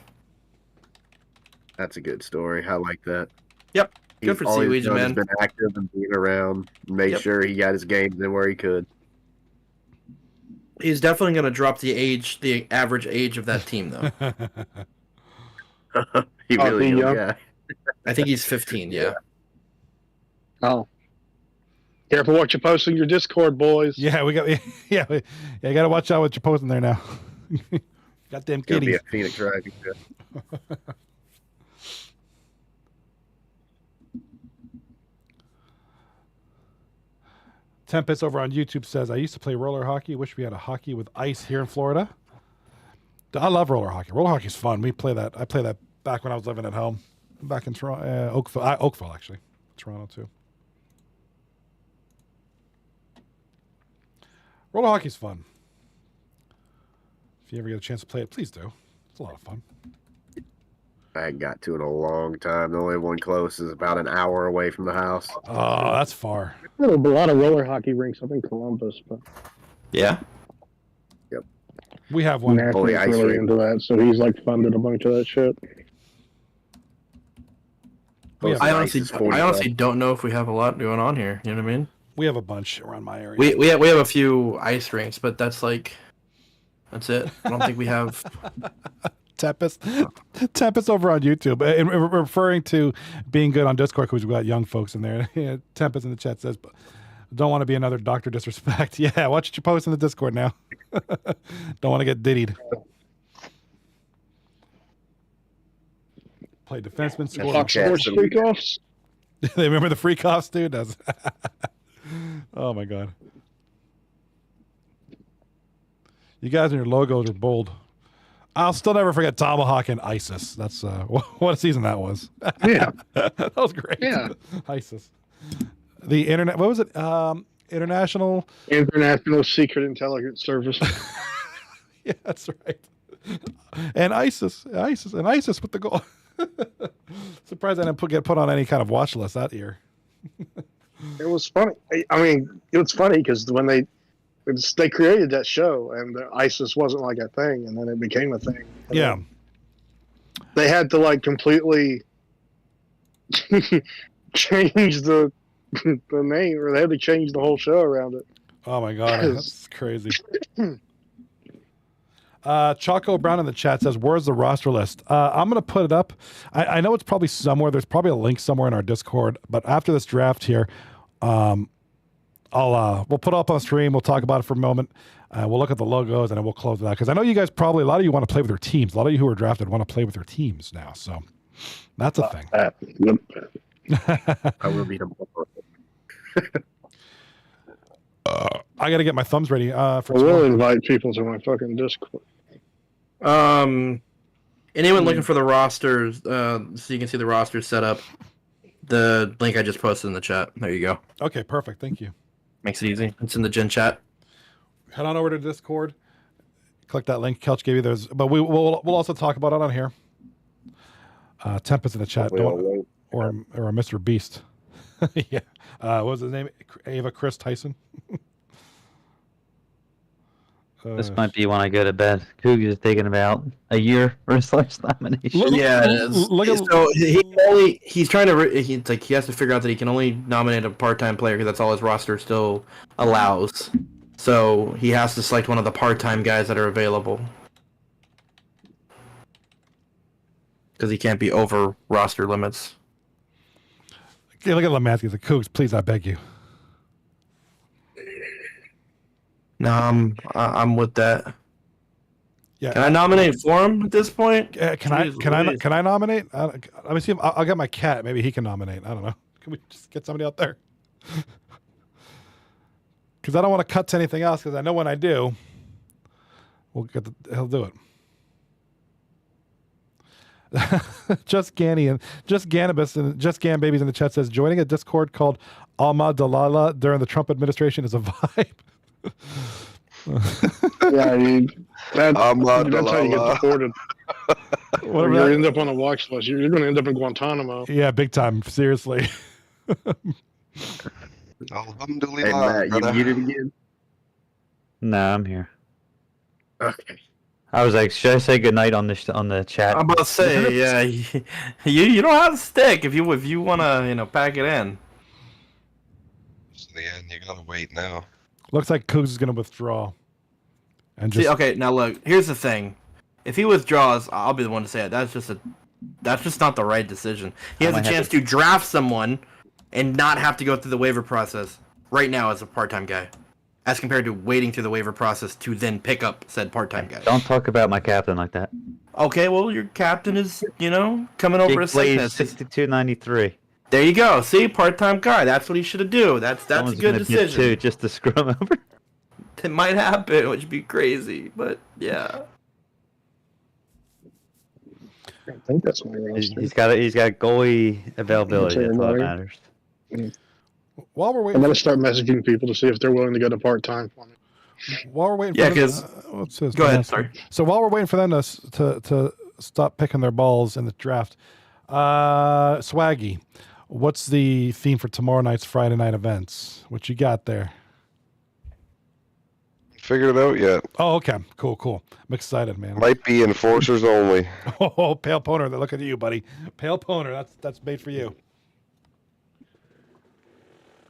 That's a good story. I like that. Yep, good He's for always Seaweed, done is man. been active and being around, made Yep. sure he got his games in where he could. He's definitely going to drop the average age of that team, though. He really being is, young? yeah. I think he's 15. Yeah. Oh. Careful what you post in your Discord, boys. Yeah, you got to watch out what you're posting there now. Goddamn Gonna be kitties. a Phoenix Rising. Yeah. Tempest over on YouTube says, I used to play roller hockey. Wish we had a hockey with ice here in Florida. I love roller hockey. Roller hockey's fun. I play that back when I was living at home. Back in Toronto, Oakville, actually. Toronto, too. Roller hockey's fun. If you ever get a chance to play it, please do. It's a lot of fun. I hadn't got to in a long time. The only one close is about an hour away from the house. Oh, that's far. There's a lot of roller hockey rinks up in Columbus, but Yeah. We have one. Nathan's ice really rink. into that, so he's like funded a bunch of that shit. We have, I Ice is 45. honestly don't know if we have a lot going on here. You know what I mean? we have a bunch around my area. We have a few ice rinks, but that's it. I don't think we have. Tempest over on YouTube, and referring to being good on Discord because we've got young folks in there. Tempest in the chat says, "Don't want to be another Dr. Disrespect." Yeah, watch what you post in the Discord now. Don't want to get diddied. Play defenseman. Score. Fox Sports freak-offs. They remember the freak offs, dude? That's oh my god. You guys and your logos are bold. I'll still never forget Tomahawk and ISIS. That's what a season that was. Yeah. That was great. Yeah. ISIS. The internet. What was it? International. International Secret Intelligence Service. Yeah, that's right. And ISIS with the goal. Surprised I didn't get put on any kind of watch list that year. It was funny. I mean, it was funny because when they created that show and ISIS wasn't like a thing, and then it became a thing. And Yeah. they had to like completely change the name, or they had to change the whole show around it. Oh my god, that's crazy. Choco Brown in the chat says, "Where's the roster list?" I'm gonna put it up. I know it's probably somewhere. There's probably a link somewhere in our Discord. But after this draft here, we'll put it up on stream. We'll talk about it for a moment. We'll look at the logos and then we'll close it out because I know you guys probably a lot of you want to play with your teams. A lot of you who are drafted want to play with your teams now. So that's a thing. I will be the I got to get my thumbs ready for I will tomorrow. invite people to my fucking Discord. Anyone looking for the rosters, so you can see the roster set up. The link I just posted in the chat. There you go. Okay, perfect. Thank you. Makes it easy. It's in the Gen chat. Head on over to Discord. Click that link Kelch gave you. But we'll also talk about it on here. Tempest in the chat. Hopefully I'll wait. Or Mr. Beast. Yeah. What was his name? Ava Chris Tyson. This might be when I go to bed. Cougs is taking about a year for his last nomination. Yeah, it is. So he's trying to he has to figure out that he can only nominate a part-time player because that's all his roster still allows. So he has to select one of the part-time guys that are available because he can't be over roster limits. Okay, look at Lemansky. The Cougs, please, I beg you. No, I'm with that. Yeah. Can I nominate for him at this point? Can I nominate? Let me see. I'll get my cat. Maybe he can nominate. I don't know. Can we just get somebody out there? Because I don't want to cut to anything else. Because I know when I do, he'll do it. Just Ganny and Just Ganibus and Just Gan Babies in the chat says joining a Discord called Alma Dalala during the Trump administration is a vibe. Yeah, I mean, that's how you get deported. Or you end up on a watch list. You're going to end up in Guantanamo. Yeah, big time. Seriously. Alhamdulillah. Hey, Matt, you muted again? No, I'm here. Okay. I was like, should I say goodnight on the chat? I'm about to say, yeah, you don't have to stick if you want to pack it in. It's the end. You gotta wait now. Looks like Cougs is going to withdraw. And just See, okay, now look. Here's the thing: if he withdraws, I'll be the one to say it. That's just not the right decision. He has a chance to draft someone and not have to go through the waiver process right now as a part-time guy, as compared to waiting through the waiver process to then pick up said part-time guy. Don't talk about my captain like that. Okay, well, your captain is, coming over a sickness. 62.93. There you go. See, part-time guy. That's what he should have do. That's a good decision. Too, just to screw him over. It might happen, which would be crazy, but yeah. I think that's my roster. He's got goalie availability. That's all that matters. While we're I'm waiting, going to start messaging people to see if they're willing to go to part-time for me. While we're waiting, Yeah, for because go ahead. Sorry. So while we're waiting for them to stop picking their balls in the draft, Swaggy, what's the theme for tomorrow night's Friday night events? What you got there? Figured it out yet? Oh, okay, cool. I'm excited, man. Might be enforcers only. Oh, Pale Poner, they're looking at you, buddy. Pale Poner, that's made for you.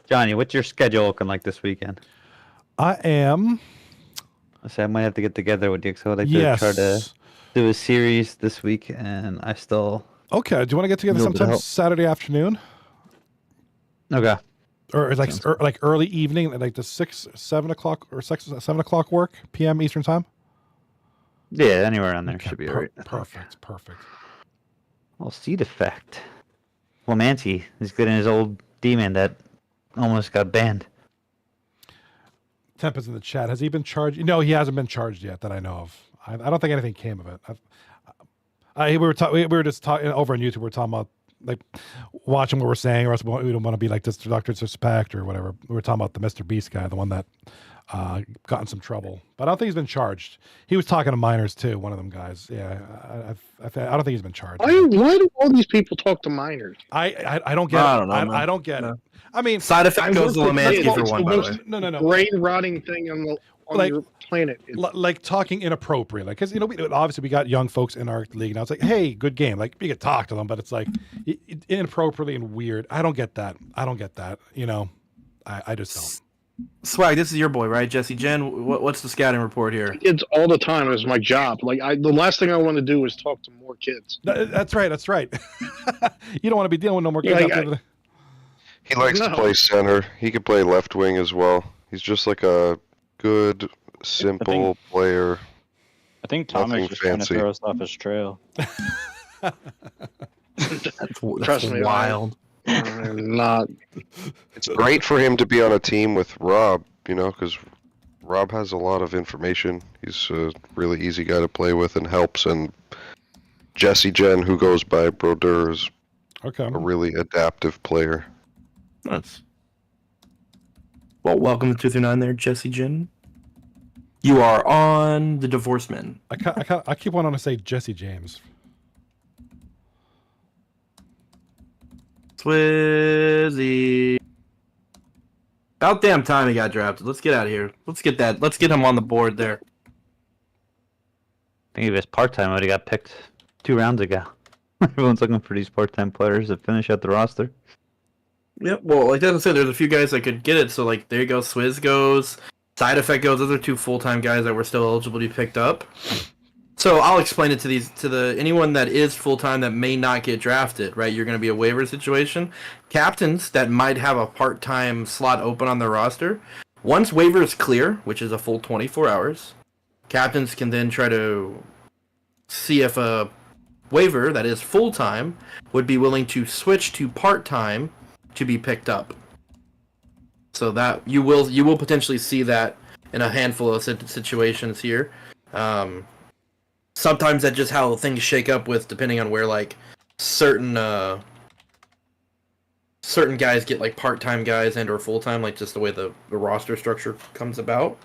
Johnny, what's your schedule looking like this weekend? I am. I say I might have to get together with you, so I'd like Yes. to try to do a series this week, and I still. Okay, do you want to get together Little bit of sometime help. Saturday afternoon? Okay. Or like early evening, like the 7 o'clock work p.m. Eastern time. Yeah, anywhere around there should be all right. Perfect. Well, seed effect. Lamanti is getting his old demon that almost got banned. Temp is in the chat. Has he been charged? No, he hasn't been charged yet that I know of. I don't think anything came of it. We were just talking over on YouTube. We were talking about like watching what we're saying, or else we don't want to be like this Dr. Suspect or whatever. We were talking about the Mr. Beast guy, the one that got in some trouble. But I don't think he's been charged. He was talking to minors too, one of them guys. Yeah, I don't think he's been charged. Why do all these people talk to minors? I don't get it. I don't know, man. I don't get it. I mean, Side effect goes to Lemansky for one, by the way. No. Brain rotting thing on Like- your planet. Like talking inappropriately, because obviously we got young folks in our league now. It's like, hey, good game. Like you could talk to them, but it's like inappropriately and weird. I don't get that. I just don't. Swag, this is your boy, right? Jesse Jen, what's the scouting report here? Kids all the time is my job. Like the last thing I want to do is talk to more kids. That's right. You don't want to be dealing with no more kids. Yeah, He likes to play center. He can play left wing as well. He's just like a good, simple player. I think Nothing Tommy's just trying to fancy. throw us off his trail. That's me, wild. I'm not. It's great for him to be on a team with Rob, because Rob has a lot of information. He's a really easy guy to play with and helps. And Jesse Jen, who goes by Brodeur, is Okay. a really adaptive player. Nice. Well, welcome to 239 there, Jesse Jen. You are on the Divorceman. I keep wanting to say Jesse James. Swizzy. About damn time he got drafted. Let's get out of here. Let's get him on the board there. I think he was part-time when he got picked 2 rounds ago. Everyone's looking for these part-time players to finish out the roster. Yep. Well, like I said, there's a few guys that could get it. So like there you go. Swizz goes. Side Effect goes. Those are 2 full-time guys that were still eligible to be picked up. So I'll explain it to anyone that is full-time that may not get drafted, right? You're going to be a waiver situation. Captains that might have a part-time slot open on their roster, once waivers clear, which is a full 24 hours, captains can then try to see if a waiver that is full-time would be willing to switch to part-time to be picked up. So that you will potentially see that in a handful of situations here. Sometimes that's just how things shake up with, depending on where like certain guys get like part-time guys and or full-time, like just the way the roster structure comes about.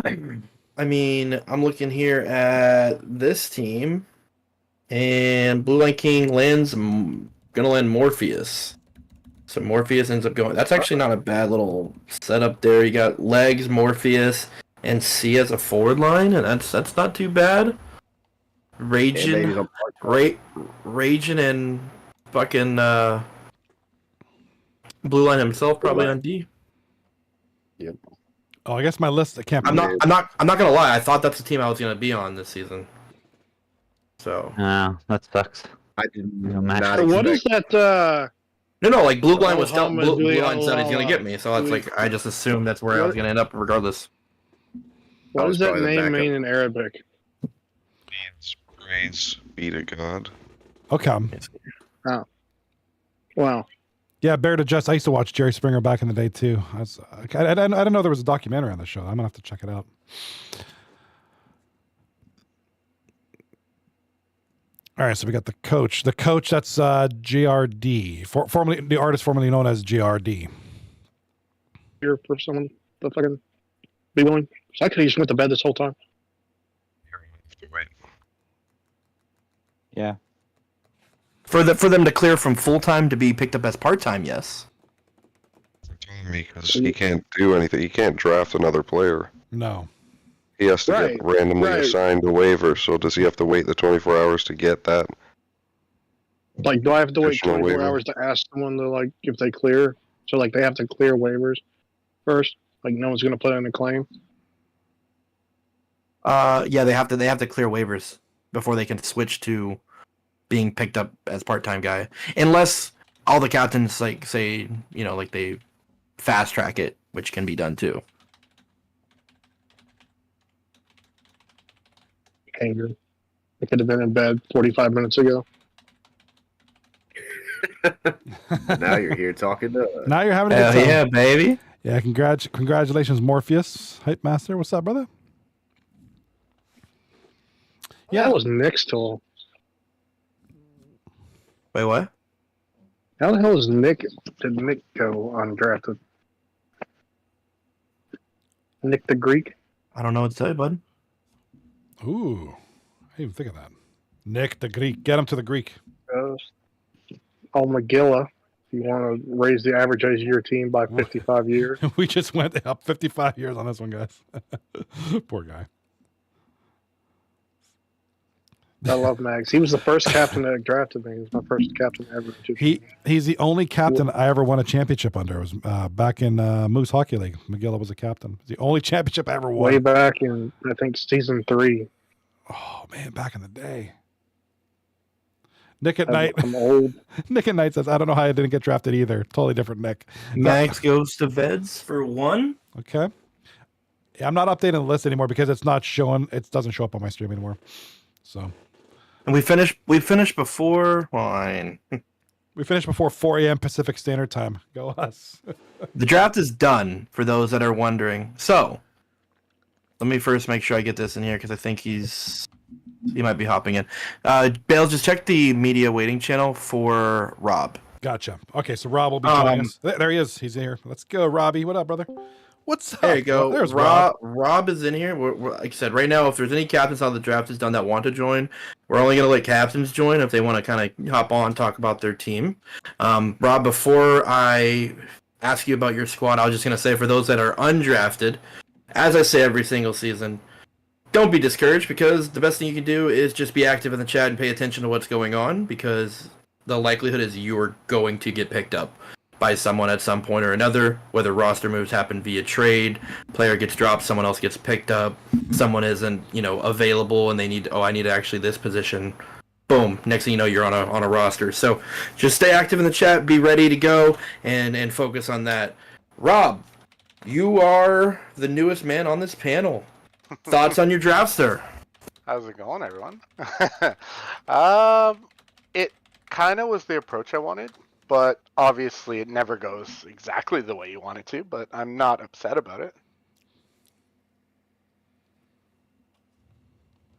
I mean, I'm looking here at this team, and Blue Line King gonna land Morpheus. So Morpheus ends up going. That's actually not a bad little setup there. You got Legs, Morpheus, and C as a forward line, and that's not too bad. Raging and fucking Blue Line himself probably on D. Yep. Oh, I guess my list. I can't. I'm not gonna lie. I thought that's the team I was gonna be on this season. So. Oh, that sucks. I did not So what is that? No, like Blue Line was Blue Line said he's gonna get me, so it's like I just assumed that's where I was gonna end up regardless. What does that name mean in Arabic? Means praise be to God. Okay. Oh. Wow. Yeah, Bear to Just. I used to watch Jerry Springer back in the day too. I didn't know there was a documentary on the show. I'm gonna have to check it out. All right, so we got the coach. The coach, that's GRD, formerly the artist formerly known as GRD. Here for someone to fucking be willing. So I could have just went to bed this whole time. Wait. Yeah. For them to clear from full time to be picked up as part time, yes. Telling me because he can't do anything. He can't draft another player. No. He has to get randomly assigned a waiver. So does he have to wait the 24 hours to get that? Like, do I have to wait Additional 24 waiver. hours to ask someone to, like, if they clear? So, like, they have to clear waivers first? Like, no one's going to put in a claim? Yeah, they have to clear waivers before they can switch to being picked up as part-time guy, unless all the captains like say like they fast track it, which can be done too. Anger. I could have been in bed 45 minutes ago. Now you're here talking to us. Now you're having a good time. Yeah, baby. Yeah, congratulations, Morpheus. Hype Master, what's up, brother? Yeah, that was Nick's till. Wait, what? How the hell did Nick go undrafted? Nick the Greek? I don't know what to tell you, bud. Ooh, I didn't even think of that. Nick the Greek. Get him to the Greek. Magilla. If you want to raise the average age of your team by 55 years. We just went up 55 years on this one, guys. Poor guy. I love Mags. He was the first captain that drafted me. He was my first captain ever. He's the only captain I ever won a championship under. It was back in Moose Hockey League. McGilla was a captain. It's the only championship I ever won. Way back in, I think, season 3. Oh, man, back in the day. Nick at Night. I'm old. Nick at Night says, I don't know how I didn't get drafted either. Totally different Nick. Max goes to Veds for 1. Okay. Yeah, I'm not updating the list anymore because it's not showing. It doesn't show up on my stream anymore. So. And we finished before. Well, we finished before 4 a.m. Pacific Standard Time. Go us. The draft is done for those that are wondering. So, let me first make sure I get this in here because I think he might be hopping in. Bales, just check the media waiting channel for Rob. Gotcha. Okay, so Rob will be joining us. There he is. He's here. Let's go, Robbie. What up, brother? What's up? There you go. There's Rob is in here. Like I said, right now, if there's any captains on the draft is done that want to join, we're only going to let captains join if they want to kind of hop on, talk about their team. Rob, before I ask you about your squad, I was just going to say, for those that are undrafted, as I say every single season, don't be discouraged, because the best thing you can do is just be active in the chat and pay attention to what's going on, because the likelihood is you're going to get picked up by someone at some point or another, whether roster moves happen via trade, player gets dropped, someone else gets picked up, someone isn't, available and they need, I need actually this position. Boom. Next thing you know, you're on a roster. So just stay active in the chat, be ready to go, and focus on that. Rob, you are the newest man on this panel. Thoughts on your draft, sir? How's it going, everyone? It kind of was the approach I wanted, but obviously it never goes exactly the way you want it to, but I'm not upset about it.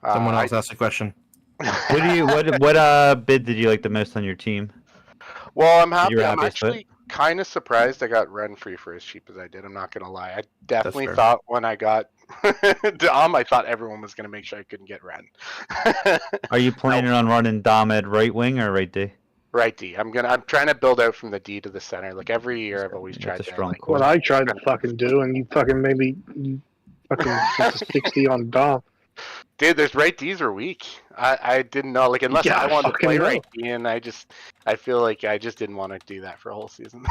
Someone else asked a question. What bid did you like the most on your team? Well, I'm happy. You're I'm happy actually kind of surprised I got Ren free for as cheap as I did. I'm not going to lie. I definitely thought when I got Dom, I thought everyone was going to make sure I couldn't get Ren. Are you planning on running Dom at right wing or right D? Right D. I'm trying to build out from the D to the center. Like every year, I've always tried that. Like, what I tried to fucking do, and you fucking maybe fucking 60 on Dom. Dude, there's right Ds are weak. I didn't know, like, unless I wanted to play right D, and I feel like I just didn't want to do that for a whole season.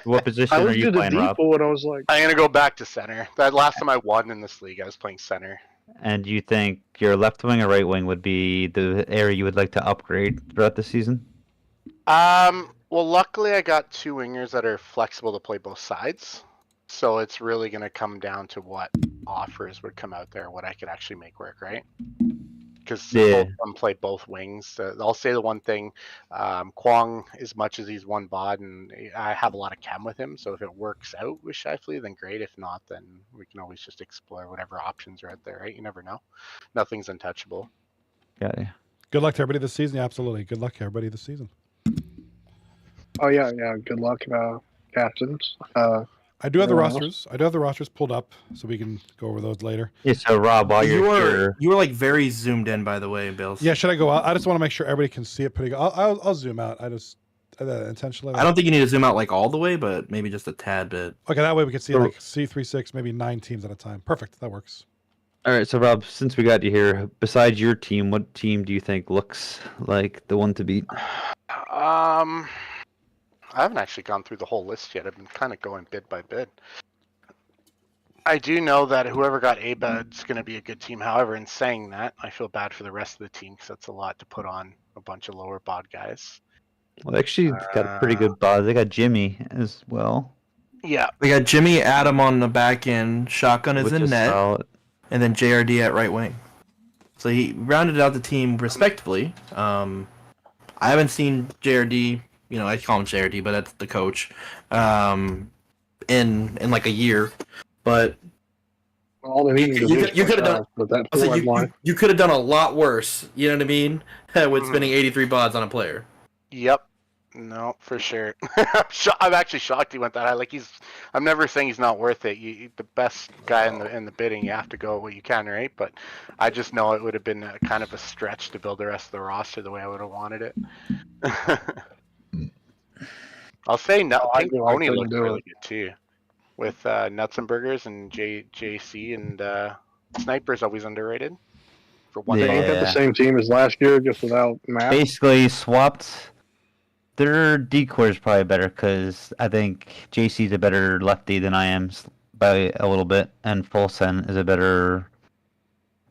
What position are you playing, Rob? What I was like, I'm gonna go back to center. That last time I won in this league, I was playing center. And do you think your left wing or right wing would be the area you would like to upgrade throughout the season? Well, luckily I got two wingers that are flexible to play both sides. So it's really going to come down to what offers would come out there, what I could actually make work, right? Because both of them play both wings. I'll say the one thing, Kwong, as much as he's one bod, and I have a lot of chem with him, so if it works out with Shifley, then great. If not, then we can always just explore whatever options are out there, right? You never know. Nothing's untouchable. Got you. Good luck to everybody this season. Yeah, absolutely. Good luck to everybody this season. oh yeah, good luck, captains. I do have the rosters. I do have the rosters pulled up, so we can go over those later. Yeah. So Rob, while you were like very zoomed in, by the way, Bales. Yeah. Should I go out? I just want to make sure everybody can see it pretty good. I'll zoom out. I just intentionally. I don't think you need to zoom out like all the way, but maybe just a tad bit. Okay, that way we can see like C36, maybe 9 teams at a time. Perfect. That works. All right. So Rob, since we got you here, besides your team, what team do you think looks like the one to beat? I haven't actually gone through the whole list yet. I've been kind of going bid by bid. I do know that whoever got A-Bud's going to be a good team. However, in saying that, I feel bad for the rest of the team because that's a lot to put on a bunch of lower bod guys. Well, they actually got a pretty good bod. They got Jimmy as well. Yeah. They got Jimmy, Adam on the back end, Shotgun is in net, and then JRD at right wing. So he rounded out the team respectively. I haven't seen JRD... I call him JRD, but that's the coach. In like a year, but you could have done. You could have done a lot worse. You know what I mean? With spending 83 bods on a player. Yep. No, for sure. I'm actually shocked he went that high. Like I'm never saying he's not worth it. The best guy in the bidding, you have to go what you can, right? But I just know it would have been kind of a stretch to build the rest of the roster the way I would have wanted it. I'll say Pink Pony looked really good too, with Nuts and Burgers and JC and Sniper's always underrated. For one, they got the same team as last year, just without Matt. Basically swapped. Their decoy is probably better because I think JC's a better lefty than I am by a little bit, and Folsen is a better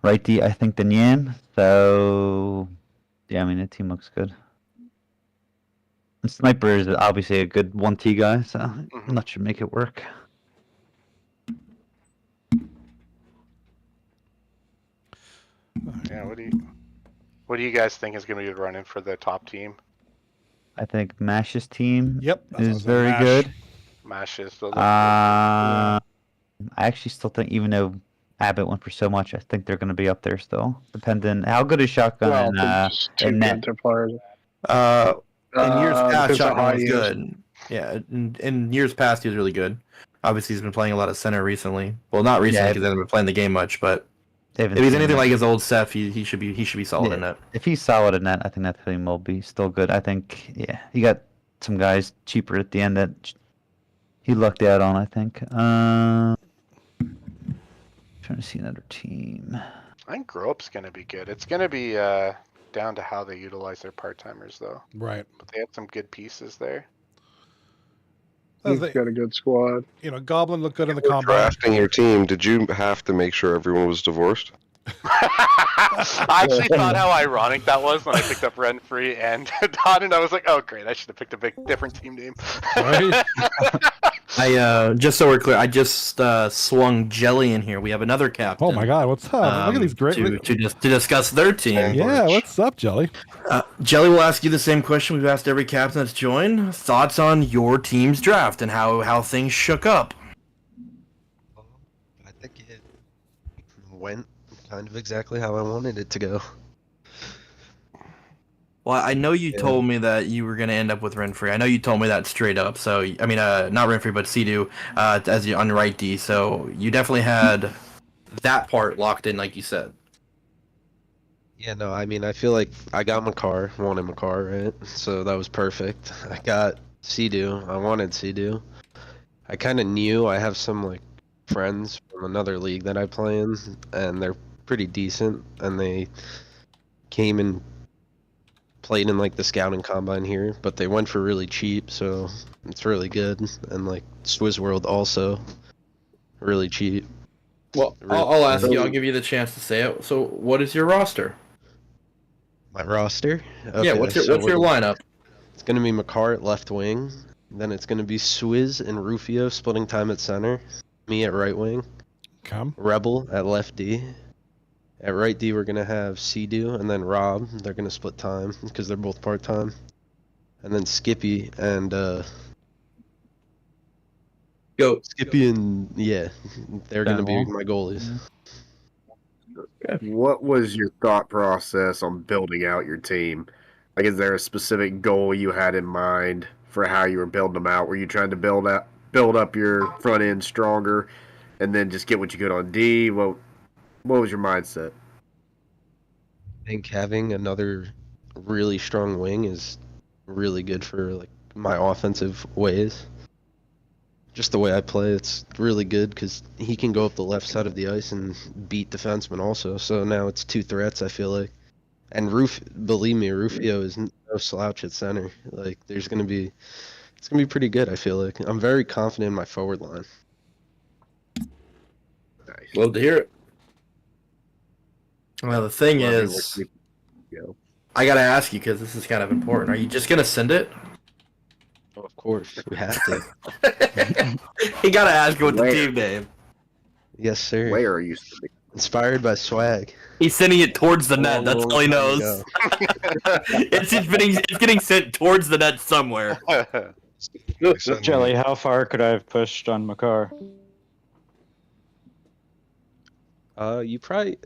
righty, I think, than Yam. So yeah, I mean the team looks good. Sniper is obviously a good 1T guy, so I'm not sure make it work. Yeah, what do you guys think is going to be running for the top team? I think Mash's team is very good. Mash is still I actually still think, even though Abbott went for so much, I think they're going to be up there still. Depending how good is Shotgun and net. In years past, Shotgun was good. Yeah, in years past, he was really good. Obviously, he's been playing a lot of center recently. Well, not recently because he hasn't been playing the game much. But if he's anything like his old Seth, he should be solid in that. If he's solid in that, I think that team will be still good. I think, yeah, you got some guys cheaper at the end that he lucked out on, I think. Trying to see another team. I think Grope's gonna be good. It's gonna be down to how they utilize their part-timers, though. Right. But they have some good pieces there. He's got a good squad. You know, Goblin looked good in the When combine. drafting your team, did you have to make sure everyone was divorced? I actually thought how ironic that was when I picked up Renfree and Don, and I was like, oh great, I should have picked a big different team name. Right? I just so we're clear, I just swung Jelly in here. We have another captain. Oh my God, what's up? Look at these great. to discuss their team. Yeah, what's up, Jelly? Jelly will ask you the same question we've asked every captain that's joined. Thoughts on your team's draft and how things shook up? I think it went kind of exactly how I wanted it to go. Well, I know you told me that you were going to end up with Renfree. I know you told me that straight up. So, I mean, not Renfree, but Sea-Doo as your on right D. So you definitely had that part locked in, like you said. Yeah, no, I mean, I feel like I got Makar, wanted Makar, right? So that was perfect. I got Sea-Doo, I wanted Sea-Doo. I kind of knew I have some, like, friends from another league that I play in, and they're pretty decent, and they came and played in, like, the scouting combine here, but they went for really cheap, so it's really good. And, like, Swizz World also really cheap. Well, I'll ask you. I'll give you the chance to say it. So, what is your roster? My roster? Okay, Yeah, what's your lineup? It's going to be Makar at left wing, then it's going to be Swizz and Rufio splitting time at center, me at right wing, Rebel at left D. At right D, we're going to have Sea-Doo and then Rob. They're going to split time because they're both part-time. And then Skippy and, Skippy and, yeah, they're going to be my goalies. What was your thought process on building out your team? Like, is there a specific goal you had in mind for how you were building them out? Were you trying to build up your front end stronger and then just get what you could on D? What was your mindset? I think having another really strong wing is really good for like my offensive ways. Just the way I play, it's really good because he can go up the left side of the ice and beat defensemen also. So now it's two threats, I feel like. And believe me, Rufio is no slouch at center. Like it's gonna be pretty good. I feel like I'm very confident in my forward line. Nice. Love to hear it. Well, the thing is, I gotta ask you because this is kind of important. Are you just gonna send it? Oh, of course, we have to. You gotta ask what the team name. Yes, sir. Where are you sending? Inspired by swag. He's sending it towards the net. That's all he knows. It's getting sent towards the net somewhere. Jelly, how far could I have pushed on Makar? You probably.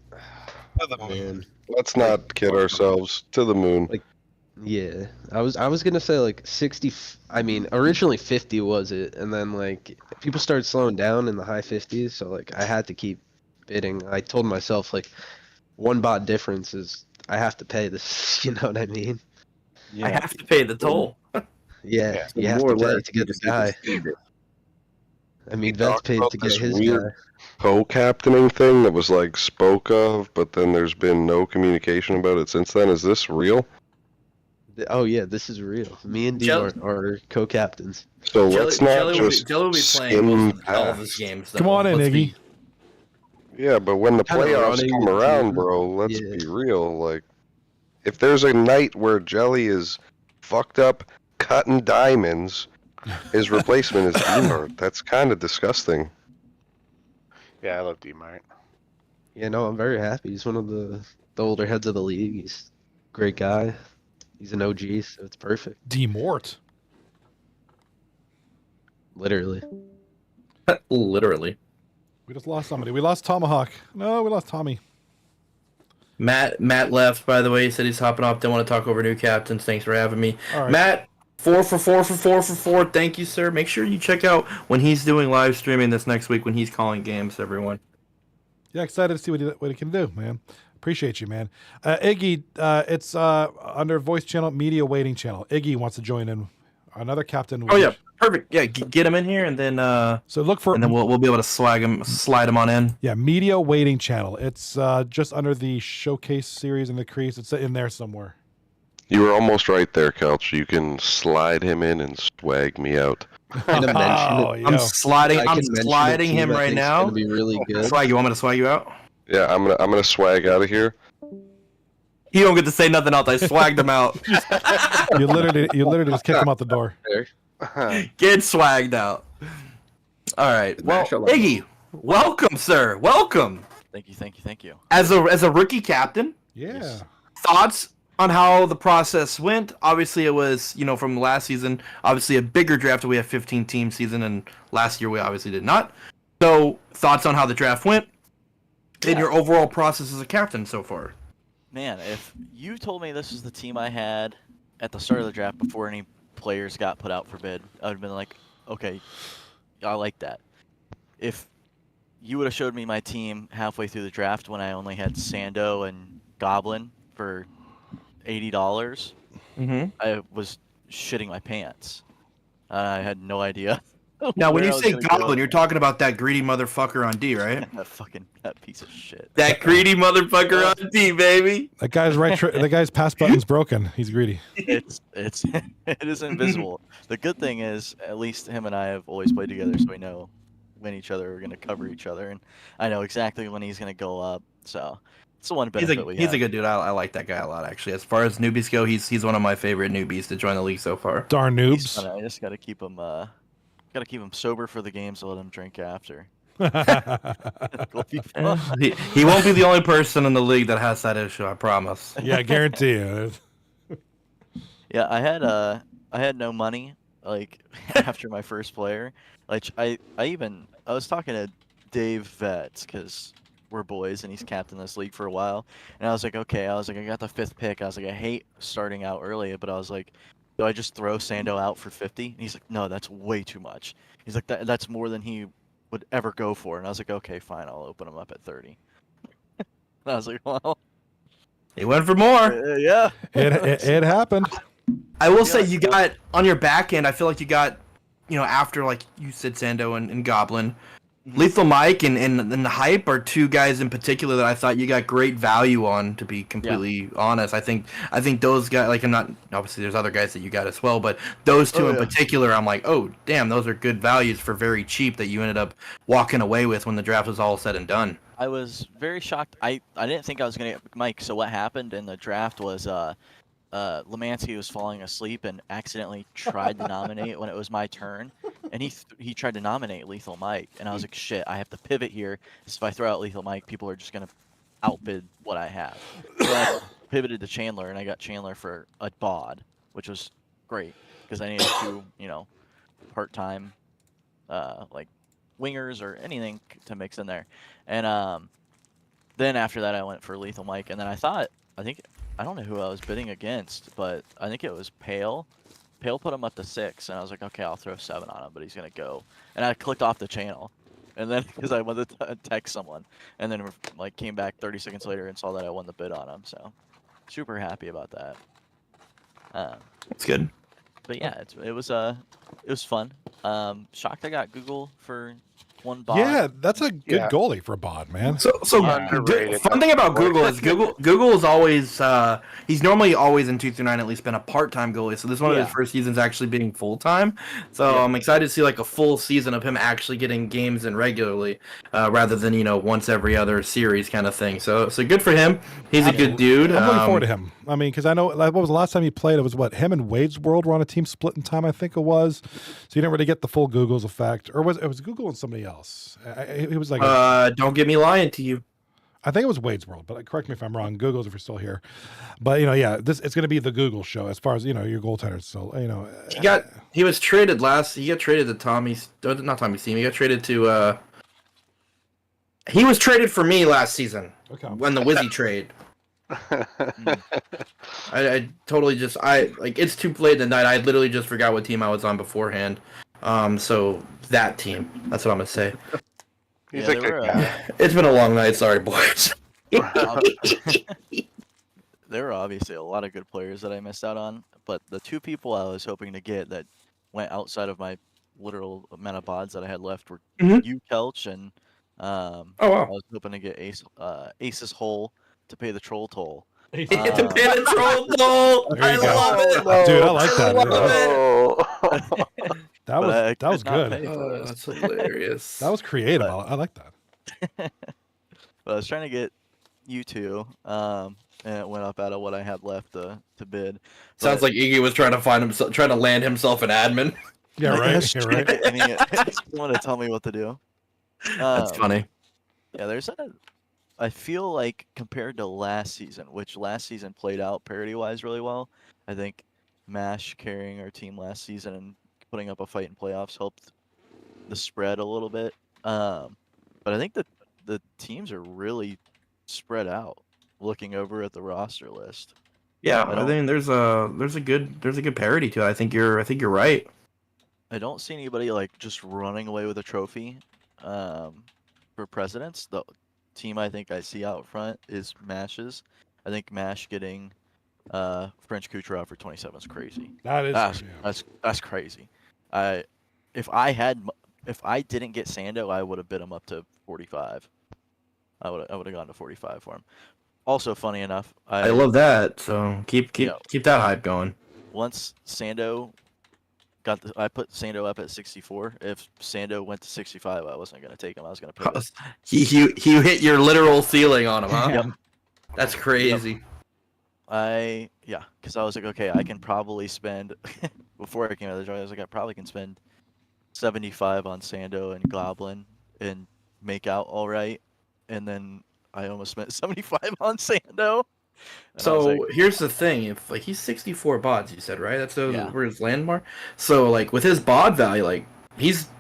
To the moon. Let's not kid ourselves. To the moon. Like, yeah, I was gonna say like 60. I mean, originally 50 was it, and then like people started slowing down in the high 50s, so like I had to keep bidding. I told myself like one bot difference is I have to pay this. You know what I mean? Yeah. I have to pay the toll. Yeah, you have to pay to get the guy. I mean, Vets paid to get his guy. Co-captaining thing that was like spoke of, but then there's been no communication about it since then. Is this real? Oh yeah, this is real. Me and D are co-captains. So let's not just Jelly will be playing all of his games. Come on in, Iggy. Yeah, but when the playoffs come around, bro, let's be real. Like, if there's a night where Jelly is fucked up cutting diamonds, his replacement is D-Mart. That's kind of disgusting. Yeah, I love D-Mart. Yeah, no, I'm very happy. He's one of the older heads of the league. He's a great guy. He's an OG, so it's perfect. D-Mort. Literally. Literally. We just lost somebody. We lost Tomahawk. No, we lost Tommy. Matt left, by the way. He said he's hopping off. Don't want to talk over new captains. Thanks for having me. All right. Matt, 4 for 4 for 4 for 4. Thank you, sir. Make sure you check out when he's doing live streaming this next week when he's calling games, everyone. Yeah, excited to see what he can do, man. Appreciate you, man. Iggy, it's under voice channel, media waiting channel. Iggy wants to join in. Another captain. Oh yeah, perfect. Yeah, get him in here, and then so look for, and then we'll be able to slide him on in. Yeah, media waiting channel. It's just under the showcase series in the crease. It's in there somewhere. You were almost right there, Couch. You can slide him in and swag me out. I'm sliding him right now. Be really good. Swag, you want me to swag you out? Yeah, I'm gonna swag out of here. You don't get to say nothing else. I swagged him out. You literally just kicked him out the door. Get swagged out. All right. Well, Iggy, welcome, sir. Welcome. Thank you. As a rookie captain. Yeah. Thoughts on how the process went? Obviously, it was, from last season, obviously a bigger draft. We have 15-team season, and last year we obviously did not. So, thoughts on how the draft went and your overall process as a captain so far? Man, if you told me this was the team I had at the start of the draft before any players got put out for bid, I would have been like, okay, I like that. If you would have showed me my team halfway through the draft when I only had Sando and Goblin for $80, I was shitting my pants. I had no idea. Now, when you say Goblin, you're talking about that greedy motherfucker on D, right? that piece of shit. That greedy motherfucker on D, baby. That guy's that guy's pass button's broken. He's greedy. It is invisible. The good thing is, at least him and I have always played together, so we know when each other are going to cover each other, and I know exactly when he's going to go up. So it's the one benefit we have. He's a good dude. I like that guy a lot, actually. As far as newbies go, he's one of my favorite newbies to join the league so far. Darn noobs. I just got to keep him. Got to keep him sober for the game, so let him drink after. He won't be the only person in the league that has that issue. I promise. Yeah, I guarantee you. Yeah, I had no money after my first player. I was talking to Dave Vetts because we're boys and he's captained this league for a while, and I was like, okay, I got the 5th pick. I was like, I hate starting out early, but I was like, do I just throw Sando out for 50? And he's like, no, that's way too much. He's like, that's more than he would ever go for. And I was like, okay, fine, I'll open him up at 30. And I was like, well, he went for more. Yeah, it happened. I will say you got on your back end. I feel like you got, after like you said, Sando and Goblin. Lethal Mike and the Hype are two guys in particular that I thought you got great value on, to be completely honest. I think those guys, I'm not, obviously there's other guys that you got as well, but those two in particular, I'm like, oh, damn, those are good values for very cheap that you ended up walking away with when the draft was all said and done. I was very shocked. I didn't think I was going to get Mike, so what happened in the draft was Lemansky was falling asleep and accidentally tried to nominate when it was my turn, and he tried to nominate Lethal Mike, and I was like, shit, I have to pivot here. So if I throw out Lethal Mike, people are just gonna outbid what I have. So I pivoted to Chandler, and I got Chandler for a bod, which was great because I needed 2, part-time wingers or anything to mix in there. And then after that, I went for Lethal Mike, and then I don't know who I was bidding against, but I think it was Pale. Pale put him up to 6, and I was like, okay, I'll throw 7 on him, but he's going to go. And I clicked off the channel, and then because I wanted to text someone, and then came back 30 seconds later and saw that I won the bid on him. So super happy about that. That's good. But yeah, it was fun. Shocked I got Google for 1 bot. Yeah, that's a good goalie for a bot, man. So fun thing about Google is Google is always he's normally always in 2 through 9 at least been a part-time goalie. So this is one of his first seasons actually being full-time. So I'm excited to see a full season of him actually getting games in regularly rather than once every other series kind of thing. So good for him. He's a good dude. I'm looking forward to him. I mean, because I know what was the last time he played? It was him and Wade's World were on a team split in time, I think it was. So you didn't really get the full Google's effect, or it was Google and somebody else. It was like don't get me lying to you. I think it was Wade's World, but correct me if I'm wrong. Google's if you're still here, but it's going to be the Google show as far as your goaltenders. So he was traded He got traded to Tommy's, not Tommy's team. He got traded to. He was traded for me last season when the Wizzy trade. I totally just it's too late in the night. I literally just forgot what team I was on beforehand. So that team. That's what I'm gonna say. He's Yeah, a there good were, guy. It's been a long night. Sorry, boys. there were obviously a lot of good players that I missed out on, but the two people I was hoping to get that went outside of my literal amount of bods that I had left were you, Kelch, and Oh I wow. was hoping to get Ace's Hole to pay the troll toll. To pay the troll toll. There I you go. love it. No, Dude, I like that. I love it. That was not good. pay for those. That's hilarious. That was creative. But- I like that. But I was trying to get you two, and it went up out of what I had left to bid. Sounds like Iggy was trying to land himself an admin. Yeah, right. Yeah, right. And he wanted to tell me what to do. That's funny. Yeah, I feel like compared to last season, which last season played out parity-wise really well, I think MASH carrying our team last season and putting up a fight in playoffs helped the spread a little bit. But I think that the teams are really spread out looking over at the roster list. Yeah, I think there's a good parity to it. I think you're right. I don't see anybody like just running away with a trophy for presidents. The team I think I see out front is Mash's. I think Mash getting French Kucherov for 27 is crazy. That's crazy. If I didn't get Sando, I would have bid him up to 45. I would have gone to 45 for him. Also, funny enough, I love that. So keep that hype going. Once Sando I put Sando up at 64. If Sando went to 65, I wasn't gonna take him. I was gonna put it. He hit your literal ceiling on him, huh? Yep. That's crazy. Yep. Because I was like, okay, I can probably spend before I came out of the draw. I was like, I probably can spend 75 on Sando and Goblin and make out all right, and then I almost spent 75 on Sando. So here's the thing: if he's 64 bods, you said, right? That's where his landmark. So with his bod value,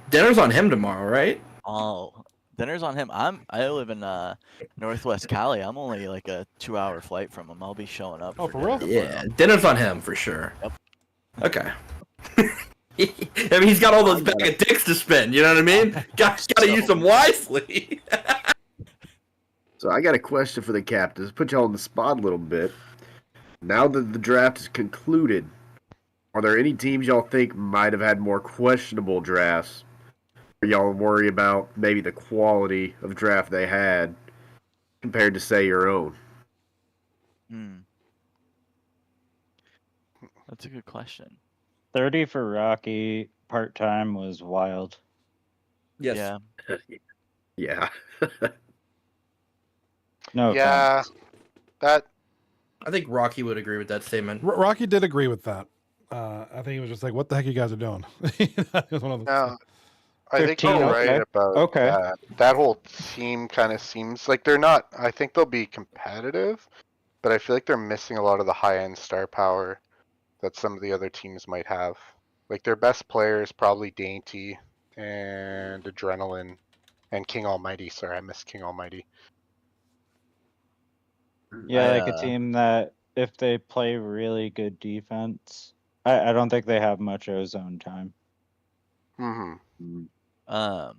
dinner's on him tomorrow, right? Oh, dinner's on him. I live in Northwest Cali. I'm only like a 2-hour flight from him. I'll be showing up. Oh, for real? Yeah, dinner's on him for sure. Yep. Okay. I mean, he's got all those bag of dicks to spend. You know what I mean? Got to use them wisely. So I got a question for the captains. Put y'all on the spot a little bit. Now that the draft is concluded, are there any teams y'all think might have had more questionable drafts? Or y'all worry about maybe the quality of draft they had compared to, say, your own? That's a good question. 30 for Rocky part-time was wild. Yes. Yeah. Yeah. No. Yeah. That. I think Rocky would agree with that statement. Rocky did agree with that. I think he was just like, "What the heck you guys are doing?" That was one of those. No, I think you're right about that. That whole team kind of seems like they're not. I think they'll be competitive, but I feel like they're missing a lot of the high-end star power that some of the other teams might have. Like their best player is probably Dainty and Adrenaline and King Almighty. Sorry, I missed King Almighty. Yeah, like a team that if they play really good defense, I don't think they have much ozone time. Mm-hmm. I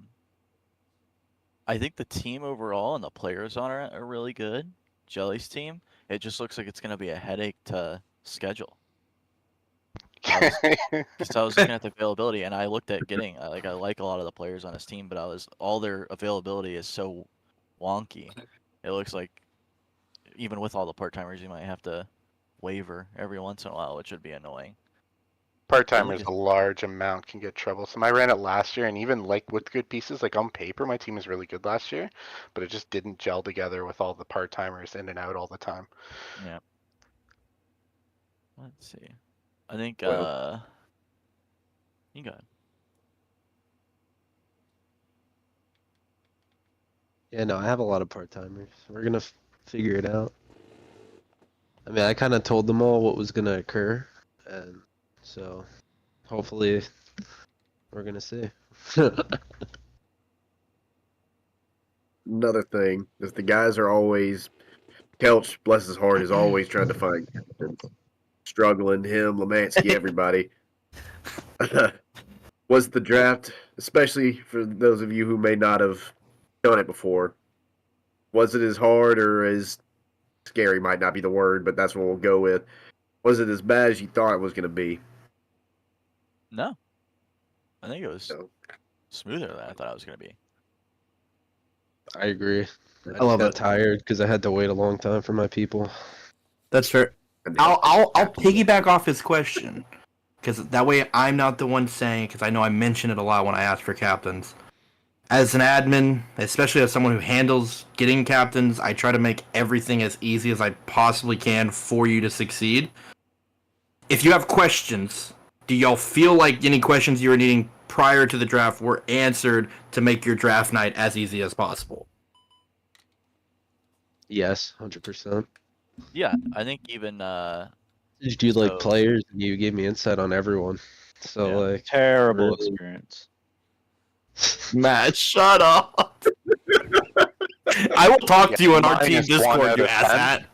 think the team overall and the players on it are really good. Jelly's team, it just looks like it's going to be a headache to schedule. Because I was looking at the availability, and I looked at getting I like a lot of the players on his team, but all their availability is so wonky. It looks like even with all the part-timers, you might have to waiver every once in a while, which would be annoying. Part-timers, a large amount can get troublesome. I ran it last year, and even with good pieces, on paper, my team was really good last year, but it just didn't gel together with all the part-timers in and out all the time. Yeah. Let's see. I think you got it. Yeah, no, I have a lot of part-timers. We're gonna figure it out. I mean, I kind of told them all what was gonna occur, and so hopefully we're gonna see. Another thing is the guys are always Kelch, bless his heart, is always trying to find captains. Struggling, him, Lemansky, everybody. Was the draft, especially for those of you who may not have done it before, was it as hard or as scary? Might not be the word, but that's what we'll go with. Was it as bad as you thought it was going to be? No. I think it was smoother than I thought it was going to be. I agree. I love got it. tired because I had to wait a long time for my people. That's fair. I'll piggyback off his question, because that way I'm not the one saying, because I know I mention it a lot when I ask for captains. As an admin, especially as someone who handles getting captains, I try to make everything as easy as I possibly can for you to succeed. If you have questions, do y'all feel like any questions you were needing prior to the draft were answered to make your draft night as easy as possible? Yes, 100%. Yeah, I think even You do like players, and you gave me insight on everyone. So like terrible really- experience. Matt, shut up. I will talk to you on our team Discord, you asshat.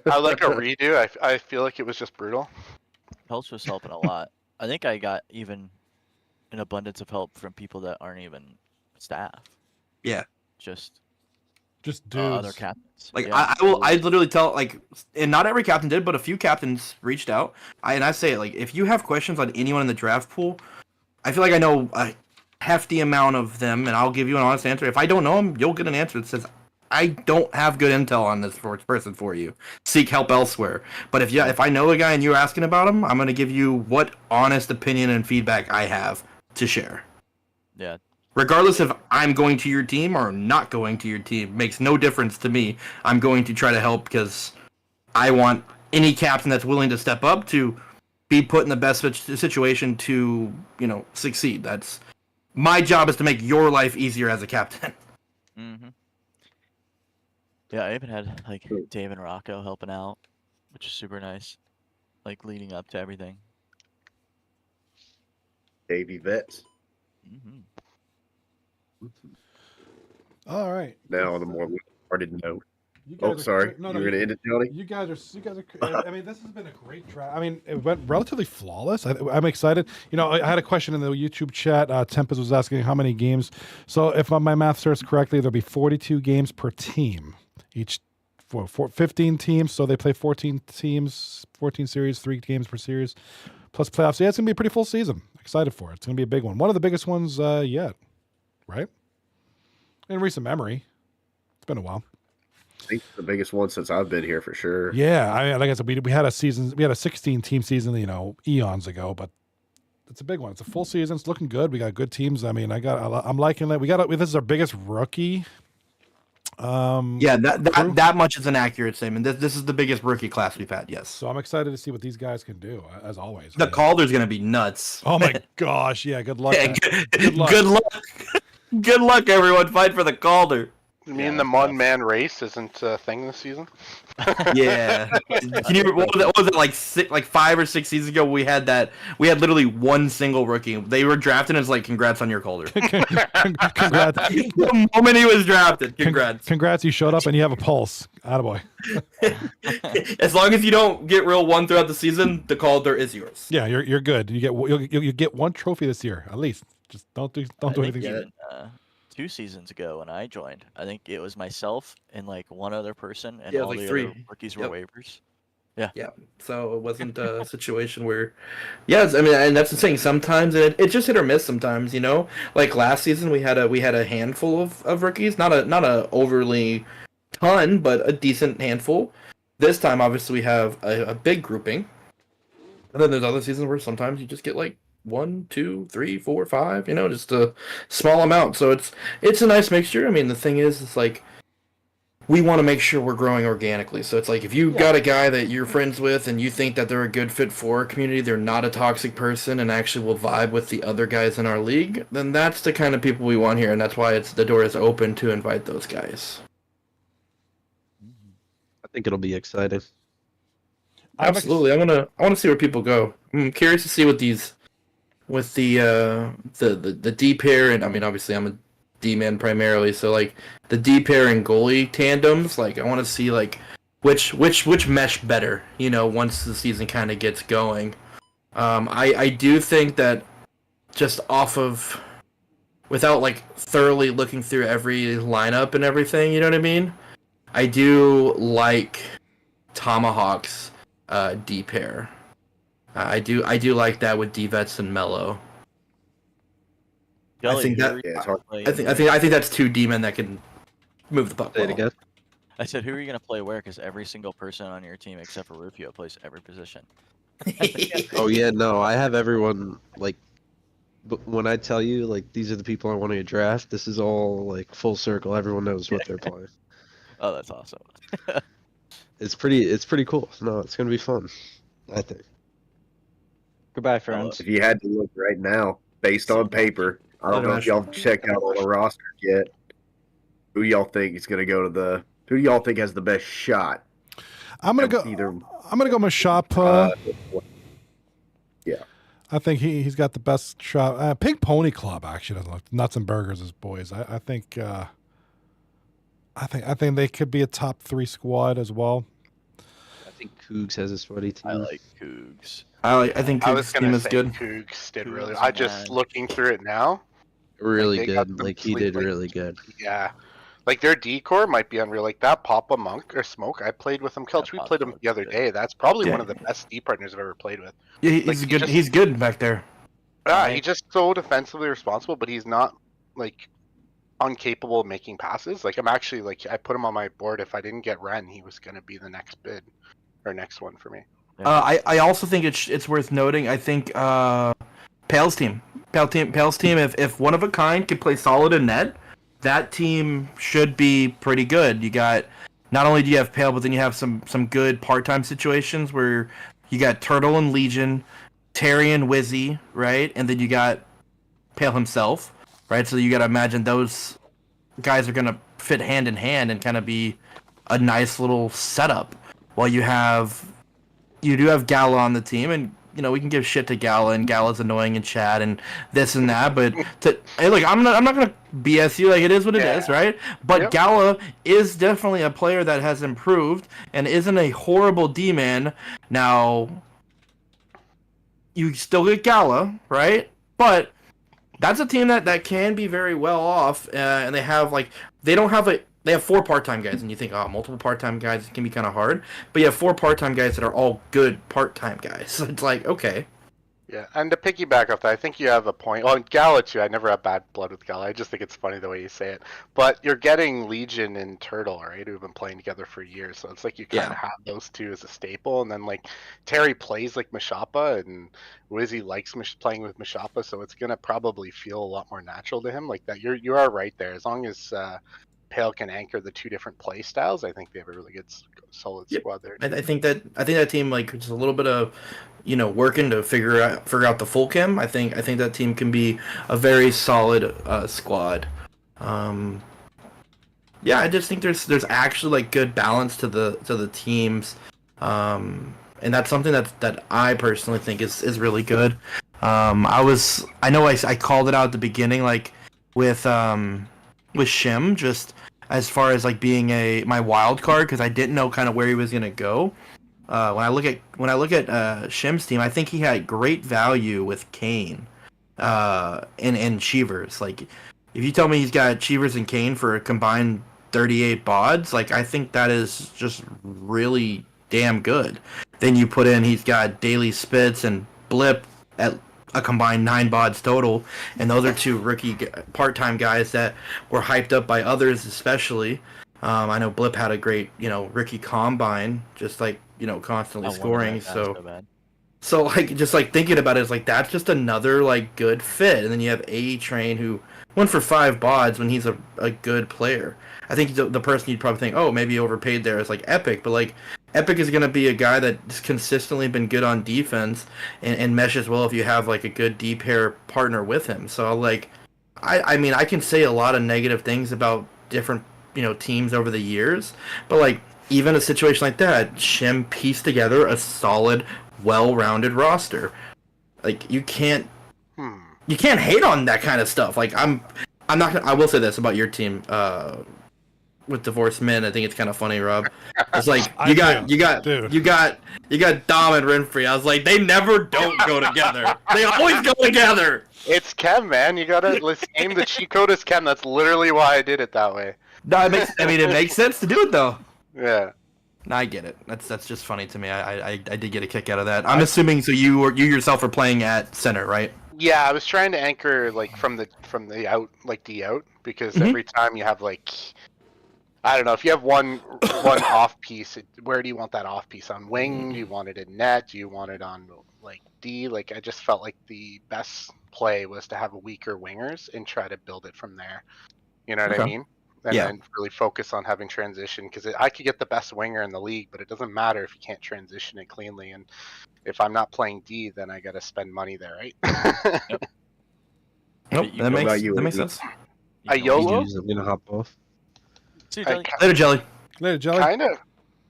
I like a redo. I feel like it was just brutal. Helps was helping a lot. I think I got even an abundance of help from people that aren't even staff. Yeah. Just dudes. Other captains. Like Yeah. I literally tell, like, and not every captain did, but a few captains reached out. I say, like, if you have questions on anyone in the draft pool, I feel like I know a hefty amount of them, and I'll give you an honest answer. If I don't know them, you'll get an answer that says, I don't have good intel on this person for you. Seek help elsewhere. But if I know a guy and you're asking about him, I'm gonna give you what honest opinion and feedback I have to share. Yeah. Regardless if I'm going to your team or not going to your team, makes no difference to me. I'm going to try to help because I want any captain that's willing to step up to be put in the best situation to, succeed. That's my job, is to make your life easier as a captain. Mm-hmm. Yeah, I even had like Dave and Rocco helping out, which is super nice. Like leading up to everything. Davey Vets. Mm-hmm. All right. Now on a more lighthearted note. You guys are sorry. great. No, you were going to end it, Johnny? You guys are. I mean, this has been a great draft. I mean, it went relatively flawless. I'm excited. I had a question in the YouTube chat. Tempest was asking how many games. So if my math serves correctly, there'll be 42 games per team. Each for 15 teams. So they play 14 teams, 14 series, 3 games per series, plus playoffs. Yeah, it's going to be a pretty full season. Excited for it. It's going to be a big one. One of the biggest ones yet, right? In recent memory. It's been a while. I think it's the biggest one since I've been here for sure. Yeah, like I said, we had a 16-team season, eons ago, but it's a big one. It's a full season. It's looking good. We got good teams. I mean, I'm liking it. This is our biggest rookie. Yeah, that much is an accurate statement. This is the biggest rookie class we've had. Yes. So I'm excited to see what these guys can do, as always. The Calder's gonna be nuts. Oh my gosh! Yeah, good luck. Good luck. Good luck, everyone. Fight for the Calder. You mean the one-man race isn't a thing this season? Yeah. What was it, like 5 or 6 seasons ago? We had literally one single rookie. They were drafted, and it's like, congrats on your Calder. Congrats. The moment he was drafted, congrats. Congrats, you showed up and you have a pulse. Attaboy. As long as you don't get real one throughout the season, the Calder is yours. Yeah, you're good. You get one trophy this year at least. Just don't do anything. Even, 2 seasons ago when I joined, I think it was myself and like one other person, and all like the 3 other rookies were waivers. Yeah. Yeah. So it wasn't a situation where, I mean, and that's the thing. Sometimes it just hit or miss. Sometimes, like last season we had a handful of rookies, not a overly ton, but a decent handful. This time, obviously, we have a big grouping, and then there's other seasons where sometimes you just get like 1, 2, 3, 4, 5, just a small amount. So it's a nice mixture. I mean, the thing is, it's like, we want to make sure we're growing organically. So it's like, if you got a guy that you're friends with and you think that they're a good fit for our community, they're not a toxic person and actually will vibe with the other guys in our league, then that's the kind of people we want here, and that's why the door is open to invite those guys. I think it'll be exciting. Absolutely. I want to see where people go. I'm curious to see what the D pair, and I mean, obviously I'm a D-man primarily. So like the D pair and goalie tandems, like I want to see like which mesh better, you know, once the season kind of gets going. I do think that just off of without like thoroughly looking through every lineup and everything, you know what I mean? I do like Tomahawk's D pair. I do like that with D-Vets and Mellow. I think that I think that's two D-men that can move the puck. Say it again. I said, who are you gonna play where? Because every single person on your team except for Rufio plays every position. Oh yeah, no, I have everyone like. But when I tell you like these are the people I want to draft, this is all like full circle. Everyone knows what they're playing. Oh, that's awesome. It's pretty cool. No, it's gonna be fun. I think. Goodbye, friends. If you had to look right now, based on paper, I don't know if y'all checked out all the rosters yet. Who y'all think is gonna go to the? Who do y'all think has the best shot? I'm gonna go Mashapa. Yeah. I think he's got the best shot. Pink Pony Club actually doesn't look nuts and burgers as boys. I think they could be a top 3 squad as well. I think Cougs has a sweaty team. I like Cougs. I think I was Cougs' gonna team is say good. Cougs did Cougs, really. I just man. looking through it now. Really they got good. some Like he sleep, did like, really good. Yeah, like their decor might be unreal. Like that Papa Monk or Smoke, I played with him. Kelch, we played him the other day. That's probably one of the best D partners I've ever played with. Yeah, he's Like, good. He's good back there. Yeah, he's just so defensively responsible, but he's not like incapable of making passes. Like I'm actually like I put him on my board. If I didn't get Ren, he was gonna be the next bid or next one for me. I also think it's worth noting. I think Pale's team. If one of a kind can play solid in net, that team should be pretty good. You got not only do you have Pale, but then you have some good part-time situations where you got Turtle and Legion, Terry and Wizzy, right? And then you got Pale himself, right? So you got to imagine those guys are going to fit hand in hand and kind of be a nice little setup. While you do have Gala on the team, and you know we can give shit to Gala, and Gala's annoying in chat and this and that. But hey, look, I'm not gonna BS you. Like it is what it is, right? But Gala is definitely a player that has improved and isn't a horrible D-man. Now you still get Gala, right? But that's a team that can be very well off, and they have they have 4 part-time guys, and you think, oh, multiple part-time guys can be kind of hard, but you have 4 part-time guys that are all good part-time guys. So it's like, okay. Yeah, and to piggyback off that, I think you have a point. Well, Gala too. I never have bad blood with Gala. I just think it's funny the way you say it. But you're getting Legion and Turtle, right? Who've been playing together for years. So it's like you kind of have those two as a staple. And then like Terry plays like Mashapa, and Wizzy likes playing with Mashapa. So it's gonna probably feel a lot more natural to him. Like that, you are right there. As long as Pale can anchor the 2 different play styles, I think they have a really good, solid squad there. I think that team, like, just a little bit of, you know, working to figure out the full chem. I think that team can be a very solid squad. Yeah, I just think there's actually like good balance to the teams, and that's something that I personally think is really good. I know I called it out at the beginning, like with Shim, just as far as like being my wild card, because I didn't know kind of where he was gonna go. When I look at Shim's team, I think he had great value with Kane, and Cheevers. Like, if you tell me he's got Cheevers and Kane for a combined 38 bods, like I think that is just really damn good. Then you put in he's got Daily Spitz and Blip at a combined 9 bods total, and those are 2 rookie part-time guys that were hyped up by others, especially. I know Blip had a great, you know, rookie combine, just like, you know, constantly scoring. So like, just like thinking about it, is like that's just another like good fit. And then you have A Train, who went for 5 bods when he's a good player. I think the person you'd probably think, oh, maybe overpaid there is like Epic, but like Epic is going to be a guy that's consistently been good on defense and meshes well if you have like a good D pair partner with him. So like, I mean, I can say a lot of negative things about different, you know, teams over the years, but like even a situation like that, Shim pieced together a solid, well-rounded roster. Like you can't hate on that kind of stuff. Like I'm I'm not gonna. I will say this about your team. With divorced men, I think it's kind of funny, Rob. It's like you got Dom and Renfrey. I was like, they never don't go together. They always go together. It's Chem, man. You gotta let's aim the cheat code as Chem. That's literally why I did it that way. No, it makes. I mean, it makes sense to do it though. Yeah. No, I get it. That's just funny to me. I did get a kick out of that. I'm assuming so. You yourself are playing at center, right? Yeah, I was trying to anchor like from the out, like D out, because Mhm. every time you have like, I don't know, if you have one off piece, where do you want that off piece on wing? Do you want it in net? Do you want it on like D? Like I just felt like the best play was to have weaker wingers and try to build it from there. You know what I Okay. mean? And Yeah. then really focus on having transition, because I could get the best winger in the league, but it doesn't matter if you can't transition it cleanly. And if I'm not playing D, then I got to spend money there, right? Nope, that makes Amy? sense. A YOLO? I'm gonna hop off. See you, Jelly. Later, Jelly. Later, Jelly. Kind of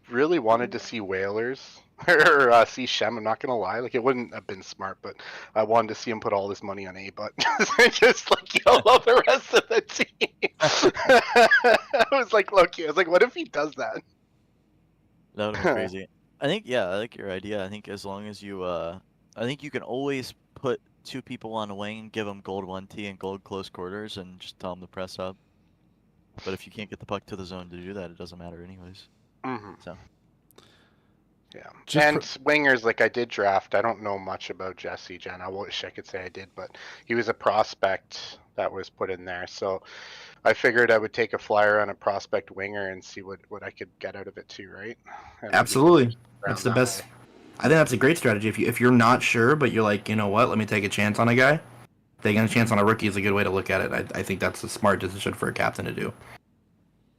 really wanted to see Whalers or see Shem. I'm not gonna lie, like it wouldn't have been smart, but I wanted to see him put all this money on A, but just like YOLO the rest of the team. I was like, Loki. I was like, what if he does that? That would be crazy. I think, yeah, I like your idea. I think as long as you, I think you can always put 2 people on a wing, give them gold 1T and gold close quarters, and just tell them to press up. But if you can't get the puck to the zone to do that, it doesn't matter anyways. Mm-hmm. So. Yeah, Just and wingers, like I did draft. I don't know much about Jesse Jen. I wish I could say I did, but he was a prospect that was put in there. So I figured I would take a flyer on a prospect winger and see what I could get out of it too, right? And Absolutely. around That's the that best. way. I think that's a great strategy. If you're not sure, but you're like, you know what, let me take a chance on a guy. Taking a chance on a rookie is a good way to look at it. I think that's a smart decision for a captain to do.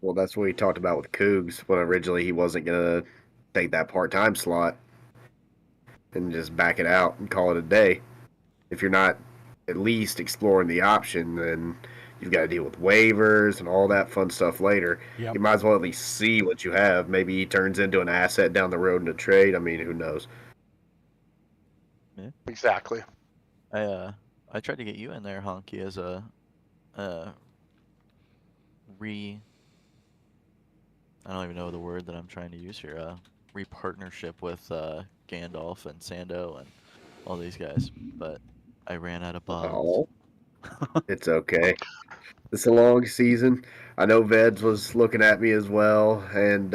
Well, that's what we talked about with Cougs when originally he wasn't gonna take that part-time slot and just back it out and call it a day. If you're not at least exploring the option, then you've got to deal with waivers and all that fun stuff later. Yep. You might as well at least see what you have. Maybe he turns into an asset down the road in a trade. I mean, who knows? Yeah. Exactly. I tried to get you in there, Honky, as a I don't even know the word that I'm trying to use here. Re-partnership with Gandalf and Sando and all these guys, but I ran out of bonds. Oh, it's okay. It's a long season. I know Veds was looking at me as well, and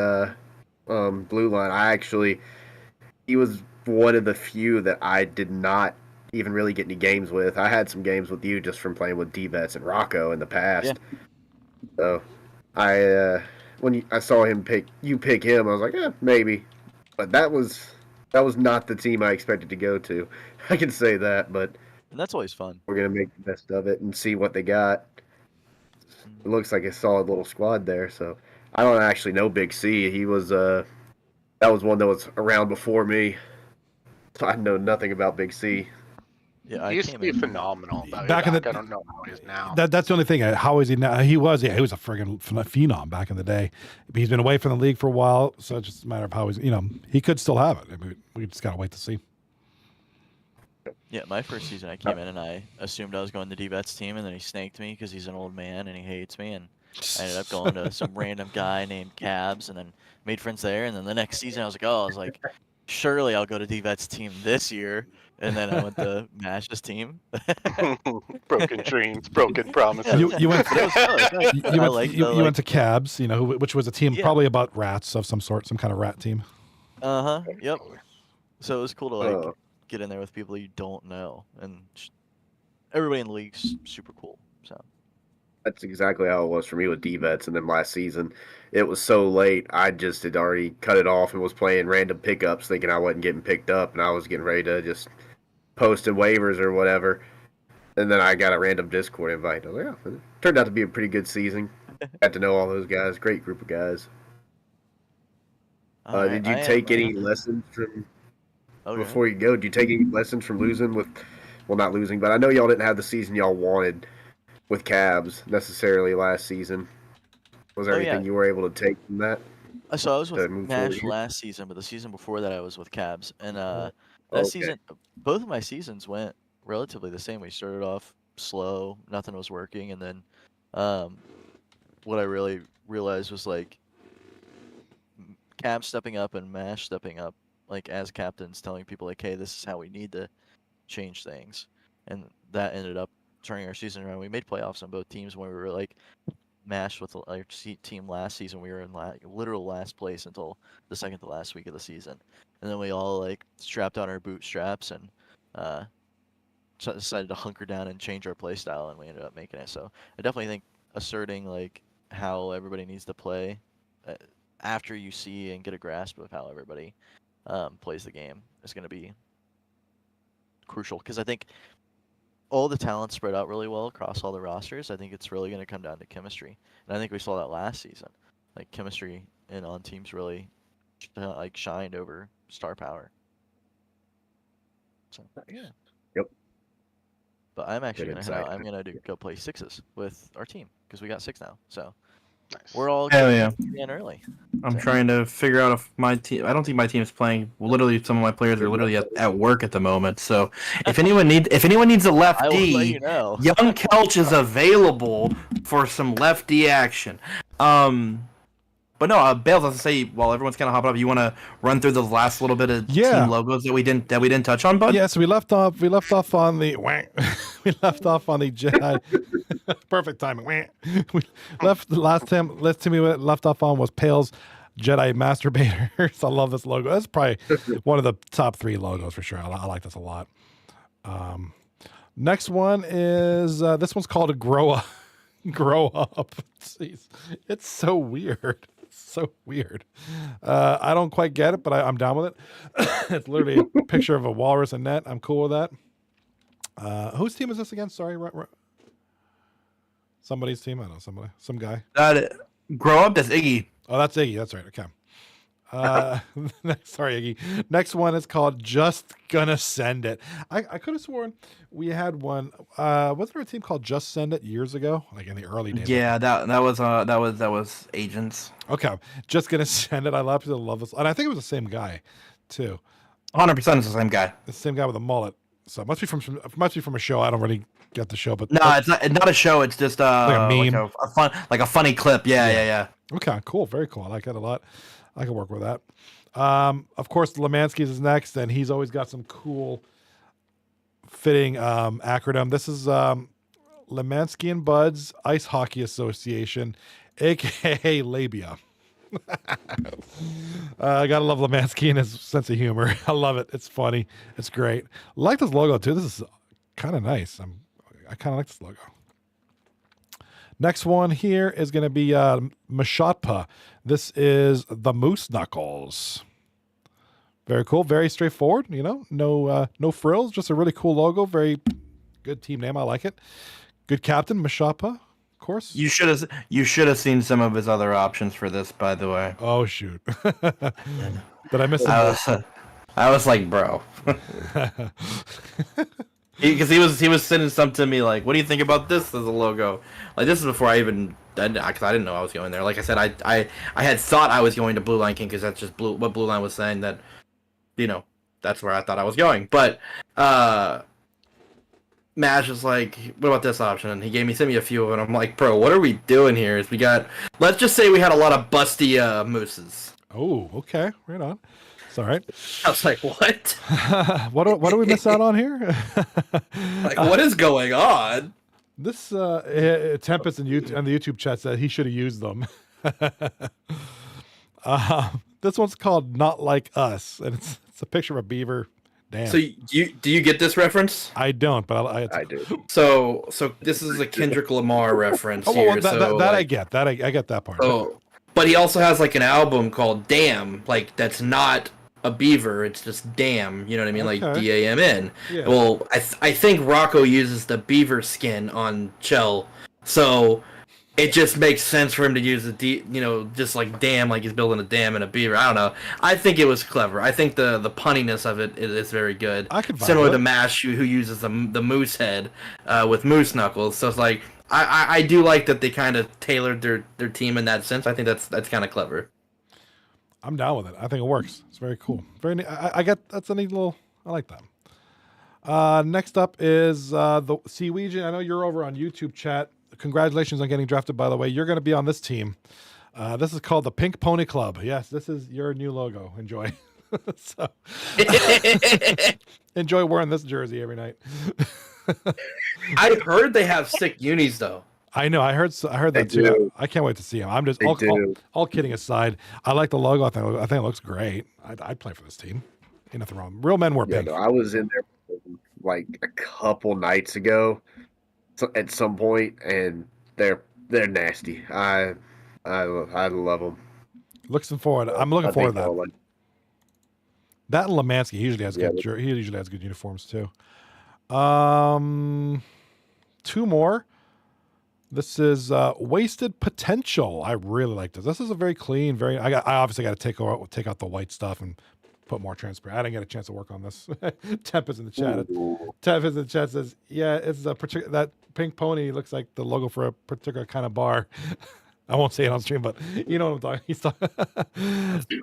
Blue Line. He was one of the few that I did not even really get any games with. I had some games with you just from playing with D-Vets and Rocco in the past. Yeah. So when I saw him pick him, I was like, maybe. But that was not the team I expected to go to. I can say that, but And that's always fun. we're gonna make the best of it and see what they got. It looks like a solid little squad there. So I don't actually know Big C. He was that was one that was around before me. So I know nothing about Big C. Yeah, I He used to came be in. phenomenal. Back in the- I don't know how he is now. That's the only thing. How is he now? He was a friggin' phenom back in the day. He's been away from the league for a while, so it's just a matter of how he's. He could still have it. I mean, we just gotta wait to see. Yeah, my first season I came in and I assumed I was going to D-Vet's team, and then he snaked me because he's an old man and he hates me, and I ended up going to some random guy named Cabs, and then made friends there. And then the next season I was like, surely I'll go to D-Vet's team this year. And then I went to Mash's team. Broken dreams, broken promises. You went. But it was fun, it was nice. You I went. like You, the, you like- went to Cabs. Which was a team Yeah. probably about rats of some sort, some kind of rat team. Yep. So it was cool to like get in there with people you don't know, and everybody in the league's super cool. So That's exactly how it was for me with D-Vets. And then last season, it was so late, I just had already cut it off and was playing random pickups thinking I wasn't getting picked up, and I was getting ready to just post in waivers or whatever. And then I got a random Discord invite. I was like, it turned out to be a pretty good season. Got to know all those guys. Great group of guys. Did you take any lessons from before you go? Did you take any lessons from losing with, well, not losing, but I know y'all didn't have the season y'all wanted with Cabs necessarily last season. Was there anything you were able to take from that? So I was with move Nash forward? last season, but the season before that I was with Cabs, and that Okay. season, both of my seasons went relatively the same. We started off slow, nothing was working, and then what I really realized was like Cam stepping up and Mash stepping up, like as captains, telling people like, "Hey, this is how we need to change things," and that ended up turning our season around. We made playoffs on both teams when we were like Mash with our team last season. We were in literal last place until the second to last week of the season, and then we all like strapped on our bootstraps and decided to hunker down and change our play style, and we ended up making it. So I definitely think asserting like how everybody needs to play after you see and get a grasp of how everybody plays the game is going to be crucial, because I think all the talent spread out really well across all the rosters. I think it's really going to come down to chemistry, and I think we saw that last season. Like chemistry and on teams really like shined over star power. So yeah. Yep. But I'm actually Good gonna head out. insight. I'm gonna go play sixes with our team because we got 6 now. So Nice. we're all Hell yeah. in early. I'm So- trying to figure out if my team. I don't think my team's playing. Well, literally, some of my players are literally at work at the moment. So if anyone needs a I will let lefty, you know. Young Kelch is available for some lefty action. But no, Bales, I was to say, while everyone's kind of hopping up, you want to run through the last little bit of Yeah. team logos that we didn't touch on, bud? Yeah, so we left off on the we left off on the Jedi. Perfect timing. We left the last time we left off on was Pale's Jedi Masturbators. I love this logo. That's probably one of the top 3 logos for sure. I like this a lot. Next one is this one's called a Grow Up. Grow Up. Jeez. It's so weird. So weird. I don't quite get it, but I'm down with it. It's literally a picture of a walrus and net. I'm cool with that. Whose team is this again? Sorry, somebody's team. I don't know, some guy. Grow Up. That's Iggy. Oh, that's Iggy. That's right. Okay. Sorry, Iggy. Next one is called Just Gonna Send It. I could have sworn we had one. Wasn't there a team called Just Send It years ago, like in the early days? Yeah, that was Agents. Okay, Just Gonna Send It. I absolutely love this, and I think it was the same guy, too. 100% is the same guy. The same guy with a mullet. So it must be from a show. I don't really get the show, but No, it's not a show. It's just like a meme, like a funny clip. Yeah. Okay, cool, very cool. I like that a lot. I can work with that. Of course, Lemansky's is next, and he's always got some cool fitting acronym. This is Lemansky and Buds Ice Hockey Association, aka Labia. I gotta love Lemansky and his sense of humor. I love it. It's funny. It's great. I like this logo too. This is kind of nice. I kind of like this logo. Next one here is going to be Mashotpa. This is the Moose Knuckles. Very cool. Very straightforward. You know, no frills. Just a really cool logo. Very good team name. I like it. Good captain, Mashotpa, of course. You should have seen some of his other options for this, by the way. Oh shoot! Did I miss it? I was like, bro. Because he was sending some to me like, what do you think about this as a logo? Like, this is before I even, because I didn't know I was going there. Like I said, I had thought I was going to Blue Line King because that's just what Blue Line was saying, that, you know, that's where I thought I was going. But Mash was like, what about this option? And he sent me a few of them. I'm like, bro, what are we doing here? Is let's just say we had a lot of busty mooses. Oh, okay, right on. It's all right. I was like, what? what do we miss out on here? Like, what is going on? This Tempest and the YouTube chat said he should have used them. This one's called Not Like Us, and it's a picture of a beaver. Damn. So do you get this reference? I don't, but I do. So this is a Kendrick Lamar reference well, here. That I get. I get that part. So, but he also has like an album called Damn, like that's not a beaver, it's just Damn, you know what I mean? Like DAMN. Yeah. Well, I think Rocco uses the beaver skin on Chell, so it just makes sense for him to use just like Damn, like he's building a dam and a beaver. I don't know. I think it was clever. I think the punniness of it is very good. I can Similar to Mash, who uses the moose head with moose knuckles. So it's like I do like that they kind of tailored their team in that sense. I think that's kind of clever. I'm down with it. I think it works. It's very cool. Very neat. I get that's a neat little. I like that. Next up is the Seaweed. I know you're over on YouTube chat. congratulations on getting drafted, by the way. You're going to be on this team. This is called the Pink Pony Club. Yes, this is your new logo. Enjoy. So, enjoy wearing this jersey every night. I heard they have sick unis though. I know. I heard that too. do. I can't wait to see him. I'm just They all, do. all kidding aside. I like the logo. I think it looks great. I'd play for this team. Ain't nothing wrong. Real men wear Yeah, pink. no, I was in there like a couple nights ago, at some point, and they're nasty. I love them. Looking forward. I'm looking forward to that. That and Lemansky, he usually has he usually has good uniforms too. 2 more. This is Wasted Potential. I really like this. This is a very clean, I obviously got to take out the white stuff and put more transparent. I didn't get a chance to work on this. Temp is in the chat. Temp is in the chat says, yeah, it's a particular, that pink pony looks like the logo for a particular kind of bar. I won't say it on stream, but you know what I'm talking.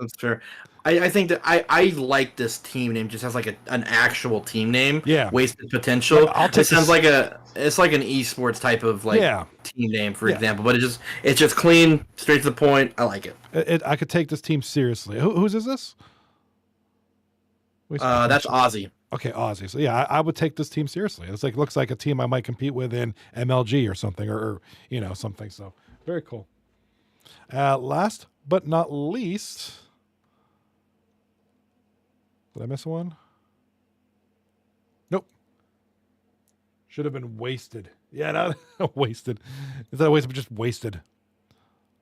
That's fair. I think that I like this team name just has like an actual team name. Yeah. Wasted Potential. Like, it sounds like it's like an esports type of team name, for example. But it's just clean, straight to the point. I like it. I could take this team seriously. Whose is this? That's Ozzy. Okay, Ozzy. So yeah, I would take this team seriously. It's looks like a team I might compete with in MLG or something, or something. So very cool. Last but not least, did I miss one? Nope. Should have been Wasted. Yeah, not Wasted. Instead of Wasted, just Wasted.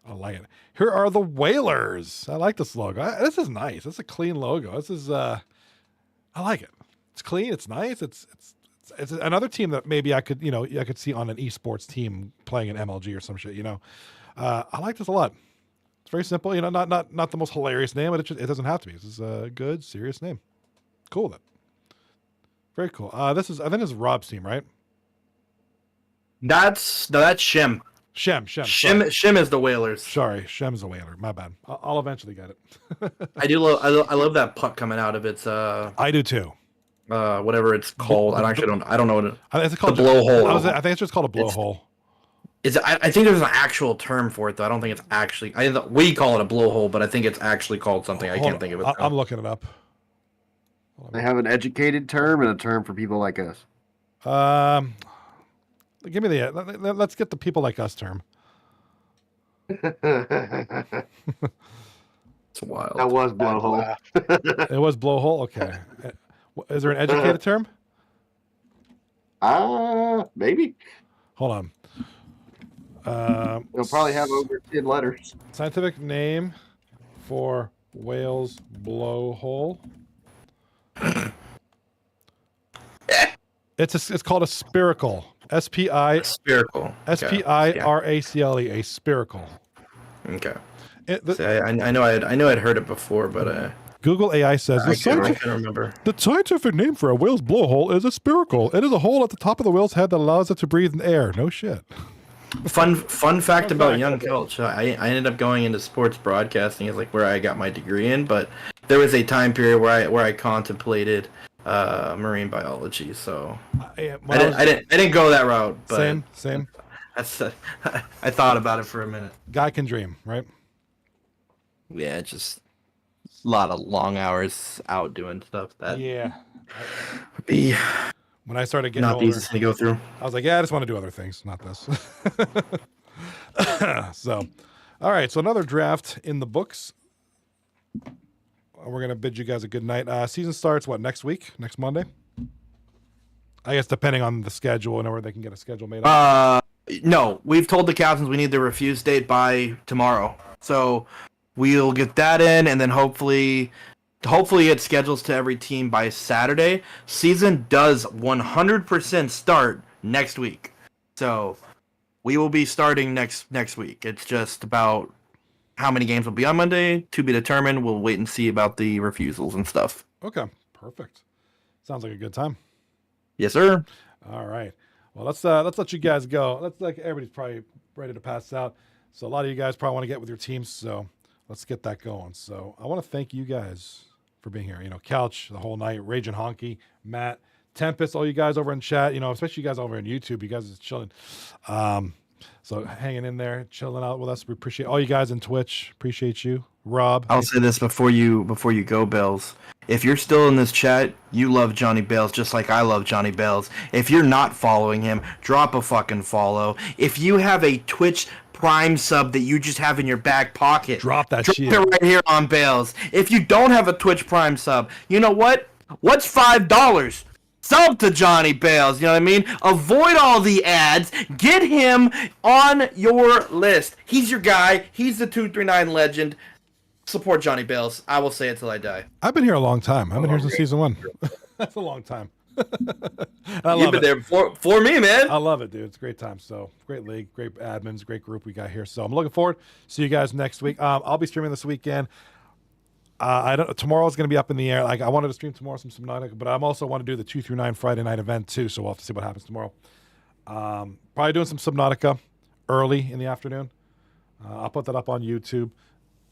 I like it. Here are the Whalers. I like this logo. This is nice. It's a clean logo. This is I like it. It's clean. It's nice. It's another team that maybe I could see on an esports team playing an MLG or some shit. I like this a lot. It's very simple. Not the most hilarious name, but it doesn't have to be. This is a good, serious name. Cool then. Very cool. I think this is Rob's team, right? That's Shem. Shem. Shem is the Whalers. Sorry, Shem's the Whaler. My bad. I'll eventually get it. I love that puck coming out of its. I do too. Whatever it's called. I don't know what it. I think it's called the blowhole. I think it's just called a blowhole. I think there's an actual term for it though. I don't think it's actually. We call it a blowhole, but I think it's actually called something. I can't think of it. I'm looking it up. They have an educated term and a term for people like us. Give me let's get the people like us term. It's wild. That was blowhole. It was blowhole. Okay. Is there an educated term? Maybe. Hold on. They'll probably have over 10 letters. Scientific name for whale's blowhole. It's called a spiracle. Spherical. S-P-I-R-A-C-L-E. A spiracle. Okay. I know I'd heard it before, but Google AI says I can't remember. The scientific name for a whale's blowhole is a spiracle. It is a hole at the top of the whale's head that allows it to breathe in air. No shit. Fun fact about Young Kelch. I ended up going into sports broadcasting is like where I got my degree in, but there was a time period where I contemplated marine biology. So I didn't go that route. But same. That's I thought about it for a minute. Guy can dream, right? Yeah, just a lot of long hours out doing stuff. That would be. When I started getting not older, easy to go through. I was like, yeah, I just want to do other things, not this. So, all right. So another draft in the books. We're going to bid you guys a good night. Season starts, next week? Next Monday? I guess depending on the schedule and where they can get a schedule made up. No, we've told the captains we need the refuse date by tomorrow. So we'll get that in, and then hopefully it schedules to every team by Saturday. Season does 100% start next week. So we will be starting next week. It's just about how many games will be on Monday to be determined. We'll wait and see about the refusals and stuff. Okay, perfect. Sounds like a good time. Yes, sir. All right. Well, let's let you guys go. Everybody's probably ready to pass out. So a lot of you guys probably want to get with your teams. So let's get that going. So I want to thank you guys for being here. Couch the whole night, Raging Honky, Matt, Tempest, all you guys over in chat, especially you guys over on YouTube. You guys are chilling. So hanging in there, chilling out with us. We appreciate all you guys in Twitch. Appreciate you, Rob. I'll say this before you go, Bales. If you're still in this chat, you love Johnny Bales just like I love Johnny Bales. If you're not following him, drop a fucking follow. If you have a Twitch Prime sub that you just have in your back pocket, drop it right here on Bales. If you don't have a Twitch Prime sub, you know what? What's $5? Sub to Johnny Bales, you know what I mean? Avoid all the ads. Get him on your list. He's your guy. He's the 239 legend. Support Johnny Bales. I will say it till I die. I've been here a long time. I've been here since season 1. That's a long time. You've been there for me, man. I love it, dude. It's a great time. So great league, great admins, great group we got here. So I'm looking forward. See you guys next week. I'll be streaming this weekend. Tomorrow's going to be up in the air. Like I wanted to stream tomorrow some Subnautica, but I also want to do the 239 Friday night event too. So we'll have to see what happens tomorrow. Probably doing some Subnautica early in the afternoon. I'll put that up on YouTube.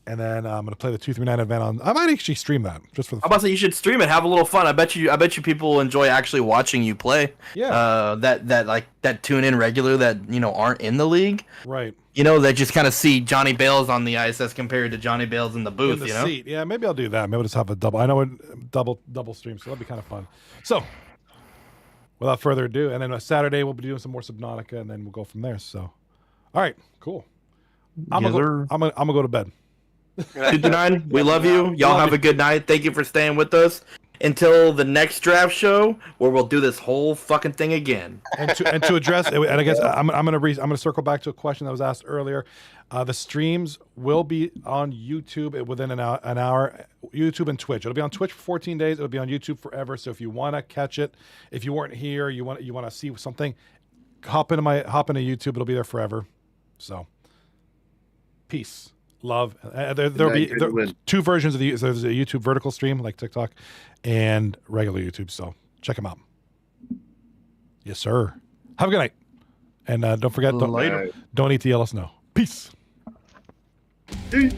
And then I'm going to play the 239 event on. I might actually stream that just for the. I'm about to say you should stream it. Have a little fun. I bet you people will enjoy actually watching you play. Yeah. That tune in regular that aren't in the league. Right. They just kind of see Johnny Bales on the ice as compared to Johnny Bales in the booth. In the seat. Yeah, maybe I'll do that. Maybe we'll just have a double. I know double stream, so that'll be kind of fun. So, without further ado, and then Saturday we'll be doing some more Subnautica, and then we'll go from there. So, all right, cool. I'm gonna go to bed. 229, we love you. Y'all have a good night. Thank you for staying with us until the next draft show where we'll do this whole fucking thing again. And to address, and I guess I'm gonna circle back to a question that was asked earlier. The streams will be on YouTube within an hour. YouTube and Twitch. It'll be on Twitch for 14 days. It'll be on YouTube forever. So if you want to catch it, if you weren't here, you want to see something, hop into YouTube. It'll be there forever. So, peace. Love. There'll be 2 versions of there's a YouTube vertical stream like TikTok and regular YouTube. So check them out. Yes, sir. Have a good night. And don't forget, don't eat the yellow snow. Peace. Peace.